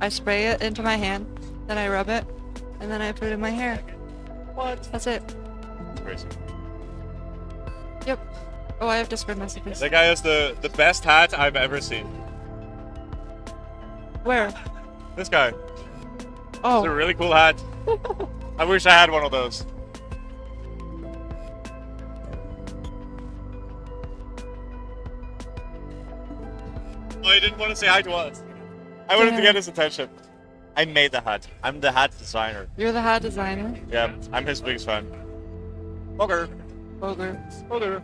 I spray it into my hand, then I rub it, and then I put it in my hair. What? That's it. That's crazy. Yep. Oh, I have Discord messages. That guy has the best hat I've ever seen. Where? This guy. Oh. It's a really cool hat. I wish I had one of those. Oh, he didn't want to say hi to us. I wanted to get his attention. I made the hat. I'm the hat designer. You're the hat designer? Yeah, I'm his biggest fan. Ogre. Ogre. Ogre.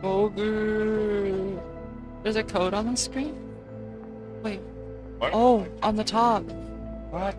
Ogre. There's a code on the screen? Wait. What? Oh, on the top. What?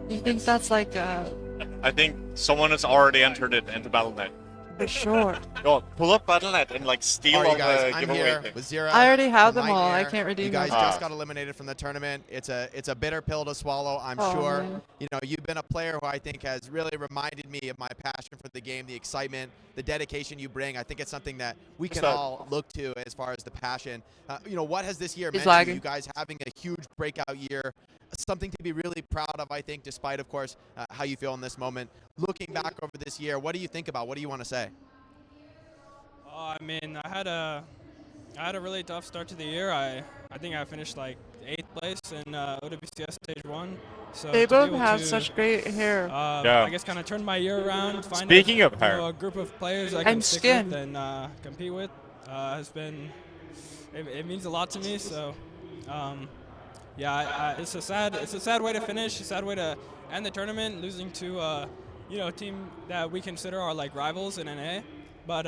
You think that's like I think someone has already entered it into Battle.net. For sure. Yo, pull up Battle.net and like steal All right, all guys, the I'm giveaway here things. with Zira. I already have them Nightmare. all. I can't redeem You guys them. just got eliminated from the tournament. It's a bitter pill to swallow, I'm sure. Man. You know, you've been a player who I think has really reminded me of my passion for the game, the excitement, the dedication you bring. I think it's something that we can all look to as far as the passion. You know, what has this year meant to you? You guys having a huge breakout year, something to be really proud of, I think, despite, of course, how you feel in this moment. Looking back over this year, what do you think about? What do you want to say? I mean, I had a really tough start to the year. I think I finished like 8th place in OWCS Stage 1. So They both have such great hair. I guess kind of turned my year around. Speaking of hair, a group of players I can and stick skin. with and compete with has been. It means a lot to me. So, yeah, it's a sad way to finish. A sad way to end the tournament, losing to a team that we consider our like rivals in NA. But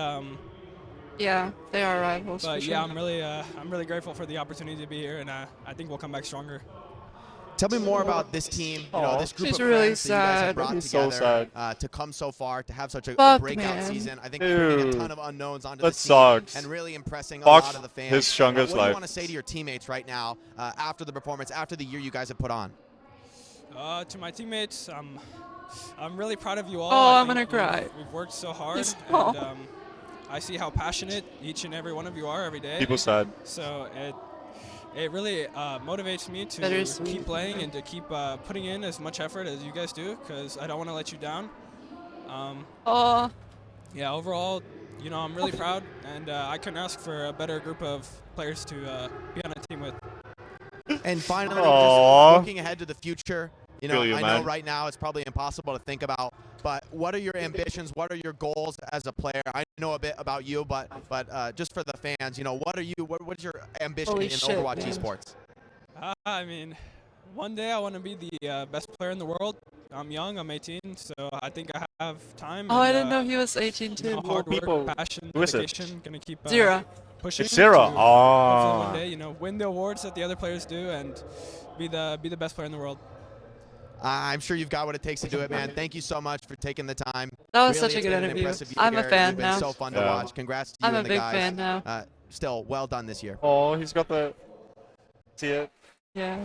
yeah, they are rivals. But for yeah, sure. I'm really grateful for the opportunity to be here, and I think we'll come back stronger. Tell me more about this team, you know, this group She's of really friends that you guys have sad. brought He's so together sad. to come so far, to have such a Fuck, breakout man. season. I think bringing a ton of unknowns onto the That team sucks. and really impressing a Fuck lot of the fans. his strongest what do you life. want to say to your teammates right now after the performance, after the year you guys have put on? To my teammates, I'm really proud of you all. Oh, I I'm think gonna cry. We've worked so hard, He's and I see how passionate each and every one of you are every day. People sad. So it really motivates me to Bittersweet. keep playing and to keep putting in as much effort as you guys do, because I don't want to let you down. Yeah, overall, you know, I'm really proud, and I couldn't ask for a better group of players to be on a team with. And finally, Aww. just looking ahead to the future, you know, Feel you, I man. know right now it's probably impossible to think about, but what are your ambitions? What are your goals as a player? I know a bit about you, but just for the fans, you know, what is your ambition Holy in shit, Overwatch man. esports? I mean, one day I want to be the best player in the world. I'm young, I'm 18, so I think I have time. Oh, I and, didn't know he was 18 you too. know, hard people. work, passion, Who is it? dedication, gonna keep Zira. pushing. It's Zira. to Ah. Hopefully one day, you know, win the awards that the other players do and be the best player in the world. I'm sure you've got what it takes to do it, man. Thank you so much for taking the time. That was Really, such a it's good been an interview. impressive year. I'm a fan You've been now. so fun to Yeah. watch. Congrats to you I'm a and the big guys. fan now. Still, well done this year. Oh, he's got the. See it? Yeah.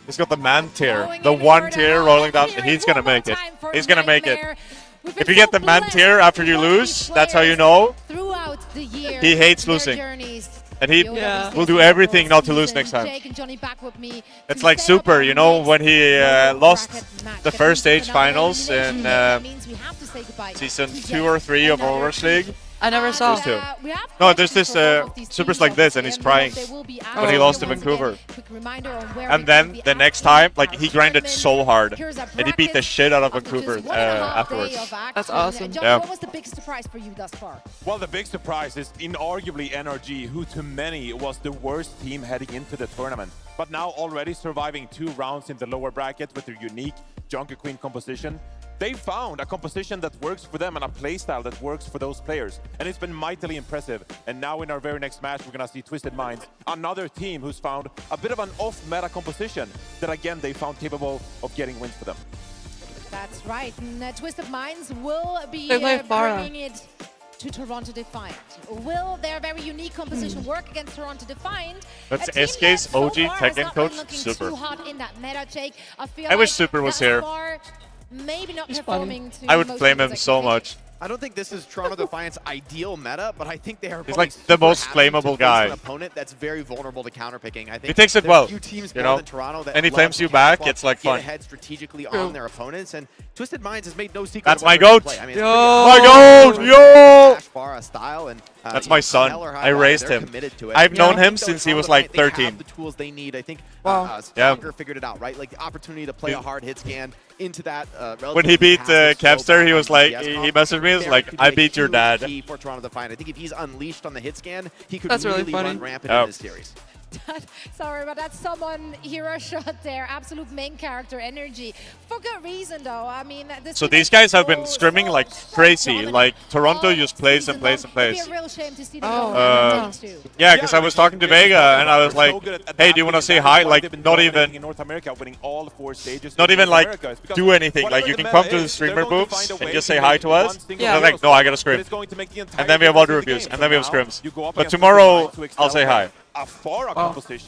He's got the man tier, Going the in one for tier the rolling down. Hearing He's gonna one more make it. time for He's gonna make it. Nightmare. We've If been you get so the man blessed tier after you to watch lose, these that's how you players know. Throughout the year, He hates their losing. journeys. And he Yeah. will do everything not to lose next time. Jake and Johnny back with me It's to like stay up Super, on you know, next when he lower lost bracket match. the That first means stage another finals elimination. in That means we have to say goodbye season to 2 yet or 3 of another Overwatch League. I never saw. Those two. we have No, there's questions this for both of these Super's teams, like this, and he's obviously, crying they will be when he out. lost to Once Vancouver. again, quick reminder on where we And can then be the at next in time, like our he grinded tournament. so hard, Here's a and he beat the bracket shit out of of Vancouver just 1.5 day afterwards. of action. That's awesome. Johnny, Yeah. what was the big surprise for you thus far? Well, the big surprise is inarguably NRG, who to many was the worst team heading into the tournament. But now already surviving 2 rounds in the lower bracket with their unique Junker Queen composition, they found a composition that works for them and a playstyle that works for those players. And it's been mightily impressive. And now in our very next match, we're gonna see Twisted Minds, another team who's found a bit of an off-meta composition that again, they found capable of getting wins for them. That's right. And, Twisted Minds will be They play Pharah. bringing it to Toronto Defiant. Will their very unique composition work against Toronto Defiant? That's A team Eskay's that so OG far Tekken has not coach, been looking Super. Too hot in that meta, Jake. I wish Super was here. Maybe not He's performing to I would most flame people's him so expectations. much. I don't think this is Toronto Defiant's ideal meta, but I think they are He's probably like the super most happy to flammable face guy. An opponent that's very vulnerable to counterpicking. I think He takes it there are well, few teams you more know? than Toronto that And he love flames to you back, camouflage, it's like get fun. ahead strategically True. on their opponents, and Twisted Minds has made no secret. That's of what my they're gonna goat. play. I mean, Yo. it's pretty My obvious goat, from yo. Ash Farah style, and That's you my know, son. Keller, I Highlight, raised they're him. committed to it. I've And known I think him though since he Toronto was like Defiant, they 13. have the tools they need. I think Wow. Yeah. Stalker figured it out, right? Like the opportunity to play a hard hit scan into that. When he beat passive slow Capster, he back was on like, CS he comp, messaged me, he was there like, could be I a beat your huge dad. key for Toronto Defiant. I think if he's unleashed on the hit scan, he could That's really really funny. run rampant Yeah. in this series. Sorry, but that's someone hero shot there. Absolute main character energy. For good reason, though. I mean, this So these guys have been scrimming like crazy. Like Toronto just plays and plays and plays. It'd be a real shame to see them go Yeah, because I was talking to Vega and I was like, "Hey, do you want to say hi?" Like, not even in North America, winning all 4 stages. not even like do anything. Like, you can come to the streamer booths and just say hi to us. Yeah. They're like, "No, I gotta scrim." And then we have audio reviews, and then we have scrims. But tomorrow, I'll say hi.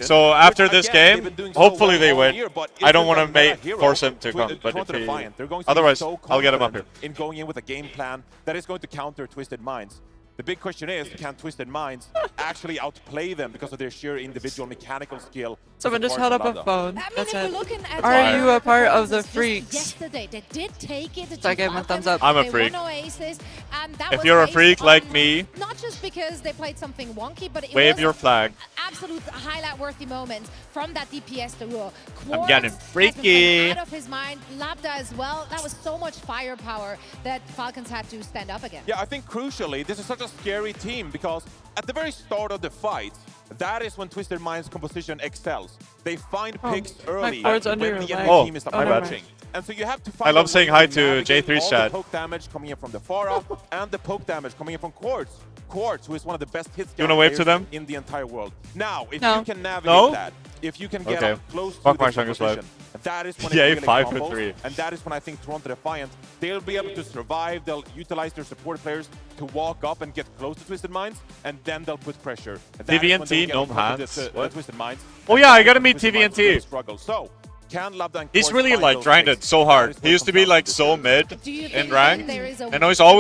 So after this game, hopefully they win. I don't want to force him to come, but if he, otherwise, I'll get him up here. In going in with a game plan that is going to counter Twisted Minds. The big question is, can Twisted Minds actually outplay them because of their sheer individual mechanical skill? Someone just held up a phone. I mean, That's if it. we're looking at Are you a part of the freaks? Yesterday, they did take it. So I gave him a thumbs up. I'm a They freak. won Oasis, and that If was you're a based freak like on me, not just because they played something wonky, but it wave was your flag. absolute highlight-worthy moments from that DPS duo. I'm getting Quartz has been freaky. playing out of his mind. Labda as well. That was so much firepower that Falcons had to stand up again. Yeah, I think crucially, this is such a scary team because at the very start of the fight, that is when Twisted Minds composition excels. They find picks early when the enemy team is approaching. And so you have to find I love saying hi to J3's all chat. the poke damage coming in from the Pharah and the poke damage coming in from Quartz. Quartz, who is one of the best hit You wanna wave to them? in the entire world. Now, if No. you can navigate No? that, if you can get Okay. up close to Fuck the my Shangus composition, that is when it really 5 for combos, 3. and that is when I think Toronto Defiant, they'll be able to survive. They'll utilize their support players to walk up and get close to Twisted Minds, and then they'll put pressure. And that is when TVNT, they'll get no on top of hands. the What? Twisted Minds. Oh yeah, I gotta meet Twisted Minds will TVNT. struggle. So, can Labda and He's Quartz really find like those grinded picks? so That hard. is what He used to comes be down like to so this. mid Do you in think rank, there is a and now he's world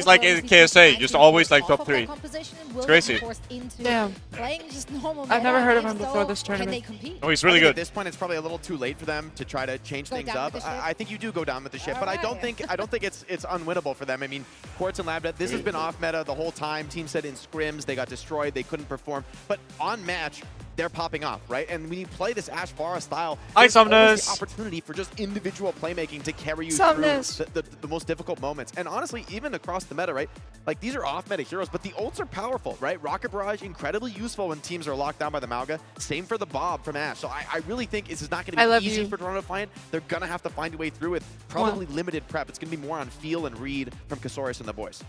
like where in these KSA, teams just can always be like off top of that 3. composition? Will It's they crazy. be forced into Damn. playing just normal I've never meta? heard of If him so, before this Can they tournament. compete? Oh, he's I really think good. At this point, it's probably a little too late for them to try to change Go things down up. with the ship? I think you do go down with the ship, but I don't think it's unwinnable for them. I mean, Quartz and Labda, this has been off meta the whole time. Team said in scrims they got destroyed, they couldn't perform, but on match, they're popping off, right? And when you play this Ash Farah style, Hi, there's always Sumnus. the opportunity for just individual playmaking to carry you Sumnus. through the most difficult moments. And honestly, even across the meta, right? Like, these are off-meta heroes, but the ults are powerful, right? Rocket Barrage, incredibly useful when teams are locked down by the Mauga. Same for the Bob from Ash. So I really think this is not going I to love be easy you. for Toronto Defiant. They're going to have to find a way through with probably limited prep. It's going to be more on feel and read from Kasaurus and the boys.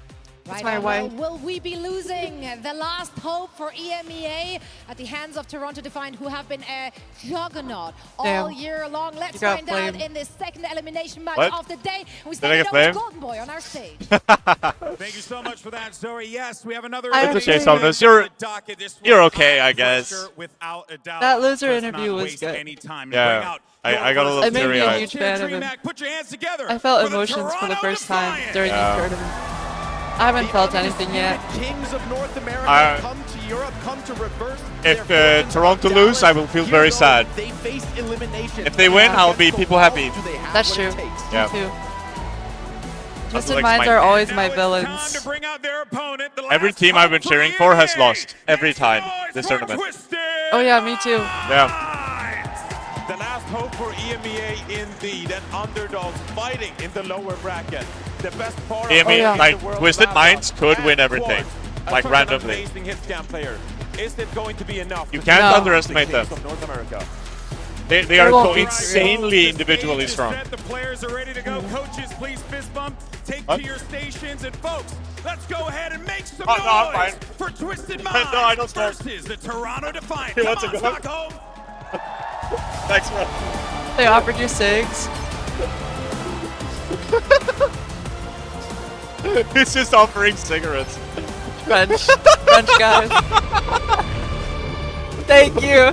Right my on. wife. Will we be losing the last hope for EMEA at the hands of Toronto Defiant, who have been a juggernaut all Damn. year long? Let's You got find out flamed. in this second elimination match What? of the day. We Did I stand get over with flamed? Golden Boy on our stage. Thank you so much for that, Zoe. Yes, we have another. I It's okay, actually- Sumnus. You're okay, I guess. Without a doubt. That loser Let's interview not was waste good. any time to Yeah, bring out I got a little It made me a teary-eyed. huge fan of him. DreamHack. Put your hands together. I felt for the emotions for the Toronto first time Defiant. during Yeah. this tournament. I haven't felt anything yet. Kings of North America I- come to Europe, come to reverse. If their Toronto fortunes. lose, I will feel Here very though, sad. They face elimination. If they win, I'll be people happy. Do they have That's what true. it takes? Yeah. Me too. I'll Twisted like Minds my- are always Now my it's time villains. to bring out their opponent, the Every last team I've been hope cheering for for has EMEA. lost every time Noise this for tournament. Twisted Oh yeah, me too. Yeah. The last hope for EMEA indeed, and underdogs fighting in the lower bracket. The best part I mean, yeah. like, Twisted Minds could win everything, like, such randomly. An amazing hit scan player. Is it going to be enough? You to can't stop underestimate the them. Kings of North America? They are won't so be- insanely The individually stage is strong. set, the players are ready to go. Coaches, please fist bump. Take What? to your stations. And folks, let's go ahead and make some Oh, no, I'm noise fine. for Twisted No, Minds I don't smoke. versus the Toronto Defiant. He Come wants on, to go. Stockholm. Thanks, bro. They offered you cigs. He's just offering cigarettes. French. French guys. Thank you.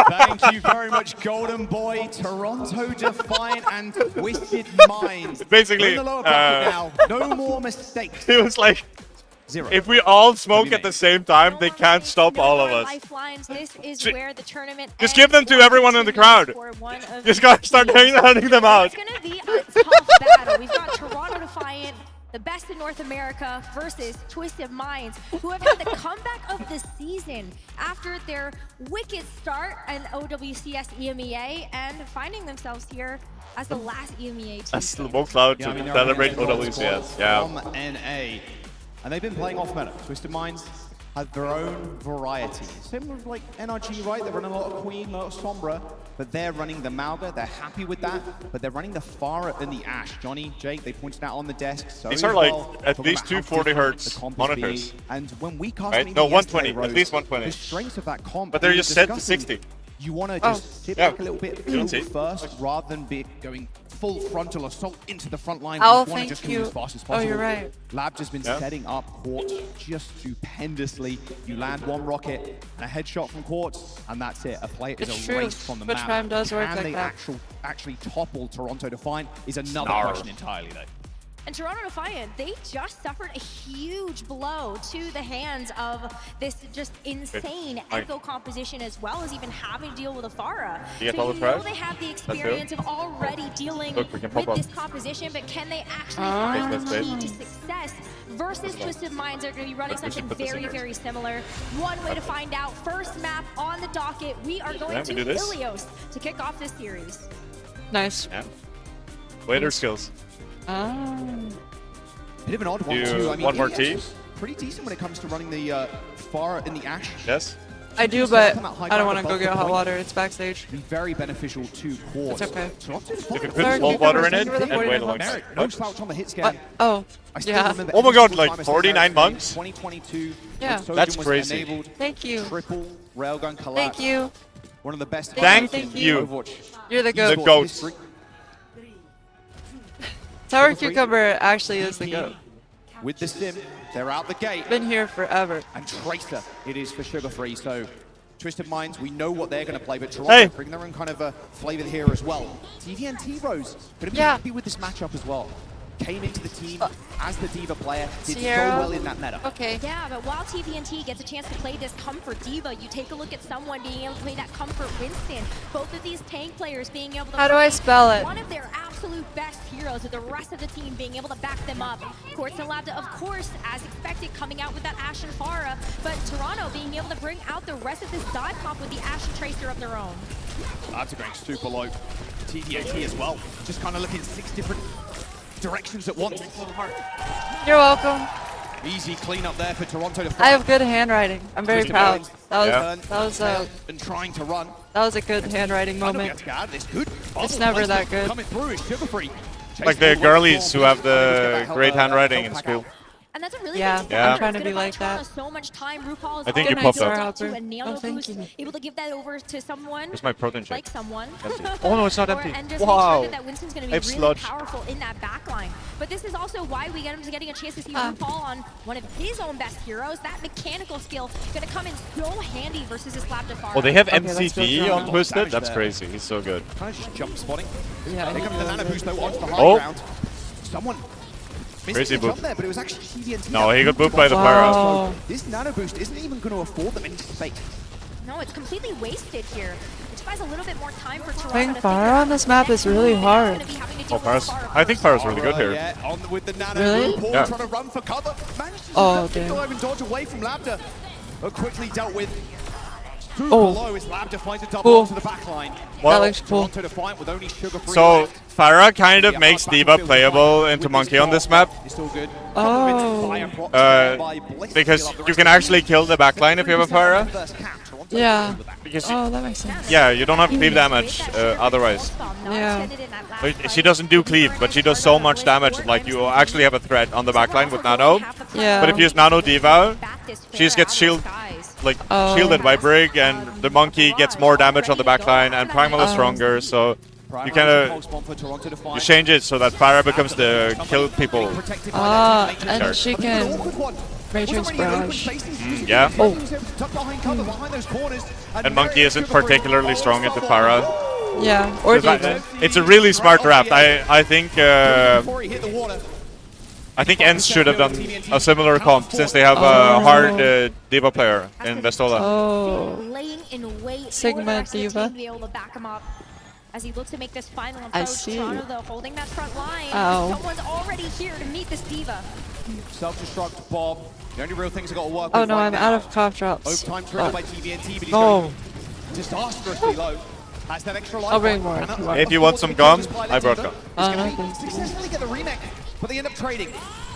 Thank you very much, Golden Boy, Toronto Defiant, and Twisted Minds. Basically, We're in the lower bracket now. No more mistakes. He was like, Zero. if we all smoke at the same time, they can't stop all of us. Lifelines. This is Ju- where the tournament Just give them to everyone in the crowd. Just gotta start handing them out. It's going to be a tough battle. We've got Toronto Defiant, the best in North America, versus Twisted Minds, who have had the comeback of the season after their wicked start in OWCS EMEA and finding themselves here as the last EMEA team. A smoke cloud to celebrate OWCS. Yeah. From NA. And they've been playing off meta. Twisted Minds, have their own variety. Same with like NRG, right? They're running a lot of Queen, a lot of Sombra, but they're running the Mauga. They're happy with that, but they're running the Pharah and the Ashe. Johnny, Jake, they pointed out on the desk. So These are like at least 240 hertz monitors. And when we cast right? No, 120, at least 120. The strengths of that comp, but they're just set to 60. You want to just sit back a little bit first, rather than be going full frontal assault into the front line. Oh, You want to just thank move you. as fast as possible. Oh, you're right. Lab just been setting up Quartz just stupendously. You land one rocket and a headshot from Quartz, and that's it. A play is It's a true. race from the Twitch map. Prime does work Can like they that. actually topple Toronto Defiant is another question entirely, though. And Toronto Defiant, they just suffered a huge blow to the hands of this just insane echo composition, as well as even having to deal with a Pharah. You get So all you the know prize? they have the experience of already dealing Look, we can pop with up. this composition, but can they actually find That's the bait. key to success versus Twisted Minds are going to be running Look, we should something put this in very, here. very similar. One way to find out. First map on the docket. We are going Yeah, we to do this. Ilios to kick off this series. Nice. Yeah. Waiter skills. Bit of an odd one, Do too. I mean, one more Ilios T. is pretty decent when it comes to running the Pharah in the Ashe. Yes. I do, but I don't want to go get hot water. It's backstage. Be very beneficial to Quartz. It's okay. You can put cold water in it and wait a long time. No slouch on the hit scan. Oh, I still yeah. remember Oh my every god, single like time I saw 49 that months? 2022. Yeah. when Sojin That's was crazy. enabled, Thank you. Triple railgun collapse. Thank you. One of the best. Thank in you. Overwatch. You're the goat. The goat. History. Sour Cucumber actually is the goat. With the sim, they're out the gate. Been here forever. And Tracer, it is for Sugar Free. So, Twisted Minds, we know what they're going to play, but Toronto Hey. bring their own kind of flavor here as well. TVNT Rose, going to be happy with this matchup as well. Came into the team as the Diva player, did Sierra. so well in that meta. Okay. Yeah, but while TVNT gets a chance to play this Comfort Diva, you take a look at someone being able to play that Comfort Winston. Both of these tank players being able to How do I spell it? one of their absolute best heroes, with the rest of the team being able to back them up. Quartz and Labda, of course, as expected, coming out with that Ashe and Pharah, but Toronto being able to bring out the rest of this dive comp with the Ashe and Tracer of their own. That's going super low. TVNT as well, just kind of looking 6 different directions at once. You're welcome. Easy cleanup there for Toronto to I fight. have good handwriting. I'm very Twisted proud. Minds, That was and trying to run. that was a good handwriting moment. It's good. It's never that good. Coming through is Sugar Free. Like the girlies who have the great handwriting in school. And that's a really Yeah, good Yeah. I'm trying to It's be gonna like buy that. Toronto so much time. RuPaul is I think already you popped built up. up to a nano Oh, thank boost, you. able to give that over to someone Where's my protein shake? like someone. Empty. Oh no, it's not Or- empty. And just Wow. make sure that Winston's going I to be have really sludge. powerful in that backline. But this is also why we get him getting a chance to see RuPaul on one of his own best heroes. That mechanical skill going to come in so handy versus his Labda Pharah. Oh, they have Okay, let's go MCG Toronto. on Twisted? Damage That's there. crazy. He's so good. Kind of just jump spotting. Yeah. They come with the nano boost though onto the high Oh. ground. Someone missed Crazy the jump boop. there, but it was actually TVNT. No, that he got booped booped by the him. Pharah. Wow. This nano boost isn't even going to afford them any space. No, it's completely wasted here. Which buys a little bit more time for Toronto Playing to figure Pharah out on this map is really hard. gonna be having to Oh, deal with Pharah's. Pharah I think first. Pharah's really good here. Yeah, on with the nano. Really? RuPaul Yeah. trying to run for cover. Managed to Oh, just damn. go over and dodge away from Labda. But quickly dealt with. Super Oh. low as Labda finds a double Cool. onto the back line. Well, That looks cool. Toronto to fight with only Sugar Free So left. Pharah kind of makes Diva playable into Monkey on this map. It's still good. Oh. Because you can actually kill the backline if you have a Pharah. Yeah. Because Oh, that makes sense. yeah, you don't have cleave damage otherwise. Yeah. Like, she doesn't do cleave, but she does so much damage. Like you actually have a threat on the backline with Nano. Yeah. But if you use Nano Diva, she just gets Oh. shielded by Brig, and the Monkey gets more damage on the backline, and Primal is stronger. So you kind of you change it so that Pharah becomes the kill people. Ah, and Sure. she can Matrix Barrage. Yeah. Oh. And Monkey isn't particularly strong into Pharah. Yeah, or So that- Diva. it's a really smart draft. I think ENCE should have done a similar comp since they have a hard Diva player in Vestola. Oh. Laying in wait Sigma for the rest of the Diva. team to be able to back him up as he looks to make this final I approach. see. Toronto, though, holding that front line. Ow. Someone's already here to meet this Diva. Self-destruct, Bob. The only real things I got to work Oh with no, right I'm now. out of cough drops. Overtime triggered by TVNT, but he's No. going disastrously low. Has that extra life. I'll bring point. more And if you that's want. If you want some gum, I brought gum. He's going to successfully get the remake, but they end up trading.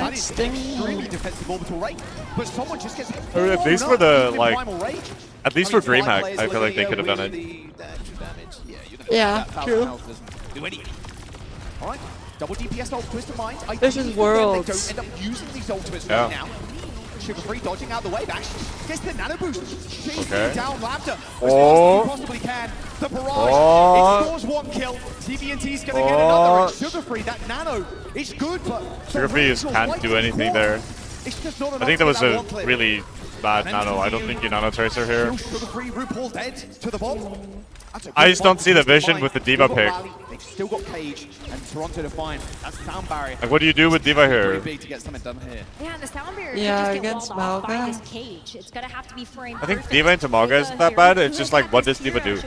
Max, extremely defensive orbital rate, but someone just gets Or at least for the like, at least for DreamHack, I feel like they could have done it. Yeah, true. Do anything. All right, Double DPS ult, Twisted Minds. This is Worlds. They don't end up using these ultimates right now. Sugar Free dodging out the way, but actually gets the nano boost. Chasing down Lambda as fast as he possibly can. The barrage, it scores 1 kill. TVNT's gonna get another. And Sugar Free, that nano, it's good, but Sugar Free can't do anything there. It's just not enough. I think that was a really bad nano. I don't think you nano tracer here. Sugar Free, RuPaul dead to the vault. I just don't see the vision with the D.Va pick. They've still got Cage and Toronto Defiant. That's the sound barrier. Like, what do you do with D.Va here? Pretty big to get something done here. Yeah, the sound barrier Yeah, could just against get walled off by Malga. this Cage. It's gonna have to be framed. I think D.Va into Malga isn't that bad. It's just like, what does D.Va do?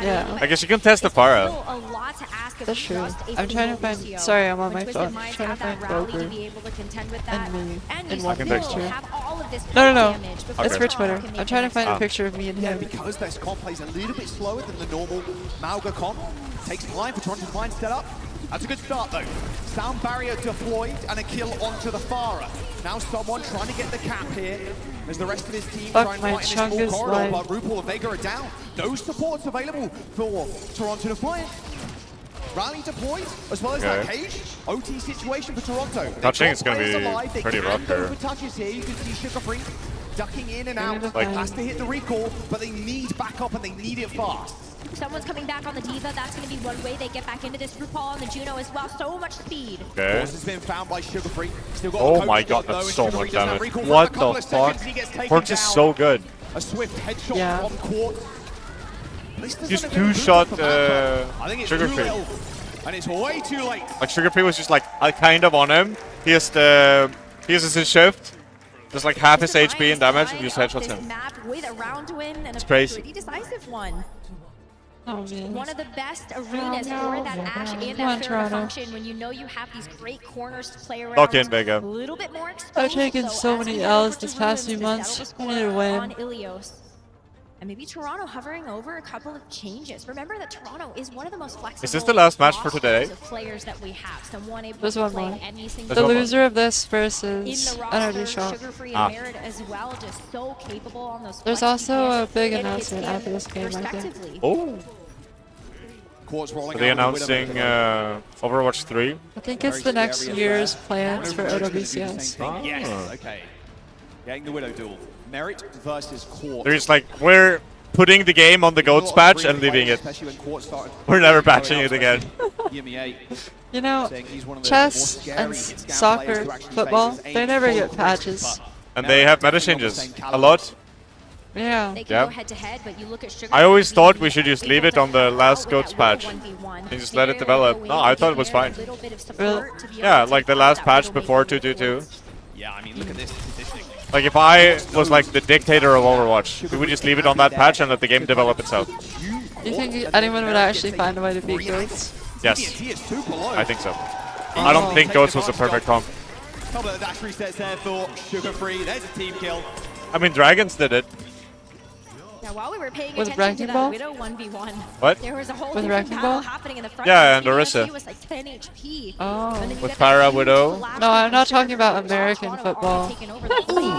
Yeah. I guess you can test the Pharah. A lot to ask of That's true. just a I'm trying to find. Lucio. Sorry, I'm on When my Twisted phone. Minds Trying to have find that rally to Boker be able to contend with that. and me And in you one still picture. have all of this No. damage before It's for Toronto Twitter. can I'm make trying to the find next a picture of me and him. Because this comp plays a little bit slower than the normal Malga comp. Takes time for Toronto to find set up. That's a good start though. Sound barrier deployed and a kill onto the Pharah. Now someone trying to get the cap here as the rest of his team Fuck, try and my fight in chunk this is small corridor, live. but RuPaul and Vega are down. No supports available for Toronto Defiant. Rally deployed, as well as that Cage. OT situation for Toronto. Touching is going to be pretty rough Go here. for touches here. You can see Sugar Free ducking in and out. Like- Has to hit the recall, but they need backup and they need it fast. Someone's coming back on the D.Va. That's going to be one way they get back into this. RuPaul on the Juno as well. So much speed. Okay. Force has been found by Sugar Free. Still got Oh the my coach god, though, that's and so Sugar Free much doesn't have damage. recall for a What couple the of seconds, fuck? he gets taken Quartz is down. so good. A swift headshot Yeah. from Quartz. This doesn't Just have been good two-shot for Malga. I think it's Sugar too Free. little, and it's way too late. Like, Sugar Free was just like kind of on him. He uses his shift. Just like half his HP and damage and just headshots him. Map with a round win and It's a crazy. pretty decisive one. Oh, man. One of the best arenas for that Ashe and Come on, that fair to Toronto. function when you know you have these great corners to play around. Lock in, Vega. A little bit more exposed. I've taken though, so as many we head L's over to this past few Ruins to months. settle the I score need to win. on Ilios. And maybe Toronto hovering over a couple of changes. Remember that Toronto is one of the most flexible. Is this the last match for rosters today? of players that we have. Someone able There's to one play more. any single The one more. loser of this in versus the Energy roster, Shop. Sugar-Free Ah. and Merit as well, just so capable on those. There's flex also DPS a big and his announcement skin after this game, I think. respectively. Oh. Quartz rolling Are they out with the announcing Widowmaker. Overwatch 3? I think it's the next year's plans for OWCS. Yes. Okay. Getting the Widow duel. Merit versus Quartz. They're just like, we're putting the game on the GOATS patch and leaving it. Especially when Quartz started We're never patching it again. Gimme 8. You know, Saying he's one of the chess more scary and hit-scan players soccer, to actually football, face his they aim never full get of patches. And they have meta changes. A lot. Yeah. They can Yeah. go head to head, but you look at Sugar I always Free thought being we should just able leave it to on the help last out GOATS with that patch. 1v1. And just They let it were develop. able No, to I thought it give was Merit fine. a little bit of Really? support to be able Yeah, to like the take last that patch middle before wave 222. Yeah, I mean, look at this positioning. Like if I was like the dictator of Overwatch, we would just leave it on that patch and let the game develop itself. Do you think anyone would actually find a way to beat GOATS? Yes. TNT is too below. I think so. I don't think GOATS was a perfect comp. Couple of dash resets there for Sugar Free. There's a team kill. I mean, Dragons did it. Now, while we were paying With attention Wrecking to Ball? that Widow 1v1, What? there was a whole With different Wrecking battle Ball? happening in the front. Yeah, and TNT Orisa. was like 10 HP. Oh. And then you With get that Pharah, huge Widow. blast No, I'm from not Sugar talking about Free. American Toronto football. already taken over the lead.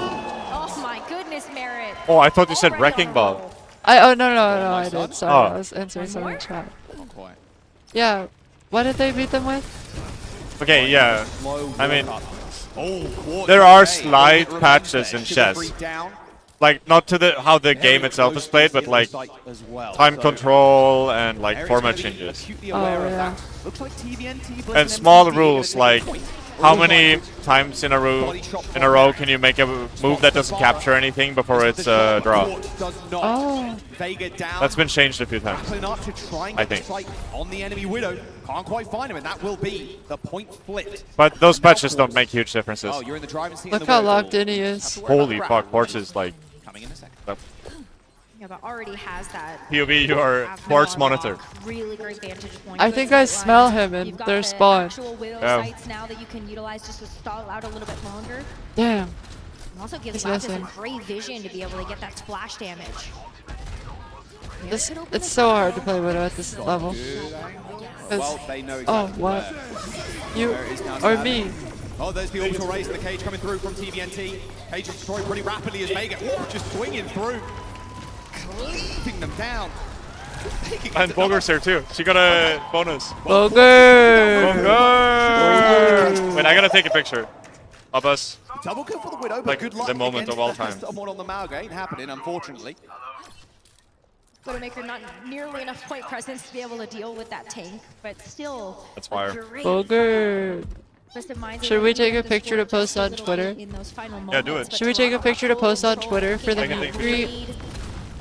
Oh my goodness, Merit. Oh, I thought you said Already Wrecking on a Ball. roll. Oh, no, my I son? did. Sorry, Oh. I was answering something in chat. Not quite. Yeah. What did they beat them with? Okay, yeah. I mean, Oh, Quartz there are okay. slight Revenge patches there. in Sugar chess. Free down. Like, not to the how the game itself is played, but like As well. time So, control and like Eric's format gonna be changes. acutely aware Oh, of yeah. that. Looks like TVNT Blitz And small MTV rules gonna take like a point. how many times in a row can you make a move that doesn't capture anything before it's a draw? Quartz does not. Oh. Vega down. That's been changed a few times. Grappling up to try and I get the think. sight on the enemy Widow. Can't quite find him, and that will be the point flipped. But those patches don't make huge differences. Oh, you're in the driving seat. Look in the how Widow locked duel. in he is. Holy fuck, Quartz is like Coming in a second. Yeah, but already has that. POV your have Quartz him monitor. unlocked. Really great vantage point. I think I smell him in You've got their the spawn. actual Widow Yeah. sights now that you can utilize just to stall out a little bit longer. Damn. And also gives He's Lapis some missing. great vision to be able to get that splash damage. It's so hard to play Widow at this level. 'Cause- Well, they know oh, exactly what? where. You Where it is now or to me? have it. Oh, there's the orbital race, the cage coming through from TVNT. Cage destroyed pretty rapidly as Vega just swinging through, cleaving them down. And Boger's here too. She got a bonus. Boger! Wait, I gotta take a picture of us. Double kill for the Widow, but Like good luck the moment of all time. Someone on the Malga ain't happening, unfortunately. Widowmaker not nearly enough point presence to be able to deal with that tank, but still. That's fire. Boger! Should we take a picture to post on Twitter? Yeah, do it. Should we take a picture to post on Twitter for the meet and greet?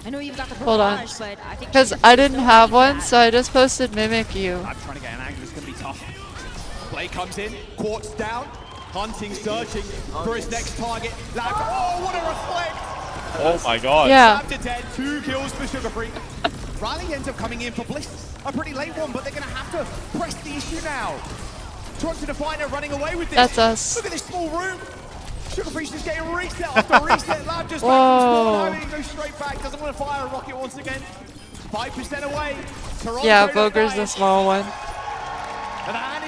I know you've got the Hold on. barrage, but I think Because I didn't have one, so I just posted Mimic You. I'm trying to get an angle. It's going to be tough. Blade comes in. Quartz down. Hunting, searching for his next target. Lab, oh, what a reflect! Oh my god. Yeah. Lab to dead. 2 kills for Sugar Free. Riley ends up coming in for Bliss. A pretty late one, but they're going to have to press the issue now. Toronto Defiant running away with this. That's us. Look at this small room. Sugar Free's just getting reset after reset. Lab just back Whoa. from spawn. He goes straight back. Doesn't want to fire a rocket once again. 5% away. Toronto Yeah, Boger's the Defiant. small one.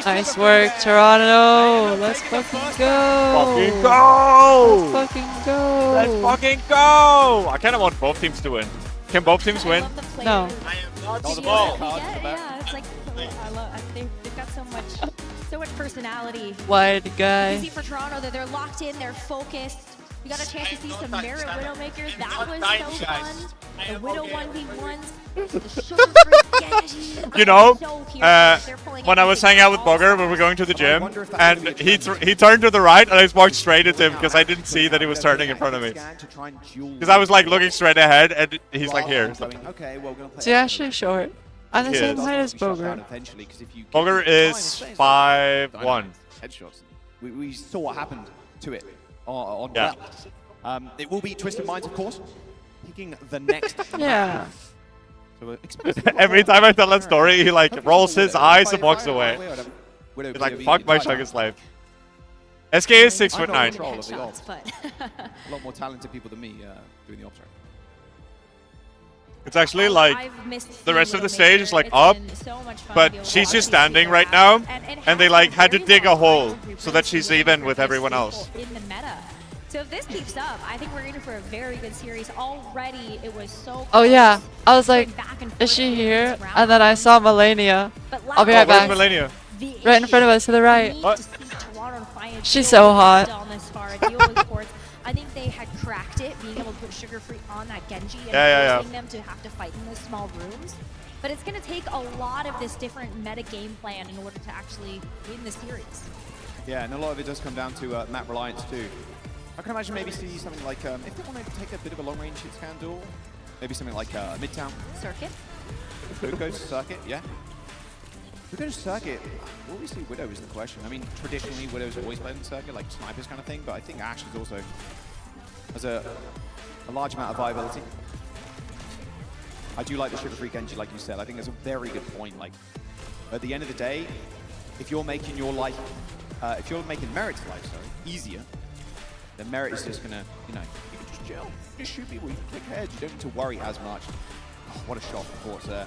Nice work, Toronto. Let's fucking go. Fucking go! Let's fucking go. Let's fucking go! I kind of want both teams to win. Can both teams win? No. On the ball. Yeah, it's like they've got so much personality. Wide You guy. see for Toronto that they're locked in, they're focused. We got a chance to see some Merit Widowmakers. That was so fun. The Widow 1v1s. The Sugar Free Genji. You know, So here, they're pulling when I was hanging out with Boger when we were going to the gym, and he turned to the right, and I just walked straight at him because I didn't see that he was turning in front of me. Because I was like looking straight ahead, and he's like here. Is he actually short? I'm the He same is. height as Boger. Boger is 5'1". Headshots. We saw what happened to it on Yeah. It will be Twisted Minds, of course. Picking the next. Yeah. So, Every time I tell that story, he like rolls his eyes and walks away. He's like, fuck my Chugga's life. Eskay is 6'9". A lot more talented people than me doing the opposite. It's actually like I've missed the rest of the stage is like It's up, been so much fun to be but able to she's watch just these standing people right out. now, And and they like had to dig a hole so that she's even with everyone else. In the meta. So if this keeps up, I think we're in for a very good series. Already, it was so Oh yeah. I was like, back and is forth she in here? this round. And then I saw Melania. I'll be right back. Melania? Right in front of us to the right. What? She's so hot. I think they had cracked it, being able to put Sugar Free on that Genji and Yeah. forcing them to have to fight in those small rooms. But it's going to take a lot of this different meta game plan in order to actually win the series. Yeah, and a lot of it does come down to map reliance too. I can imagine maybe see something like, if they want to take a bit of a long-range hit scan duel, maybe something like Midtown. Circuit. Glucose Circuit, yeah. Glucose Circuit, will we see Widow is the question. I mean, traditionally Widow's always played in Circuit, like snipers kind of thing, but I think Ash is also has a large amount of viability. I do like the Sugar Free Genji, like you said. I think that's a very good point. Like, at the end of the day, if you're making your life, if you're making Merit's life, easier, then Merit is just gonna, you know, you can just chill, just shoot people, you can kick heads, you don't need to worry as much. Oh, what a shot from Quartz there.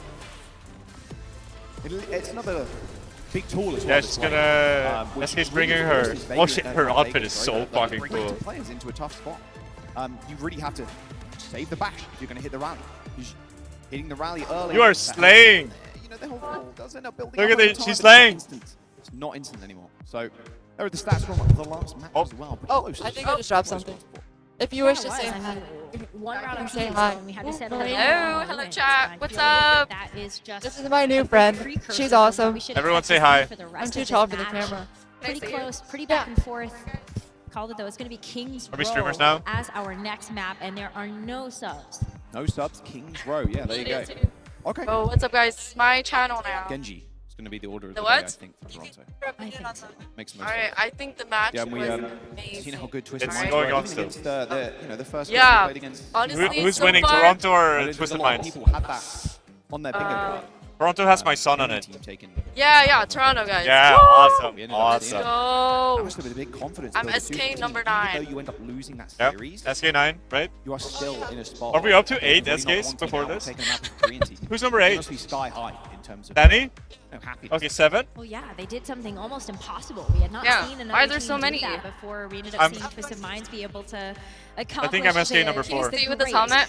It's another big tool as well. Yeah, she's gonna. Eskay's bringing her. Oh shit, her outfit is so fucking cool. Players into a tough spot. You really have to save the bash if you're gonna hit the rally. Hitting the rally early. You are slaying. You know, the whole ball does end up building. Look up at over it, time, she's but it's not slaying. instant. It's not instant anymore. So there are the stats from the last match as well. Pretty close. I think I just dropped something. If you wish to say hi. One round of Say games, hi. and we had to settle Hello, chat. What's up? That is just This is my new friend. She's awesome. Everyone say hi. I'm too tall for the camera. Pretty close, pretty back and forth. Called it though. It's going to be King's Are we Row streamers now? as our next map, and there are no subs. No subs, King's Row. Yeah, there you go. Okay. Oh, what's up, guys? It's my channel now. Genji is going to be the order of The the day, I what? think, for Toronto. I think so. Makes the most Alright, sense. I think the match Yeah, and we was seen amazing. how good Twisted It's Minds going were, on even still. against the you know, the first Yeah, game they played against. honestly, Who's so winning, far- Toronto I or think Twisted a lot of Minds? people had that on their bingo card. Toronto has my son on it. Yeah, Toronto, guys. Yeah, Woo! awesome, We ended up seeing awesome. that. Go. That must have been a big confidence. I'm builder too, SK because number even 9. though you end up losing that Yep, series, SK9, right? you are still in a spot. Are we up to where 8 you're really not SKs wanting before out, this? taking them out with Korean team. Who's number You 8? must be sky high in terms of Danny? happiness. Okay, 7. Well, yeah, they did something almost impossible. We had not Yeah, seen another why are there team so do many? that before. We ended up I'm- seeing Twisted Minds be able to I accomplish think I'm SK number the 4. Stay with this great. helmet.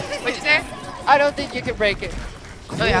What'd you say? I don't think you can break it. Oh yeah.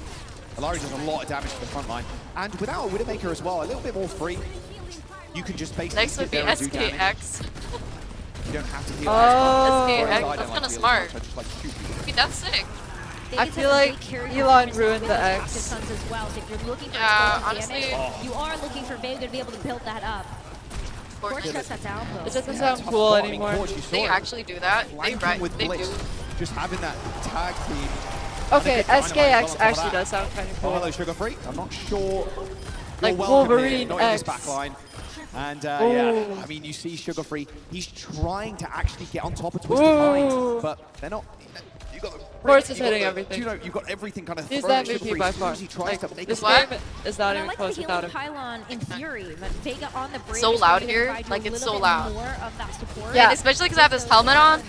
Alari does a lot of damage to the front line. And without a Widowmaker as well, a little bit more free, you can just basically Next would sit be there and do damage. SKX. You don't have to heal That's kind of smart. Okay, that's sick. I feel like Elon ruined the X. Yeah, honestly. You are looking for Vega to be able to build that up. Court shuts that down, though. It doesn't sound cool anymore. They actually do that. They do. Just having that tag team. Okay, SKX actually does sound kind of cool. Hello, Sugar Free. I'm not sure. Like Wolverine Wolverine not in this X. back line. And yeah, I mean, you see Sugar Free. He's trying to actually get on top of Twisted Minds, but they're not. Force is hitting everything. You know, you've got everything kind of. He's the MVP by far. Like, this game is not even close without him. Pylon in theory, but Vega on the bridge. So loud here, like it's so loud. Yeah, and especially because I have this helmet on.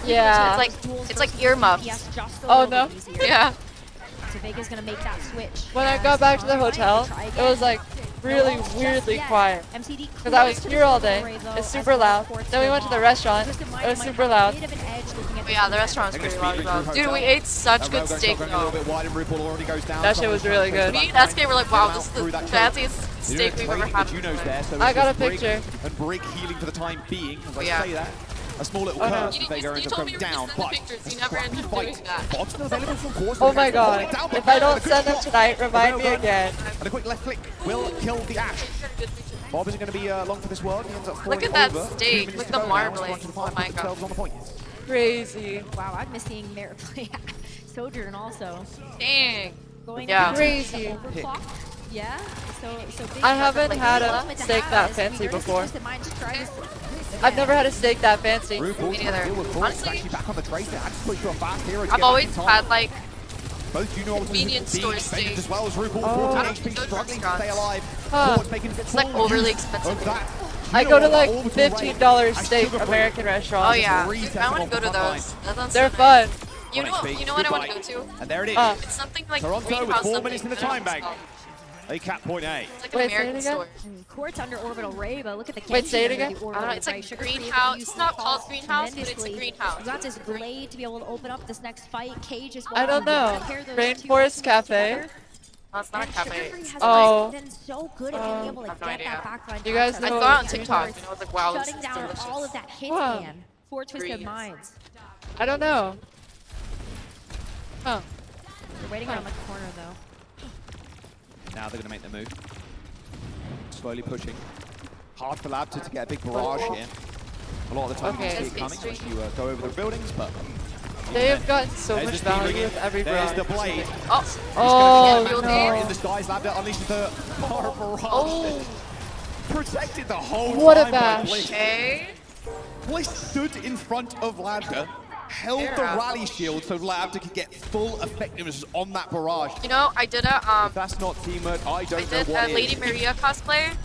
Yeah, it's like earmuffs. Oh no. Yeah. So Vega's gonna make that switch. When I got back to the hotel, it was like really weirdly quiet. Because I was here all day. It's super loud. Then we went to the restaurant. It was super loud. Oh, yeah, the restaurant's pretty loud as well. Dude, we ate such good steak though. That shit was really good. Me and Eskay were like, wow, this is the fanciest steak we've ever had. I got a picture. And break healing for the time being. As I Yeah. say that. A small little curse as Vega ends up going down, but you never ended up doing that. Bob's still available from course. Oh my god. If I don't send them tonight, remind me again. And a quick left click will kill the Ash. Bob isn't going to be long for this world. He ends up falling Look at that over. steak. Look at the marbling. Oh my god. Crazy. Wow, I've missed seeing Merit play Sojourn also. Dang. Going Yeah. Crazy. Yeah. So I haven't had a steak that fancy before. I've never had a steak that fancy. Me neither. Honestly, I've always had like convenience store steak. as well as RuPaul, Oh. 14 HP, struggling to stay alive. Huh. It's like overly expensive. I go to like $15 steak American restaurants. Oh yeah, dude, I want to go to those. That sounds They're so fun. nice. You know what I want to go to? And there it is. It's something like Toronto with Greenhouse 4 minutes in the something. time bank. They cap point A. It's like an American store. Court's under orbital ray, but look at the Wait, say it again? I don't know, it's like greenhouse. It's not called greenhouse, but it's a greenhouse. You got this blade to be able to open up this next fight. Cage as well. I don't know. Rainforest Cafe. Oh, it's not a cafe. Oh. Been so good at being able to I have no get idea. that backline. You guys I know saw it on TikTok. And I was like, wow, this Shutting is down delicious. all of that hit Wow. man for Twisted Minds. I don't know. Huh. They're waiting around the corner though. Now they're going to make the move. Slowly pushing. Hard for Lab to get a big barrage here. A lot of the time you see it coming once you go over the buildings, but... They have gotten so There's much the speed value ring with every There's barrage. the blade. Oh, In no. the skies, Lab unleashes the fire barrage. Oh. Protected the whole What a time by bash. Bliss. Okay. Bliss stood in front of Labda, held the Yeah. rally shield so Labda could get full effectiveness on that barrage. You know, I did a If that's not teamwork, I I don't did know what a is. Lady Maria cosplay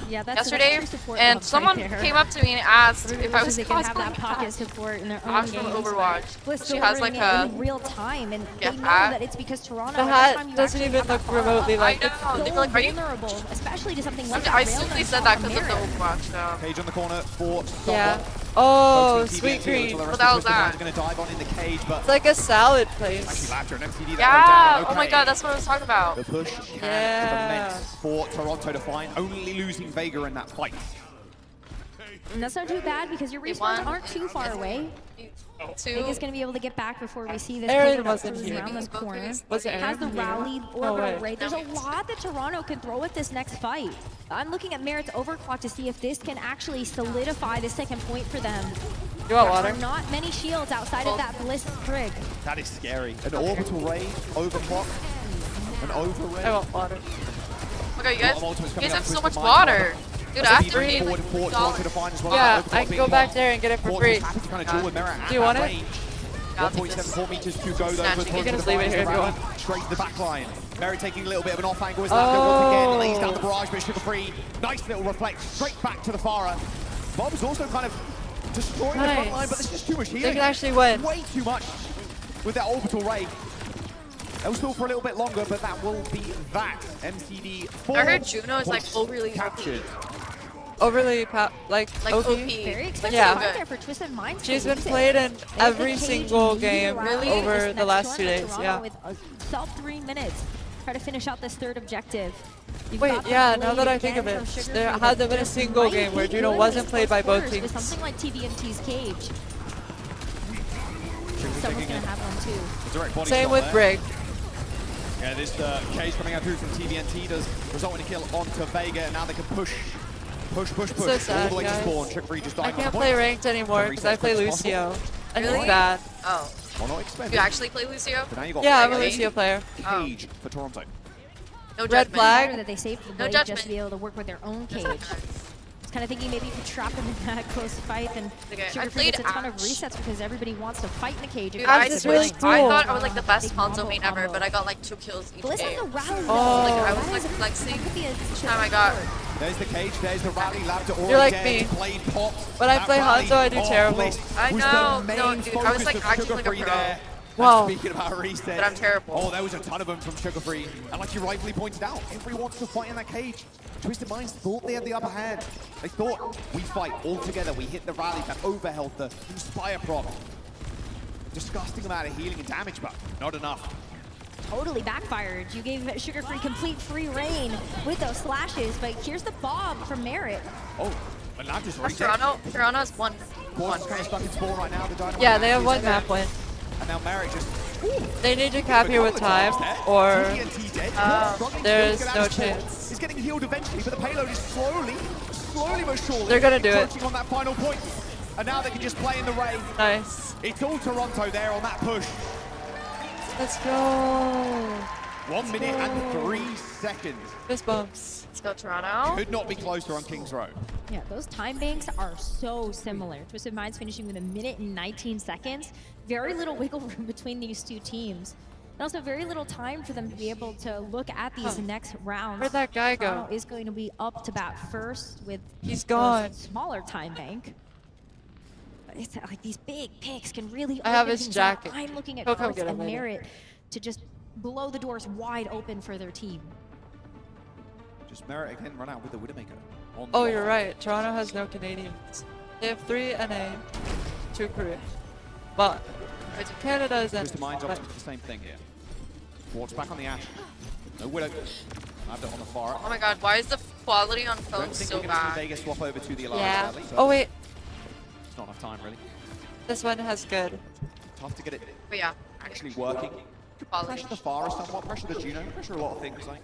Yeah, that's yesterday, true support and love someone right there. came up to me and asked if I was They can have that cosplaying. pocket support in their own I'm from games. Overwatch. Bliss She has delivering like it a in real time, and yeah, they know hat. that it's because Toronto. The every hat time you doesn't actually even have look that bar remotely up, like I it. know. They're so like, are you? vulnerable, especially to something like I that rail simply knife said on that because of the Merit. Overwatch though. Cage on the corner for Yeah. Stockholm. Oh, Both teams sweet keep getting green. to the What rest the hell of is Twisted that? Minds are going to dive on in the cage, but It's like a salad actually place. Labda and MCD that Yeah. go down. Oh my Okay. god, that's what I was talking about. The push can Yeah. commence for Toronto to find, only losing Vega in that fight. And that's not too bad because your They respawns won. aren't too far away. Two. Vega's going to be able to get back before we see this. Aaron Vega that wasn't cruise here. around the corner. Was it Has the Aaron? rally, No way. orbital ray. There's a lot that Toronto can throw at this next fight. I'm looking at Merit's overclock to see if this can actually solidify the second point for them. You want There water? are not many shields outside of that Bliss Trig. That is scary. An orbital ray, overclock, an over ray. I want water. Oh my god, you Lot guys, of ultimates you coming guys up have so with much the water. Dude, That's a after deep me, forward and forward Toronto to find as well. Yeah, Overclock I can being go back blocked. there and get it for Forward free. is happy to kind of duel with Merit at Do you want that it? range. I'll take this. 1.74 meters to go though. Snatching for it. You can just Toronto leave it here if you rally want. straight to the back line. Merit taking a little bit of an off angle as Labda once again lays down the barrage, but Sugar Free. Nice little reflect straight back to the Farah. Bob is also kind of destroying the front Nice. line, but there's just too much healing. They can actually win. Way too much with that orbital ray. They'll still for a little bit longer, but that will be that. MCD 4. I heard Juno is like overly captured. Overly like OP. Very expensive Yeah. fight there for Twisted Minds. She's to been lose it. played in They hit every the cage single immediately game around over this the next last run 2 of days. Toronto Yeah. With a sub 3 minutes. try to finish out this third objective. You've Wait, got yeah, the now that I blade think of again it, from Sugar there Free hasn't that been a just single might game where be Juno good in wasn't this played by close both quarters with teams. something like TVNT's cage. Someone's gonna have one too. The direct body Same shot with there. Brig. Yeah, this cage coming out through from TVNT does result in a kill onto Vega, and now they can push So all sad, the way to guys. spawn. Sugar Free just I dying on can't the play point. ranked anymore because I play Lucio. And it's bad. Oh. Well, not expected. You actually play Lucio? But now you got Yeah, I'm a Vega. Lucio player. Cage for Toronto. No Red judgment. flag. That they saved the No blade judgment. just to be able to work with their own cage. I was kind of thinking maybe you could trap him in that close fight, and Okay, I Sugar Free played gets a ton of Ash. resets because everybody wants to fight in the cage. Dude, If I it's a switched. blade. I thought I was like the best Big console combo main ever, combo. but I got like 2 kills each But listen game. to Rally. Like I was like flexing each time I got. There's the cage, there's the rally lab to You're like again. me. Blade popped. When I That play rally, Hanzo, I do terrible. Bliss I was know. the No, main dude, I was focus like of acting Sugar like a Free pro. there. Wow. And speaking about reset, But I'm terrible. Oh, there was a ton of them from Sugar Free. And like you rightfully pointed out, everyone wants to fight in that cage. Twisted Minds thought they had the upper hand. They thought, we fight all together. We hit the rally, that overhealth, the Inspire proc. Disgusting amount of healing and damage, but not enough. Totally backfired. You gave Sugar Free complete free reign with those slashes, but here's the bomb from Merit. Oh, and Lab just That's reset. Toronto. Toronto's one. Quad's kind of stuck in spawn right now. The Dynamite Yeah, they have is one there. map win. And now Merrick just... They need to cap here with time, or there's no He's chance. getting healed eventually, but the payload is slowly but surely They're gonna do it. approaching on that final point. And now they can just play in the rain. Nice. It's all Toronto there on that push. Let's go. 1 minute and 3 seconds. Fist bumps. Let's go Toronto. Could not be closer on Kings Row. Yeah, those time banks are so similar. Twisted Minds finishing with 1 minute and 19 seconds. Very little wiggle room between these two teams. And also very little time for them to be able to look at these next rounds. Where'd that guy go? Toronto is going to be up to bat first with He's those gone. smaller time bank. But it's like these big picks can really I have open his things up. jacket. I'm looking at He'll come Coates get it and later. Merit to just blow the doors wide open for their team. Just Merritt again run out with the Widowmaker. on the Oh, off. you're right. Toronto has no Canadians. They have 3 NA, 2 Korea. But Canada is Twisted in. Minds But opting for the same thing here. Walks back on the Ash. No Widow. Nabbed it on the far. Oh my god, why is the quality on Don't phones think so we're going to see bad? Vegas swap over to the Alliance, yeah. sadly. So Oh wait, it's not enough time, really. this one has good. Tough to get it But yeah, actually working. quality. Pressure the Forest somewhat, pressure the Juno, pressure a lot of things, like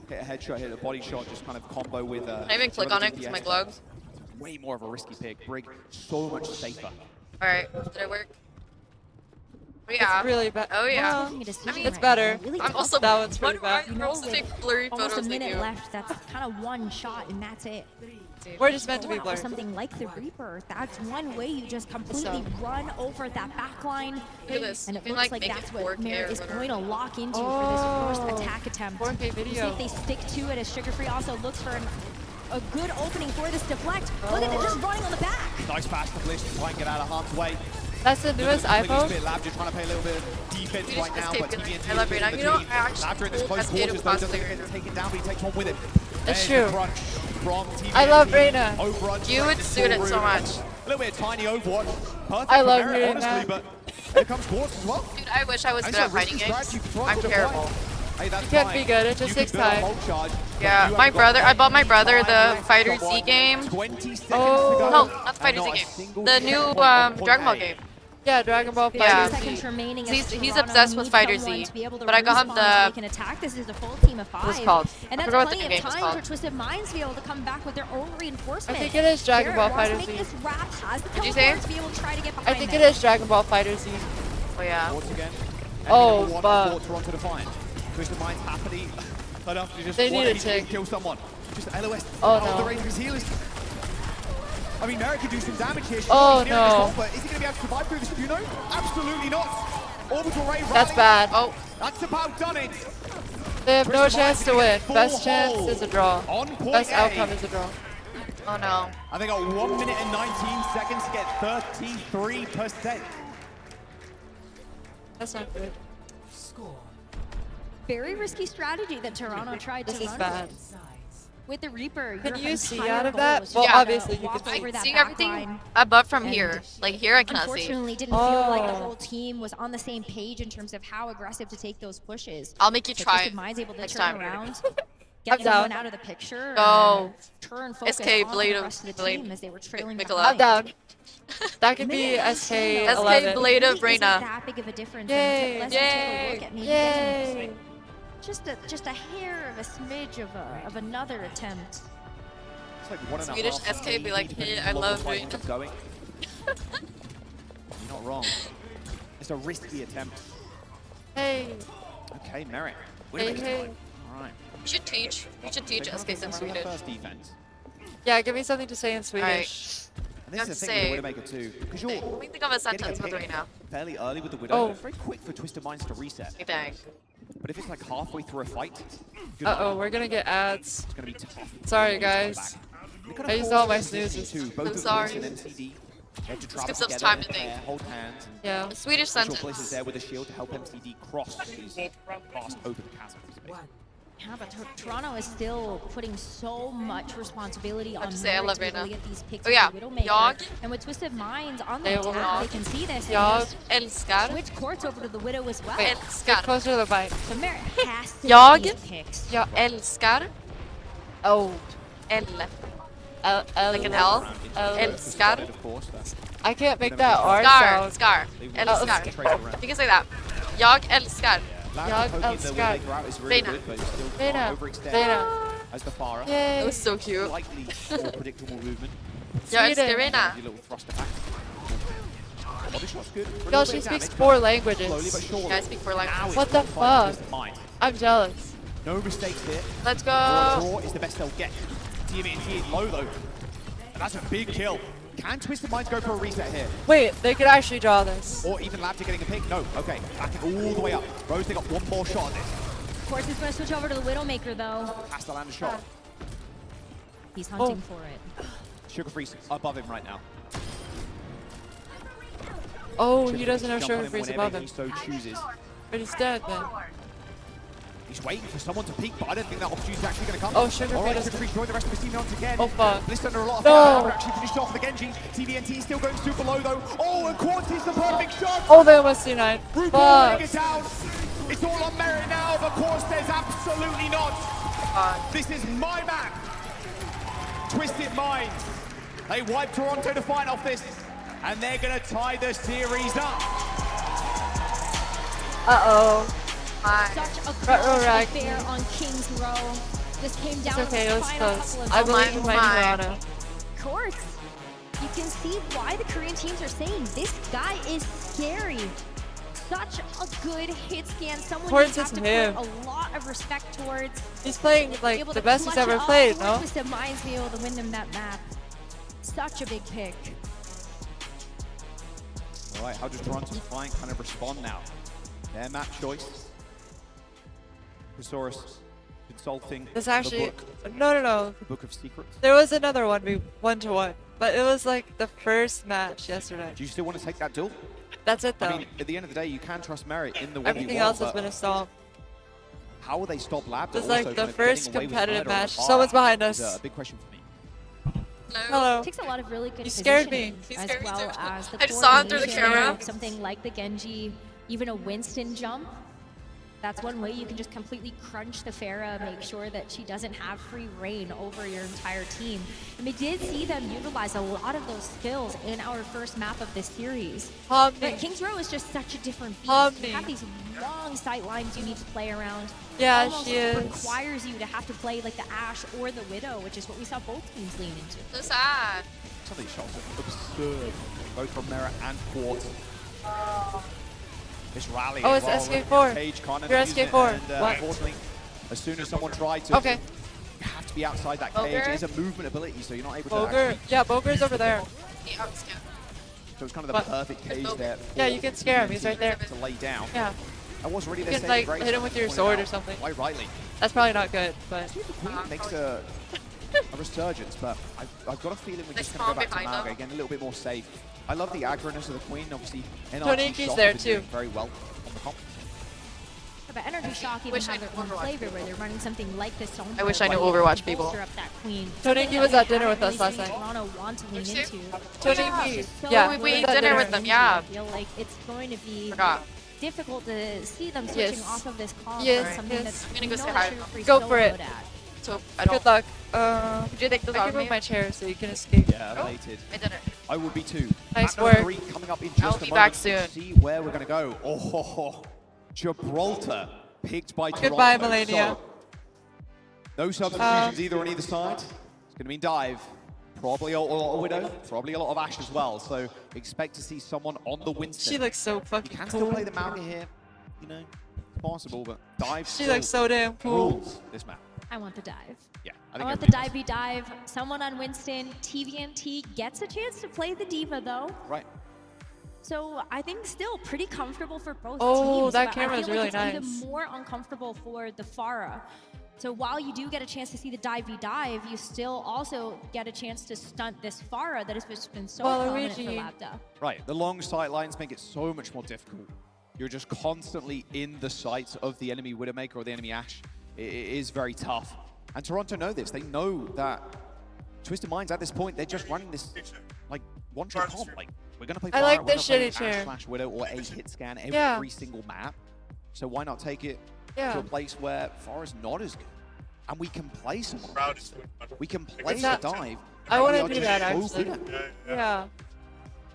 hit a headshot, hit a body shot, just kind of combo with Can I even click on it because my gloves? Way more of a risky pick. Brig, so much safer. Alright, did it work? Oh yeah. It's really bad. Oh yeah. Well, I mean, it's better. I'm also. That one's Why pretty do I bad. girls take blurry Almost photos a like minute you? left. That's kind of one shot, and that's it. We're just meant to be Go out with blurred. Something like the Reaper. That's one way you just completely run over that back line. Look at this. And it You can, looks like, like make that's it what 4K Merit or is whatever. going to lock into Oh, for this first attack attempt. 4K See video. if they stick to it as Sugar Free also looks for a good opening for this deflect. Look at it, just running on the back. Nice pass to Bliss to try and get out of harm's way. That's the newest iPhone. Lab just trying to play a little bit of defense right now, but TVNT I love Reyna. You know, I actually Labs are in this pulled close Eskay quarters, to though, pass doesn't later. get to take it down, but he takes one with him. It's There's the true. crunch from TVNT. I love Reyna. Overrun You would straight suit it into so room. much. A little bit of tiny Overwatch. Perfect I for love Merit, Reyna. honestly, but here comes Quartz as well. Dude, I wish I was And good it's at a risky fighting games. strategy for Toronto I'm to terrible. fight. Hey, that's You can't fine. be good, it just You takes can build a time. hold charge, but Yeah, you my have got brother. I bought my brother time the left Fighter Z someone. game. 20 seconds to Oh. go. No, not the And Fighter Z not a game. single The new checkpoint on point Dragon Ball A. game. Yeah, Dragon Ball Yeah. FighterZ. Seconds remaining as He's Toronto obsessed with needs Fighter someone Z, to be able to but I got him respawn so the. they can attack. This is a full team of 5. What's it called? And I that's forgot what the plenty game of is time called. for Twisted Minds to be able to come back with their own I reinforcement. think it is Dragon Ball Garrett FighterZ. wants to make this wrap, has the Did you teleport say? to be able to try to get I behind think them. it is Dragon Ball FighterZ. Oh yeah. Once again. Oh, Enemy number 1 fuck. for Toronto to find. Twisted Minds happily enough to just They need a to tick. kill someone. Just LOS Oh, out of the no. range of his healers. I mean, Merrick could do some damage here. She's Oh, already near this no. one, but is he going to be able to survive through this? Do you know? Absolutely not. Orbital Ray That's rallying. bad. Oh, That's about done it. They have no Twisted chance to Minds win. full Best chance hold is a draw. on point Best A. outcome is a draw. oh no. And they got 1 minute and 19 seconds to get 33%. That's not good. Very risky strategy that Toronto tried This to is run. bad. with the Reaper, Can your you see entire out of goal that? is Well, just to obviously you walk can see. over that Seeing back everything line. above from And here. Like here I cannot see. Unfortunately, didn't feel like the whole team was on the same page in terms of how aggressive to take those pushes. I'll make you So try Twisted Mind's able to next turn time. around, I'm get someone down. out of the picture, Go. and turn focus Eskay, on Blade the of rest of the Blade. team as they were trailing Nicola. behind. I'm down. That could be SK 11. SK Blade of Really isn't Reina. that big of a difference Yay. unless you take a look at maybe Yay. getting just a hair of a smidge of another attempt. It's like 1.5. Swedish SK be like, hey, I love Reina. Going. You're not wrong. It's a risky attempt. Hey. Okay, Merit. Hey, hey. All right. You should teach SK some Swedish. First defense. Yeah, give me something to say in Swedish. And this is the thing with the Widowmaker too, because you're Let me think of a sentence with Reina. fairly early with the Widow. Oh. It's very quick for Twisted Minds to reset. I think. But if it's like halfway through a fight, Uh-oh, we're gonna get ads. it's gonna be tough. Sorry, guys. I used all my snoozes. Both I'm of sorry. Bliss and MCD had to This travel gives us together time in to think. pair, hold hands. And Yeah. A Swedish I'm sure sentence. Bliss is there with a shield to help MCD cross these fast open chasms. Yeah, but Toronto is still putting so much responsibility on to say I Merit love to be able to Reina. get these picks Oh yeah, with the Widowmaker. jag. And with Twisted Minds on They the will attack, not. they can see this. and Jag just älskar. switch courts over to the Widow as well. Get Älskar. closer to the bike. So Merit has to Jag. get these picks. Jag älskar. Oh. L. L. Like an L. L. Älskar. Of course, that's I can't make that R Scar. sound. Scar. Älskar. You can say that. Jag älskar. Jag älskar. is really Reina. good, but it's still Reina. can't overextend Reina. as the Farah. That Yay. was so cute. Slightly more predictable movement. Jag älskar Sweden. Reina. Your little thrust attack. Body shot's good. Really Yo, good she damage, speaks but 4 slowly languages. but surely. Yeah, I speak 4 languages. What the fuck? I'm jealous. No mistakes here. Let's Draw, go. draw is the best they'll get. TMNT is low though. And that's a big kill. Can Twisted Minds go for a reset here? Wait, they could actually draw this. Or even Labta getting a pick? No. Okay. Backing all the way up. Rose, they got one more shot on this. Of course, he's going to switch over to the Widowmaker, though. Has to land a shot. He's hunting for it. Sugar Freeze above him right now. Oh, he doesn't have Jump on Sugar him Freeze whenever above him. he so chooses. But he's dead then. He's waiting for someone to peek, but I don't think that opportunity's actually going to come. Oh, Sugar All right, Freeze. Sugar Freeze join the rest of his team once again. Oh, fuck. Bliss under a lot of No. fire. Never actually finished off the Genji. TVNT still going super low though. Oh, and Quartzy's the perfect shot. Oh, they almost C9. Rupaul Fuck. laying it down. It's all on Merit now, but Quartz says absolutely not. This is my map. Twisted Minds. They wipe Toronto to fight off this, and they're going to tie the series up. Uh-oh. Such a Ruh-roh close rag. affair on King's Row. This came down It's okay, to it the was final close. couple of I believe in my Toronto. Of course. You can see why the Korean teams are saying this guy is scary. Such a good hit scan. Someone Towards you have to him. put a lot of respect towards. He's playing like Able the to best he's clutch ever it up. played, no? Twisted Minds be able to win them that map. Such a big pick. All right, how does Toronto Defiant kind of respond now? Their map choice. Thesaurus consulting This actually, the book, no. the Book of Secrets. There was another one, we 1-1, but it was like the first match yesterday. Do you still want to take that duel? That's it though. I mean, at the end of the day, you can trust Merit in the 1v1. Everything else has but been a stall. How will they stop Lab? This is like the first competitive match. Someone's behind us. A big question for me. Hello. Takes a lot of really good You scared me. positioning, as well as the I just saw him through the coordination camera. of something like the Genji, even a Winston jump. That's one way you can just completely crunch the Pharah, make sure that she doesn't have free reign over your entire team. And we did see them utilize a lot of those skills in our first map of this series. But King's Row is just such a different beast. You have these long sight lines you need to play around. Yeah, Almost she is. requires you to have to play like the Ashe or the Widow, which is what we saw both teams lean into. So sad. Some of these shots are absurd, both from Merit and Quartz. This rally. Oh, as it's well, SK4. Cage can't You're use it, SK4. and, What? Unfortunately, as soon as someone tried to, Okay. you have to be outside that cage. Boger. It is a movement ability, so you're not able to Boger, actually. yeah, Boger's over there. So it's kind of the But- perfect cage there. Yeah, you can scare him. He's right there. To lay down. Yeah. That was really You their can saving like grace, hit him with your pointed sword or out something. Quite rightly. That's probably not good, but. Queen makes a resurgence, but I've got a feeling we're just going to go back to behind Malga them. again, a little bit more safe. I love the aggroneess of the Queen, obviously. NRG Toniki's Shock there have been doing too. very well on the comp. but Energy Shock even have their own flavor where they're running something like this. I wish I knew Overwatch people. Up that queen. Tony, he was at dinner with us last night. Toronto want to lean into. Tony, yeah, we ate dinner with them. Yeah. I feel like it's going to be Forgot. difficult to see them switching off of this comp. Yes, Something yes. that's I'm gonna go say hi. Go for it. So I don't. Good luck. Did you take those I off can me? move my chair so you can escape. Yeah, elated. I did it. I will be too. Nice Map number work. 3 coming up in just I'll a be moment. back soon. See where we're going to go. Oh, Gibraltar picked by Toronto. Goodbye, Melania. So, no substitutions either on either side. It's going to mean dive. Probably a lot of Widow. Probably a lot of Ashe as well. So expect to see someone on the Winston. She looks so fucking You can cool. still play the Mauga here. You know, it's possible, but dive She looks so damn cool. rules this map. I want the dive. Yeah, I want the divey dive. Someone on Winston. TVNT gets a chance to play the diva though. Right. So I think still pretty comfortable for both Oh, teams. that but camera I is feel really like it's nice. even more uncomfortable for the Pharah. So while you do get a chance to see the divey dive, you still also get a chance to stunt this Pharah that has just been so prominent for Labda. Right, the long sight lines make it so much more difficult. You're just constantly in the sights of the enemy Widowmaker or the enemy Ashe. It is very tough. And Toronto know this. They know that Twisted Minds at this point, they're just running this like one-trick comp. Like, we're going to play I Pharah, like we're this gonna play shitty chair. Ash/Widow or a hit scan every single map. So why not take it to a place where Pharah's not as good? And we can play someone. We can play the dive. I want to We do are that just so actually. good at it. Yeah.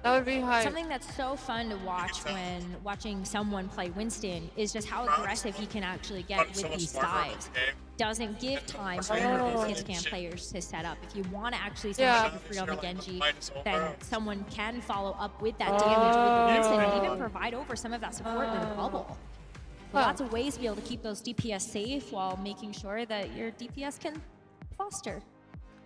That would be high. Something that's so fun to watch when watching someone play Winston is just how aggressive he can actually get with these dives. Doesn't give time for any of these hit scan players to set up. If you want to actually set up free on the Genji, then someone can follow up with that damage with the Winston and even provide over some of that support with the bubble. Lots of ways to be able to keep those DPS safe while making sure that your DPS can foster.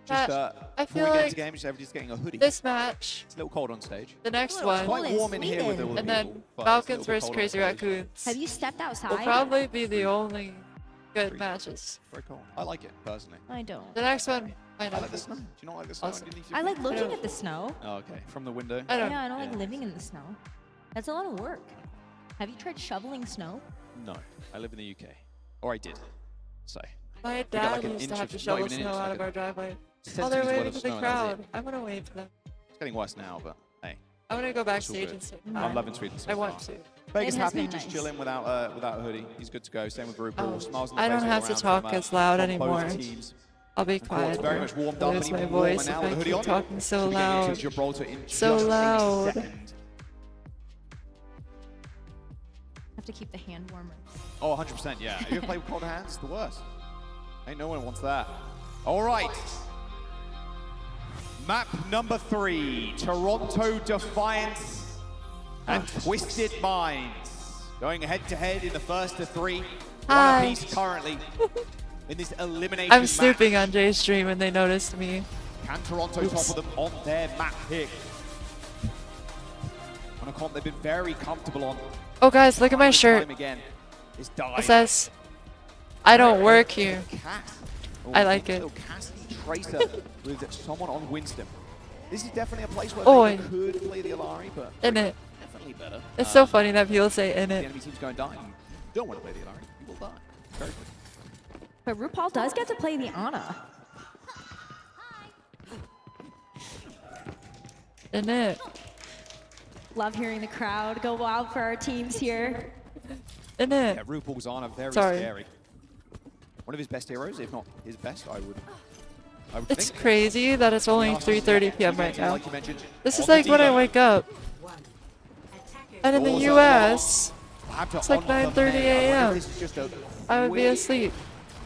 Just I feel before we get like into games, everybody's getting a hoodie. this match, It's a little cold on stage. the next It's one, quite warm in here with all the and then people, but Falcons it's a little versus bit Crazy cold on stage. Raccoons Have you stepped outside? will probably be the only good matches. Very cold. I like it, personally. I don't. The next one, I I know. like the snow. Do you not like the snow? Awesome. I like looking at the snow. Oh, okay. From the window. I don't. Yeah, I don't like living in the snow. That's a lot of work. Have you tried shoveling snow? No. I live in the UK. Or I did. So. My got dad like an used to inch have to of- not shovel even an snow inch, out like of a our driveway. Oh, centimeters they're worth waving of to snow, the and that was crowd. it. I'm gonna wave to them. It's getting worse now, but hey. I'm gonna go it's all backstage good. and say I'm hi. loving Sweden so I want far. to. Vegas It has happy, been just nice. chilling without a hoodie. He's good to go. Same with RuPaul. Smiles on the I face don't all have to around talk from, as loud from both anymore. teams. I'll be Of course, quiet. very much warmed up, Lose and my even warmer voice now if with I the hoodie keep on. talking so So we get into loud. Gibraltar in So just a loud. second. Have to keep the hand warmer. Oh, 100%, yeah. You ever play with cold hands? It's the worst. Ain't no one wants that. All right. Map number 3, Toronto Defiance and Twisted Minds. Going head-to-head in the first of 3. One Hi. apiece currently in this elimination I'm match. snooping on Jay's stream and they noticed me. Can Toronto topple them on their map pick? On a comp they've been very comfortable on. Oh guys, look at my shirt. Time again is dive. It says, I don't work here. Cat. I like it. Little Cassidy Tracer with someone on Winston. This is definitely a place where Oi. they could play the Alari, but In it. definitely better. It's so funny that people say in The it. enemy team's going to die. You don't want to play the Alari. You will die. Very quick. But RuPaul does get to play the Ana. In it. Love hearing the crowd go wild for our teams here. In it. Yeah, RuPaul's on a very Sorry. scary. One of his best heroes, if not his best, I would It's think. crazy that it's only 3:30 p.m. right now. Like you mentioned, This is on the like when I diva. wake up. And in the Doors US, Have to it's like honor them 9:30 there. I wonder if a.m. this is just a I would be quick asleep.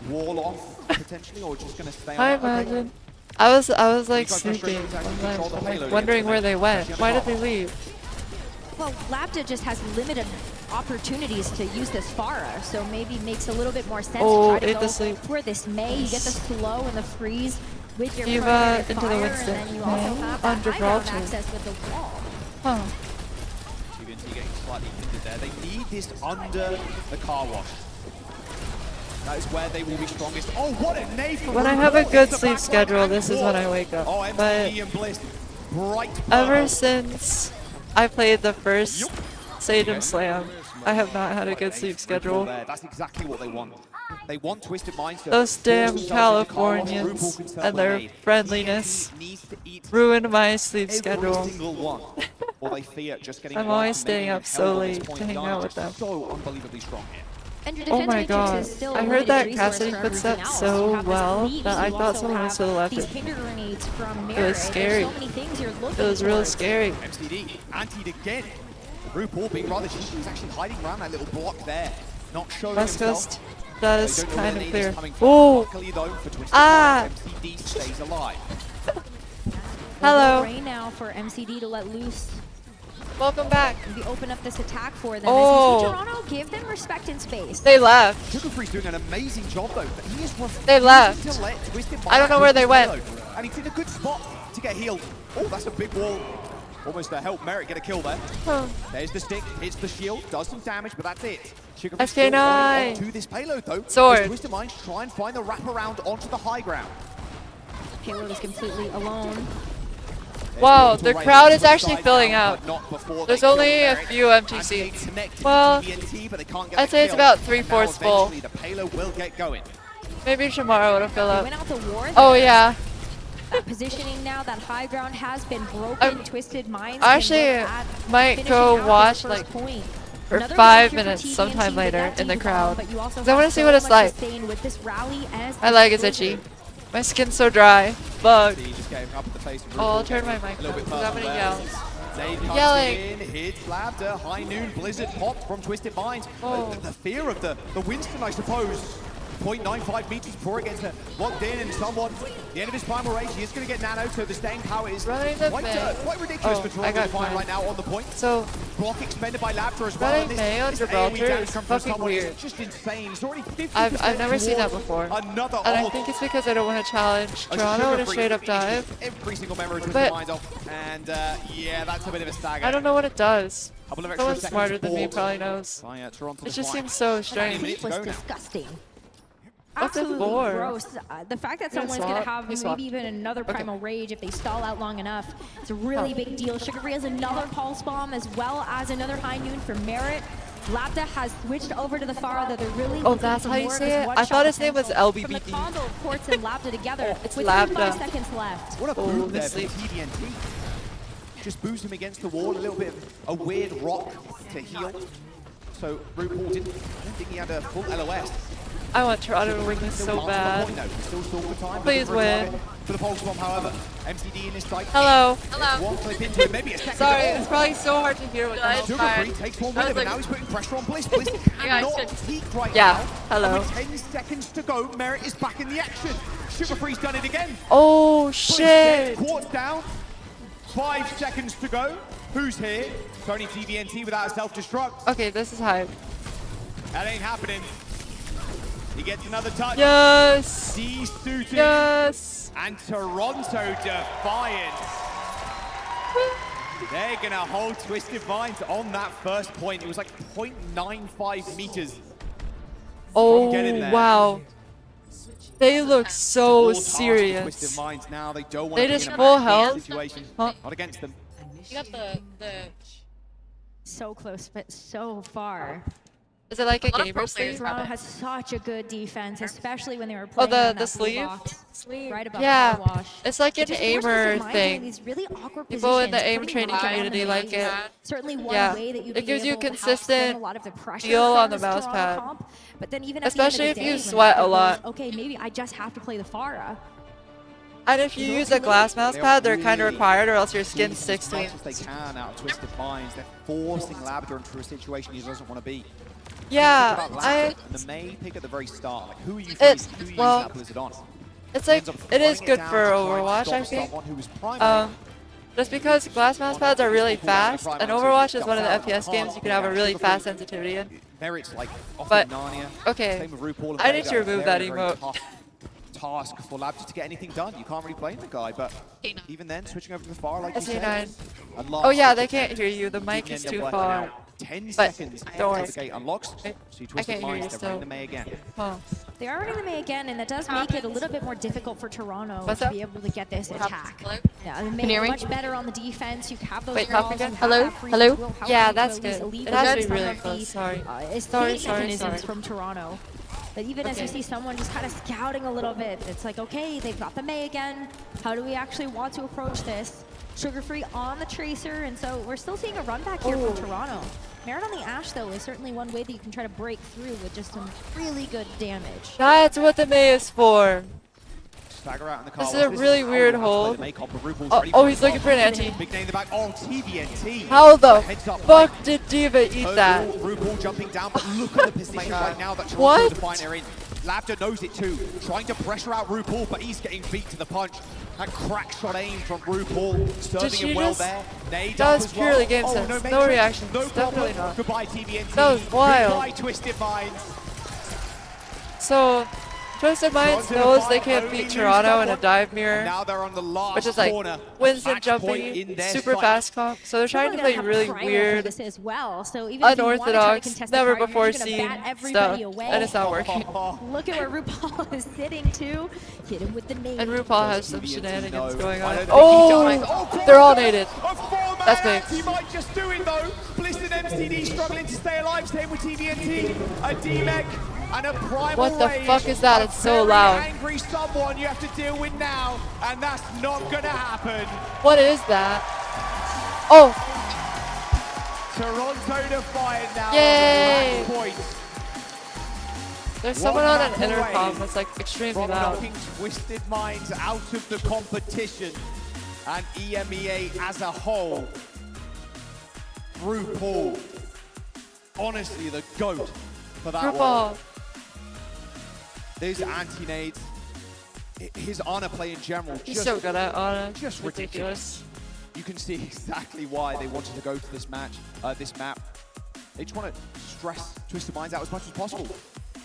wall off potentially, or just gonna stay on I that? Okay. imagine. I was like You guys go straight sneaking. into attack, I'm control the like payload wondering against where them. they went. Especially Why on did the they leave? Well, Labda just has limited opportunities to use this Pharah, so maybe makes a little bit more sense Oh, to try ate to the go sleep. for this May. You get the slow and the freeze with your Diva primary into the fire, Winston. and then you also Okay. have On that high ground Gibraltar. access with the wall. Huh. TVNT getting slightly hindered there. They need this under the car wash. That is where they will be strongest. Oh, what a nade from When I have a RuPaul. good It's the sleep back schedule, line this is and when I wall. wake up. Oh, But MVP and Bliss. Bright ever purple. since I played the first Sage and Slam, I have not had a good sleep schedule. That's exactly what they want. They want Twisted Minds to Those damn Californians and their friendliness ruined my sleep schedule. I'm always staying up so late to hang out with them. So unbelievably strong here. Oh my god, I heard that Cassidy footsteps so well that I thought someone was to the left of me. It was scary. It was real scary. MCD antied again. RuPaul being rather cheeky, he's actually hiding around that little block there. Not showing West himself. Coast, that is kind of clear. Oh! Ah! MCD stays alive. Hello. Right now for MCD to let loose. Welcome back. We open up this attack for them. Oh. As we see Toronto give them respect and space. They left. Sugarfree's doing an amazing job though, but he is They left. to let Twisted I don't know where they went. And he's in a good spot to get healed. Oh, that's a big wall. Almost to help Merritt get a kill there. Huh. There's the stick, hits the shield, does some damage, but that's it. Eskay to this payload though. Sword. Twisted Minds try and find the wraparound onto the high ground. Payload is completely alone. Wow, the crowd is actually filling out. There's only a few empty seats. Well, I'd say it's about 3/4 full. The payload will get going. Maybe tomorrow it'll fill up. Went out to war Oh there. yeah. That positioning now, that high ground has been broken. Twisted Minds. I actually might go watch like for 5 minutes sometime later in the crowd. Because I want to see what it's like. My leg is itchy. My skin's so dry. Bug. Oh, I'll turn my mic down because I'm going to yell. Yelling. Hits Labda, high noon, blizzard pop from Twisted Minds. The fear of the Winston, I suppose. 0.95 meters per against her. Locked in and somewhat. The end of his primal rage. He is going to get nano, so the staying power is quite ridiculous for Toronto Defiant right now on the point. So, block expended by Labda as well. Running May on Gibraltar is fucking weird. It's just insane. It's already 50% I've never seen that before. Another and I think it's because I don't want to challenge Toronto in a straight up dive. Every single member of Twisted Minds off. And yeah, that's a bit of a stagger. I don't know what it does. Someone Someone smarter than me probably knows. It just seems so strange. It was disgusting. What's it Absolutely for? gross. The fact that someone's going to have maybe even another primal rage if they stall out long enough, it's a really big deal. Sugarfree has another pulse bomb as well as another high noon for Merritt. Labda has switched over to the Pharah that they're really Oh, that's how you say it? I thought his name was LBBD. From the combo of Quartz and Labda together It's with Labda. 5 seconds left. What a boom there for TVNT. Just boost him against the wall, a little bit of a weird rock to heal. So RuPaul I don't think he had a full LOS. I want Toronto to win this so bad. Please win. For the pulse bomb, however, MCD in his sight. Hello. One clip into it, maybe a second. Sorry, it's probably so hard to hear what Sugarfree takes one with him, and now he's putting pressure on Bliss. Bliss cannot peak right Yeah, now. hello. And with 10 seconds to go, Merritt is back in the action. Sugarfree's done it again. Oh, shit. Quartz down. 5 seconds to go. Who's here? It's only TVNT without a self-destruct. Okay, this is hype. That ain't happening. He gets another touch. Yes. De-suited. Yes. And Toronto Defiant. They're going to hold Twisted Minds on that first point. It was like 0.95 meters. Oh, getting there. wow. They look so Twisted serious. Minds now. They don't want They to be just in a full bad health. situation. Huh? Not against them. You got the So close, but so far. Is it like a lot of gamer pro sleeve? players Toronto has such a good defense, especially when they were playing Oh, on the that blue sleeve? box, right above Yeah, Power Wash. it's like It an just forces aimer the mind thing. in these really awkward People in the positions, aim putting training them community on like the it. Certainly one Yeah, way that you it gives you able to help consistent stem a lot of the pressure feel from on the this mouse Toronto pad. comp. But then even Especially at the if end you of the day, sweat when a lot. goes, okay, maybe I just have to play the Pharah. And if you use a glass mouse pad, they're kind of required, or else your skin sticks to As it. much as they can out of Twisted Minds. They're forcing Labrador into a situation he doesn't want to be. Yeah, Think about Labrador and the May pick at the very start. Like, who are you facing? Who are you using that Blizzard on? It's like, Ends up it is throwing good down for to try and Overwatch, stop I think. someone who was primary. Just because glass mouse pads are really fast, and Overwatch is one of the FPS games you can have a really fast sensitivity in. Merritt's like off But, Narnia. okay, Same with RuPaul and I need Vega. to remove that Very, very emote. tough task for Labs to get anything done. You can't really blame the guy, but even then, switching over to the far, like you said. SC9. and Oh yeah, they can't hear you. The mic is too far. 10 But seconds don't worry. until the gate unlocks. So you I Twisted can't hear you Minds, they're still. running the May again. Huh. They are running the Mei again, and that does make it a little bit more difficult for Toronto to be able to get this attack. Yeah, the Mei are much better on the defense. You have those walls, you have Hello? that free Hello? will power Yeah, to that's at least good. alleviate It has to be some really of close. the, Sorry. escape mechanisms Sorry. from Toronto. But even as you see someone just kind of scouting a little bit, it's like, okay, they've got the Mei again. How do we actually want to approach this? Sugar-free on the Tracer, and so we're still seeing a run back here from Toronto. Merit on the Ashe, though, is certainly one way that you can try to break through with just some really good damage. That's what the Mei is for. Stagger out in the car. This is a really weird hold. Oh, he's looking for an anti. Big name in the back. Oh, TVNT. How the fuck did Diva eat that? RuPaul jumping down, but look at the position right now that What? Defiant are in. Labda knows it too. Trying to pressure out RuPaul, but he's getting beat to the punch. A crack shot aim from RuPaul. Serving him well there. Nade That up was as well. purely game Oh, sense. no No Matrix, reactions. no Definitely problem. not. Goodbye, TVNT. That was wild. Goodbye, Twisted Minds. So, Twisted Minds knows they can't beat Toronto in a dive mirror, Now they're on the last which is like corner. Winston Match point jumping, in their super sight. fast comp. So they're trying to play really weird, this as well. So even if you wanna try to unorthodox, contest the never card, before you're just gonna seen bat stuff, everybody away. and it's not working. Look at where RuPaul is sitting too. Hit him with the nade. And RuPaul has some shenanigans going on. I don't think Oh, he does. they're all naded. That's big. He might just do it though. Bliss and MCD struggling to stay alive. Same with TVNT. A D-Meg and a primal What the rage. fuck is that? A It's so very loud. angry someone you have to deal with now, and that's not gonna happen. What is that? Oh, Toronto Defiant now. Yay. On the match point. there's One someone on an map intercom away that's like extremely from loud. knocking Twisted Minds out of the competition, and EMEA as a whole. RuPaul, honestly the GOAT for that one. RuPaul. These anti-nades, his honor play in general, He's just so good at Ana. just Ridiculous. You can see exactly why they wanted to go to this match, this map. They just want to stress Twisted Minds out as much as possible.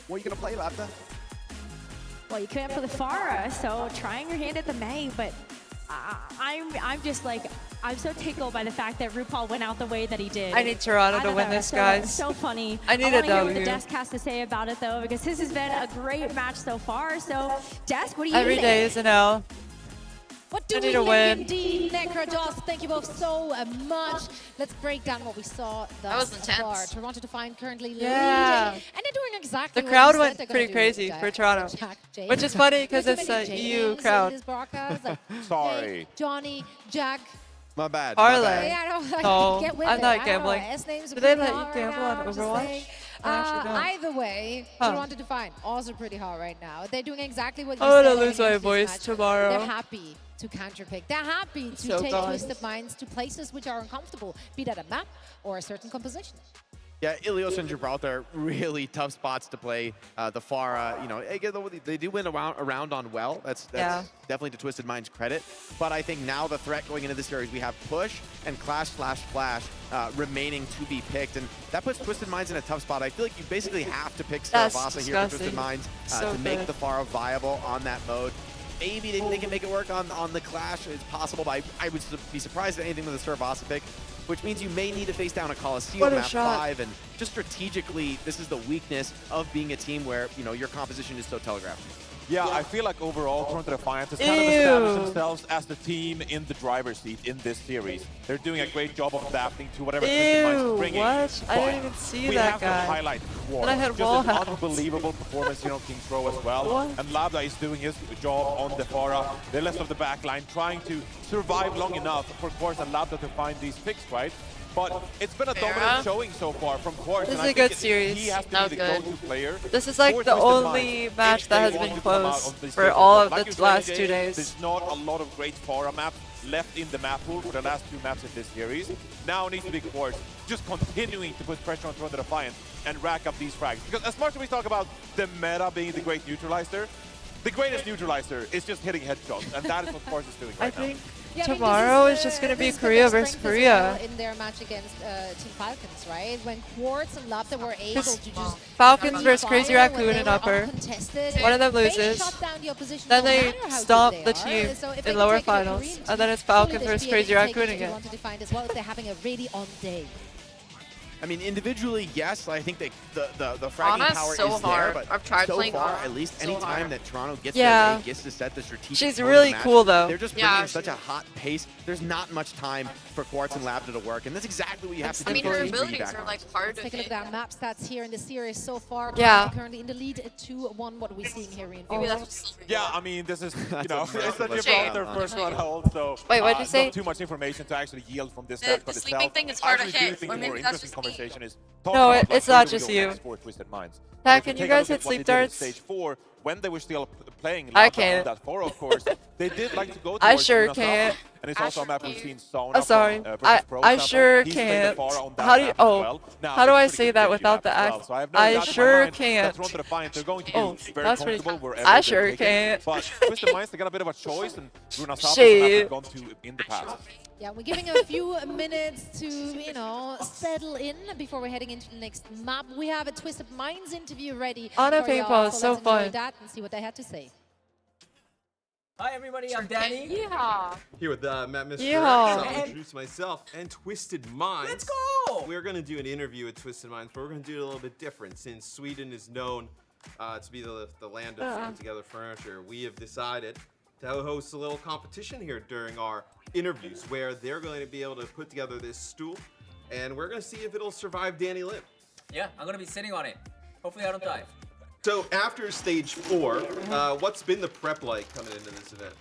What are you going to play, Labda? Well, you came up with the Pharah, so trying your hand at the Mei, but I'm just like, I'm so tickled by the fact that RuPaul went out the way that he did. I need Toronto I to thought win that this, was guys. so funny. I need a want to hear what W. the Desk has to say about it, though, because this has been a great match so far. So, Desk, what do you Every think? day is an L. What do I we need a think win. indeed, Necrodos? Thank you both so much. Let's break down what we saw thus was intense. far. Toronto Defiant currently Yeah. leading, and they're doing exactly The what crowd we said went they're pretty gonna crazy do. for Toronto, Jack, James. which is funny because There's it's too an many EU James, crowd. Elias Barca, like, Sorry. Jake, Johnny, Jack. My bad. Parlay. Yeah, I know. No, Get with I'm it. not I don't know. gambling. S names are Do they pretty let you hot gamble right on now, I'm just Overwatch? saying. I actually don't. Either way, Huh. Toronto Defiant also pretty hot right now. They're doing exactly what you I'm said. gonna heading lose my into this voice match. tomorrow. They're happy to counterpick. They're happy to So take gone. Twisted Minds to places which are uncomfortable, be that a map or a certain composition. Yeah, Ilios and Gibraltar, really tough spots to play. The Pharah, you know, they do win around on well. That's Yeah. definitely to Twisted Minds' credit. But I think now the threat going into this series, we have Push and Clash/Flash remaining to be picked. And that puts Twisted Minds in a tough spot. I feel like you basically have to pick That's Saravasa here for disgusting. Twisted Minds So to make good. the Pharah viable on that mode. Maybe they can make it work on the Clash. It's possible, but I would be surprised at anything with the Saravasa pick, which means you may need to face down a Coliseum What a map shot. 5, and just strategically, this is the weakness of being a team where, you know, your composition is so telegraphed. Yeah, I feel like overall Toronto Defiant has kind of Ew. established themselves as the team in the driver's seat in this series. They're doing a great job of adapting to whatever Twisted Minds is Ew, bringing. what? I But didn't even see we that have guy. to highlight Quark. And I had Just wall an hacks. unbelievable performance, you know, King's Row as well. What? And Labda is doing his job on the Pharah, the rest of the backline, trying to survive long enough for Quartz and Labda to find these picks, right? But it's been a dominant showing so far from Quartz. This and is I a good think series. He has to That be was the good. go-to player. This is like for the Twisted only Minds match if that they has want been to come out close on this for series. all of Like the you said, last AJ, 2 days. There's not a lot of great Pharah maps left in the map pool for the last 2 maps in this series. Now needs to be Quartz just continuing to put pressure on Toronto Defiant and rack up these frags. Because as much as we talk about the meta being the great neutralizer, the greatest neutralizer is just hitting headshots, and that is what Quartz is doing right now. I think Yeah, I mean, tomorrow this is just going to be this is the Korea best versus strength as Korea. well in their match against Team Falcons, right? When Quartz and Labda were able to just Falcons free versus fire Crazy when Raccoon they and were Upper. uncontested, One of them they loses. shut down the opposition Then no they matter how good stomp they the are. team So if in they can lower take it to finals. Korean And then team, it's Falcons surely versus they'll be Crazy able to take Raccoon it to again. Toronto Defiant as well if they're having a really on day. I mean, individually, yes. I think that the fragging Ana's power so is hard. there, but I've tried so playing far, Ana. at least, So anytime hard. that Toronto gets Yeah. their way, gets to set the strategic She's mode of really the match, cool, though. They're just bringing such a hot pace. There's not much time for Quartz and Lambda to work, and that's exactly what you have to do. I mean, for her teams to abilities piggyback are on. like hard to Take a look hit. at our map stats here in the series so far. Yeah. Toronto currently in the lead 2-1. What are we seeing here in Maybe that's just Yeah, I mean, this is, you That's know, impressive. it's such a Let's Shade. about their first run hold, so Wait, what'd you say? not too much information to actually yield from this The stat card sleeping itself. thing is hard I to actually do hit, think or the maybe more that's interesting just me. conversation is No, talking about, it's like, not where do we just go you. next for Twisted Minds. Pat, If you can you take a guys look hit at what sleep they did in darts? Stage 4, when they were still playing I Lambda can't. on that 4, of course, they did like to go I towards sure Unasawa, can't. and it's also a map we've seen Sona I'm sorry. from, I Pro I Sample. sure He's played can't. Afara on that How do you? map as Oh, well. Now, how do it's I pretty say good that PG without map the as well, act? so I have no I doubt in my sure mind that can't. Toronto Defiant, they're going to be Oh, very that's pretty. comfortable wherever I they're sure taking. can't. But Twisted Minds, they got a bit of a choice, and Unasawa Shit. have gone to in the past. Yeah, we're giving a few minutes to, you know, settle in before we're heading into the next map. We have a Twisted Minds interview ready. Ana for y'all, paintball is so let's enjoy fun. that and see what they had to say. Hi everybody, I'm Danny. Yeah. Here with Matt Mr. Yeehaw. I'll introduce myself and Twisted Minds. Let's go! We're going to do an interview with Twisted Minds, but we're going to do it a little bit different. Since Sweden is known to be the land of putting together furniture, we have decided to host a little competition here during our interviews where they're going to be able to put together this stool, and we're going to see if it'll survive Danny Lim. Yeah, I'm gonna be sitting on it. Hopefully I don't die. So after stage 4, what's been the prep like coming into this event?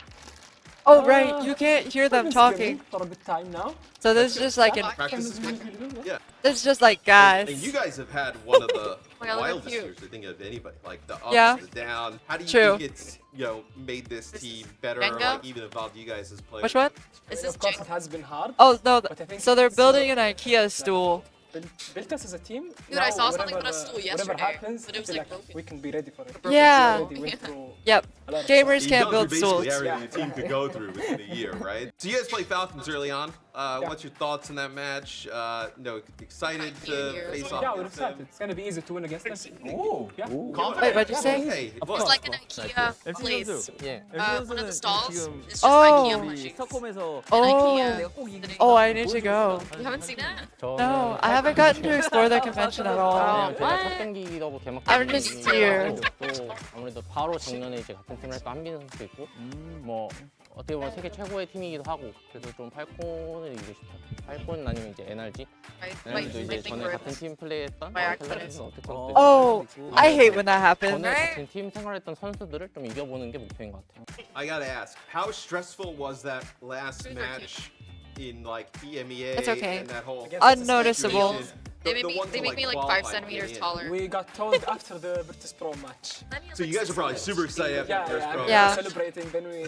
Oh right, you can't hear them talking. For a bit time now. So this is just like an. Practice is good. Yeah. This is just like guys. And you guys have had one of the my God, look wildest cute. years, I think, of anybody. Like the ups, Yeah. the down. How do you True. think it's, you know, made this team better, Jenga? like even involved you guys as players? Which one? Is this Of course, Jenga? it has been hard. Oh no. But I think So they're it's, building an IKEA stool. built us as a team. Dude, I Now, saw something whatever, on a stool whatever yesterday, happens, but it was I feel like broken. we can be ready for it. Yeah. We already went through Yep. a lot of Gamers You've can't gone build through stools. basically everything a team could go through within a year, right? So you guys play Falcons early on. What's your thoughts on that match? No, excited to face off Yeah, we're against them? excited. It's gonna be easy to win against us. Ooh. Yeah. Confident? Wait, what'd you say? Hey, It's look. like an IKEA place. Yeah. One of the stalls is just Oh. IKEA machines. 스톡홈에서 Oh, I need to go. You haven't seen it? No, I haven't gotten to explore the convention at all. Oh, what? 경기도 개막 I'm just here. 또 아무래도 바로 작년에 이제 같은 팀을 했던 한빈 선수도 있고 뭐 어떻게 보면 세계 최고의 팀이기도 하고 그래서 좀 팔콘을 이기고 싶어요. 팔콘 아니면 이제 NRG. NRG도 이제 전에 같은 팀 플레이했던 텔레비전 어택 선수들. Oh, I hate when that happens. 전에 같은 팀 생활했던 선수들을 좀 이겨보는 게 목표인 것 같아요. I gotta ask, how stressful was that last match in like EMEA It's okay. and that whole Unnoticeable. situation? They The make me like 5 centimeters taller. We got told after the Virtus Pro match. So you guys are probably super excited after the first pro. Yeah. Celebrating, then we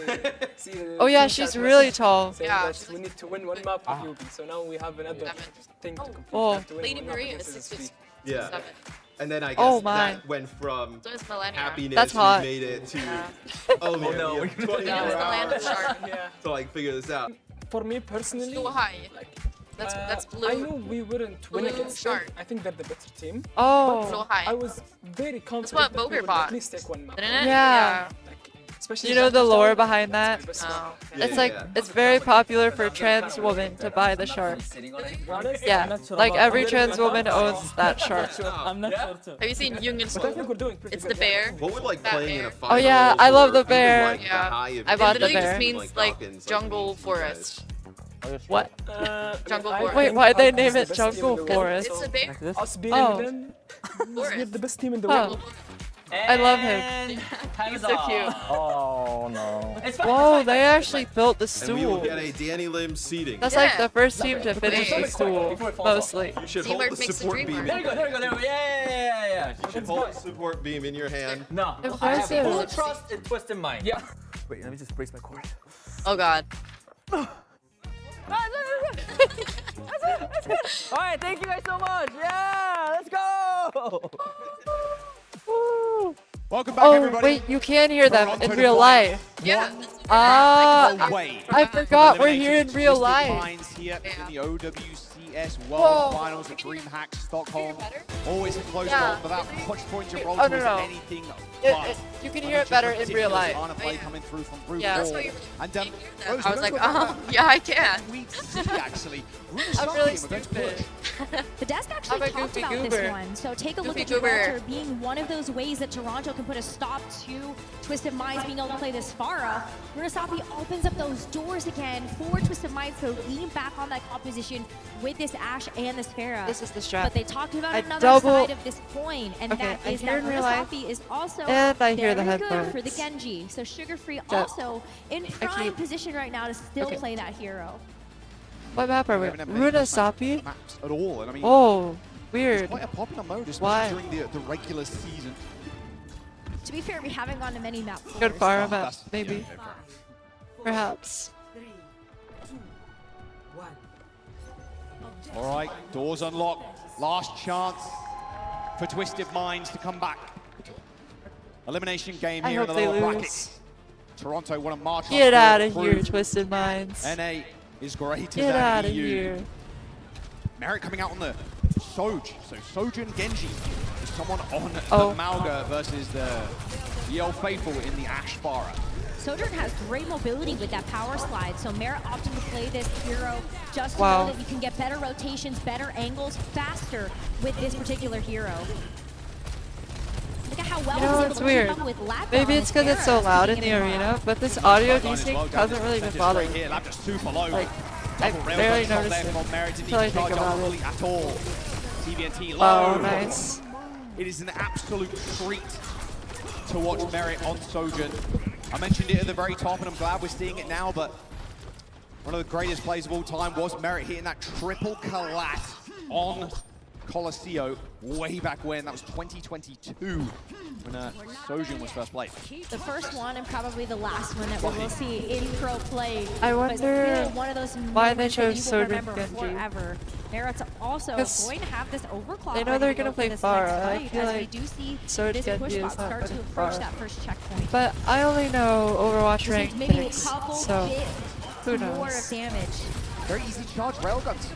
see the Oh yeah, team she's chat really message tall. saying Yeah, that we need to win one map with UB. So now we have another thing to complete. Oh. We have to win Lady one map Maria against is SSB. 6'7". Yeah. And then I guess Oh, my. that went from So is Millennia. happiness That's we hot. made it to oh man, no, we we're have 24 Yeah, it's the land of hours shark. Yeah. to like figure this out. For me personally, So high. That's blue. I knew we wouldn't win Blue against shark. them. I think they're the better team. Oh. So high. I was very confident what that we Boger would bought. at least take one map. Didn't it? Yeah. Especially You know the Japanese lore style, behind that? it's Oh. It's like it's very popular for trans women to buy the shark. Yeah, like every trans woman owns that shark. I'm not sure too. Have you seen Jung and But I think Soul? we're doing pretty It's good. the bear. What would like That playing in bear. a final? Oh yeah, I love the bear. Like, Yeah. the high of I bought It the literally bear. just means like Falcons, jungle means you forest. What? Jungle I forest. Wait, think why'd they Falcons name is the it best team in Jungle the world. Forest? It's a bear. Us beating Oh. them, we're Forest. the best team in the Huh. world. I love him. And time He's is so up. cute. Oh no. It's fine. Whoa, they actually built the And we will stool. get a Danny Lim seating. That's Yeah. like the first team to finish the Wait. stool, mostly. You should Teamwork hold the makes the support dream beam. work. in There you go, there you go, there you go. Yeah. You should hold the support beam in your hand. No, I have Impressive. full trust in Twisted Mind. Yeah. Wait, let me just brace my core. Oh god. Alright, thank you guys so much. Yeah, let's go. Welcome back, Oh, everybody. wait, you can hear them Toronto in real Defiant. life. Yeah. Ah, Way. I forgot we're here in real Twisted life. Minds here in the OWCS World Whoa. Finals at DreamHack Stockholm. Always a close Yeah. one, but that clutch point to roll Oh, was no. anything You can hear it better in real life. Coming through from Yeah. That's and I was like, oh, yeah, I can. Actually, I'm really stupid. The desk actually talked about this one, so take a look at Toronto being one of those ways that Toronto can put a stop to Twisted Minds being able to play this Pharah. Murasabi opens up those doors again for Twisted Minds to lean back on that composition with this Ashe and this Pharah. This is the strat. But they talked about another side of this coin, and that is that Murasabi is also very good for the Genji. So Sugar Free also in prime position right now to still play that hero. What map are we? Runasapi? At all. And I mean, oh, weird. It's quite a popular mode, especially Why? during the regular season. To be fair, we haven't gone to many maps. Good Pharah map, maybe. Perhaps. All right, doors unlocked. Last chance for Twisted Minds to come back. Elimination game here in the lower bracket. Toronto want to march on. Get out of here, Twisted Minds. NA is great. Get out of here. Merit coming out on the Soj. So Soj and Genji is someone on the Mauga versus the Yale Faithful in the Ashe Pharah. Sojourn has great mobility with that power slide, so Merit opting to play this hero just to know that you can get better rotations, better angles, faster with this particular hero. Look at how well You know, it's weird. Maybe it's because it's so loud in the arena, but this audio desync hasn't really been bothering me. Like, I barely noticed it until I think about it. Oh, nice. It is an absolute treat to watch Merit on Sojourn. I mentioned it at the very top, and I'm glad we're seeing it now, but one of the greatest plays of all time was Merit hitting that triple collat on Colosseo way back when. That was 2022 when Sojourn was first played. The first one and probably the last one that we will see in pro play. I wonder one of those why they chose Sojourn Genji. forever. Merit's also going to have this overclock. They know they're going to play Pharah. I feel like we do see Genji this is not start to approach that first checkpoint. But I only know Overwatch rank maybe picks, a couple so who more knows? of damage. Very easy to charge railguns.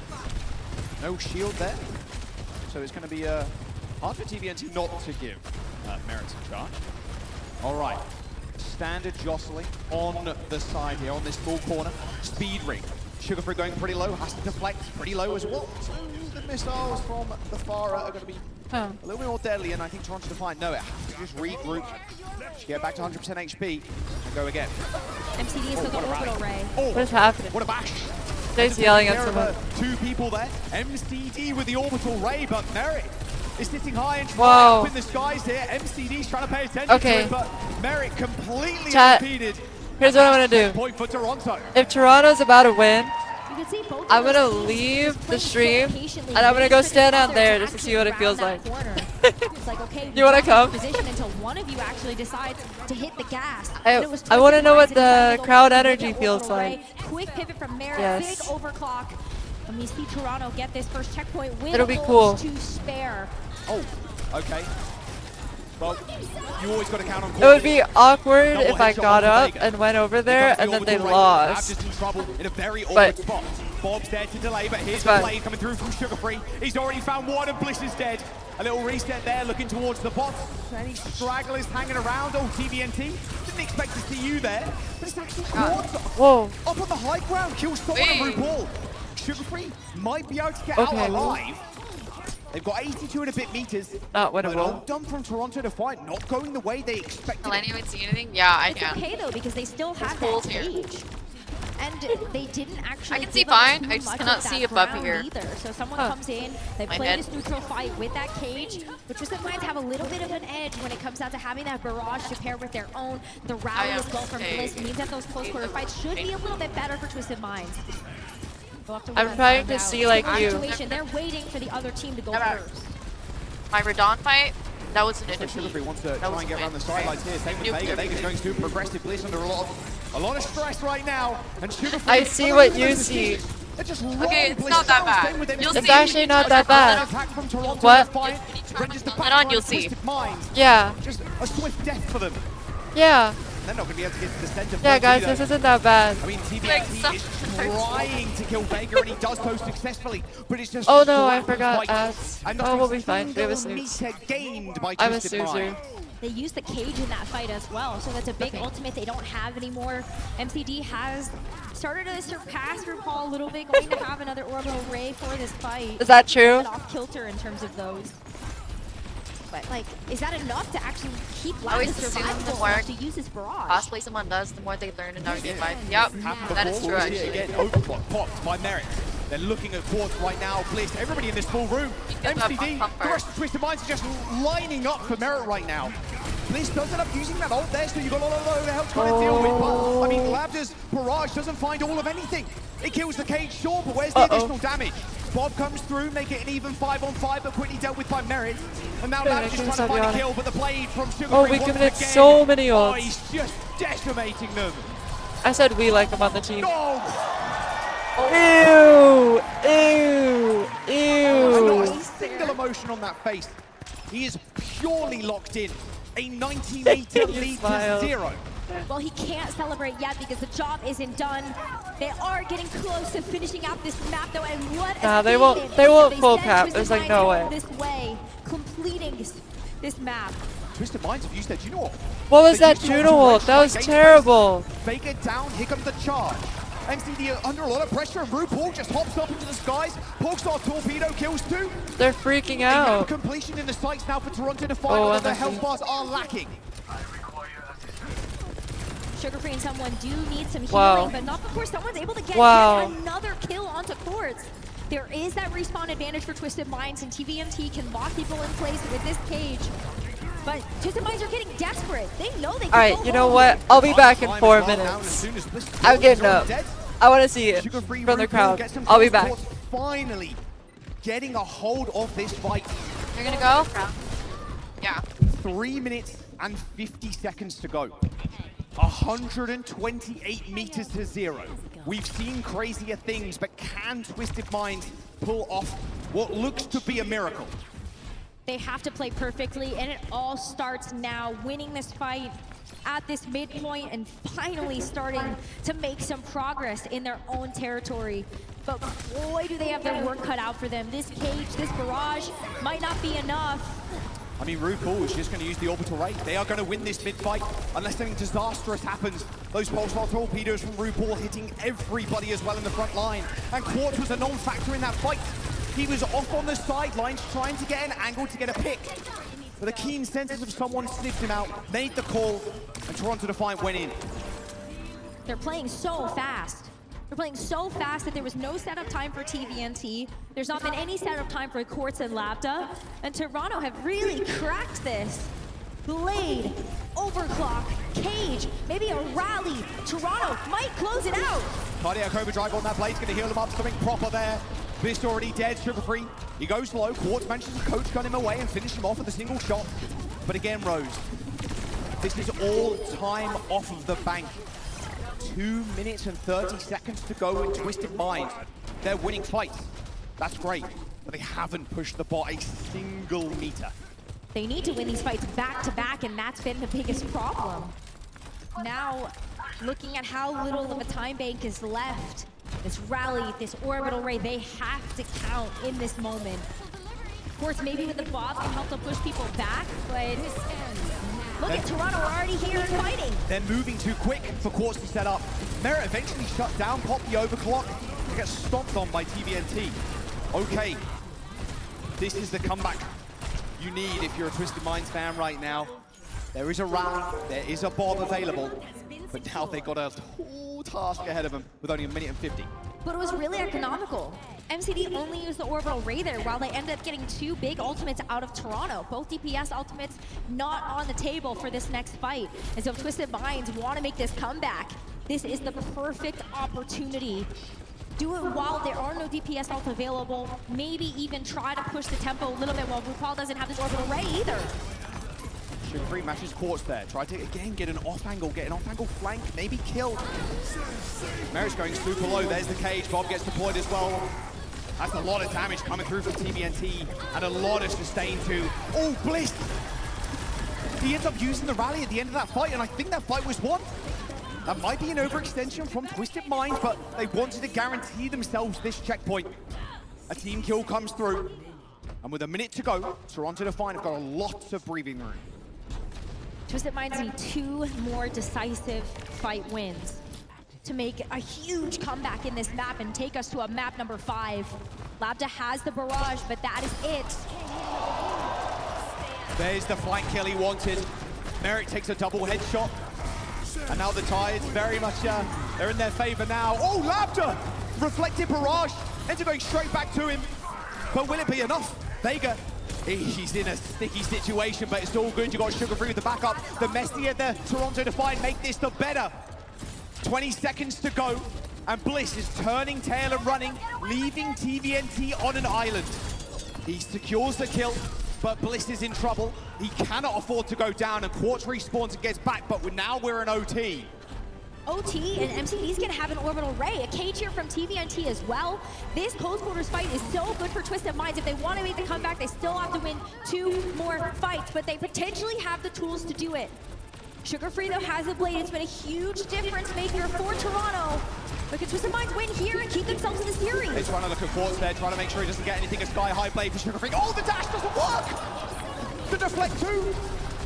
No shield there. So it's going to be hard for TVNT not to give Merit a charge. All right. Standard jostling on the side here, on this full corner. Speed ring. Sugar Free going pretty low, has to deflect pretty low as well. So the missiles from the Pharah are going to be a little bit more deadly, and I think Toronto Defiant know it. Have to just regroup, get back to 100% HP, and go again. MCD is the orbital ray. What is happening? What a bash! Jay's yelling at someone. Two people there. MCD with the orbital ray, but Merit is sitting high and Whoa. up in the skies here. MCD's trying to pay attention to it, but Merit completely impeded. Here's what I'm going to do. Point for Toronto. If Toronto's about to win, I'm going to leave the stream and I'm going to go stand out there just to see what it feels like. You want to come? Until one of you actually decides to hit the gas. I want to know what the crowd energy feels like. Quick pivot from Merit, Yes. big overclock. And we see Toronto get this first checkpoint with It'll be cool. to spare. Oh, okay. Well, you always got to count on. It would be awkward if I got up and went over there and then they lost. Just in trouble in a very awkward But spot. Bob's there to delay, but here's the play coming through from Sugar Free. He's already found one, and Bliss is dead. A little reset there, looking towards the bot. Any stragglers hanging around? Oh, TVNT. Didn't expect to see you there, but it's actually Whoa. up on the high ground. Kills someone on RuPaul. Sugar Free might be able to get out alive. They've got 82 and a bit meters. Not But winnable. all done from Toronto Defiant, not going the way they expected. Can anyone see anything? Yeah, I It's can. okay though because they still have that cage. And they didn't actually. I can see give up fine, too I just much cannot of see that above ground here. Either. So someone comes in, they My play head. this neutral fight with that cage, but Twisted Minds have a little bit of an edge when it comes down to having that barrage to pair with their own. The rally as well from Bliss means that those close quarter fights should be a little bit better for Twisted Minds. We'll have to I'm wait trying and to find see out. like you. Situation, they're waiting for the other team to go first. My Radon fight, that was an So Sugar Free defeat. wants to try and get around the sidelines here. Same with Vega. Vega's going super aggressive. Bliss under a lot of stress right now. And Sugar Free. I see what you see. Okay, it's not that bad. You'll It's see. actually not that bad. What? Let on, you'll see. Yeah. Just a swift death for them. Yeah. they're not going to be able to get to the center. Yeah, guys, this isn't that bad. I mean, TBNT is trying to kill Vega, and he does so successfully, but it's just... Oh no, I forgot ads. Oh, we'll be fine. We have a snooze. I'm a snoozer. They used the cage in that fight as well, so that's a big ultimate they don't have anymore. MCD has started to surpass RuPaul a little bit, going to have another orbital ray for this fight. Is that true? Off kilter in terms of those. But like, is that enough to actually keep I always Lapis assume the survivable more enough to use his barrage? cosplay someone does, the more they learn in RD5. Yep, that is true actually. Again, overclock popped by Merit. They're looking at Quartz right now. Bliss, everybody in this full room. MCD, the rest of Twisted Minds are just lining up for Merit right now. Bliss does end up using that ult there, so you've got a lot of overhead trying to deal with. But, I mean, Labda's barrage doesn't find all of anything. It kills the cage, sure, but where's the additional damage? Bob comes through, make it an even 5-on-5, but quickly dealt with by Merit. And now Lab's just trying to find a kill, but the blade from Sugar Oh, we committed so many ults. Oh, he's just decimating them. I said we like him on the team. No! Ew! Ew! Ew! Not a single emotion on that face. He is purely locked in. A 90-meter lead to 0. Well, he can't celebrate yet because the job isn't done. They are getting close to finishing out this map, though, and what Nah, a they won't full cap. There's like no way. This way, completing this map. Twisted Minds have used their Juno ult. What was that Juno ult? That was terrible. Vega down, here comes the charge. MCD are under a lot of pressure, and RuPaul just hops up into the skies. Pulsar torpedo kills 2. They're freaking out. Completion in the sights now for Toronto to find that their health bars are lacking. Sugarfree and someone do need some healing, but not before someone's able to get yet another kill onto Quartz. There is that respawn advantage for Twisted Minds, and TVMT can lock people in place with this cage. But Twisted Minds are getting desperate. They know they can Alright, you know what? I'll be back in 4 minutes. I'm getting up. I want to see it from the crowd. I'll be back. Finally getting a hold of this fight. You're gonna go? Yeah. 3 minutes and 50 seconds to go. 128 meters to 0. We've seen crazier things, but can Twisted Minds pull off what looks to be a miracle? They have to play perfectly, and it all starts now. Winning this fight at this midpoint and finally starting to make some progress in their own territory. But boy, do they have their work cut out for them. This cage, this barrage might not be enough. I mean, RuPaul is just going to use the orbital ray. They are going to win this mid-fight unless something disastrous happens. Those pulsar torpedoes from RuPaul hitting everybody as well in the front line. And Quartz was a non-factor in that fight. He was off on the sidelines trying to get an angle to get a pick. But the keen senses of someone sniffed him out, made the call, and Toronto Defiant went in. They're playing so fast. They're playing so fast that there was no setup time for TVNT. There's not been any setup time for Quartz and Labda. And Toronto have really cracked this. Blade, overclock, cage, maybe a rally. Toronto might close it out. Cardiac overdrive on that Blade's going to heal him up, something proper there. Bliss already dead, Sugar-Free. He goes low, Quartz manages to coach gun him away and finish him off with a single shot. But again, Rose, this is all time off of the bank. 2 minutes and 30 seconds to go in Twisted Minds. They're winning fights. That's great, but they haven't pushed the bot a single meter. They need to win these fights back to back, and that's been the biggest problem. Now, looking at how little of a time bank is left, this rally, this orbital ray, they have to count in this moment. Of course, maybe with the bots can help to push people back, but look at Toronto already here and fighting. They're moving too quick for Quartz to set up. Merit eventually shut down, pop the overclock, and gets stomped on by TVNT. Okay, this is the comeback you need if you're a Twisted Minds fan right now. There is a round, there is a bomb available, but now they've got a whole task ahead of them with only 1 minute and 50. But it was really economical. MCD only used the orbital ray there while they ended up getting 2 big ultimates out of Toronto. Both DPS ultimates not on the table for this next fight. And so if Twisted Minds want to make this comeback, this is the perfect opportunity. Do it while there are no DPS ults available. Maybe even try to push the tempo a little bit while RuPaul doesn't have this orbital ray either. Sugar-Free matches Quartz there. Try to, again, get an off-angle flank, maybe kill. Merit's going super low. There's the cage. Bob gets deployed as well. That's a lot of damage coming through from TVNT, and a lot of sustain too. Oh, Bliss! He ends up using the rally at the end of that fight, and I think that fight was won. That might be an overextension from Twisted Minds, but they wanted to guarantee themselves this checkpoint. A team kill comes through, and with a minute to go, Toronto Defiant have got a lot of breathing room. Twisted Minds need 2 more decisive fight wins to make a huge comeback in this map and take us to a map number 5. Lambda has the barrage, but that is it. There's the flank kill he wanted. Merrick takes a double headshot. And now the Tides very much, they're in their favor now. Oh, Lambda! Reflected barrage. Ends up going straight back to him. But will it be enough? Vega, he's in a sticky situation, but it's all good. You got Sugar Free with the backup. The messier the Toronto Defiant make this, the better. 20 seconds to go, and Bliss is turning tail and running, leaving TVNT on an island. He secures the kill, but Bliss is in trouble. He cannot afford to go down, and Quartz respawns and gets back, but now we're in OT. OT and MCD's gonna have an orbital ray. A cage here from TVNT as well. This close quarters fight is so good for Twisted Minds. If they want to make the comeback, they still have to win 2 more fights, but they potentially have the tools to do it. Sugar Free, though, has a blade. It's been a huge difference maker for Toronto. But can Twisted Minds win here and keep themselves in the series? They're trying to look at Quartz there, trying to make sure he doesn't get anything. A sky-high blade for Sugar Free. Oh, the dash doesn't work! The deflect too.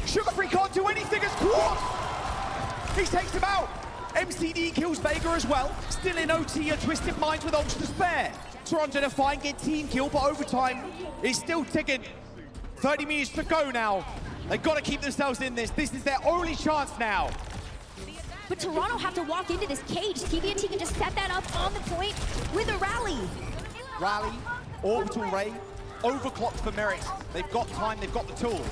Sugar Free can't do anything as Quartz. He takes him out. MCD kills Vega as well. Still in OT, a Twisted Minds with ults to spare. Toronto Defiant get team kill, but overtime is still ticking. 30 minutes to go now. They've got to keep themselves in this. This is their only chance now. But Toronto have to walk into this cage. TVNT can just set that up on the point with a rally. Rally, orbital ray, overclocked for Merit. They've got time, they've got the tools.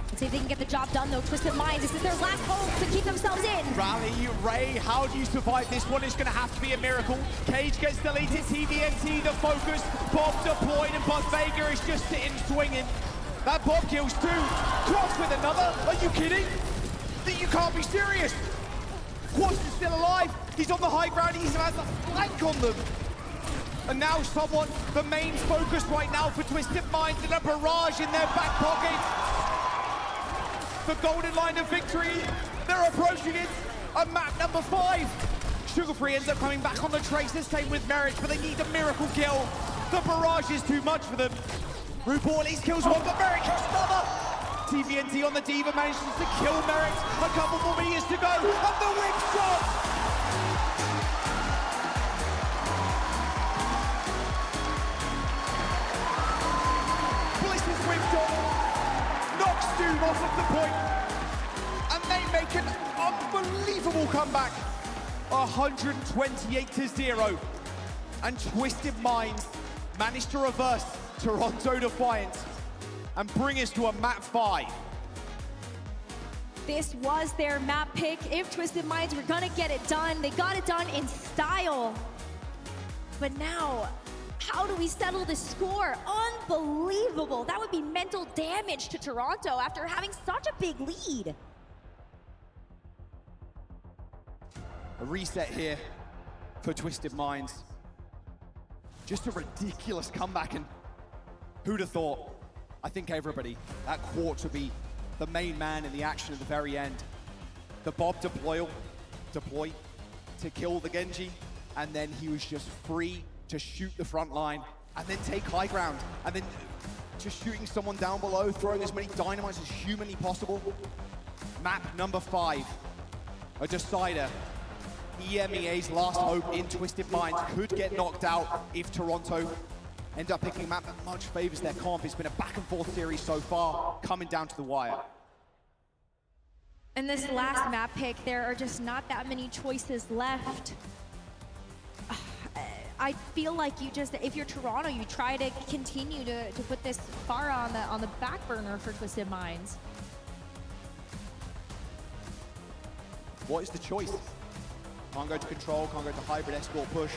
Let's see if they can get the job done, though. Twisted Minds, this is their last hope to keep themselves in. Rally, Ray, how do you survive this one? It's going to have to be a miracle. Cage gets deleted, TVNT, the focus, Bob deployed, and Buzz Vega is just sitting, swinging. That Bob kills 2. Cross with another. Are you kidding? You can't be serious. Quartz is still alive. He's on the high ground. He has a flank on them. And now someone, the main focus right now for Twisted Minds, and a barrage in their back pocket. The golden line of victory. They're approaching it. A map number 5. Sugar Free ends up coming back on the traces. Same with Merit, but they need a miracle kill. The barrage is too much for them. RuPaul at least kills one, but Merrick kills another! TVNT on the Diva manages to kill Merrick. A couple more meters to go, and the whip shot! Bliss's whip shot knocks Doom off of the point, and they make an unbelievable comeback. 128-0, and Twisted Minds managed to reverse Toronto Defiant and bring us to a map 5. This was their map pick. If Twisted Minds were gonna get it done, they got it done in style. But now, how do we settle the score? Unbelievable. That would be mental damage to Toronto after having such a big lead. A reset here for Twisted Minds. Just a ridiculous comeback, and who'd have thought? I think everybody, that Quartz would be the main man in the action at the very end. The Bob deploy to kill the Genji, and then he was just free to shoot the front line, and then take high ground, and then just shooting someone down below, throwing as many dynamites as humanly possible. Map number 5, a decider. EMEA's last hope in Twisted Minds could get knocked out if Toronto end up picking a map that much favors their comp. It's been a back and forth series so far, coming down to the wire. In this last map pick, there are just not that many choices left. I feel like you just, if you're Toronto, you try to continue to put this far on the back burner for Twisted Minds. What is the choice? Can't go to control, can't go to hybrid escort push.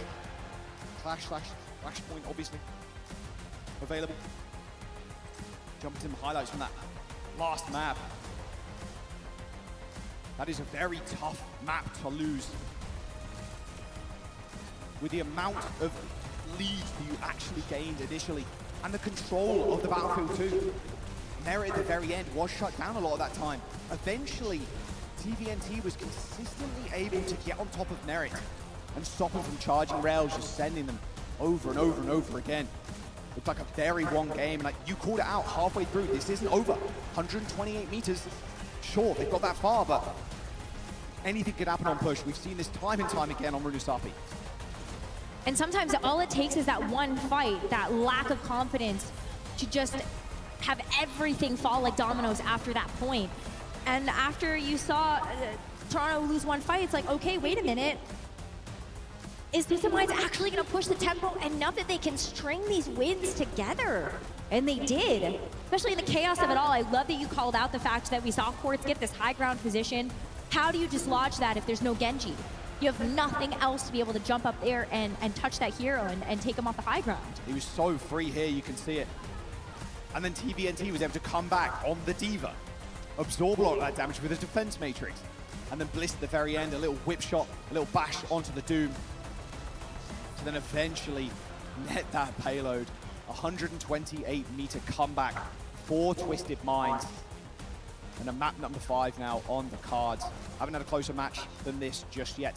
Flashpoint, obviously, available. Jumping to the highlights from that last map. That is a very tough map to lose. With the amount of leads you actually gained initially, and the control of the battlefield too. Merit at the very end was shut down a lot of that time. Eventually, TVNT was consistently able to get on top of Merit and stop him from charging rails, just sending them over and over and over again. It's like a very one game. Like you called it out halfway through. This isn't over. 128 meters. Sure, they've got that far, but anything could happen on push. We've seen this time and time again on Runusapi. And sometimes all it takes is that one fight, that lack of confidence, to just have everything fall like dominoes after that point. And after you saw Toronto lose one fight, it's like, okay, wait a minute. Is Twisted Minds actually going to push the tempo enough that they can string these wins together? And they did, especially in the chaos of it all. I love that you called out the fact that we saw Quartz get this high ground position. How do you dislodge that if there's no Genji? You have nothing else to be able to jump up there and touch that hero and take him off the high ground. He was so free here, you can see it. And then TVNT was able to come back on the Diva, absorb a lot of that damage with a defense matrix. And then Bliss at the very end, a little whip shot, a little bash onto the Doom. To then eventually net that payload. 128-meter comeback for Twisted Minds. And a map number 5 now on the cards. Haven't had a closer match than this just yet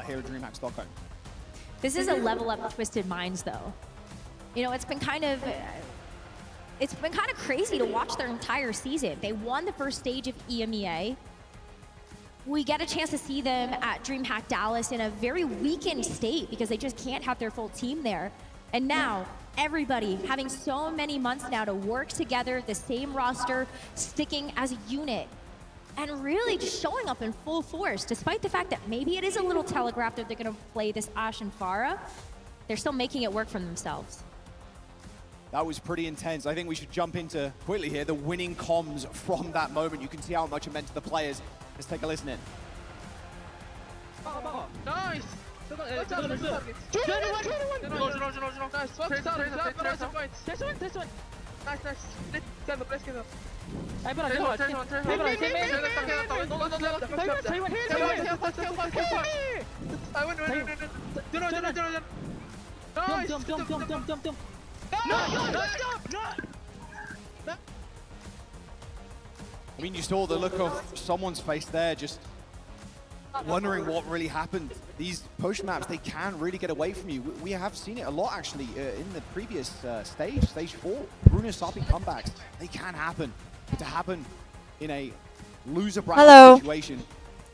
here at DreamHack Stockholm. This is a level up Twisted Minds, though. You know, it's been kind of crazy to watch their entire season. They won the first stage of EMEA. We get a chance to see them at DreamHack Dallas in a very weakened state because they just can't have their full team there. And now, everybody having so many months now to work together, the same roster, sticking as a unit, and really just showing up in full force, despite the fact that maybe it is a little telegraphed that they're going to play this Ashe and Pharah. They're still making it work for themselves. That was pretty intense. I think we should jump into, quickly here, the winning comms from that moment. You can see how much it meant to the players. Let's take a listen in. Nice! I mean, you saw the look of someone's face there, just wondering what really happened. These push maps, they can really get away from you. We have seen it a lot, actually, in the previous stage 4. Runusapi comebacks, they can happen. But to happen in a loser bracket situation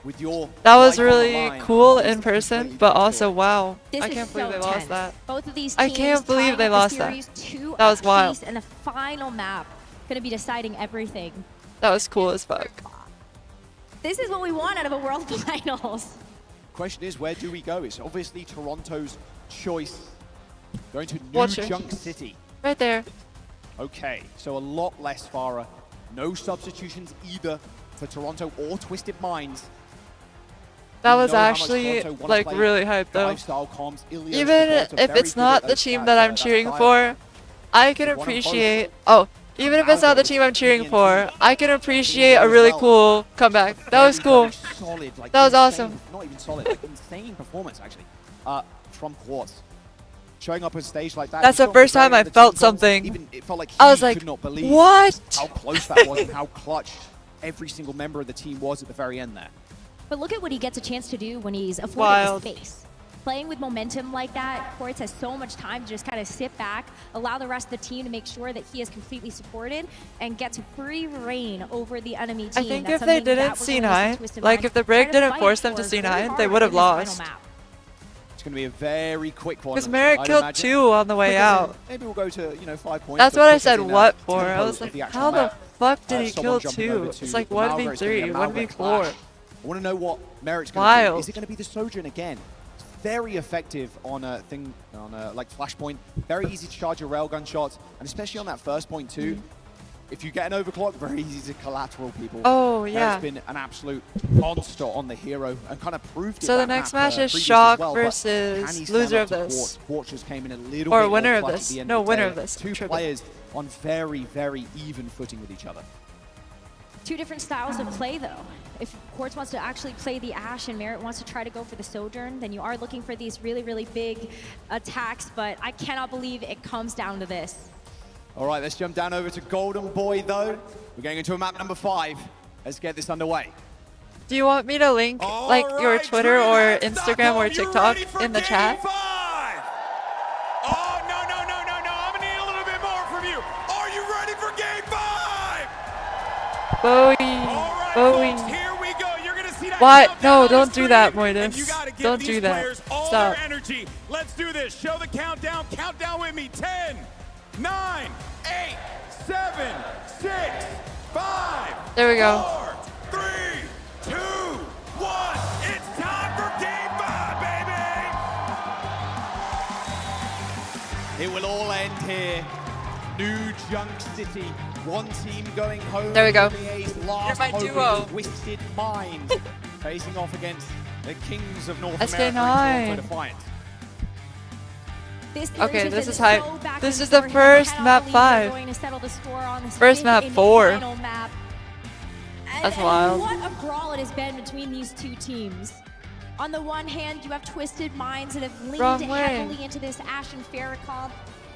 with your... That was really cool in person, but also, wow. I can't believe they lost that. Both of these I teams can't believe they lost that. That was wild. And the final map going to be deciding everything. That was cool as fuck. This is what we want out of a World Finals. Question is, where do we go? It's obviously Toronto's choice. Going to New Junk City. Right there. Okay, so a lot less Pharah. No substitutions either for Toronto or Twisted Minds. That was actually like really hype though. Even if it's not the team that I'm cheering for, I can appreciate... Even if it's not the team I'm cheering for, I can appreciate a really cool comeback. That was cool. That was awesome. Not even solid, like insane performance actually from Quartz. Showing up on stage like that. That's the first time I felt something. It felt like I was like, could not believe what? How close that was and how clutch every single member of the team was at the very end there. But look at what he gets a chance to do when he's afforded the space. Playing with momentum like that, Quartz has so much time to just kind of sit back, allow the rest of the team to make sure that he is completely supported, and get to free reign over the enemy team. I think if they didn't C9, like if the break didn't force them to C9, they would have lost. It's going to be a very quick one. Because Merrick killed 2 on the way out. Maybe we'll go to 5 points. That's what I said what for. I was like, how the fuck did he kill 2? It's like 1v3, 1v4. I want to know what Merrick's going to do. Is it going to be the Sojourn again? Very effective on a thing, like Flashpoint. Very easy to charge your railgun shots, and especially on that first point too. If you get an overclock, very easy to collateral people. Oh yeah. It's been an absolute monster on the hero and kind of proved it. So the next match is Shock versus loser of this, Quartz came in a little or bit winner more of clutch this. at the end No, of the winner day. of this. 2 players on very, very even footing with each other. 2 different styles of play, though. If Quartz wants to actually play the Ashe and Merit wants to try to go for the Sojourn, then you are looking for these really, really big attacks, but I cannot believe it comes down to this. All right, let's jump down over to Golden Boy, though. We're going into a map number 5. Let's get this underway. Do you want me to link like your Twitter or Instagram or TikTok in the chat? Oh, no. I'm going to need a little bit more from you. Are you ready for game 5? Bowie. Here we go. You're going to see that. What? No, don't do that, Moitus. Don't do that. All Stop. their energy. Let's do this. Show the countdown. Countdown with me. 10, 9, 8, 7, 6, 5. There we go. 4, 3, 2, 1. It's time for game 5, baby. It will all end here. New Junk City. One team going home. There we go. Last my hope duo. of Twisted Mind. Facing off against the kings of North Eskay America. 9. Defiant. Okay, this is hype. This is the first map 5. First map 4. That's wild. What a brawl it has been between these two teams. On the one hand, you have Twisted Minds that have leaned heavily into this Ashen Farrakhan.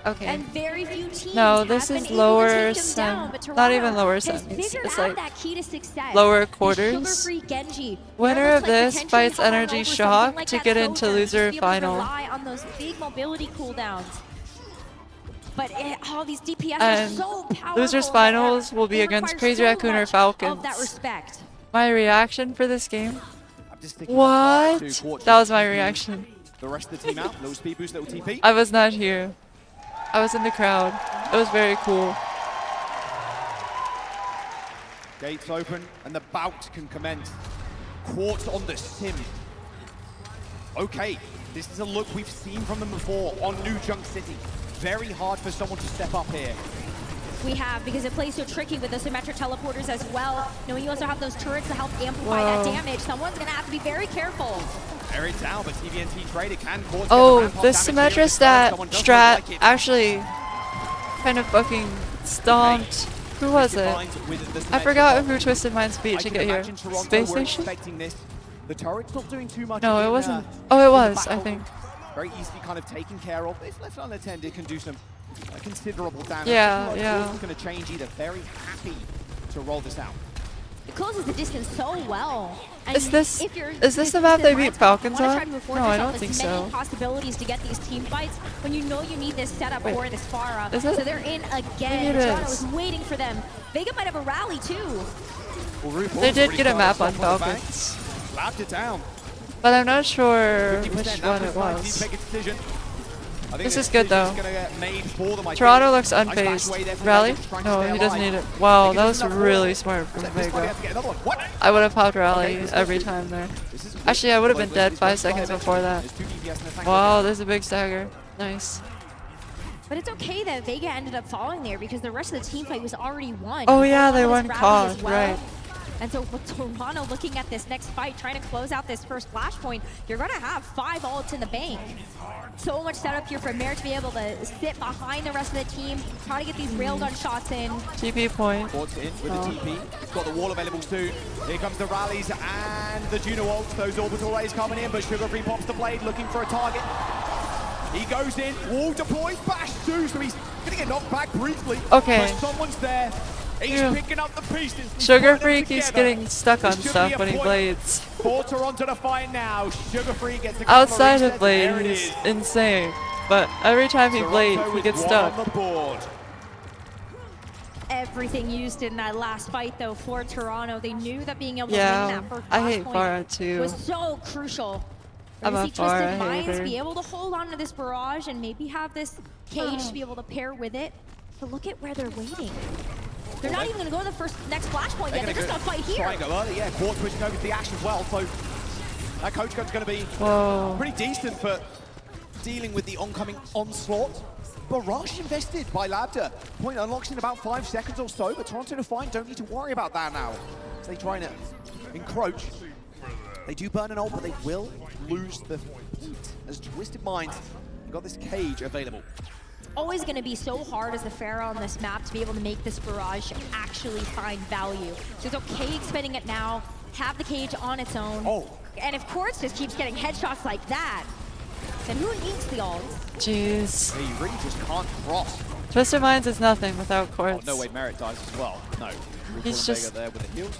Okay. And very few teams No, this have is been lower able to take them sem. down, but Not even Toronto lower has semis. figured It's out like that key to success. lower The quarters. sugar-free Genji. Winner They're of almost like this potentially fights falling Energy over something Shock like to that get into Sojourn, loser to be able to final. rely on those big mobility cooldowns. But all these DPS are And so powerful. losers finals will be They against require Crazy so Raccoon or much Falcons. Of that respect. My reaction for this game? What? That was my reaction. The rest of the team out. Little speed boost, little TP. I was not here. I was in the crowd. It was very cool. Gates open and the bout can commence. Quartz on the sim. Okay, this is a look we've seen from them before on New Junk City. Very hard for someone to step up here. We have, because it plays so tricky with the symmetric teleporters as well. You know, you also have those turrets to help amplify that damage. Someone's going to have to be very careful. Air it down, but TVNT trade it can cause. Oh, this Symmetra strat actually kind of fucking stomped. Who was it? I forgot who Twisted Minds beat to get here. Space Station? The turret's not doing too much. No, it wasn't. Oh, it was, I think. Very easily kind of taken care of. If left unattended, can do some considerable damage. Yeah, yeah. It's going to change either. Very happy to roll this out. It closes the distance so well. And Is this if you're the map they beat Falcons wanna on? try to move forward, No, I there's don't think many so. possibilities to get these team fights when you know you need this setup Wait, for this Pharah. is it? So they're in Maybe again. it Toronto is. is waiting for them. Vega might have a rally too. They did get a map on Falcons. Slapped it down. But I'm not sure which one it was. This is good though. Toronto looks unfazed. Rally? No, he doesn't need it. Wow, that was really smart from Vega. I would have popped Rally every time there. Actually, I would have been dead 5 seconds before that. Wow, there's a big stagger. Nice. But it's okay that Vega ended up falling there because the rest of the team fight was already won. Oh yeah, they won Rally COD, as well. right. And so with Toronto looking at this next fight, trying to close out this first flashpoint, you're going to have 5 ults in the bank. So much setup here for Mare to be able to sit behind the rest of the team, try to get these railgun shots in. TP point. Quartz in with the TP. He's got the wall available soon. Here comes the rallies and the Juno ults. Those orbital rays coming in, but Sugar-Free pops the blade, looking for a target. He goes in, wall deploys, bash too, so he's going to get knocked back briefly. Okay. But someone's there. He's picking up the pieces. Sugar-Free keeps getting stuck on stuff when he blades. For Toronto to find now. Sugar-Free gets a Outside of blade, he's insane. But every time he blades, he gets stuck. Everything used in that last fight, though, for Toronto. They knew that being able to win Yeah, that first I hate flashpoint Pharah too. was so crucial. I'm We're a gonna see Twisted Pharah Minds hater. be able to hold on to this barrage and maybe have this cage to be able to pair with it. But look at where they're waiting. They're not even going to go to the next flashpoint yet. They're just going to fight here. Try and go early, yeah. Quartz pushing over to the Ash as well. So that coach gun's going to be pretty decent for dealing with the oncoming onslaught. Barrage invested by Labda. Point unlocks in about 5 seconds or so, but Toronto Defiant don't need to worry about that now. So they try to encroach. They do burn an ult, but they will lose the point as Twisted Minds have got this cage available. Always going to be so hard as the Pharaoh on this map to be able to make this barrage actually find value. So it's okay expending it now, have the cage on its own. And if Quartz just keeps getting headshots like that, then who needs the ult? Jeez. He really just can't cross Twisted Minds is nothing without Quartz. Oh, no way Merit dies as well. No. He's just there with the heals.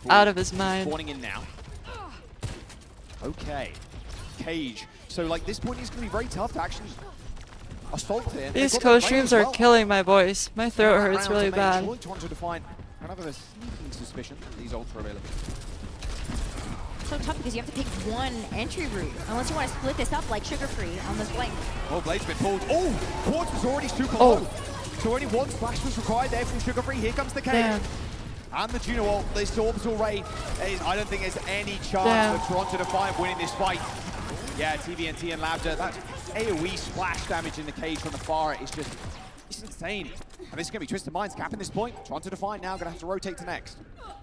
out of his mind. Spawning in now. Okay. Cage. So, like, this point is going to be very tough to actually assault it. These co-streams are killing my voice. My throat hurts really bad. Toronto to find another sneaking suspicion that these ults are available. So tough because you have to pick one entry route unless you want to split this up like Sugar Free on this flank. Oh, Blade's been pulled. Oh, Quartz was already super low. So only one splash was required there from Sugar Free. Here comes the cage. And the Juno ult, this orbital ray. I don't think there's any chance for Toronto to find winning this fight. Yeah, TVNT and Lambda, that AoE splash damage in the cage from the far is just, it's insane. And this is going to be Twisted Minds capping this point. Toronto to find now, going to have to rotate to next.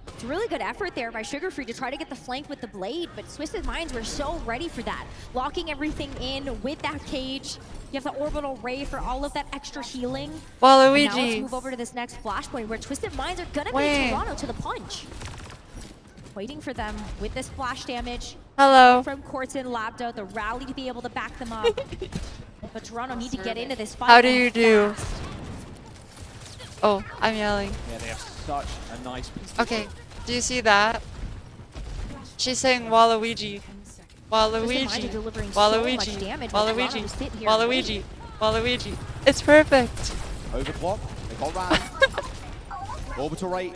It's a really good effort there by Sugar Free to try to get the flank with the blade, but Twisted Minds were so ready for that. Locking everything in with that cage. You have the orbital ray for all of that extra healing. Waluigi. Now let's move over to this next flashpoint where Twisted Minds are gonna beat Toronto to the punch. Waiting for them with this splash damage. Hello. From Quartz and Lambda, the rally to be able to back them up. But Toronto need to get into this fight. How do you do? Oh, I'm yelling. Yeah, they have such a nice piece. Okay, do you see that? She's saying Waluigi. Waluigi. Waluigi. Waluigi. Waluigi. Waluigi. It's perfect. Overclock. They got round. Orbital rate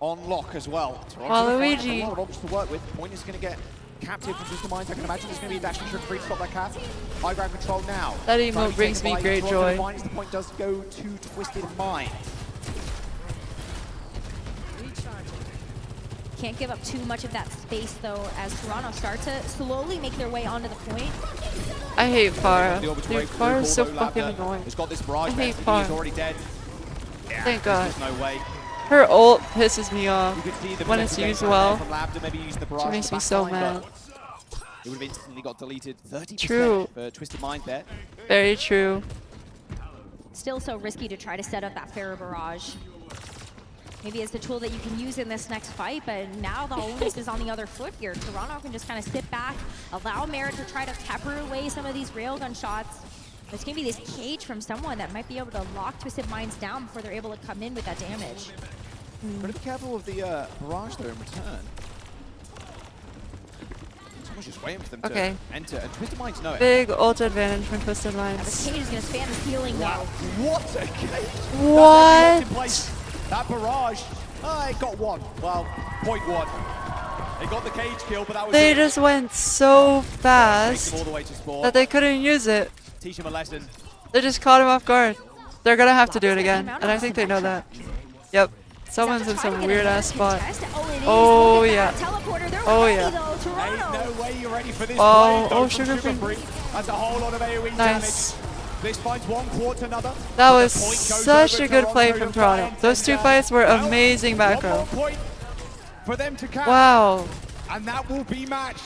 on lock as well. Waluigi. A lot of options to work with. Point is going to get captive from Twisted Minds. I can imagine there's going to be a dashing Sugar Free to stop that cap. High ground control now. That emote brings me great joy. The point does go to Twisted Minds. Can't give up too much of that space though as Toronto start to slowly make their way onto the point. I hate Pharah. Dude, Pharah is so fucking annoying. I hate Pharah. Thank God. No way. Her ult pisses me off when it's used well. She makes me so mad. It would have instantly got deleted. 30% True. for Twisted Mind there. Very true. Still so risky to try to set up that Pharaoh Barrage. Maybe it's the tool that you can use in this next fight, but now the onus is on the other foot here. Toronto can just kind of sit back, allow Merit to try to pepper away some of these railgun shots. It's going to be this cage from someone that might be able to lock Twisted Minds down before they're able to come in with that damage. Gotta be careful of the barrage there in return. Someone's just waiting for them to enter, and Twisted Minds know it. Big ult advantage from Twisted Minds. This cage is going to span the ceiling though. What a cage! What? That barrage, it got one. Well, 0.1. They got the cage kill, but that was They just went so fast that they couldn't use it. Teach him a lesson. They just caught him off guard. They're gonna have to do it again, and I think they know that. Yep. Someone's in some weird ass spot. Oh yeah. Oh yeah. No way you're ready for this. Oh, Sugar Free. That's a whole lot of AoE Nice. damage. This finds one quarter another. That was such a good play from Toronto. Those two fights were amazing macro. For them to catch. Wow. And that will be matched.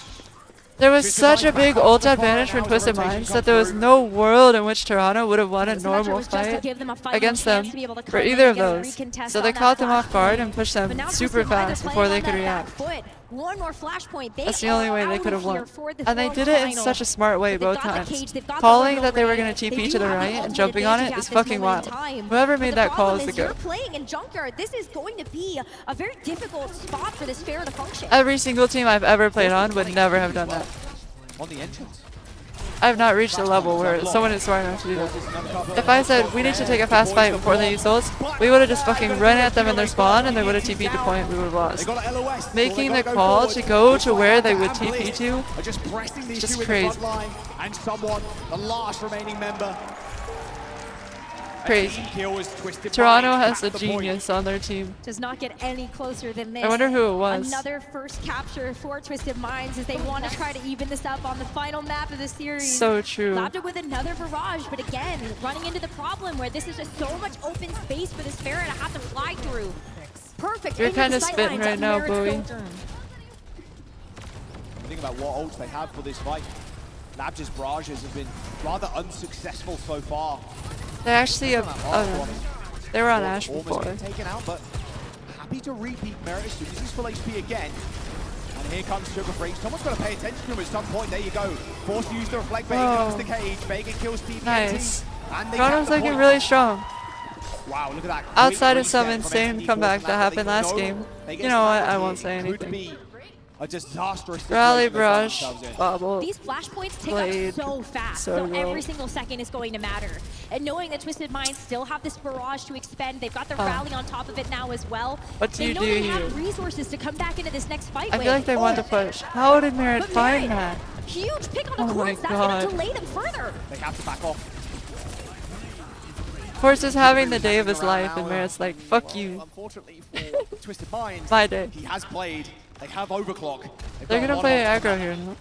There was such a big ult advantage from Twisted Minds that there was no world in which Toronto would have won a normal fight against them for either of those. So they caught them off guard and pushed them super fast before they could react. One more flashpoint. That's the only way they could have won. And they did it in such a smart way both times. Calling that they were going to TP to the right and jumping on it is fucking wild. Whoever made that call is the GOAT. Playing in Junkyard, this is going to be a very difficult spot for this Pharaoh to function. Every single team I've ever played on would never have done that. On the entrance. I have not reached a level where someone is smart enough to do that. If I said we need to take a fast fight before they use ults, we would have just fucking run at them in their spawn and they would have TP'd the point, we would have lost. Making the call to go to where they would TP to is just crazy. And someone, the last remaining member. Crazy. Toronto has a genius on their team. Does not get any closer than this. I wonder who it was. Another first capture for Twisted Minds as they want to try to even this up on the final map of the series. So true. Lambda with another barrage, but again, running into the problem where this is just so much open space for this Pharaoh to have to fly through. Perfect. You're kind of spitting right now, Bowie. Think about what ults they have for this fight. Labs' barrages have been rather unsuccessful so far. They actually have. They were on Ash before. Taken out, but happy to repeat Merit as soon as he's full HP again. And here comes Sugar Free. Someone's got to pay attention to him at some point. There you go. Forced to use the reflect. Vega comes the cage. Vega kills TPNT. Nice. Toronto's looking really strong. Wow, look at that. Outside of some insane comeback that happened last game. You know what? I won't say anything. A disastrous Rally brush, bubble. These flashpoints tick played up so fast, so so well. every single second is going to matter. And knowing that Twisted Minds still have this barrage to expend, they've got the rally on top of it now as well. What do they you know do they here? have resources to come back into this next fight I with. feel like they want to push. How did Merit But find Merit, that? huge pick on the Oh my course, that's going to God. delay them further. They have to back off. Of course, is having the day of his life, and Merit's like, fuck you. Unfortunately for Twisted Minds, My day. he has played. They have Overclock. They're gonna play aggro here, no?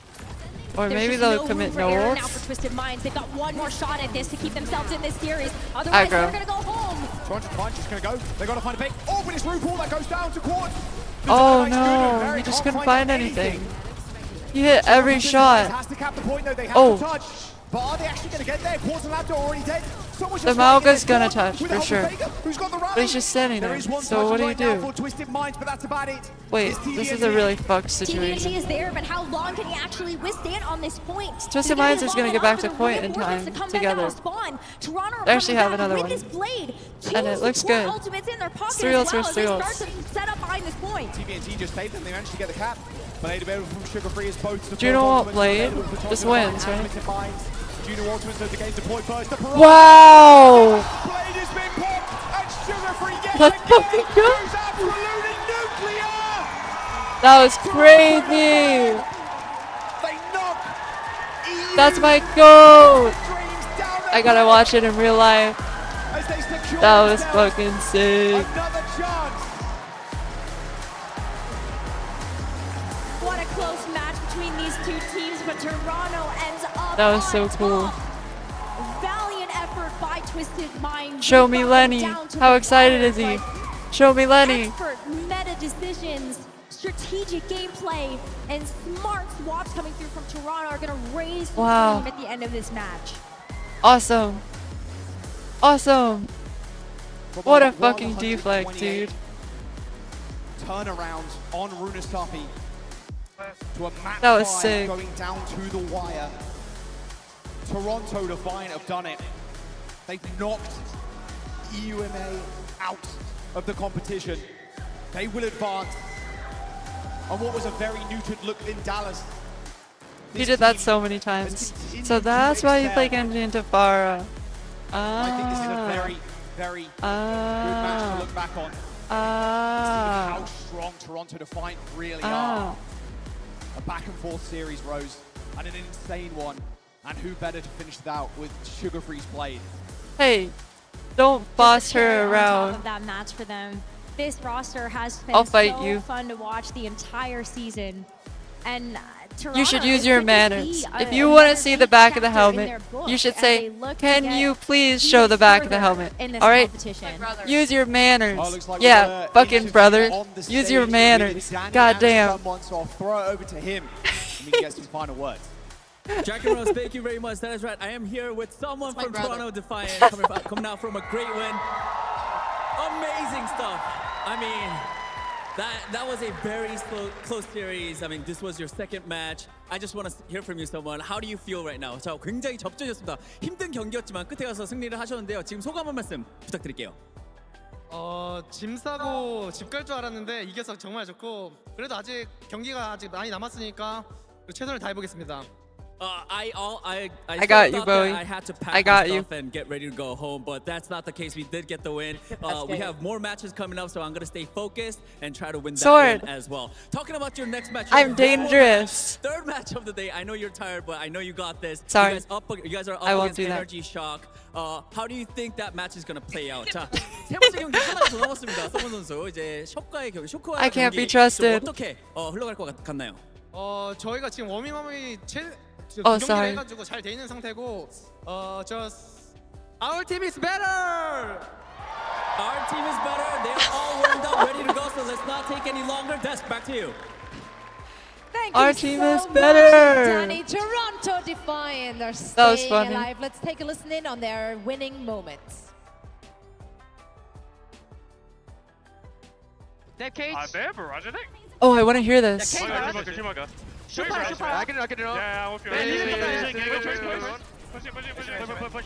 Or There's maybe just they'll no commit room for no error now ults. for Twisted Minds. They've got one more shot at this to keep themselves in this series. Otherwise, Aggro. they're going to go home. 200 punch is going to go. They got to find a pick. Oh, but it's RuPaul that goes down to Quartz. Oh no, he just couldn't find anything. He hit every shot. Has to cap the point though. They have Oh. to touch. But are they actually going to get there? Quartz and Lambda already dead. The Malga's gonna touch, for sure. But he's just standing there, so what do you do? Wait, this is a really fucked TNT situation. is there, but how long can he actually withstand on this point? Twisted Minds is gonna get back to point in time together. They actually have another one. And it looks good. It's 3 ults versus 3 ults. Set up behind this point. TNT just saved them. They managed to get the cap. Blade available from Sugar Free is both. Juno ult Blade just wins, right? Juno ultimate, so the game deployed first. Wow! Blade has been popped, and Sugar Free gets Let's it. fucking go! Goes absolutely nuclear! That was crazy! They knock That's my goal! I gotta watch it in real life. as they secure That was themselves fucking sick. another chance. What a close match between these two teams, but Toronto ends up That was so on cool. top. Valiant effort by Twisted Minds. Show They me got Lenny. them down to How the excited is wire, he? but Show me Lenny. Expert meta decisions, strategic gameplay, and smart swaps coming through from Toronto are going to raise the Wow. team at the end of this match. Awesome. Awesome. What a fucking deflect, dude. Turnaround on Runasapi to a match That was five sick. going down to the wire. Toronto Defiant have done it. They've knocked EUMA out of the competition. They will advance on what was a very neutered look in Dallas. He did that so many times. So that's why you play Genji into Farah. I think this is a very, very good match to look back on. How strong Toronto Defiant really are. A back and forth series, Rose, and an insane one. And who better to finish it out with Sugar Free's Blade? Hey, don't boss Cherry her on top around. of that match for them. This roster has been I'll fight so you. fun to watch the entire season. And Toronto You should use is your going to manners. be If you want to see the back of the chapter in helmet, their book you should as say, they look to can get you please show the back of the further helmet? in this All right? competition. Use your manners. looks like Yeah, we're fucking interviewing brother. on the Use your stage manners. with Danny God and damn. someone, so I'll throw it over to him and we can get some final words. Jack and Rose, thank you very much. That is right. I am here with someone from Toronto Defiant coming out from a great win. Amazing stuff. I mean, that was a very close series. I mean, this was your second match. I just want to hear from you, someone. How do you feel right now? 자, 굉장히 접전이었습니다. 힘든 경기였지만 끝에 가서 승리를 하셨는데요. 지금 소감 한 말씀 부탁드릴게요. 짐 싸고 집 갈 줄 알았는데 이겨서 정말 좋고 그래도 아직 경기가 아직 많이 남았으니까 최선을 다해 보겠습니다. I got you, thought Bowie. that I had to pack I got my you. stuff and get ready to go home, but that's not the case. We did get the win. We have more matches coming up, so I'm gonna stay focused and try to win that Sword. win as well. Talking about your next match, I'm dangerous. Third match of the day. I know you're tired, but I know you got this. Sorry. You guys are up I won't against do that. Energy Shock. How do you think that match is gonna play out? 자, 세 번째 경기 하나가 더 남았습니다. 서문 선수 이제 쇼크와의 경기, 쇼크와의 I can't be 경기 trusted. 좀 어떻게 흘러갈 것 같나요? 저희가 지금 워밍업이 Oh, 경기를 sorry. 해가지고 잘 돼 있는 상태고 our team is better. Our team is better. They are all warmed up, ready to go. So let's not take any longer. Desk, back to you. Thank Our you team so is much, better. Danny. Toronto Defiant are That was staying funny. alive. Let's take a listen in on their winning moments. Decades. Oh, I want to hear this. Shoot, I can Yeah, Push.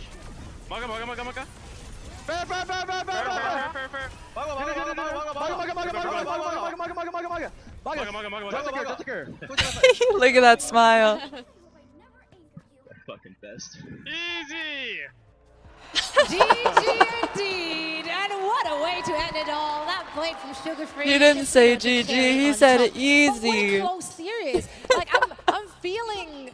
Maga. Fair. Look at that smile. Fucking best. Easy. GG indeed, and what a way to end it all. That blade from Sugar Free. He didn't just say put the GG, cherry he on said top. easy. But what a close series. Like I'm feeling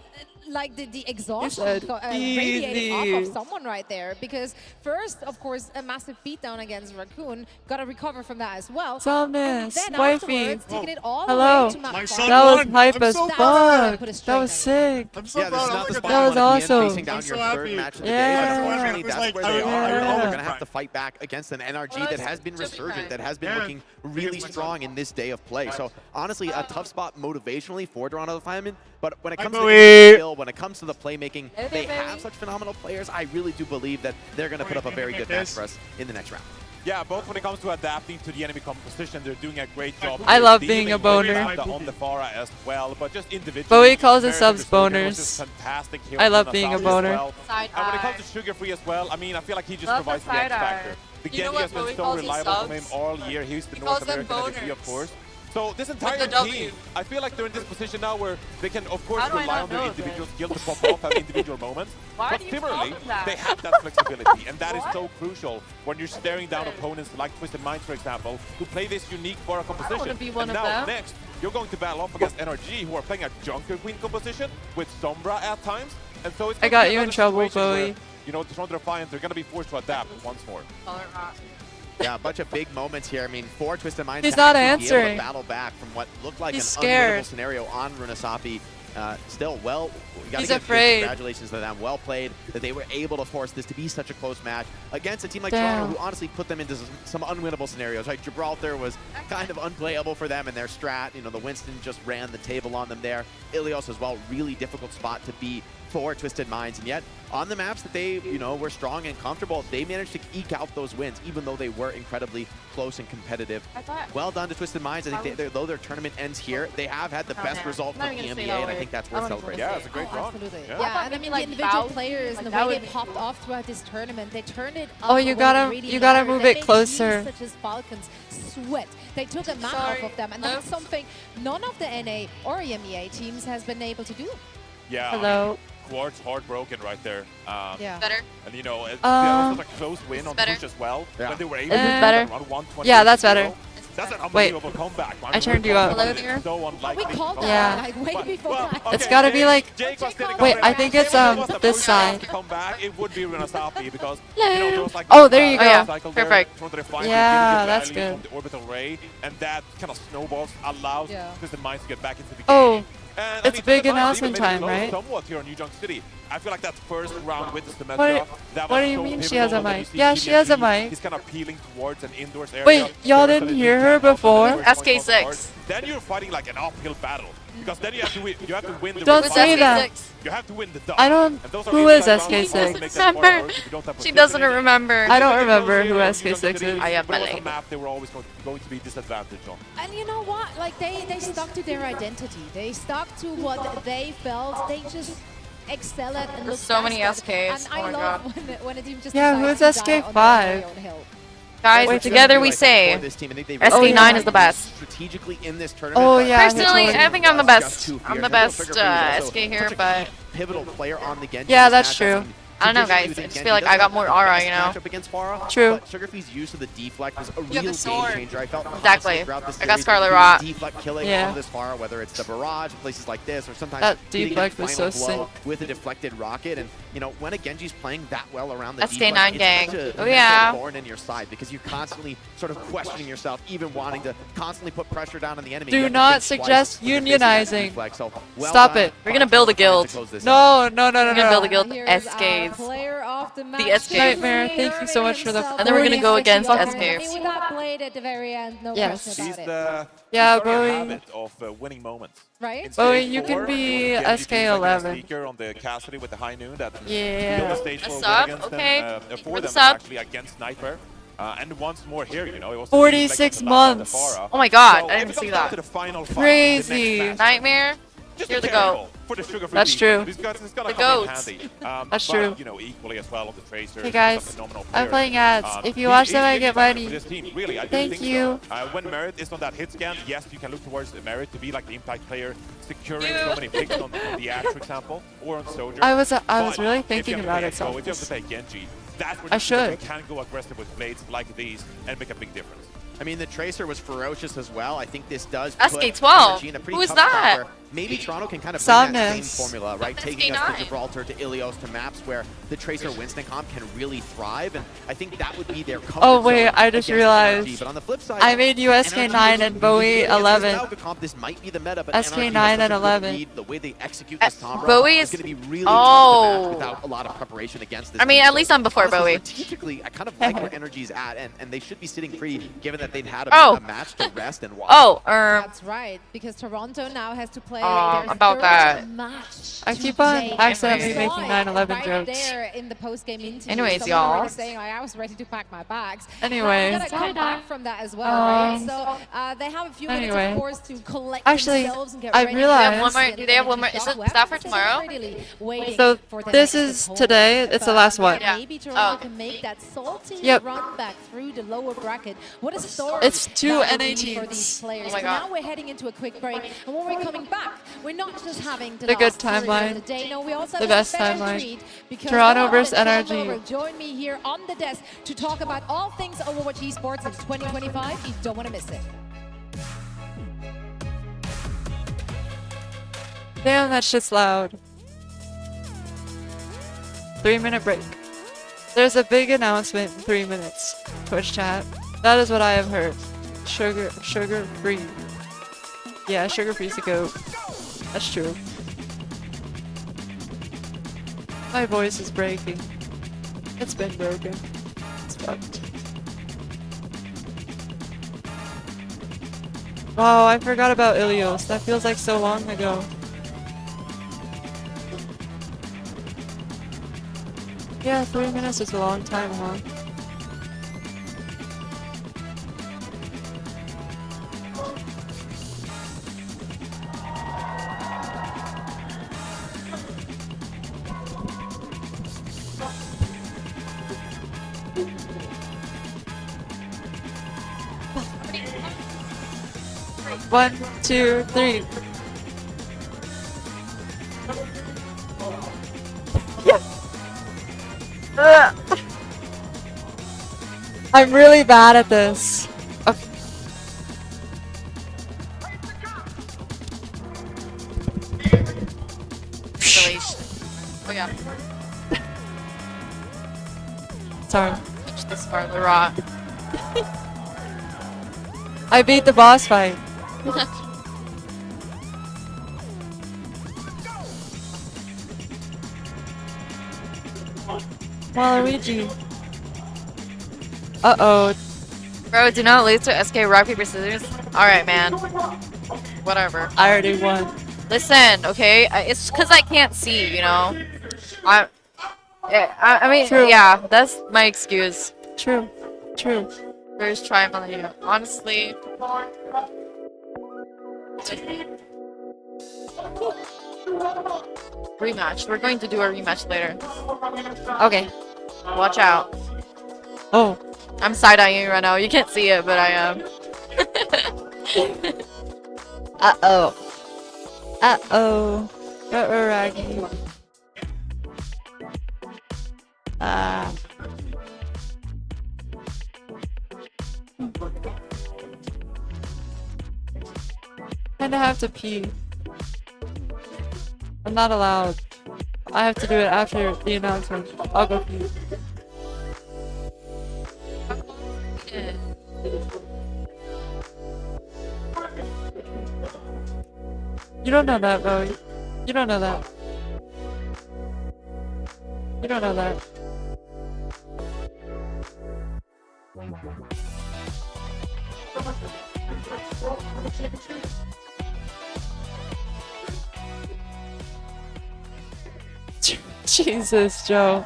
like the exhaustion radiating off of someone right there, because first, of course, a massive beatdown against Raccoon, gotta recover from that as well. Softness, And then wifey. afterwards, taking it all Hello. the way to map That was hype as so fuck. put a That was sick. Yeah, this is not the spot That was you wanna be in, awesome. facing down your third match of the day, Yeah. but unfortunately, that's where they are. Yeah. They're going to have to fight back against an NRG that has been resurgent, that has been looking really strong in this day of play. So honestly, a tough spot motivationally for Toronto Defiant, but when it comes to the skill, when it comes to the playmaking, they have such phenomenal players. I really do believe that they're going to put up a very good match for us in the next round. Yeah, both when it comes to adapting to the enemy composition, they're doing a great job. I love Dealing being a with boner. on the Pharah as well, but just individually. Bowie calls his very subs good resurgent, boners. which is fantastic here I from love being a Nasabi as boner. well. And when it comes to Sugar Free as well, I mean, I feel like he just Love provides the the X side factor. eye. The You know Genji what has been Bowie so calls his reliable from him subs? all year. He's the He North calls them American MVP, boners. of course. So this entire the W. team, I feel like they're in this position now where they can, of course, How do I rely not on their know individual this? skill to pop off at individual moments. Why But do you call similarly, them that? they have that flexibility, and that is What? so crucial when you're staring down opponents like Twisted Minds, for example, who play this unique Pharah composition. wanna be one and of now them. next, you're going to battle off against NRG, who are playing a Junker Queen composition with Sombra at times. And so it's I going got to be you in another trouble, situation where, Bowie. you know, Toronto Defiant, they're going to be forced to adapt once more. Yeah, a bunch of big moments here. I mean, for Twisted Minds He's to not actually be able answering. to battle back from what looked like He's an scared. unwinnable scenario on Runasapi. Still, well, we got to He's give afraid. congratulations to them. Well played that they were able to force this to be such a close match against a team like Damn. Toronto, who honestly put them into some unwinnable scenarios. Like Gibraltar was kind of unplayable for them in their strat. You know, the Winston just ran the table on them there. Ilios as well, really difficult spot to be for Twisted Minds, and yet on the maps that they, you know, were strong and comfortable, they managed to eke out those wins, even though they were incredibly close and competitive. Well done to Twisted Minds. I think though their tournament ends here, they have had the best result from EMEA, and I think that's worth celebrating. Yeah, it's a great run. Absolutely. Yeah. Yeah, and I mean, the individual Bow. players and the That way would they be popped off throughout this tournament, they turned it up. Oh, you gotta move it closer. Such as Falcons sweat. They took a map off of them, and that's something none of the NA or EMEA teams has been able to do. Yeah. Hello. Quartz heartbroken right there. Yeah. Better. And you know, there was a close win on better. push as well. Yeah. But they were able Is to it do better? that around 120. Yeah, that's better. That's an Wait. unbelievable comeback. I turned you up. Hello there. So We unlikely. called that Yeah. like way before that. It's gotta be like. Jake was sitting Wait, on I it. think it's If it was the this first side. to come back, it would be Runasapi because you know there was like Oh, there you Oh, yeah. go. cycle there. Perfect. Toronto Defiant Yeah, didn't get that's value good. from the orbital ray, and that kind of snowballs allows Yeah. Twisted Minds to get back into the game. Oh, And, it's I mean, big Twisted Minds announcement even made it time, close right? Somewhat here on New Junk City. I feel like that first round with the Symmetra, that what was do you so mean she pivotal has a when you mic? see Yeah, she has a TMG, mic. He's kind of peeling towards an indoors area. Wait, y'all There, so didn't that hear you her can help before? them first point Eskay on the 6. board. Then you're fighting like an uphill battle. Because then you have to win. You have to win the Don't revival. say that. You have to win the dub. I don't. And those are Who is inside rounds that SK6? also make that far Remember? worse if you don't have She doesn't participation. remember. I don't If it remember goes who here on SK6 New Junk is. City, I am but it was a Malay. map they were always going to be disadvantaged on. And you know what? Like they stuck to their identity. They stuck to what they felt. They just excel at and look so many best at. SKs. And Oh I my love God. when a team just Yeah, decides who's to die on SK5? their own hill. Guys, Wait, together for we this say team, I think they SK9 really is the best. strategically in this tournament. Oh but yeah. Personally, totally. I think I'm the just best. too I'm fierce. the I know best Trigger Free is also SK here, such a but pivotal player on the Genji. Yeah, in this that's matchup. true. mean, I don't know, traditionally, guys. you think I just Genji feel like doesn't I got have more the aura, best you know? matchup against Pharah, True. But Sugar Free's use of the deflect was a have real the sword. game changer. I felt Exactly. throughout this I got series, Scarlet he Rot. was deflect killing Yeah. on this Pharah, whether it's the barrage, places like this, or sometimes That hitting deflect the was final so blow sick. with a deflected rocket. And you know, when a Genji's playing that well around the SK9 deflect, gang. it's such a Oh, yeah. thorn in your side because you're constantly sort of questioning yourself, even wanting to constantly put pressure down on the enemy. Do You have to not think twice suggest when you're facing that unionizing. deflect. So, well Stop done. it. We're gonna build a guild. To close this out. No, no, no, no, we're gonna build a no. guild. Here's our SKs. player of the match. The SKs. Nightmare, thank you so much for the And then we're gonna go against I SKs. mean, with that blade at the very end, no Yes. question He's about it. the Yeah, he's starting a Bowie. habit of winning moments. Right? In Bowie, stage you can 4, be it was Genji being like a SK11. sneaker on the Cassidy with the high noon that Yeah. sealed the stage A 4 sub, win against okay. them, for We're the them sub. actually against Nightmare. And once more here, you know, it was 46 months. Oh my God, I So didn't if it see comes down that. to the final fight, Crazy. the next match, Nightmare. just Here be to go. careful. for the sugar-free. That's true. These guys, it's gonna The come in goats. handy. That's but, true. You know, equally as well of the Tracer. Hey guys, I'm playing ads. If you watch them, I get money. This team, really, I do Thank think you. So. When Merit is on that hit scan, yes, you can look towards the Merit to be like the impact player, securing so many picks on the Ash, for example, or on Soldier. I was But really thinking about it. So if you have to play Genji, that's where I should. you can go aggressive with blades like these and make a big difference. I mean, the Tracer was ferocious as well. I think this does Eskay put 12. energy in a pretty Who is tough that? spot where maybe Toronto can kind of bring that same Somnus. formula, right? Eskay Taking us 9. to Gibraltar, to Ilios, to maps where the Tracer Winston comp can really thrive, and I think that would be their comfort Oh wait, zone I just against realized. NRG. But on the flip side, I made you SK9 and Bowie 11. This might be the meta, but SK9 NRG has such and a good 11. lead. The way they execute this Sombra Bowie is is- going to be really tough to match without a lot of preparation against this. I mean, team. at least I'm before honestly, Bowie. Strategically, I kind of like where energy's at, and they should be sitting pretty, given that they've had Oh. a match to rest and watch. Oh, That's right, because Toronto now has to play their about third that. match I keep on today. accidentally We saw making it 9/11 right jokes. there in the post-game interview. Anyways, Someone already y'all. saying I was ready to pack my bags. Anyways. Now, we gotta come back from that as well, right? So they have a few minutes, Anyway. of course, to collect Actually, themselves and get I ready. realized- Do they have one more? Is that for tomorrow? So this is today. It's the last one. Yeah. Maybe Toronto can make that salty Yep. run back through the lower bracket. What a story It's two that would be NA for these teams. players. Oh my So God. now we're heading into a quick break, and when we're coming back, we're not just having the The good last series timeline. of the day. No, we also The have a best special timeline. treat because Toronto Roland versus and NRG. Chandler will join me here on the desk to talk about all things Overwatch esports in 2025. You don't want to miss it. Damn, that shit's loud. 3-minute break. There's a big announcement in 3 minutes. Twitch chat. That is what I have heard. Sugar free. Yeah, sugar free's a goat. That's true. My voice is breaking. It's been broken. It's fucked. Wow, I forgot about Ilios. That feels like so long ago. Yeah, 3 minutes is a long time, huh? One, two, three. Ugh. I'm really bad at this. Okay. Oh yeah. Sorry. Touch this part of the rock. I beat the boss fight. Waluigi. Uh-oh. Bro, do not lose to Eskay rock, paper, scissors. Alright, man. Whatever. I already won. Listen, okay? It's because I can't see, you know? I mean, True. yeah, that's my excuse. True. True. First try, Millennium. Honestly. Rematch. We're going to do a rematch later. Okay. Watch out. Oh. I'm side-eyeing you right now. You can't see it, but I am. Uh-oh. Uh-oh. Raggy. Kinda have to pee. I'm not allowed. I have to do it after the announcement. I'll go pee. You don't know that, Bowie. You don't know that. You don't know that. Jesus, Joe.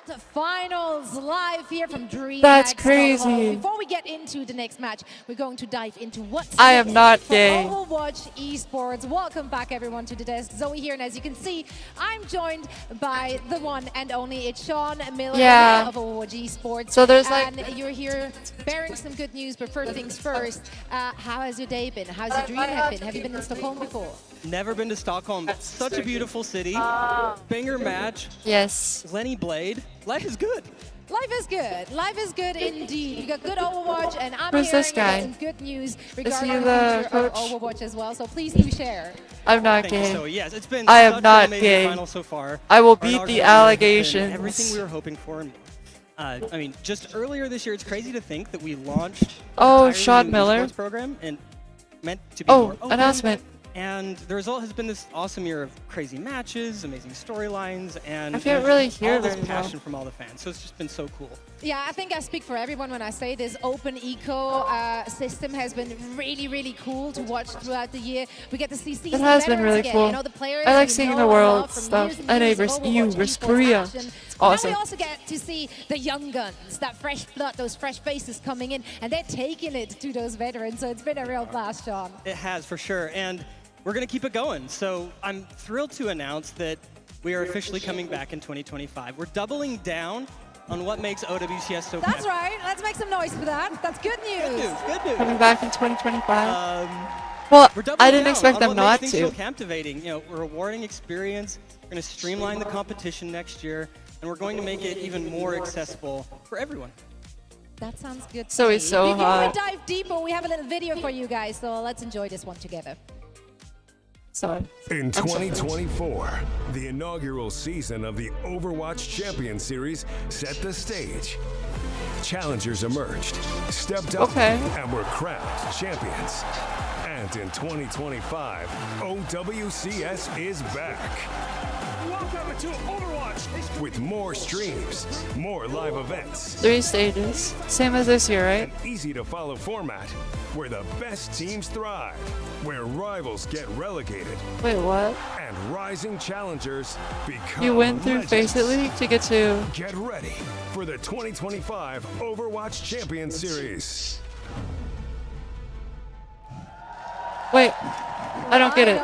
The final finals live here from dreamhack. That's Stockholm. crazy. Before we get into the next match, we're going to dive into what's I am next not for gay. Overwatch Esports. Welcome back, everyone, to the desk. Zoe here, and as you can see, I'm joined by the one and only. It's Sean Miller of Overwatch Esports. So there's and you're here bearing some good news, but first things first, how has your day been? How's your dreamhack been? Have you been in Stockholm before? Never been to Stockholm. Such a beautiful city. Banger match. Yes. Lenny Blade. Life is good. Life is good. Life is good indeed. You got good Overwatch, and I'm Who's hearing this guy? some good news Is regarding he the the future of coach? Overwatch as well. So please do share. I'm not Thank you, gay. Zoe. Yes, it's been I am such not an amazing gay. final so far. I will Our beat inaugural the year has been allegations. Everything we were hoping for and more. I mean, just earlier this year, it's crazy to think that we launched Oh, an entirely Sean new Miller. esports program and meant to be Oh, more open. announcement. And the result has been this awesome year of crazy matches, amazing storylines, and I can't really hear all this very well. passion from all the fans. So it's just been so cool. Yeah, I think I speak for everyone when I say this open eco system has been really, really cool to watch throughout the year. We get to see seasoned has been veterans really again. cool. You know, the players I like we seeing know the and world love from stuff. years and NA years of versus EU Overwatch versus esports Korea. action. It's But awesome. now we also get to see the young guns, that fresh blood, those fresh faces coming in, and they're taking it to those veterans. So it's been a real blast, Sean. It has, for sure. And we're going to keep it going. So I'm thrilled to announce that we are officially coming back in 2025. We're doubling down on what makes OWCS so That's right. Let's make some noise for that. That's good news. Good news. Good news. Coming back in 2025. Well, We're doubling I didn't down expect on them what not makes things to. so captivating. You know, a rewarding experience. We're going to streamline the competition next year, and we're going to make it even more accessible for everyone. That sounds good. So to it's me. so Before hot. we dive deeper, we have a little video for you guys. So let's enjoy this one together. Sorry. In 2024, the inaugural season of the Overwatch Champion Series set the stage. Challengers emerged, stepped up, and were crowned champions. And in 2025, OWCS is back. Welcome to Overwatch! With more streams, more live events. 3 stages. Same as this year, right? An easy-to-follow format where the best teams thrive, where rivals get relegated, Wait, what? and rising challengers become You went through legends. Face It League to get to... Get ready for the 2025 Overwatch Champion Series. Wait, I don't get it.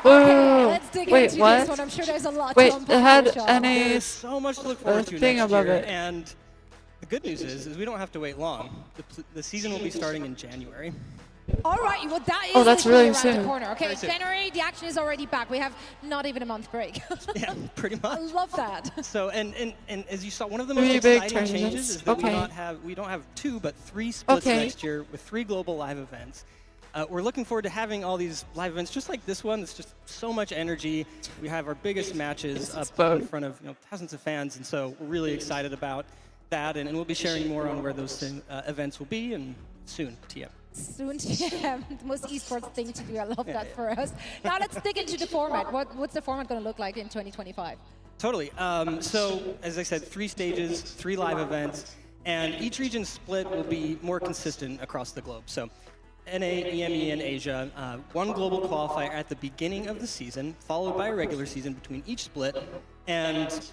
Okay, let's dig Wait, into what? this one. I'm sure there's a lot Wait, to it unpack had here, Sean. NA's There's so much to look forward to thing next above year, it. and the good news is we don't have to wait long. The season will be starting in January. All right, well that is Oh, that's literally really around soon. the corner. Okay, Very soon. January, the action is already back. We have not even a month break. Yeah, pretty much. I love that. So, and as you saw, one of the most 3 big exciting changes tournaments. is that Okay. we don't have 2, but 3 splits Okay. next year with 3 global live events. We're looking forward to having all these live events just like this one. It's just so much energy. We have our biggest matches up in front of thousands of fans, and so we're really excited about that. And we'll be sharing more on where those events will be and soon. TM. Soon to have the most esports thing to do. I love that for us. Now let's dig into the format. What's the format going to look like in 2025? Totally. So, as I said, 3 stages, 3 live events, and each region split will be more consistent across the globe. So, NA, EME, and Asia, 1 global qualifier at the beginning of the season, followed by a regular season between each split, and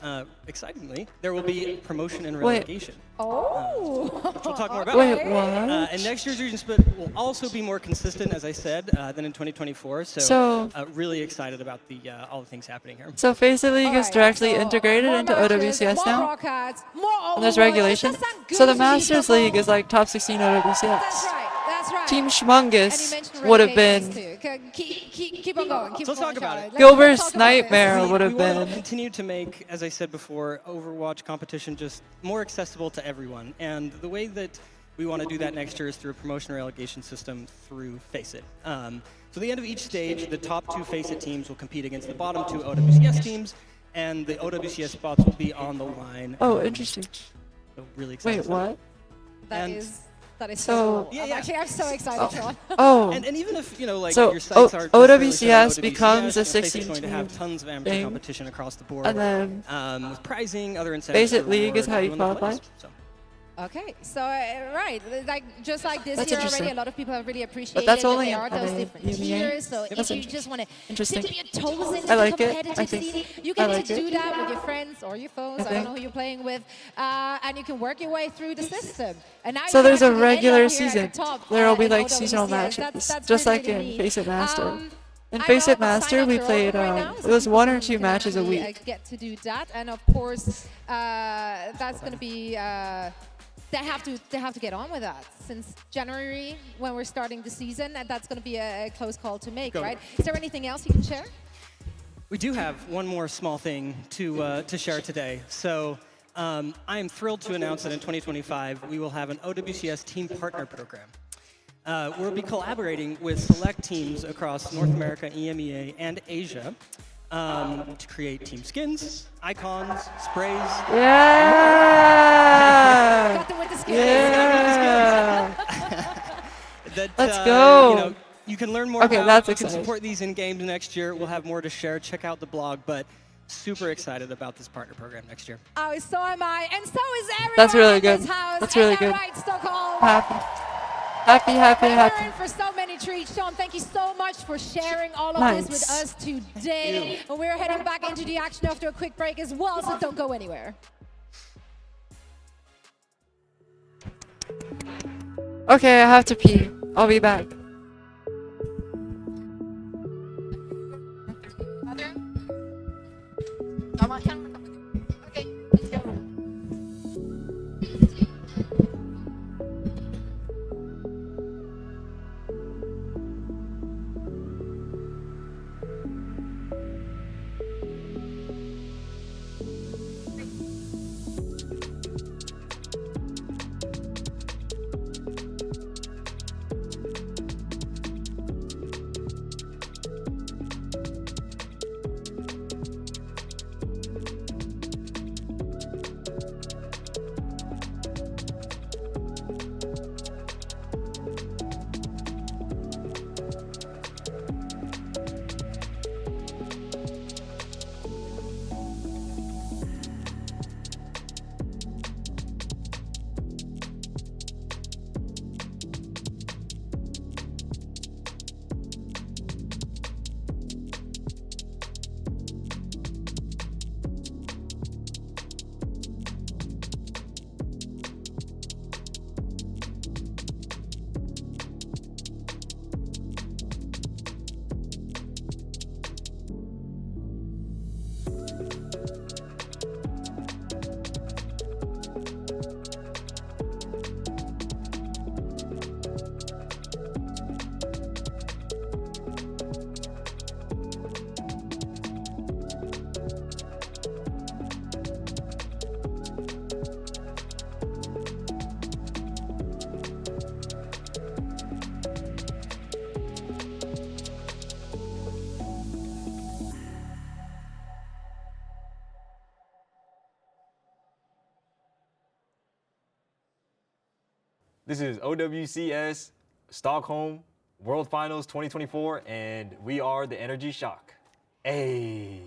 excitingly, there will be promotion and relegation. Oh! Which we'll talk more about. Wait, what? And next year's region split will also be more consistent, as I said, than in 2024. So, really excited about all the things happening here. So Face It League is directly integrated more into matches, OWCS more now? broadcasts, more And there's Overwatch. regulation? Does that sound good So the to you, Masters Stockholm? League is like top 16 OWCS. That's right. That's right. Team And you Schmungus mentioned would have relegations been... too. Keep on going. Keep So let's going, talk about Sean. it. Let's Gilbert's talk about this. Nightmare would have We want to been... continue to make, as I said before, Overwatch competition just more accessible to everyone. And the way that we want to do that next year is through a promotion relegation system through Face It. So at the end of each stage, the top 2 Face It teams will compete against the bottom 2 OWCS teams, and the OWCS spots will be on the line. Oh, interesting. So really excited. Wait, what? That is So- so cool. I'm so excited, Sean. Oh. And even if, So, your sites are OWCS becomes a Face It's 16 going to have team tons of amateur thing. competition across the board. And then with prizing, other incentives. Face It to League is reward how you everyone that qualify? plays. So. Okay, so right, like just like this That's year already, interesting. a lot of people have really appreciated that's that only there are in those NA, different EMEA. tiers. So That's if you just want to interesting. dip your toes into I the like it. competitive I think scene, you I get like to do it. that with your friends or your foes. I don't know who you're playing with, and you can work your way through the system. And now So you there's a actually end up regular here at season. the top, There will be in like OWCS. seasonal matches, That's just really, like really in neat. Face It Master. In I Face know It Master, we sign-ups are played. open right now, It so was people 1 or can 2 matches a actually, week. get to do that, and of course, that's going to be. They have to get on with that since January when we're starting the season, and that's going to be a close call to make, right? Is there anything else you can share? We do have one more small thing to share today. So I am thrilled to announce that in 2025 we will have an OWCS Team Partner Program. We'll be collaborating with select teams across North America, EMEA, and Asia to create team skins, icons, sprays. Yeah! Got them with the skins. Yeah! That, Let's go. You know, you can learn more Okay, about. that's You can exciting. support these in games next year. We'll have more to share. Check out the blog, but super excited about this partner program next year. Oh, so am I, and so is everyone That's really in good. this house. That's really Ain't that good. right, Stockholm? Happy. We're in for so many treats. Sean, thank you so much for sharing all of this with us today. And we're heading back into the action after a quick break as well, so don't go anywhere. Okay, I have to pee. I'll be back. Okay, let's go. This is OWCS Stockholm World Finals 2024, and we are the Energy Shock. Hey.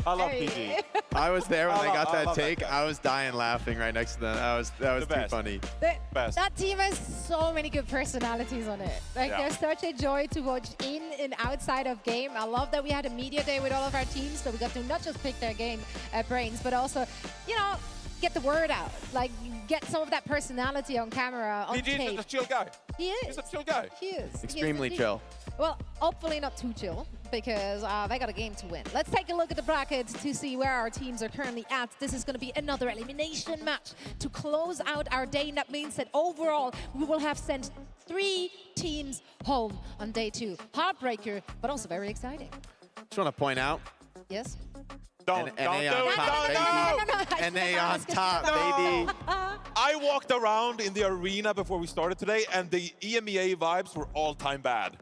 I love PG. I was there when they got that love take. that I was dying laughing right next to them. That was too funny. That team has so many good personalities on it. Like, they're such a joy to watch in and outside of game. I love that we had a media day with all of our teams, so we got to not just pick their game brains, but also, you know, get the word out. Like, get some of that personality on camera, on PG tape. is a chill guy. He is. He's a chill guy. He is. Extremely chill. Well, hopefully not too chill, because they got a game to win. Let's take a look at the brackets to see where our teams are currently at. This is going to be another elimination match to close out our day. And that means that overall, we will have sent 3 teams home on day 2. Heartbreaker, but also very exciting. Just want to point out. Yes? Don't do it. NA on top, baby. I walked around in the arena before we started today, and the EMEA vibes were all-time bad.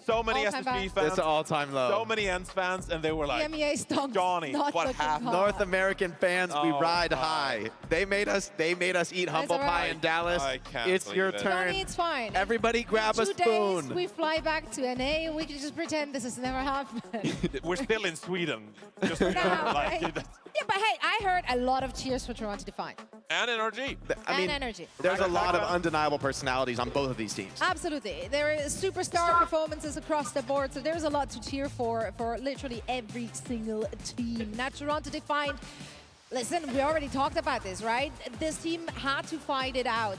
So many SSG fans. It's an all-time low. So many ENS fans, and they were like, EMEA stonks Johnny, not what looking happened? hot. North American fans, we ride high. They made us eat humble pie in Dallas. I can't It's your believe it. turn. Johnny, it's fine. Everybody grab a In 2 spoon. days, we fly back to NA. We can just pretend this has never happened. We're still in Sweden. Just, Right? Yeah, but hey, I I heard a lot of cheers for Toronto Defiant. And energy. I mean, energy. There's a lot of undeniable personalities on both of these teams. Absolutely. There are superstar performances across the board, so there's a lot to cheer for literally every single team. Now, Toronto Defiant, listen, we already talked about this, right? This team had to fight it out.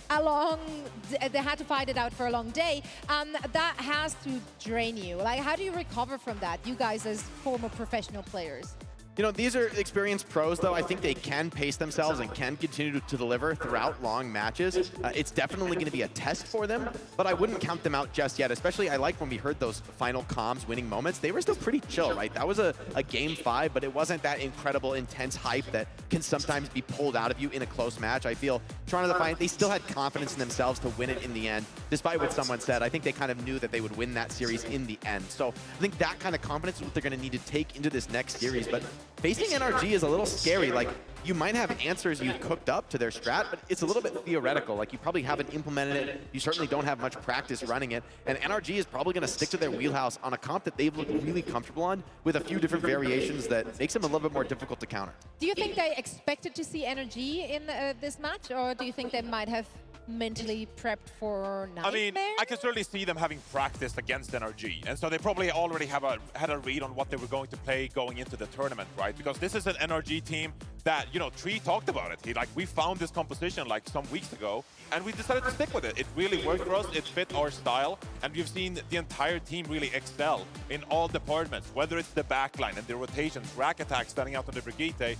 They had to fight it out for a long day, and that has to drain you. Like, how do you recover from that, you guys as former professional players? You know, these are experienced pros, though. I think they can pace themselves and can continue to deliver throughout long matches. It's definitely going to be a test for them, but I wouldn't count them out just yet. Especially, I like when we heard those final comms winning moments. They were still pretty chill, right? That was a game 5, but it wasn't that incredible, intense hype that can sometimes be pulled out of you in a close match. I feel Toronto Defiant, they still had confidence in themselves to win it in the end. Despite what someone said, I think they kind of knew that they would win that series in the end. So I think that kind of confidence is what they're going to need to take into this next series. But facing NRG is a little scary. Like, you might have answers you've cooked up to their strat, but it's a little bit theoretical. Like, you probably haven't implemented it. You certainly don't have much practice running it. And NRG is probably going to stick to their wheelhouse on a comp that they've looked really comfortable on with a few different variations that makes them a little bit more difficult to counter. Do you think they expected to see energy in this match, or do you think they might have mentally prepped for nightmare? I mean, I can certainly see them having practiced against NRG, and so they probably already had a read on what they were going to play going into the tournament, right? Because this is an NRG team that, you know, Tree talked about it. We found this composition like some weeks ago, and we decided to stick with it. It really worked for us. It fit our style, and we've seen the entire team really excel in all departments, whether it's the backline and the rotations, rack attack standing out on the Brigitte,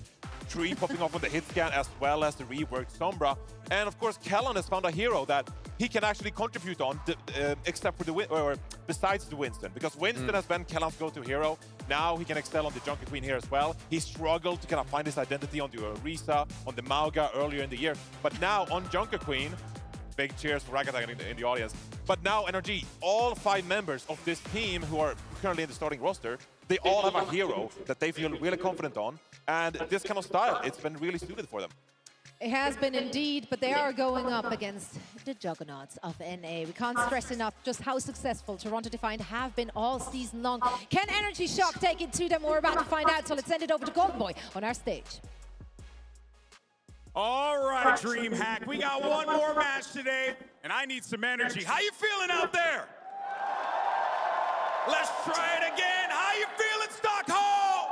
Tree popping off on the hit scan, as well as the reworked Sombra. And of course, Kellan has found a hero that he can actually contribute on, except for besides the Winston, because Winston has been Kellan's go-to hero. Now he can excel on the Junker Queen here as well. He struggled to kind of find his identity on the Orisa, on the Mauga earlier in the year, but now on Junker Queen, big cheers for Ragatak in the audience. But now NRG, all 5 members of this team who are currently in the starting roster, they all have a hero that they feel really confident on. And this kind of style, it's been really suited for them. It has been indeed, but they are going up against the juggernauts of NA. We can't stress enough just how successful Toronto Defiant have been all season long. Can Energy Shock take it to them? We're about to find out, so let's send it over to Golden Boy on our stage. All right, DreamHack, we got one more match today, and I need some energy. How you feeling out there? Let's try it again. How you feeling, Stockholm?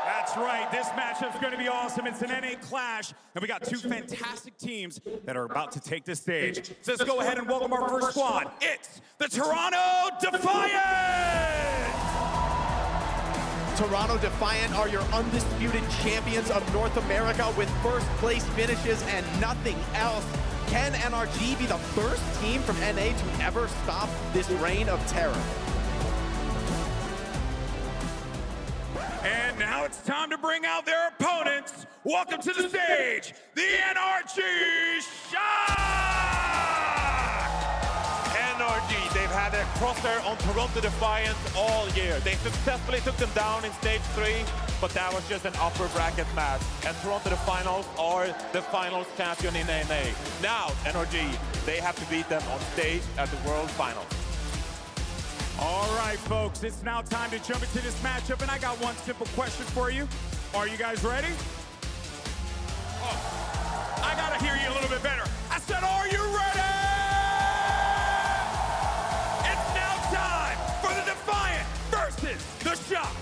That's right, this matchup's gonna be awesome. It's an NA clash, and we got 2 fantastic teams that are about to take the stage. So let's go ahead and welcome our first squad. It's the Toronto Defiant! Toronto Defiant are your undisputed champions of North America with first place finishes and nothing else. Can NRG be the first team from NA to ever stop this reign of terror? And now it's time to bring out their opponents. Welcome to the stage, the NRG Shock! NRG, they've had a crosshair on Toronto Defiant all year. They successfully took them down in stage 3, but that was just an upper bracket match. And Toronto Defiant are the finals champion in NA. Now, NRG, they have to beat them on stage at the World Finals. All right, folks, it's now time to jump into this matchup, and I got one simple question for you. Are you guys ready? Oh, I gotta hear you a little bit better. I said, are you ready? It's now time for the Defiant versus the Shock.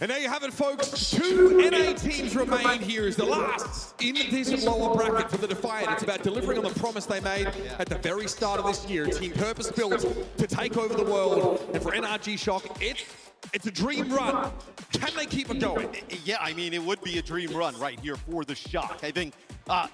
And there you have it, folks. 2 NA teams remain here as the last in this lower bracket for the Defiant. It's about delivering on the promise they made at the very start of this year. A team purpose-built to take over the world. And for NRG Shock, it's a dream run. Can they keep it going? Yeah, I mean, it would be a dream run right here for the Shock. I think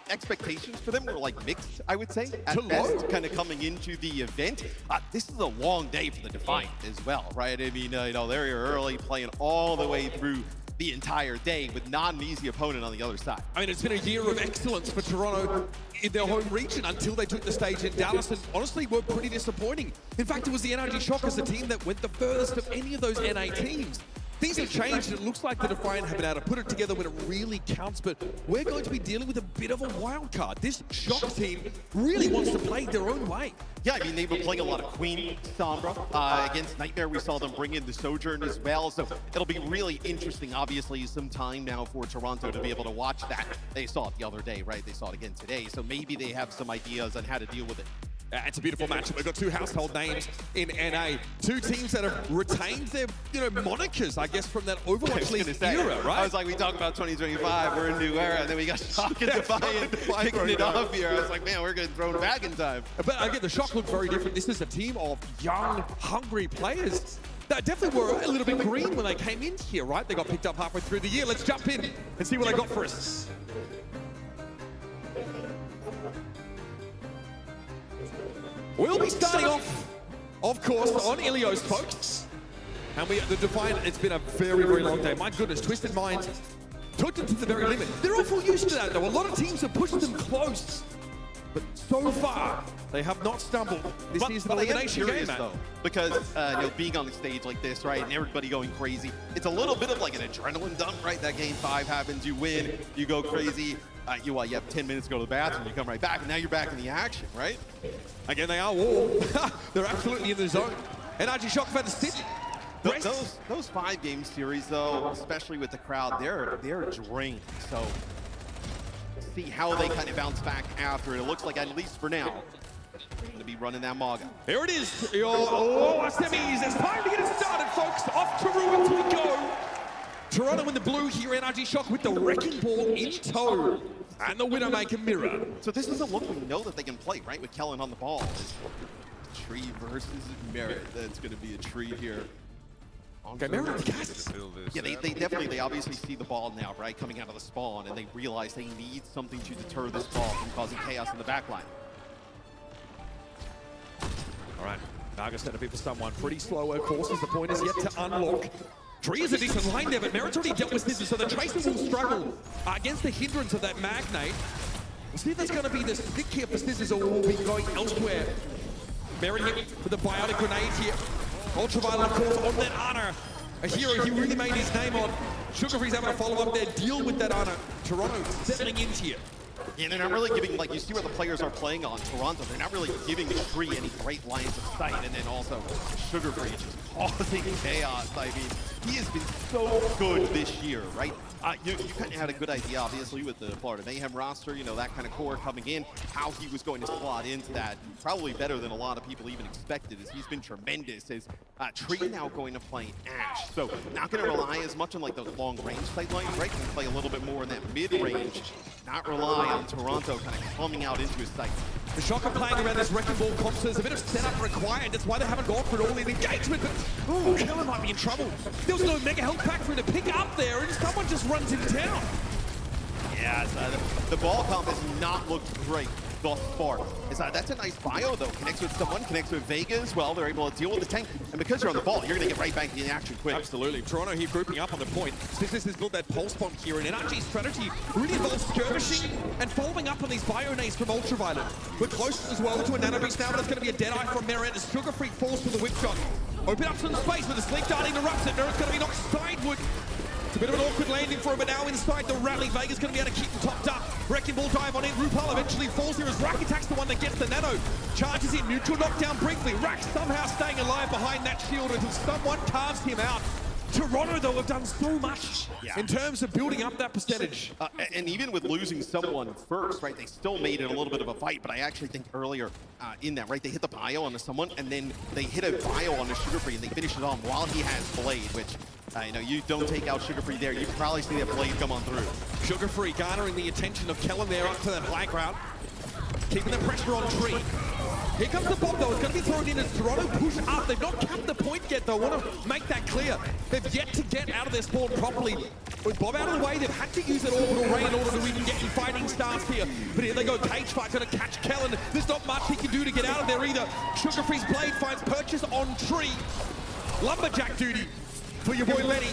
expectations for them were like mixed, I would say, at best, kind of coming into the event. This is a long day for the Defiant as well, right? I mean, you know, they're early, playing all the way through the entire day with not an easy opponent on the other side. I mean, it's been a year of excellence for Toronto in their home region until they took the stage in Dallas and honestly were pretty disappointing. In fact, it was the NRG Shock as the team that went the furthest of any of those NA teams. Things have changed, and it looks like the Defiant have been able to put it together when it really counts, but we're going to be dealing with a bit of a wild card. This Shock team really wants to play their own way. Yeah, I mean, they've been playing a lot of Queen, Sombra. Against Nightmare, we saw them bring in the Sojourn as well, so it'll be really interesting, obviously, some time now for Toronto to be able to watch that. They saw it the other day, right? They saw it again today, so maybe they have some ideas on how to deal with it. It's a beautiful matchup. We've got two household names in NA. Two teams that have retained their, monikers, I guess, from that Overwatch League era, right? I was like, we talk about 2025, we're in a new era, and then we got Shock and Defiant picking it off here. I was like, man, we're getting thrown back in time. But again, the Shock look very different. This is a team of young, hungry players that definitely were a little bit green when they came in here, right? They got picked up halfway through the year. Let's jump in and see what they got for us. We'll be starting off, of course, on Ilios, folks. And the Defiant, it's been a very, very long day. My goodness, Twisted Minds took them to the very limit. They're awful used to that, though. A lot of teams have pushed them close. But so far, they have not stumbled. This is an elimination game, man. Though, because being on the stage like this, right, and everybody going crazy, it's a little bit of like an adrenaline dump, right? That game 5 happens, you win, you go crazy. You have 10 minutes to go to the bathroom, you come right back, and now you're back in the action, right? Again, they are warm. They're absolutely in the zone. NRG Shock have had to sit. Those 5-game series, though, especially with the crowd, they're drained. So see how they kind of bounce back after it. It looks like, at least for now, they're going to be running that Maga. Here it is. semis. It's time to get it started, folks. Off to ruins we go. Toronto in the blue here, NRG Shock with the Wrecking Ball in tow. And the Widowmaker mirror. So this is a look we know that they can play, right? With Kellen on the ball. Tree versus Merit. That's going to be a tree here. Okay, Merit cast. Yeah, they obviously see the ball now, right? Coming out of the spawn, and they realize they need something to deter this ball from causing chaos in the backline. All right, Naga set a bit for someone. Pretty slow, of course, as the point is yet to unlock. Tree is a decent line there, but Merit's already dealt with Scissors, so the Tracer will struggle against the hindrance of that Magnate. We'll see if that's going to be the stick here for Scissors, or will be going elsewhere. Merit hit with the Biotic Grenade here. Ultraviolet, of course, on that honor. A hero he really made his name on. Sugarfree's having to follow up there, deal with that honor. Toronto settling in here. Yeah, they're not really giving, like, you see where the players are playing on Toronto, they're not really giving Tree any great lines of sight, and then also Sugarfree just causing chaos. I mean, he has been so good this year, right? You kind of had a good idea, obviously, with the Florida Mayhem roster, that kind of core coming in, how he was going to slot into that. Probably better than a lot of people even expected, as he's been tremendous. As Tree now going to play Ashe, so not going to rely as much on like those long-range sight lines, right? Can play a little bit more in that mid-range, not rely on Toronto kind of coming out into his sight. The Shock are playing around this Wrecking Ball comp, so there's a bit of setup required. That's why they haven't gone for an all-in engagement, but ooh, Kellen might be in trouble. There was no mega health pack for him to pick up there, and someone just runs him down. Yeah, the ball comp has not looked great thus far. That's a nice bio, though. Connects with someone, connects with Vega as well. They're able to deal with the tank. And because you're on the ball, you're going to get right back in action quick. Absolutely. Toronto here grouping up on the point. Scissors has built that pulse bomb here, and NRG's strategy really involves skirmishing and following up on these bio-nades from Ultraviolet. We're close as well to a Nano Beast now, but it's going to be a Deadeye from Merit as Sugarfree falls for the whip shot. Open up some space with the Sleep Dart interrupts it. Merit's going to be knocked sideward. It's a bit of an awkward landing for him, but now inside the rally, Vega's going to be able to keep him topped up. Wrecking Ball dive on in. Rupal eventually falls here as Rack attacks the one that gets the nano. Charges in, neutral knockdown briefly. Rack somehow staying alive behind that shield until someone carves him out. Toronto, though, have done so much in terms of building up that percentage. And even with losing someone first, right, they still made it a little bit of a fight, but I actually think earlier in that, right, they hit the bio onto someone, and then they hit a bio onto Sugarfree, and they finish it on while he has Blade, which, you don't take out Sugarfree there, you can probably see that Blade come on through. Sugarfree garnering the attention of Kellen there up to that flank route, keeping the pressure on Tree. Here comes the bomb, though. It's going to be thrown in as Toronto push up. They've not capped the point yet, though. I want to make that clear. They've yet to get out of their spawn properly. With Bob out of the way, they've had to use that orbital ray in order to even get in fighting stance here. But here they go. Cage fight going to catch Kellen. There's not much he can do to get out of there either. Sugarfree's Blade finds purchase on Tree. Lumberjack duty for your boy Lenny.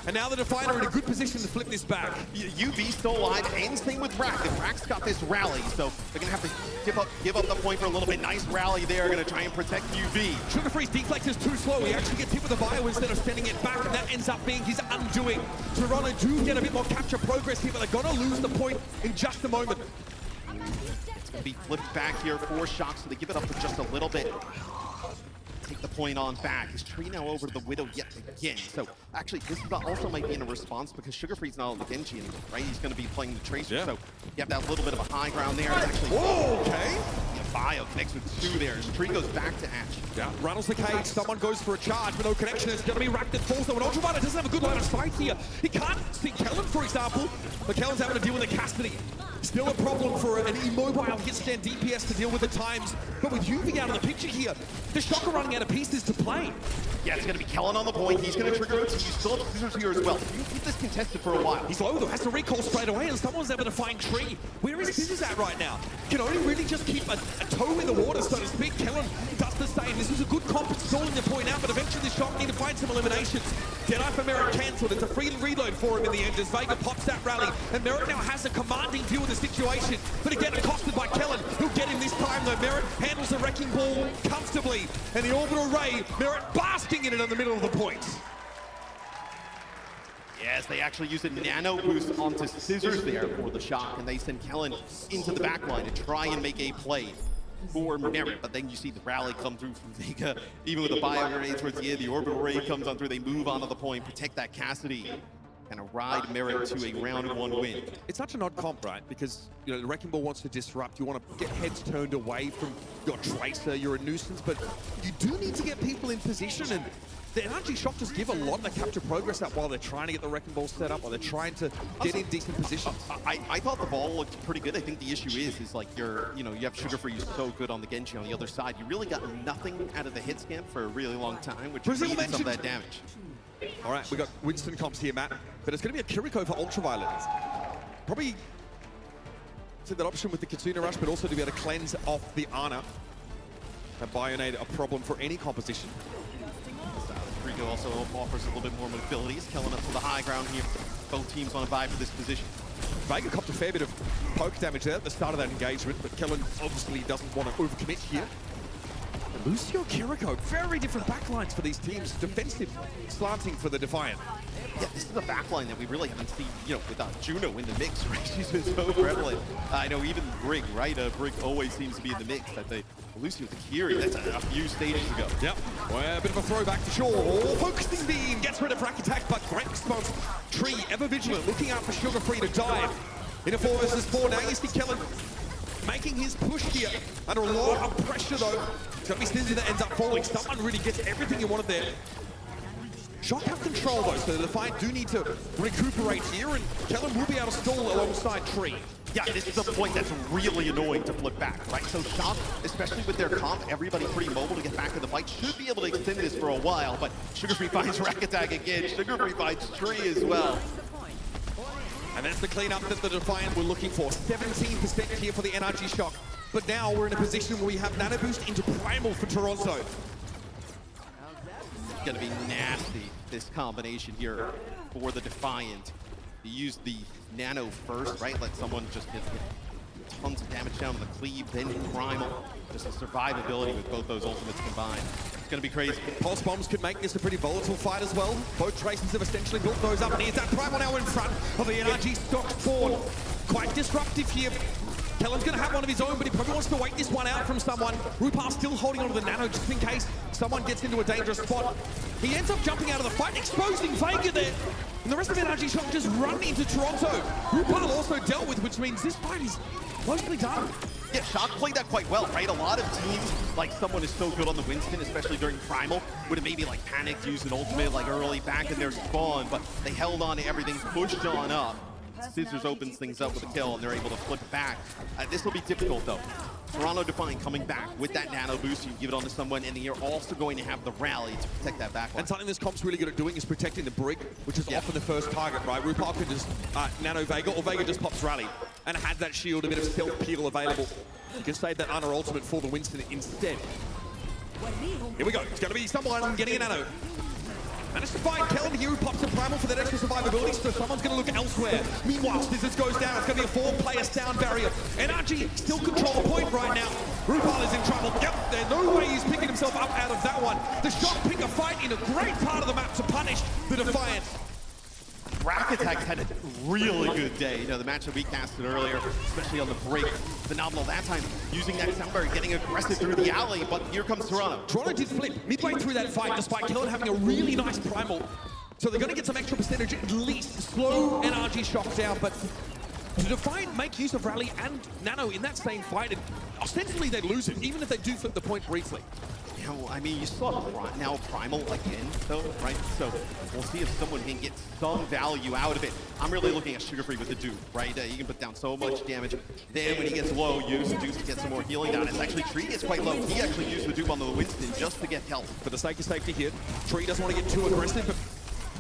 And now the Defiant are in a good position to flip this back. UV still alive, and same with Rack. And Rack's got this rally, so they're gonna have to give up the point for a little bit. Nice rally there, gonna try and protect UV. Sugar Free's deflect is too slow. He actually gets hit with the bio instead of sending it back, and that ends up being his undoing. Toronto do get a bit more capture progress here, but they're gonna lose the point in just a moment. It's gonna be flipped back here for Shock, so they give it up for just a little bit. Take the point on back. Is Tree now over to the Widow yet again? So actually, this is also might be in a response because Sugar Free's not on the Genji anymore, right? He's going to be playing the Tracer, so you have that little bit of a high ground there. It's actually, okay. Yeah, Bio connects with 2 there. As Tree goes back to Ash. Yeah, rattles the cage. Someone goes for a charge, but no connection. It's going to be Rack that falls though. And Ultraviolet doesn't have a good line of sight here. He can't see Kellen, for example, but Kellen's having to deal with the Cassidy. Still a problem for an immobile hit-stand DPS to deal with at times. But with UV out of the picture here, the Shock are running out of pieces to play. Yeah, it's going to be Kellen on the point. He's going to trigger it, so you still have scissors here as well. You keep this contested for a while. He's low though, has to recall straight away, and someone's able to find Tree. Where is Scissors at right now? Can only really just keep a toe in the water, so to speak. Kellen does the same. This is a good comp at stalling the point out, but eventually the Shock need to find some eliminations. Deadeye for Merritt cancelled. It's a free reload for him in the end as Vega pops that rally, and Merritt now has a commanding view of the situation. But again, accosted by Kellen, who'll get him this time though. Merritt handles the wrecking ball comfortably, and the orbital ray, Merritt basking in it in the middle of the point. Yes, they actually use a nano boost onto Scissors there for the Shock, and they send Kellen into the back line to try and make a play for Merritt. But then you see the rally come through from Vega, even with the bio grenade towards the end, the orbital ray comes on through, they move onto the point, protect that Cassidy, and ride Merritt to a round 1 win. It's such an odd comp, right? Because, you know, the Wrecking Ball wants to disrupt. You want to get heads turned away from your Tracer. You're a nuisance, but you do need to get people in position. And the NRG Shock just give a lot of the capture progress up while they're trying to get the Wrecking Ball set up, while they're trying to get in decent positions. I thought the ball looked pretty good. I think the issue is like you have Sugar Free so good on the Genji on the other side. You really got nothing out of the hit scan for a really long time, which is some of that damage. All right, we got Winston comps here, Matt, but it's going to be a Kiriko for Ultraviolet. Probably that option with the Kitsune Rush, but also to be able to cleanse off the Ana. That Bionade a problem for any composition. Kiriko also offers a little bit more mobility. He's killing up to the high ground here. Both teams want to vie for this position. Vega copped a fair bit of poke damage there at the start of that engagement, but Kellen obviously doesn't want to overcommit here. Lucio, Kiriko, very different backlines for these teams. Defensive, slanting for the Defiant. Yeah, this is a backline that we really haven't seen, without Juno in the mix, right? She's been so prevalent. I know even Brig, right? Brig always seems to be in the mix. That they Lucio with the Kiri, that's a few stages ago. Yep, well, a bit of a throwback for sure. Focusing beam gets rid of Rack attack, but great response. Tree, ever vigilant, looking out for Sugar Free to dive. In a 4 versus 4 now, you see Kellen making his push here under a lot of pressure though. It's gonna be Snizzy that ends up falling. Someone really gets everything you wanted there. Shock have control though, so the Defiant do need to recuperate here, and Kellen will be able to stall alongside Tree. Yeah, this is a point that's really annoying to flip back, right? So Shock, especially with their comp, everybody pretty mobile to get back to the fight, should be able to extend this for a while, but Sugar Free finds Rack Attack again. Sugar Free finds Tree as well. And that's the cleanup that the Defiant were looking for. 17% here for the NRG Shock. But now we're in a position where we have Nano Boost into Primal for Toronto. It's gonna be nasty, this combination here for the Defiant. You use the Nano first, right? Let someone just get tons of damage down on the cleave, then Primal. Just the survivability with both those ultimates combined. It's gonna be crazy. Pulse bombs could make this a pretty volatile fight as well. Both Tracers have essentially built those up, and here's that Primal now in front of the NRG stock spawn. Quite disruptive here. Kellen's gonna have one of his own, but he probably wants to wait this one out from someone. Rupar still holding onto the Nano just in case someone gets into a dangerous spot. He ends up jumping out of the fight, exposing Vega there. And the rest of NRG Shock just run into Toronto. Rupar also dealt with, which means this fight is mostly done. Yeah, Shock played that quite well, right? A lot of teams, like someone is so good on the Winston, especially during Primal, would have maybe like panicked, used an ultimate like early back in their spawn, but they held on to everything, pushed on up. Scissors opens things up with a kill, and they're able to flip back. This will be difficult, though. Toronto Defiant coming back with that nano boost. You give it on to someone, and then you're also going to have the rally to protect that back line. And something this comp's really good at doing is protecting the Brig, which is often the first target, right? Rupar can just nano Vega, or Vega just pops rally, and had that shield, a bit of stealth peel available. You can save that Ana ultimate for the Winston instead. Here we go. It's going to be someone getting a nano. Managed to find Kellen here, who pops a primal for that extra survivability, so someone's going to look elsewhere. Meanwhile, Stizzes goes down. It's going to be a 4-player sound barrier. NRG still control the point right now. RuPaul is in trouble. Yep, there's no way he's picking himself up out of that one. The Shock pick a fight in a great part of the map to punish the Defiant. Racketag's had a really good day. You know, the match that we casted earlier, especially on the break, phenomenal that time, using that sound barrier, getting aggressive through the alley, but here comes Toronto. Toronto did flip midway through that fight, despite Kellen having a really nice primal. So they're going to get some extra percentage, at least slow NRG Shock down, but to Defiant make use of Rally and Nano in that same fight, and ostensibly they lose it, even if they do flip the point briefly. You know, I mean, you saw now Primal again, though, right? So we'll see if someone can get some value out of it. I'm really looking at Sugar Free with the Dupe, right? You can put down so much damage. Then when he gets low, use the Dupe to get some more healing down. It's actually, Tree gets quite low. He actually used the Dupe on the Winston just to get help. For the sake of safety here, Tree doesn't want to get too aggressive, but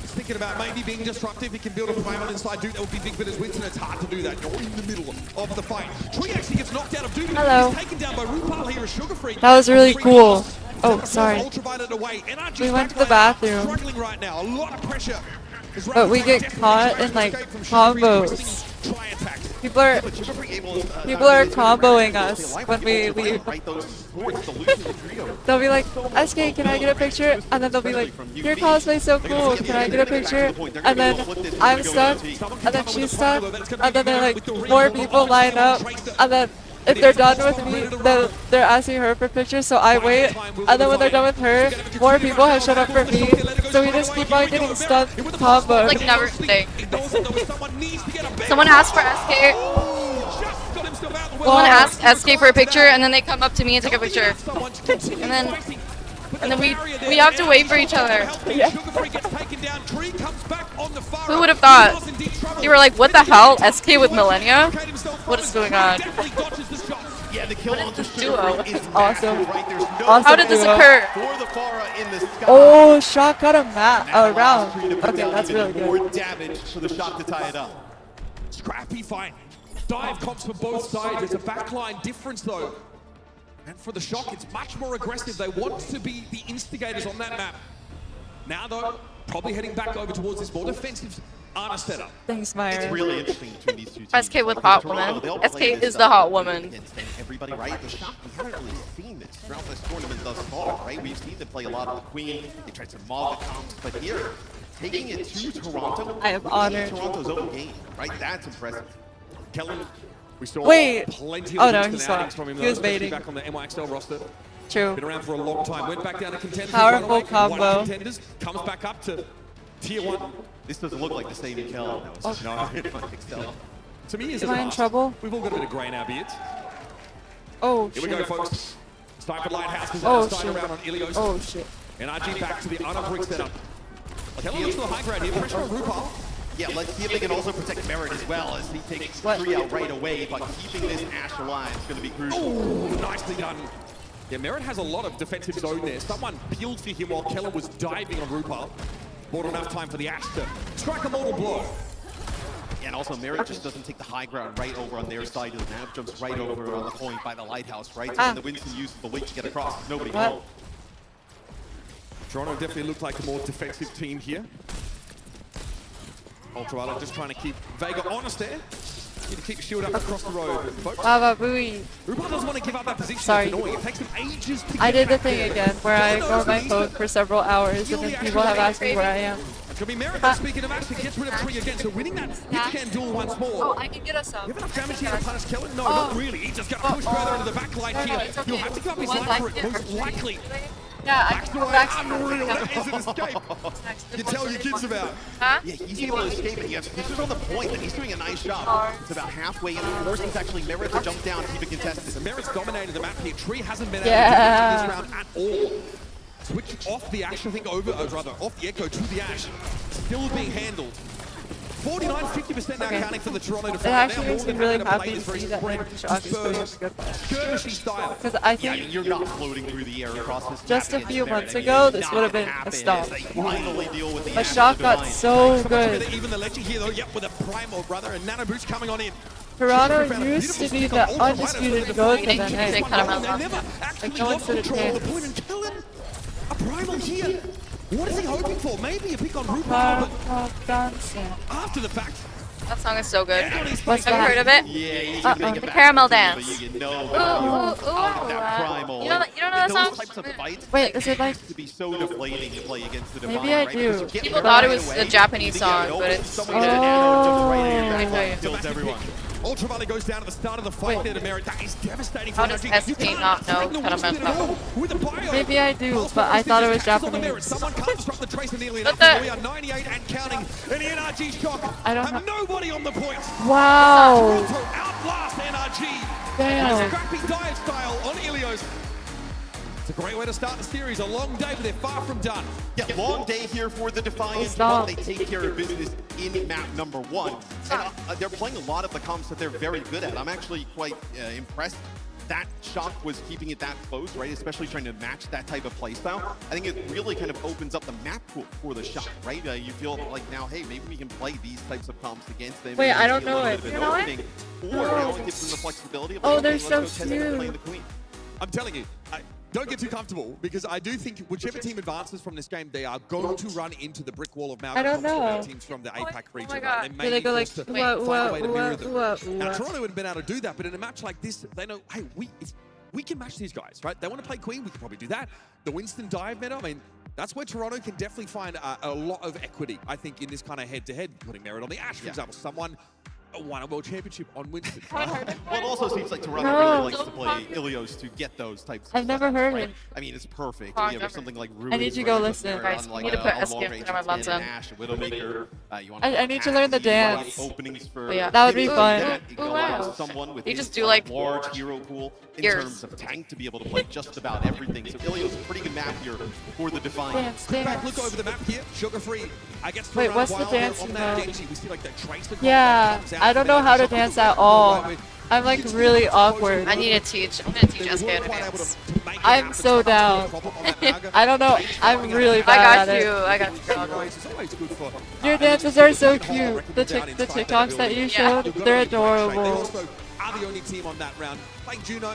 he's thinking about maybe being disruptive. He can build a primal inside Dupe. That would be big, but as Winston, it's hard to do that. You're in the middle of the fight. Tree actually gets knocked out of Dupe. Hello. He's taken down by RuPaul here as Sugar Free. That was really cool. Oh, sorry. Away. We went to the bathroom. Struggling right now. A lot of pressure. But we get caught in like combos. People are comboing us when we leave. They'll be like, Eskay, can I get a picture? And then they'll be like, your cosplay's so cool, can I get a picture? And then I'm stuck, and then she's stuck, and then they're like, more people line up, and then if they're done with me, they're asking her for pictures, so I wait, and then when they're done with her, more people have shown up for me, so we just keep on getting stuck combos. Like never ending. Someone asked for Eskay. Someone asked Eskay for a picture, and then they come up to me and take a picture, and then we have to wait for each other. Yeah. Who would have thought? You were like, what the hell? Eskay with Millennia? What is going on? Yeah, the kill on this duo. Awesome. How did this occur? Oh, Shock got a round. Okay, that's really good. More damage for the Shock to tie it up. Scrappy fight. Dive comps for both sides. It's a backline difference though. And for the Shock, it's much more aggressive. They want to be the instigators on that map. Now though, probably heading back over towards this more defensive Arna setup. Thanks, Meyer. It's really interesting between these two teams. Eskay with hot woman. Eskay is the hot woman. Everybody, right? The Shock, we haven't really seen this throughout this tournament thus far, right? We've seen them play a lot of the Queen. They tried to mob the comps, but here, taking it to Toronto. I am honored. Toronto's own game, right? That's impressive. Kellen, we saw plenty of he saw. from him. He was baiting. Back on the NYXL roster. True. Been around for a long time. Went back down to contenders. Powerful combo. Contenders, comes back up to tier 1. This doesn't look like the same Kellen that was NYXL. To me, is Am I in trouble? We've all got a bit of grey in our beards. Oh, Here shit. we go, folks. Sniper Lighthouse Oh, starting shit. around on Ilios. Oh, shit. NRG back to the unbrick setup. Kellen looks to the high ground here. Pressure on RuPaul. Yeah, let's see if they can also protect Merritt as well, as he takes 3 out right away, but keeping this Ashe alive is going to be crucial. Oh, nicely done. Yeah, Merritt has a lot of defensive zone there. Someone peeled for him while Kellen was diving on RuPaul. Bought enough time for the Ashe to strike a mortal blow. And also, Merritt just doesn't take the high ground right over on their side of the map, jumps right over on the point by the lighthouse, right? So when the Winston uses the weight to get across, nobody home. Toronto definitely looked like a more defensive team here. Ultraviolet just trying to keep Vega honest there. Need to keep your shield up across the road, folks. RuPaul doesn't want to give up that position. Sorry. It's annoying. It takes him ages to get I did the back thing there. again where I ignore my phone for several hours and then people have asked me where I am. It's going to be Merritt speaking of Ashe, gets rid of Tree again. So winning that hit-scan duel once more. Oh, I can get us some. You have enough damage here to punish Kellen? No, not really. He just got pushed further into the back line here. You'll have to give up his life for it, most likely. Yeah, I can go back. Unreal. That is an escape. You tell your kids about. Huh? Yeah, he's able to escape, and he has Stitches on the point, and he's doing a nice job. It's about halfway in, forcing actually Merritt to jump down and keep it contested. So Merritt's dominated the map here. Tree hasn't been able to do this round at all. Switch off the Ashe, I think, off the Echo to the Ashe. Still being handled. 49, 50% now counting for the Toronto Defiant. It actually makes me really happy to see that like Shock is doing a good style. Because I think you're not floating through the air across this just a map few against months Merritt. ago, It this is would have not been gonna a stop. happen as they finally deal with the But Ashe Shock got Defiant. so good. Even the legend here, though, yep, with a Primal brother, and Nano Boost coming on in. Toronto used to be the undisputed GOAT of NA. They never actually Like no one lost stood a control of the chance. point, and Kellen, a Primal here. What is he hoping for? Maybe a pick on RuPaul, but after the fact. That song is so good. What's Have you heard of it? Yeah, the caramel dance. You know, You don't know that song? Types of fights Wait, is it like to be so deflating to play against the Divine, maybe I right? do. People thought it was a Japanese song, but it's kills everyone. Ultraviolet goes down at the start of the fight there to Merit. That is devastating for How does SP not know caramel? Maybe I do, but I thought it was Japanese. Someone can't disrupt the trace nearly But enough. We are 98 and counting. And the NRG shock I don't have nobody on the point. Wow. Outlast NRG. Damn. Scrappy dive style on Ilios. It's a great way to start the series. A long day, but they're far from done. Yeah, long day here for the Defiant, but they take care of business in map number 1. And they're playing a lot of the comps that they're very good at. I'm actually quite impressed that Shock was keeping it that close, right? Especially trying to match that type of playstyle. I think it really kind of opens up the map pool for the Shock, right? You feel like now, hey, maybe we can play these types of comps against them. Wait, I don't know it. You know it? Or now it gives them the flexibility of Oh, they're let's so go test it and play cute. the Queen. I'm telling you, don't get too comfortable, because I do think whichever team advances from this game, they are going to run into the brick wall of Malga. I don't know. Teams from the APAC region. my God. They Do may they be go like, forced to find a way to mirror them. Now, what? Toronto would have been able to do that, but in a match like this, they know, hey, if we can match these guys, right? They want to play Queen, we can probably do that. The Winston dive meta, I mean, that's where Toronto can definitely find a lot of equity, I think, in this kind of head-to-head, putting Merit on the Ash, for example. Someone won a world championship on Winston. Well, it also seems like Toronto really likes to play Ilios to get those types of I've never heard right? it. I mean, it's perfect. Oh, You have something like Ruins, I need to go right? listen. Guys, On, like, you need to put a Eskay long-range in my extended button. Ash, a Widowmaker. You want I need to learn the dance. Openings for Yeah. That would be maybe fun. that, Ooh, allows wow. someone with You his, just do, like, large hero pool in ears. terms of tank to be able to play just about everything. So Ilios is a pretty good map here for the Defiant. Back, look over the map here. Sugar-free. I guess Wait, Toronto what's the while they're dance on that mode? Genji, we see like that trace across Yeah, that comes out I don't from know the how to Shock. dance at all. I'm like really awkward. I need to teach. I'm gonna teach SK how to dance. I'm so down. I don't know. I'm really I bad got at you. it. I got you, girl. Your dances are so cute. The TikToks that you showed, they're They adorable. also are the only team on that round playing Juno.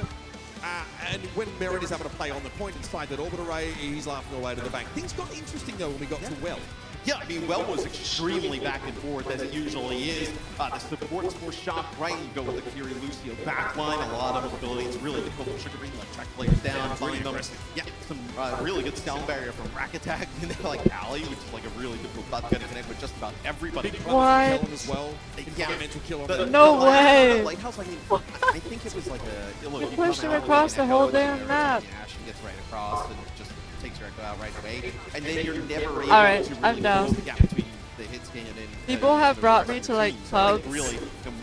And when Merit is able to play on the point inside that orbit array, he's laughing away to the bank. Things got interesting though when we got to Well. Yeah, I mean, Well was extremely back and forth, as it usually is. The supports for Shock, right? You go with the Fury Lucio backline, a lot of mobility. It's really difficult for Sugar Green, like track players down, find them. Yeah, some really good sound barrier from Rack Attack, and then like Alley, which is like a really difficult spot to connect with just about everybody. What? As well. Environmental kill on The- No the way. Lighthouse, I mean, I think it was like a... Look, you pushed come him out across and the whole Echo, damn and map. Ash gets right across and just takes your Echo out right away. And then you're never able Alright, to really I'm down. close the gap between the hit scan and People have brought me to like clubs really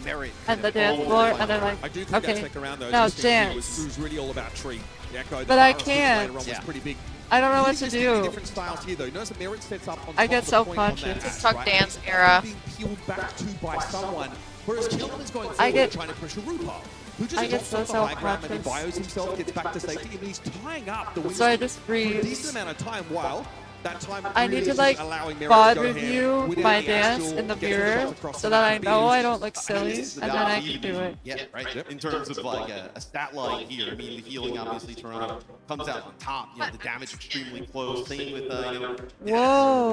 Merit and the dance floor, and they're I like, do think that okay, second round though, now just it dance. was really all about tree. The Echo, the But I Barrels can't. later on was pretty big. I don't know what You to can see the do. different styles here though. Notice that Merit sets up on I top get of the point on that self-conscious. Ash, Tuck right? dance And era. being peeled back to by someone, whereas Kilman is going I forward get- trying to pressure RuPaul, who just I get drops so off the high ground and self-conscious. bios himself, gets back to safety, and he's tying up the So I Winston just for a freeze. decent amount of time while that time I need to really like allowing Merit bod to go ham review without my the dance actual in the getting mirror shots across so the that map I and know being I used. don't look silly, It's and then I can do it. Yeah, right. In terms of like a stat line here, I mean, the healing, obviously, Toronto comes out on top. You know, the damage extremely close. Same with, you know,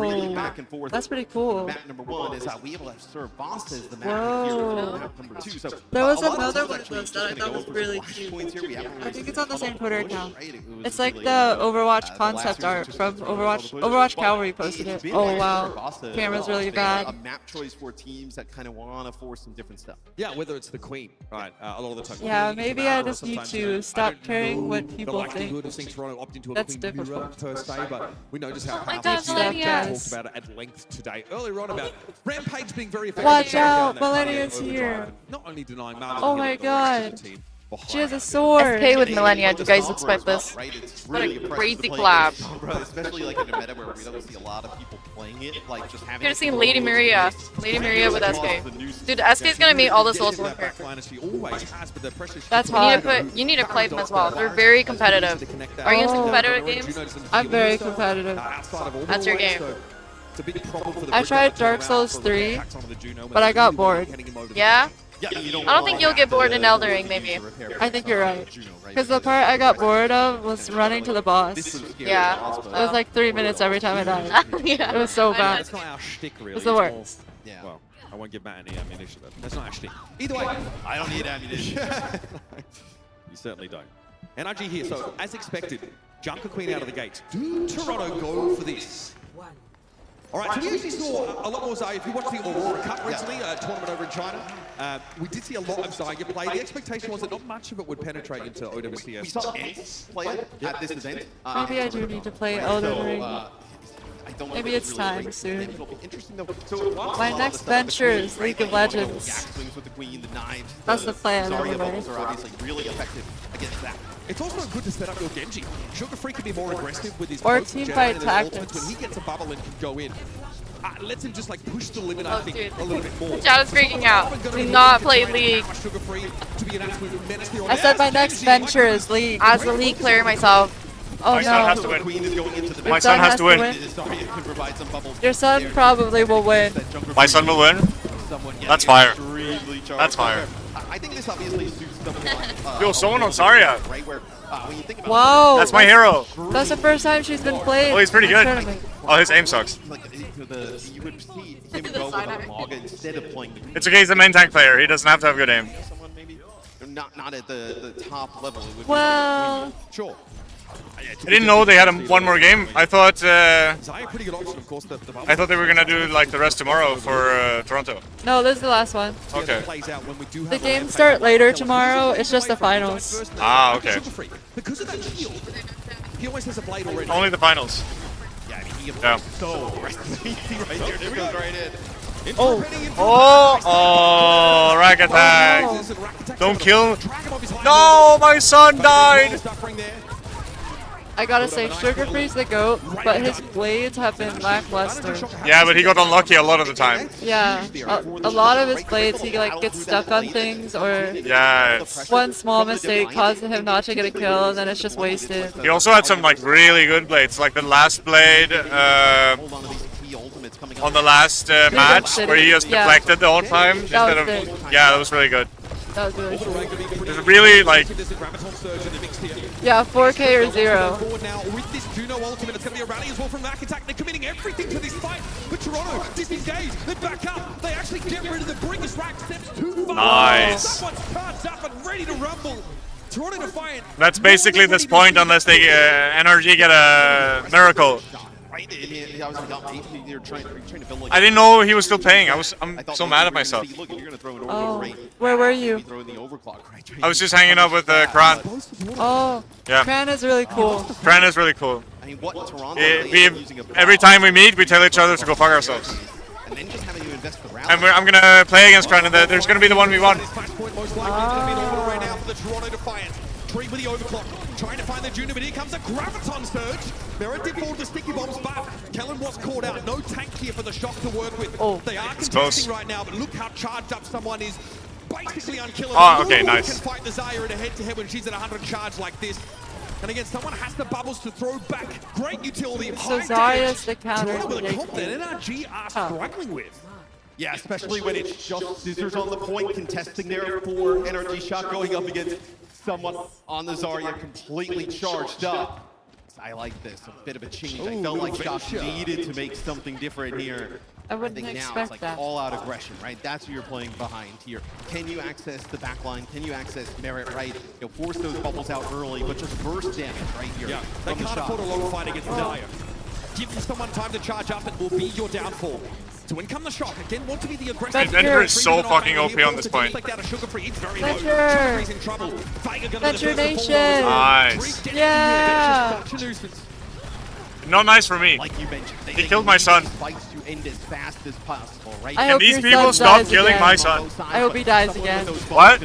really back Whoa, and forth. that's pretty cool. Map number 1 is how we able to serve bosses the map Whoa. here for map number 2. So There was a lot another teams one of actually those just that I gonna thought go was for really flash cute. points here. We haven't I really think it's on the same Twitter push, account. right? It was It's like really, the Overwatch the concept last art year's from just Overwatch but Cavalry posted it's it. been Oh nice wow, for bosses camera's overall. really It's been a bad. map choice for teams that kind of want to force some different stuff. Yeah, whether it's the Queen, right? A lot of the time. Yeah, Queen, maybe Commander, I just need sometimes, to you know, stop I don't caring know what the people likelihood think. of seeing Toronto opt into a That's Queen difficult. per se, but we know just how my powerful God, it is. Millennia. We talked about it at length today. Earlier on about Rampage being very effective. Watch at out, shutting down that Millennia's kind of here. overdrive, and not only denying Malga, Oh but my the rest of god, the team she has a behind. sword. SK with Millennia. Do you guys Sombra expect as well, this? right? It's What really a impressive crazy to play collab. against Sombra, especially like in a meta where we don't see a lot of people playing it, like just having. You're gonna see Lady Maria. Lady Maria with SK. Dude, SK's gonna meet all the Soul Silver characters. That's You hot. you need to play them as well. They're very competitive. Are you into competitive games? I'm very competitive. That's your game. I tried Dark Souls 3, but I got bored. Yeah? I don't think you'll get bored in Eldering, maybe. I think you're right. Because the part I got bored of was running to the boss. Yeah. It was like 3 minutes every time I died. Yeah. It was so bad. That's not our shtick, really. It was the worst. Yeah. Well, I won't give Matt any ammunition. That's not our shtick. Either way, I don't need ammunition. You certainly don't. NRG here. So, as expected, Junker Queen out of the gates. Do Toronto go for this? All right, so we actually saw a lot more Zaya. If you watched the Aurora Cup recently, a tournament over in China, we did see a lot of Zaya play. The expectation was that not much of it would penetrate into OWCS. We saw Ents play it at this event. Maybe I do need to play Elden Ring. Maybe it's time soon. My next venture is League of Legends. That's the plan anyway. Are obviously really effective against that. It's also good to set up your Genji. Sugar Free can be more aggressive with his Or potent team Jedi fight and his ultimates. tactics. When he gets a bubble and can go in, lets him just like push the limit, I think, a little bit more. Chad is freaking out. Do not play League. Sugar Free to be an absolute menace there on I said my next venture is League. As a League player myself. Oh My no. son has to win. My son has to win. Your son probably will win. My son will win? That's fire. That's fire. I think this obviously suits someone. Yo, someone on Zarya. Right where, when you think about Whoa. That's my hero. That's the first time she's been played. Oh, he's pretty in a good. tournament. Oh, his aim sucks. you would see him go with a log instead of playing the It's okay, he's a main tank player. He doesn't have to have good aim. not at the top level. It would Well, sure. I didn't know they had one more game. I thought pretty good option, of course. I thought they were gonna do like the rest tomorrow for Toronto. no, this is the last one. Okay. The games start later tomorrow. It's just the finals. Ah, okay. Because of that shield, he always has a blade already. Only the finals. Yeah, I mean, he Yeah. so easy right there. There goes right in. Oh, rack attack. Don't kill. No, my son died. I gotta say, Sugar Free's the GOAT, but his blades have been lackluster. Yeah, but he got unlucky a lot of the time. Yeah, a lot of his blades, he like gets stuck on things, or Yeah. one small mistake causes him not to get a kill, and then it's just wasted. He also had some like really good blades, like the last blade on the last match where he just deflected the whole time instead of. Yeah, that was really good. That was really cool. It's really like. Yeah, 4K or 0. Now with this Juno ultimate, it's going to be a rally as well from Mac Attack. They're committing everything to this fight. But Toronto disengage. They back up. They actually get rid of the Bringus rack steps too far. Nice. Someone's charged up and ready to rumble. Toronto defiant. That's basically this point unless they NRG get a miracle. I didn't know he was still playing. I'm so mad at myself. Oh, where were you? I was just hanging out with Kran. Oh, Yeah. Kran is really cool. Kran is really cool. Every time we meet, we tell each other to go fuck ourselves. And I'm gonna play against Kran, and there's gonna be the 1v1. Tree with the overclock, trying to find the Juno, but here comes a Graviton Surge. Mera did fall to sticky bombs, but Kellen was caught out. No tank here for the Shock to work with. They are contesting right now, but look how charged up someone is. Basically unkillable. Oh, okay, No one nice. can fight the Zarya in a head-to-head when she's at 100 charge like this. And again, someone has the bubbles to throw back. Great utility. So High Zarya's damage. the counter Toronto with a to comp that NRG are struggling with. Yeah, especially when it's just scissors on the point, contesting there for NRG Shock going up against someone on the Zarya completely charged up. I like this, a bit of a change. I felt like Shock needed to make something different here. I wouldn't think now expect it's like that. all-out aggression, right? That's who you're playing behind here. Can you access the backline? Can you access Merit, right? You'll force those bubbles out early, but just burst damage right here. Yeah, they can't afford a long fight against Zarya. Give someone time to charge up, it will be your downfall. So in come the Shock, again, want to be the aggressive. Venture is so fucking OP on this point. Venture Nation! Nice. Yeah! Not nice for me. Like you mentioned, He killed my son. Fights to end as fast as possible, right? I Can hope these your people son stop dies killing again. my son? I hope he dies again. What?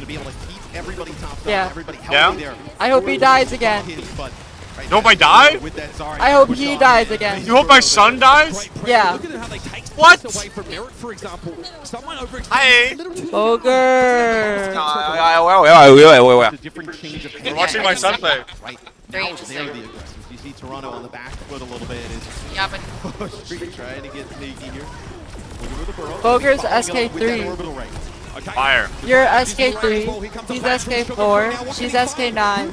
Yeah. Yeah? I hope he dies again. You hope I die? I hope he dies again. You hope my son dies? Yeah. What? Hi. Boger. We're watching my son play. Very interesting. You see Toronto on the back foot a little bit. Yeah, but Street trying to get sneaky here. Boger's SK3. Fire. You're SK3. He's SK4. She's SK9.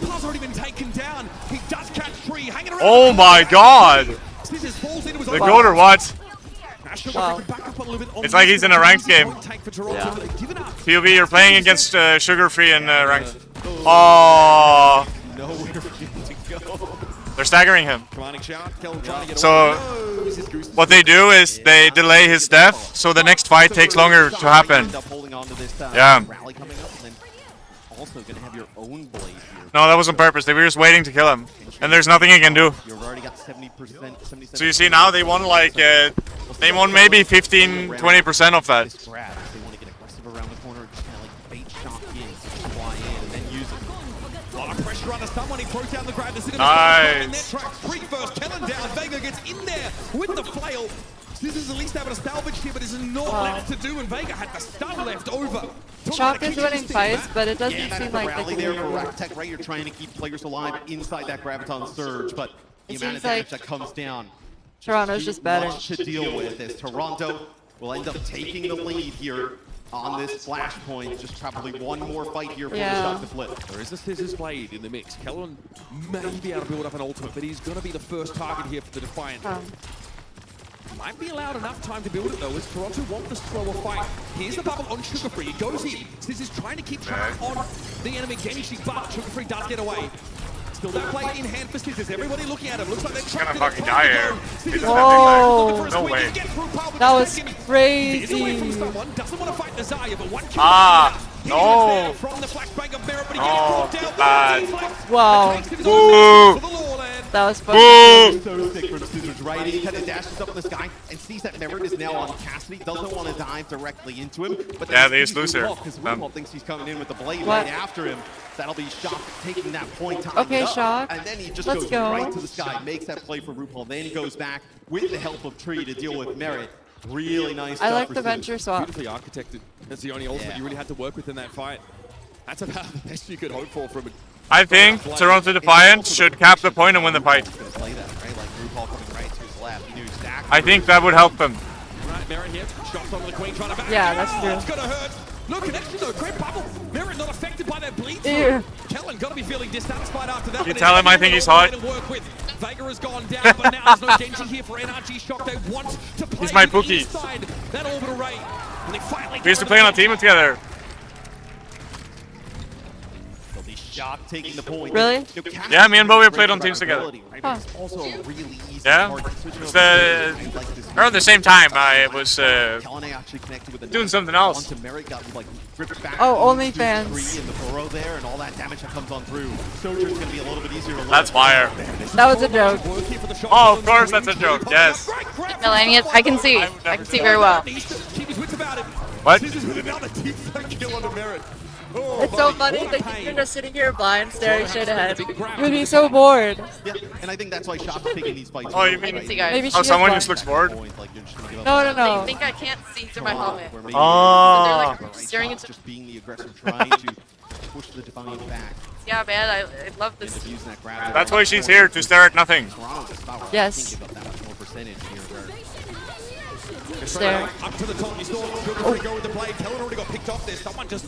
Oh my god! The goat or what? Wow. It's like he's in a ranked game. Yeah. POV, you're playing against Sugar-Free in ranked. Oh. They're staggering him. So what they do is they delay his death, so the next fight takes longer to happen. Yeah. No, that was on purpose. They were just waiting to kill him, and there's nothing he can do. So you see now they won like they won maybe 15-20% of that. Nice. Kellen down. Vega gets in there with the flail. This is at least able to salvage here, but this is not left to do, and Vega had the stun left over. Shock is winning fights, but it doesn't seem like rally there for Raktek, right? You're trying to keep players alive inside that Graviton Surge, but the amount of damage that comes down. Toronto's just better. Much to deal with as Toronto will end up taking the lead here on this flashpoint. Just probably one more fight here for the Shock to flip. There is a Scissors Blade in the mix. Kellen may be able to build up an ultimate, but he's going to be the first target here for the Defiant. Might be allowed enough time to build it though, as Toronto want the slower fight. Here's the bubble on Sugar-Free. He goes in. Scissors trying to keep track on the enemy Genji, but Sugar-Free does get away. Still that blade in hand for Scissors. Everybody looking at him. Looks like they're trying to fucking die here. Oh, no way. That was crazy. No. Oh, bad. Wow. Ooh. That was fucking So sick from Scissors, right? He kind of dashes up on this guy and sees that Merit is now on Cassidy. Doesn't want to dive directly into him. But yeah, they just lose here. Because RuPaul thinks he's coming in with the blade right after him. That'll be Shock taking that point. Okay, Shock. And then he just goes right to the sky, makes that play for RuPaul, then goes back with the help of Tree to deal with Merit. Really nice stuff. I like the venture swap. Beautifully architected. That's the only ultimate you really had to work with in that fight. That's about the best you could hope for from a... I think Toronto Defiant should cap the point and win the fight. I think that would help them. Yeah, that's true. It's gonna hurt. No connection though. Great bubble. Merit not affected by that bleed. Kellen gotta be feeling dissatisfied after that. You tell him I think he's hot. Vega has gone down, but now there's no Genji here for NRG Shock. They want to play He's my bookie. that orbital ray. And they finally We used to play on a team together. Shock taking the point. Really? Yeah, me and Bowie played on teams together. Huh. Also a really easy Yeah, it's around the same time I was doing something else. Oh, OnlyFans. In the burrow there, and all that damage that comes on through. Soldier's gonna be a little bit easier to That's fire. That was a joke. Oh, of course that's a joke. Yes. Melania, I can see very well. What? It's so funny that you're just sitting here blind, staring straight ahead. You'd be so bored. Yeah, and I think that's why Shock's taking these fights. Oh, you mean Maybe oh, someone just looks bored? No. I think I can't see through my helmet. Oh. So they're like staring into... Just being the aggressor, trying to push the Defiant back. Yeah, man, I love this. That's why she's here, to stare at nothing. Yes. Stare. Up to the top, you saw Sugar-Free go with the blade. Kellen already got picked off there. Someone just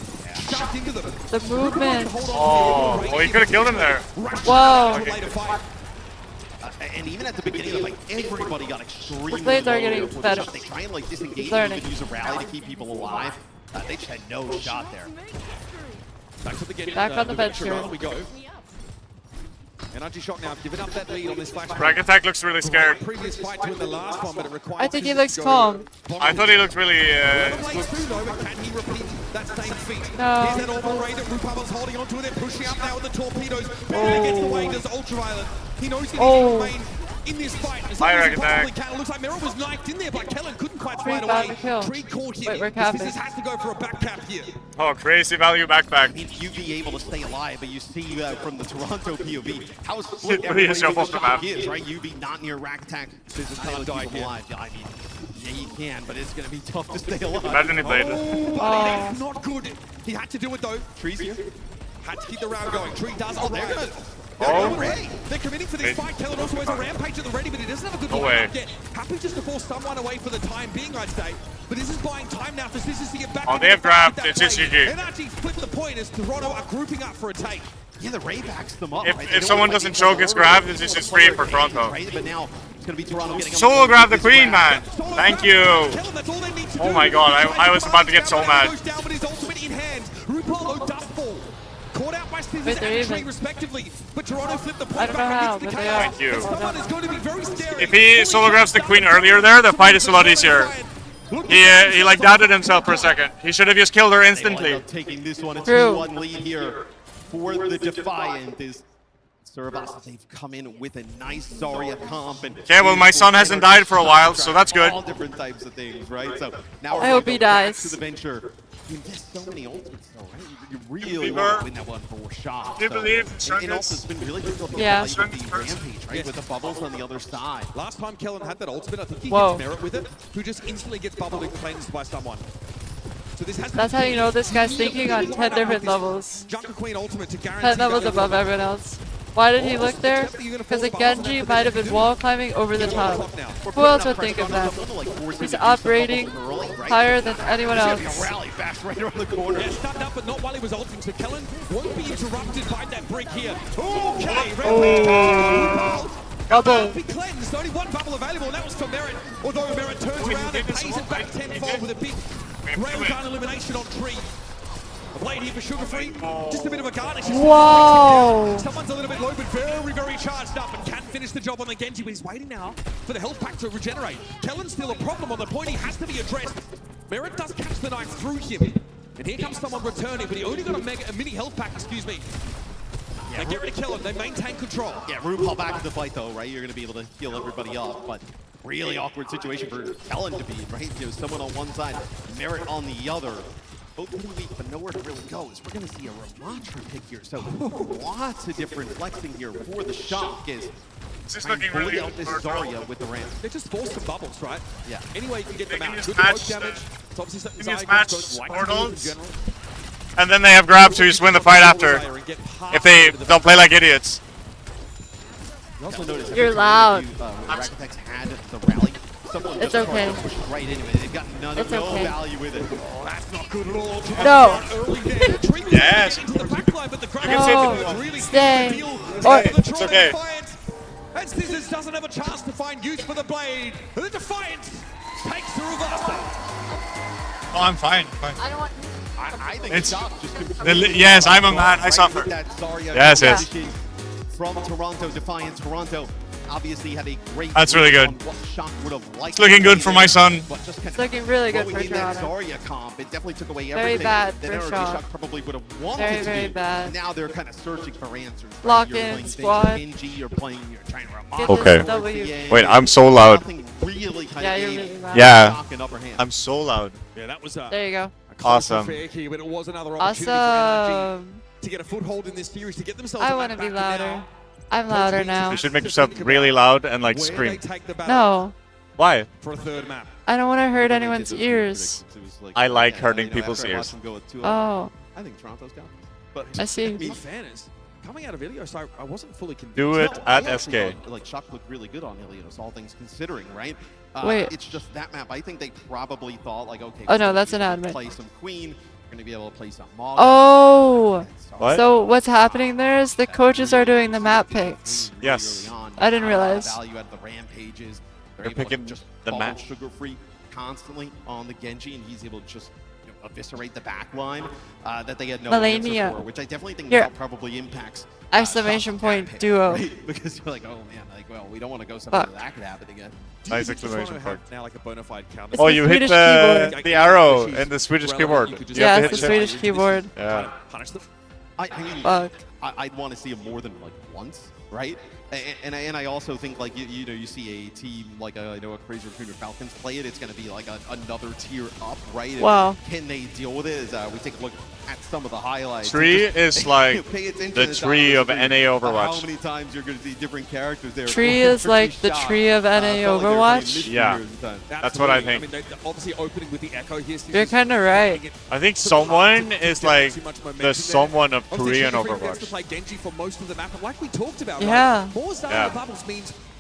shoved into them. The movement. Oh, well, you could have killed him there. Whoa. And even at the beginning of the fight, everybody got extremely The blades are low getting there. better. They try and like disengage learning. and use a rally to keep people alive. They just had no shot there. Back on the bench here. We go. NRG Shock now giving up that lead on this flash. Raktek looks really scared. Previous fight to win the last one, but it requires I think he looks calm. I thought he looked really. Can he repeat that same feat? No. Here's that orbital ray that RuPaul's holding onto it. They're pushing up now with the torpedoes. Barely gets away, does ultraviolet. He knows he needs to remain in this fight as long as he possibly can. It looks like Meryl was knifed in there, but Kellen couldn't quite find away. Tree caught him. Wait, we're capping. This has to go for a back cap here. Oh, crazy value backpack. I mean, you'd be able to stay alive, but you see from the Toronto POV how split Really everybody is your fault, Shock is, right? UV not near Raktek. Scissors can't die here. Alive. Yeah, I mean, yeah, you can, but it's going to be tough to stay alive. Imagine he played it. Oh, buddy, that's not good. He had to do it though. Tree's here. Had to keep the round going. Tree does arrive. Oh. They're committing for this fight. Kellen also has a rampage at the ready, but he doesn't have a good No lineup way. yet. Happy just to force someone away for the time being, I'd say. But this is buying time now for Scissors to get back. Oh, they have grabbed. It's GG. And actually flip the point as Toronto are grouping up for a take. Yeah, the Ray backs them up. If someone doesn't choke his grab, this is just free for Toronto. But now it's going to be Toronto getting Solo grab the queen, man. Thank you. Oh my god, I was about to get so mad. Caught out by Scissors and Tree respectively, but Toronto flipped the point back into the Thank chaos. you. Someone is going to be very scary. If he solo grabs the queen earlier there, the fight is a lot easier. He like doubted himself for a second. He should have just killed her instantly. Taking this one, a 2-1 lead here for the Defiant is Cerebus. They've come in with a nice Zarya comp. And okay, well, my son hasn't died for a while, so that's good. All different types of things, right? So now I hope he dies. To the venture. You invest so many ultimates, though, right? You really want to win that one for Shock. Do you believe and also, it's been really difficult to yeah. the Rampage, right? With the bubbles on the other side. Last time Kellen had that ultimate, I think he Whoa. hits Merit with it, who just instantly gets bubbled and cleansed by someone. So this has That's how you know this guy's thinking on 10 different levels. 10 levels above everyone else. Why did he look there? Because a Genji might have been wall climbing over the top. Who else would think of that? He's operating higher than anyone else. Rally fast right around the corner. Yeah, stunned up, but not while he was ulting. So Kellen won't be interrupted by that break here. Okay, Bubble. Be cleansed. Only one bubble available, and that was for Merit. Although Merit turns around and pays it back tenfold with a big railgun elimination on Tree. A blade here for Sugar Free. Just a bit of a garnish. Whoa! Someone's a little bit low, but very, very charged up and can finish the job on the Genji. But he's waiting now for the health pack to regenerate. Kellen's still a problem on the point. He has to be addressed. Merit does catch the knife through him. And here comes someone returning, but he only got a mini health pack, excuse me. Yeah, get rid of Kellen. They maintain control. Yeah, RuPaul back in the fight, though, right? You're going to be able to heal everybody up, but really awkward situation for Kellen to be in, right? You know, someone on one side, Merit on the other. Both pretty weak, but nowhere to really go. We're going to see a Ramatra pick here. So lots of different flexing here for the Shock is This is looking really out this Zarya with the ramp. They just forced some bubbles, right? Yeah. Anyway, you can get them out. use Good match, poke damage. It's obviously something use Zygon match don't like portals. in general. And then they have grab to just win the fight after. If they'll play like idiots. You also notice You're loud. Racketech's had the rally. Someone It's just okay. pushed right into it. They've got no okay. value with it. That's not good at all. No. Yes. No. Stay. Or It's okay. And Scissors doesn't have a chance to find use for the blade. The Defiant takes the reversal. Oh, I'm fine. I don't want. I think It's Shock just yes, I'm a man. I suffer. Yes, yes. From Toronto, Defiant Toronto. Obviously had a great. That's really good. What Shock would have liked. It's looking good for my son. It's looking really good for that Toronto. Zarya comp, it definitely took away Very everything bad that for NRG Shock. Shock probably would have wanted Very, to very do. bad. Now they're kind of searching for answers. Right? Lock You're in, playing squad. Genji, you're playing, you're trying to Get remodel. this Okay. W. Wait, I'm so loud. Nothing really kind Yeah, of you're gave really loud. Yeah. Shock an upper hand. I'm so loud. Yeah, that was There you go. Awesome. fair here, but it was another opportunity for NRG Awesome. to get a foothold in this series, to get themselves I a want to map be back, and louder. now I'm louder now. You should make yourself really loud and like where they scream. take the battle No. Why? for a third map. I don't want to hurt anyone's ears. I like hurting people's ears. Oh. I think Toronto's got this. But I see. In fairness, coming out of Ilios, I wasn't fully convinced. Do it at I actually SK. thought, like Shock looked really good on Ilios, all things considering, right? Wait. It's just that map. I think they probably thought like, okay. Oh, we're no, gonna that's be an able to admin. Play some Queen. We're gonna be able to play some Maul. Oh. What? So what's happening there is the coaches are doing the map picks. Yes. I didn't realize. Value at the rampages. They're able to picking just the bubble map. Sugar Free constantly on the Genji, and he's able to just eviscerate the back line that they had no answer Millennia. for, which I definitely think Here. now probably impacts. Exclamation Shock's point map pick, duo. right? Because you're like, oh man, like, well, we don't want to go somewhere Fuck. that could happen again. Nice Do you think exclamation Toronto point. have now like a bona fide counter? Oh, the you hit Swedish the keyboard. arrow and the Swedish keyboard. You Yeah, have to it's the hit Swedish keyboard. Yeah. Punish them. I mean, Fuck. I'd want to see him more than like once, right? And I also think like you know you see a team like a Crazy Raccoon or Falcons play it, it's going to be like another tier up, right? And Wow. can they deal with it? As we take a look at some of the highlights. Tree Just is like pay attention the to tree of screen, NA How Overwatch. many times you're going to see different characters there? Tree is like the Shot. tree of NA Felt like they were playing Overwatch. mid-tier Yeah. at the time. That's what I Absolutely. think. mean, they're obviously opening with the Echo here. You're kind of right. I think someone is like the someone of Korean Obviously, Sugar Free gets to Overwatch. play Genji for most of the map, and like we talked about, Yeah. right? More Zarya Yeah. bubbles means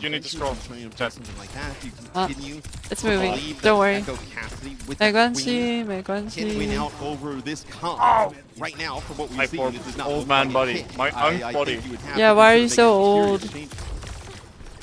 You need to scroll. It's moving. Don't worry. 没关系，没关 Can win 系。 out over this comp. Right now, from what we My see, poor this is not old looking man like body. a My hit. unk body. think you would have Yeah, to why are make you sure so they get old? serious change.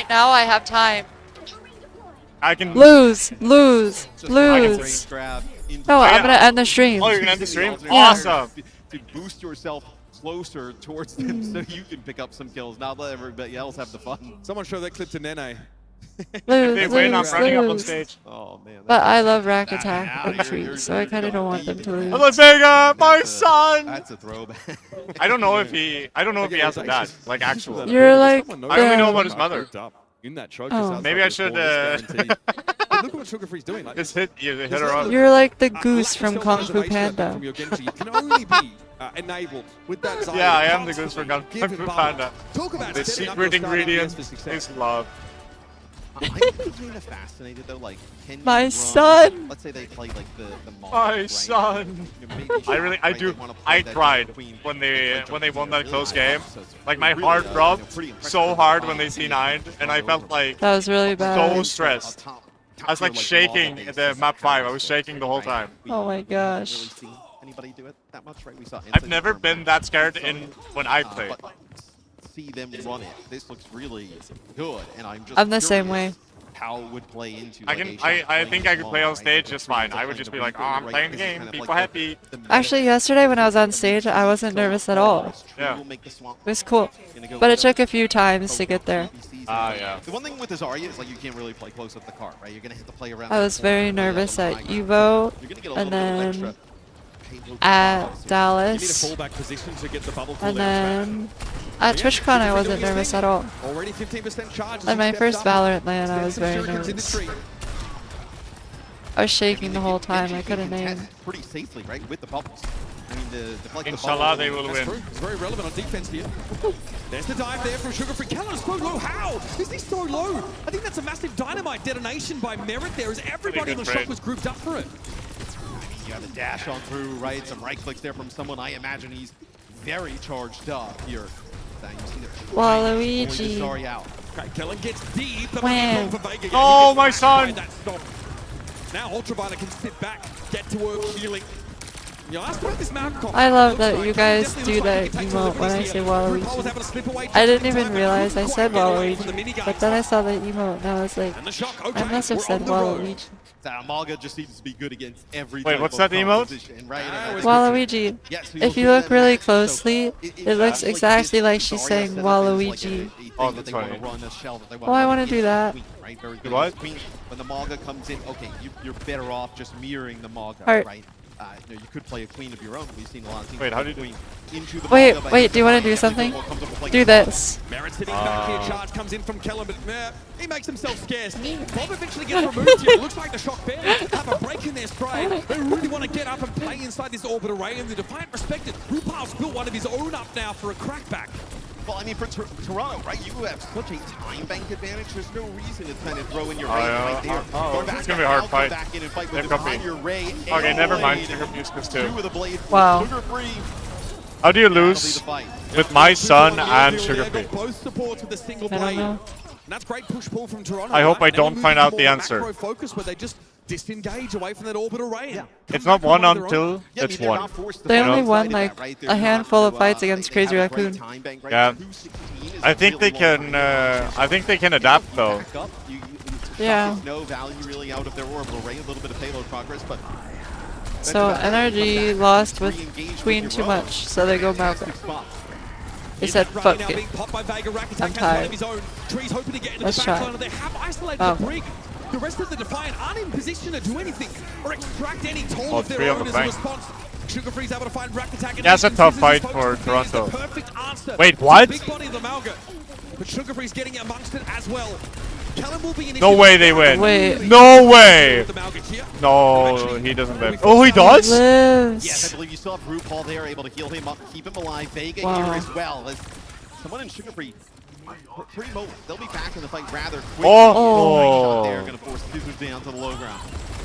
right now. I have time. I can Lose. No, Grab I'm gonna end the stream. Oh, you're gonna end the stream? Yeah. Awesome. to boost yourself closer towards them so you can pick up some kills. Not let everybody else have the fun. Someone show that clip to Nene. Lose. Oh man. But I love rack attack entries, so I kind of don't want them to lose. Hello, Vega, my son. That's a throwback. I don't know if he has a dad, like actual. You're like I only know about his mother. In that truck. Oh. Maybe I should. look at what Sugar Free's doing. Like, Just hit her up. You're like the goose from Kung Fu Panda. From your Genji. It can only be enabled with that Zarya. Yeah, I am the goose for Kung Fu Panda. Talk about The setting up secret your startup ingredient for success. is love. I'm kind of fascinated though, like, can My you run, son! let's say they play like the Mog, My right? son! I cried when they won that close game. Like my heart dropped so hard when they C9'd, and I felt like That was really bad. so stressed. I was like shaking at the map 5. I was shaking the whole time. Oh my gosh. Anybody do it that much, right? We saw I've never been that scared when I played. See them run it. This looks really good, and I'm the same way. How it would play into. I think I could play on stage just fine. I would just be like, oh, I'm playing the game. People happy. Actually, yesterday when I was on stage, I wasn't nervous at all. Yeah. It was cool. But it took a few times to get there. Yeah. The one thing with this Zarya is like you can't really play close up the cart, right? You're gonna have to play around. I was very nervous at Evo, and then at Dallas, and then at TwitchCon I wasn't nervous at all. And my first Valorant LAN I was very nervous. I was shaking the whole time, I couldn't aim. Pretty safely, right, with the bubbles. I mean, Inshallah, they will win. It's very relevant on defense here. There's the dive there from Sugar Free. Callum's so low. How is he so low? I think that's a massive dynamite detonation by Merit there, as everybody on the shot was grouped up for it. You have the dash on through, right? Some right clicks there from someone. I imagine he's very charged up here. Waluigi. Kellen gets deep. Wham. Oh, my son! Now Ultraviolet can sit back, get to work healing. I love that you guys do that emote when I say Waluigi. I didn't even realize I said Waluigi, but then I saw the emote and I was like, I must have said Waluigi. Malga just seems to be good against every Wait, what's that emote? Waluigi. If you look really closely, it looks exactly like she's saying Waluigi. Oh, that's funny. Oh, I want to do that. What? When the Malga comes in, okay, you're better off just mirroring the Malga, Heart. right? You could play a queen of your own. We've seen a lot of teams. Wait, how do you do? Wait, do you want to do something? Do this. Merit sitting back here, charge comes in from Kellen, but he makes himself scarce. Bob eventually gets removed here. It looks like the Shock barely have a break in their spray. They really want to get up and play inside this orbit array, and the Defiant respected. RuPaul's built one of his own up now for a crackback. Well, I mean, for Toronto, right, you have such a time bank advantage. There's no reason to kind of throw in your Ray right there. It's going to be a hard fight. Okay, never mind. Sugar Free is too. Wow. How do you lose with my son and Sugar Free? Both supports with a single blade. And that's great push-pull from Toronto. I hope I don't find out the answer. Focus where they just disengage away from that orbit array. Yeah. It's not one until it's one. They only won like a handful of fights against Crazy Raccoon. Yeah, I think they can. I think they can adapt though. Yeah. No value really out of their orbital ray. A little bit of payload progress, but. So NRG lost with Queen too much, so they go Malga. He said, fuck it. I'm tired. Let's try. Oh. The rest of the Defiant aren't in position to do anything or extract any toll of their own as a response. Sugar Free's able to find Rack Attack. Yeah, it's a tough fight for Toronto. Wait, what? Big body of the Malga. But Sugar Free's getting amongst it as well. No way they win. Wait. No way. No, he doesn't live. Oh, he does? Yes, I believe you still have RuPaul there, able to heal him up, keep him alive. Vega here as well. As someone in Sugar Free, pretty mobile. They'll be back in the fight rather quickly. Oh. They're going to force Scissors down to the low ground.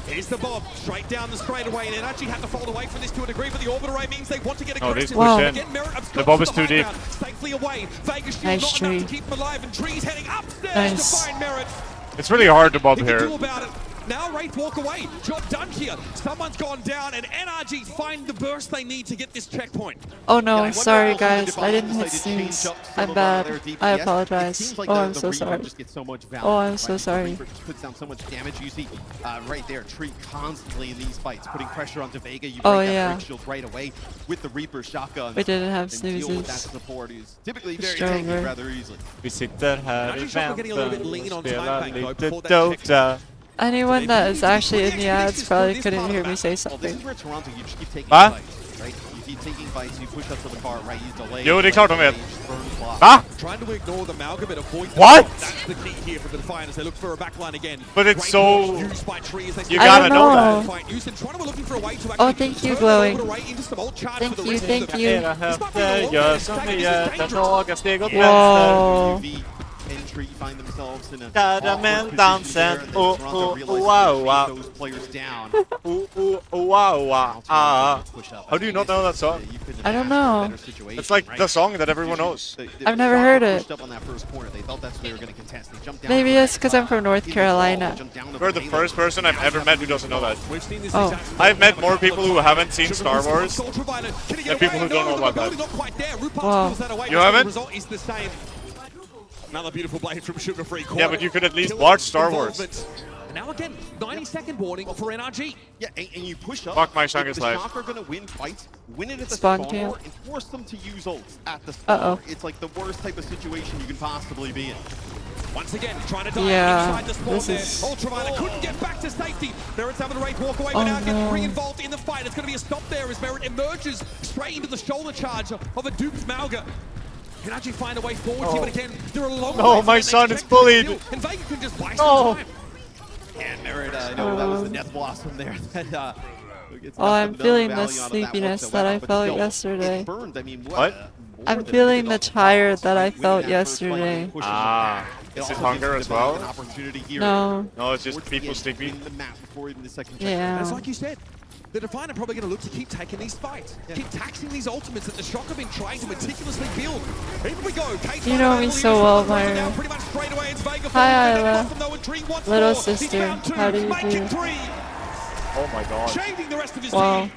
Here's the Bob, straight down the straightaway, and actually have to fold away from this to a degree, but the orbit array means they want to get aggressive. Oh, these push in. The Bob is too deep. Safely away. Vegas nice not tree. enough to keep him alive, and Tree's heading upstairs to find Merit. It's really hard to bob here. Now Wraith walk away. Job done here. Someone's gone down, and NRG find the burst they need to get this checkpoint. Oh no, sorry guys. I didn't hit snooze. I'm bad. I apologize. Oh, I'm so sorry. Oh, I'm so sorry. Puts down so much damage. You see right there, Tree constantly in these fights, putting pressure on Vega. You break that break shield right away with the Reaper shotgun. We didn't have snoozes. Deal with that support is typically very tanky rather easily. Vi sitter här i väntan och spelar lite Dota. Anyone that is actually in the ads probably couldn't hear me say something. This is where Toronto, you just keep taking Huh? fights, right? You He's taking fights, you push up to the car, right? You delay. Jo, det er klart, de vet. Ah! Trying to ignore the Malga, but avoid the What? That's the key here for the Defiant as they look for a backline again. But it's so... Used by Tree as they You gotta know that. Oh, thank you, Glowing. Thank you, thank you. Whoa. Entry find themselves in a Karamelldansen, oh, wow, wow. those players down. Wow, wow. How do you not know that song? I don't know. It's like the song that everyone knows. I've never heard it. Up on that first corner. They thought that's what they were going to contest. They jumped down. Maybe it's because I'm from North Carolina. You're the first person I've ever met who doesn't know that. Oh. I've met more people who haven't seen Star Wars than people who don't know about that. Wow. You haven't? Another beautiful blade from Sugar Free. Yeah, but you could at least watch Star Wars. Now again, 90-second warning for NRG. Yeah, and you push up. Fuck my Shanghai's life. The Shock are going to win fights, win it at the Spawn spawn camp. door, and force them to use ults at the spawn. Uh-oh. It's like the worst type of situation you can possibly be in. Once again, trying to dive inside the spawn there. Ultraviolet couldn't get back to safety. Merit's having to walk away, but now getting re-involved in the fight. It's going to be a stop there as Merit emerges straight into the shoulder charge of a duped Malga. Can actually find a way forward here, but again, they're a long way. Oh, my son is bullied. And Vega can just buy some time. And Merit, I know that was the Death Blossom there. That, Oh, I'm feeling the sleepiness that I felt yesterday. What? I'm feeling the tired that I felt yesterday. Ah. Is it hunger as well? No. No, it's just people sleepy. Yeah. It's like you said. The Defiant are probably going to look to keep taking these fights, keep taxing these ultimates that the Shock have been trying to meticulously build. Here we go. You know me so well, Myra. Hi, Isla. Little sister. How do you do? Oh my god. Wow.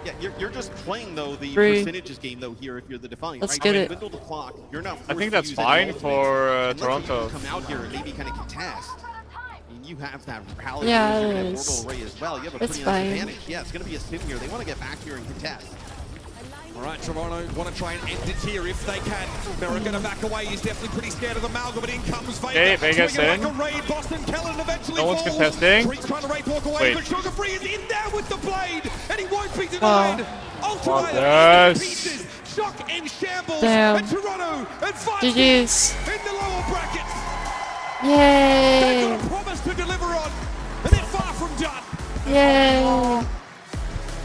Yeah, you're just playing though the Free. percentages game though here if you're the Defiant. Let's right? get it. Dwindle the clock. You're not I think forced to that's use any fine ultimates. for Unless you Toronto. come out here and maybe kind of contest. You have that rally. Yeah, you're it gonna have is. orbital array as well. You have a It's pretty nice fine. advantage. Yeah, it's going to be a sim here. They want to get back here and contest. All right, Toronto want to try and end it here if they can. Merit going to back away. He's definitely pretty scared of the Malga, but in comes Vega. Okay, Vega's in. Like a raid. Boston Kellen eventually No one's falls. contesting. Tree's trying to raid walk away, Wait. but Sugar Free is in there with the blade, and he won't be denied. Ultimate Yes. pieces. Shock in shambles. Damn. And Toronto advances GG's. in the lower brackets. Yay. They've got a promise to deliver on, and they're far from done. Yay.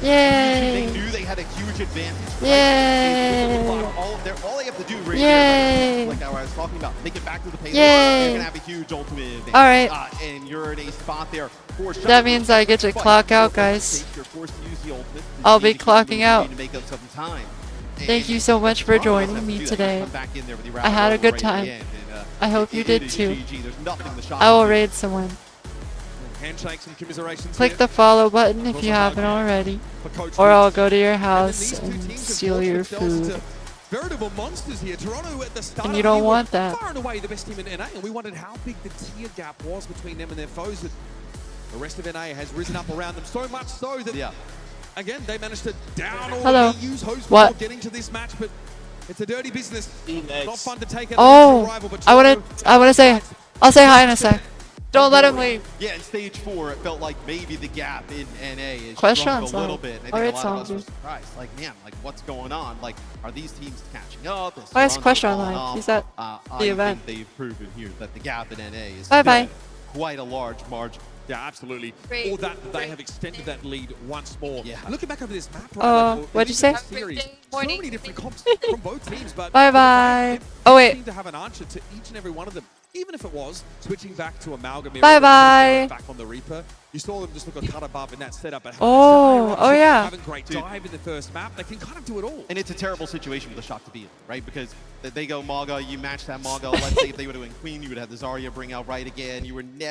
They Yay. knew they had a huge advantage. Right? Yay. All they have to do right Yay. here, like I was talking about, make it back to the payload. Yay. You're gonna have a huge ultimate advantage. All right. And you're in a spot there. For Shock. That means I get to clock out, guys. You're forced to use the ultimate. I'll be clocking out. To make up some time. Thank you so much for joining me today. I had a good time. I hope you did too. I will raid someone. Handshakes and commiserations Click here. the follow button if you haven't already. Or I'll go to your house and steal your food. Veritable monsters here. Toronto at the start And you don't want that. far and away the best team in NA, and we wondered how big the tier gap was between them and their foes. But the rest of NA has risen up around them so much so that again they managed to down all Hello. the EU's host What? before getting to this match. But it's a dirty business. Not fun to take out Oh, against your rival. But I wanna say, I'll say hi in a sec. Don't let him leave. Yeah, in stage 4, it felt like maybe the gap in NA is Questions, shrunk a little bit. I think alright, a lot of us were Sanji. surprised. Like, man, like what's going on? Like, are these teams catching up? Is Why is Toronto Question falling online? off? He's at I the event. think they've proven here that the gap in NA is Bye-bye. still quite a large margin. Yeah, absolutely. Great. Or that they have extended that lead once more. Yeah. Looking back over this map, right, like, what'd you say? series, so many different comps from both teams, but Bye-bye. Oh, wait. seem to have an answer to each and every one of them. Even if it was switching back to Amalgam, Bye-bye. back on the Reaper, you saw them just look a cut above in that setup. But Oh, yeah. having great dive in the first map, they can kind of do it all. And it's a terrible situation for the Shock to be in, right? Because they go Maga, you match that Maga. Let's say if they were doing Queen, you would have the Zarya bring out right again. You were never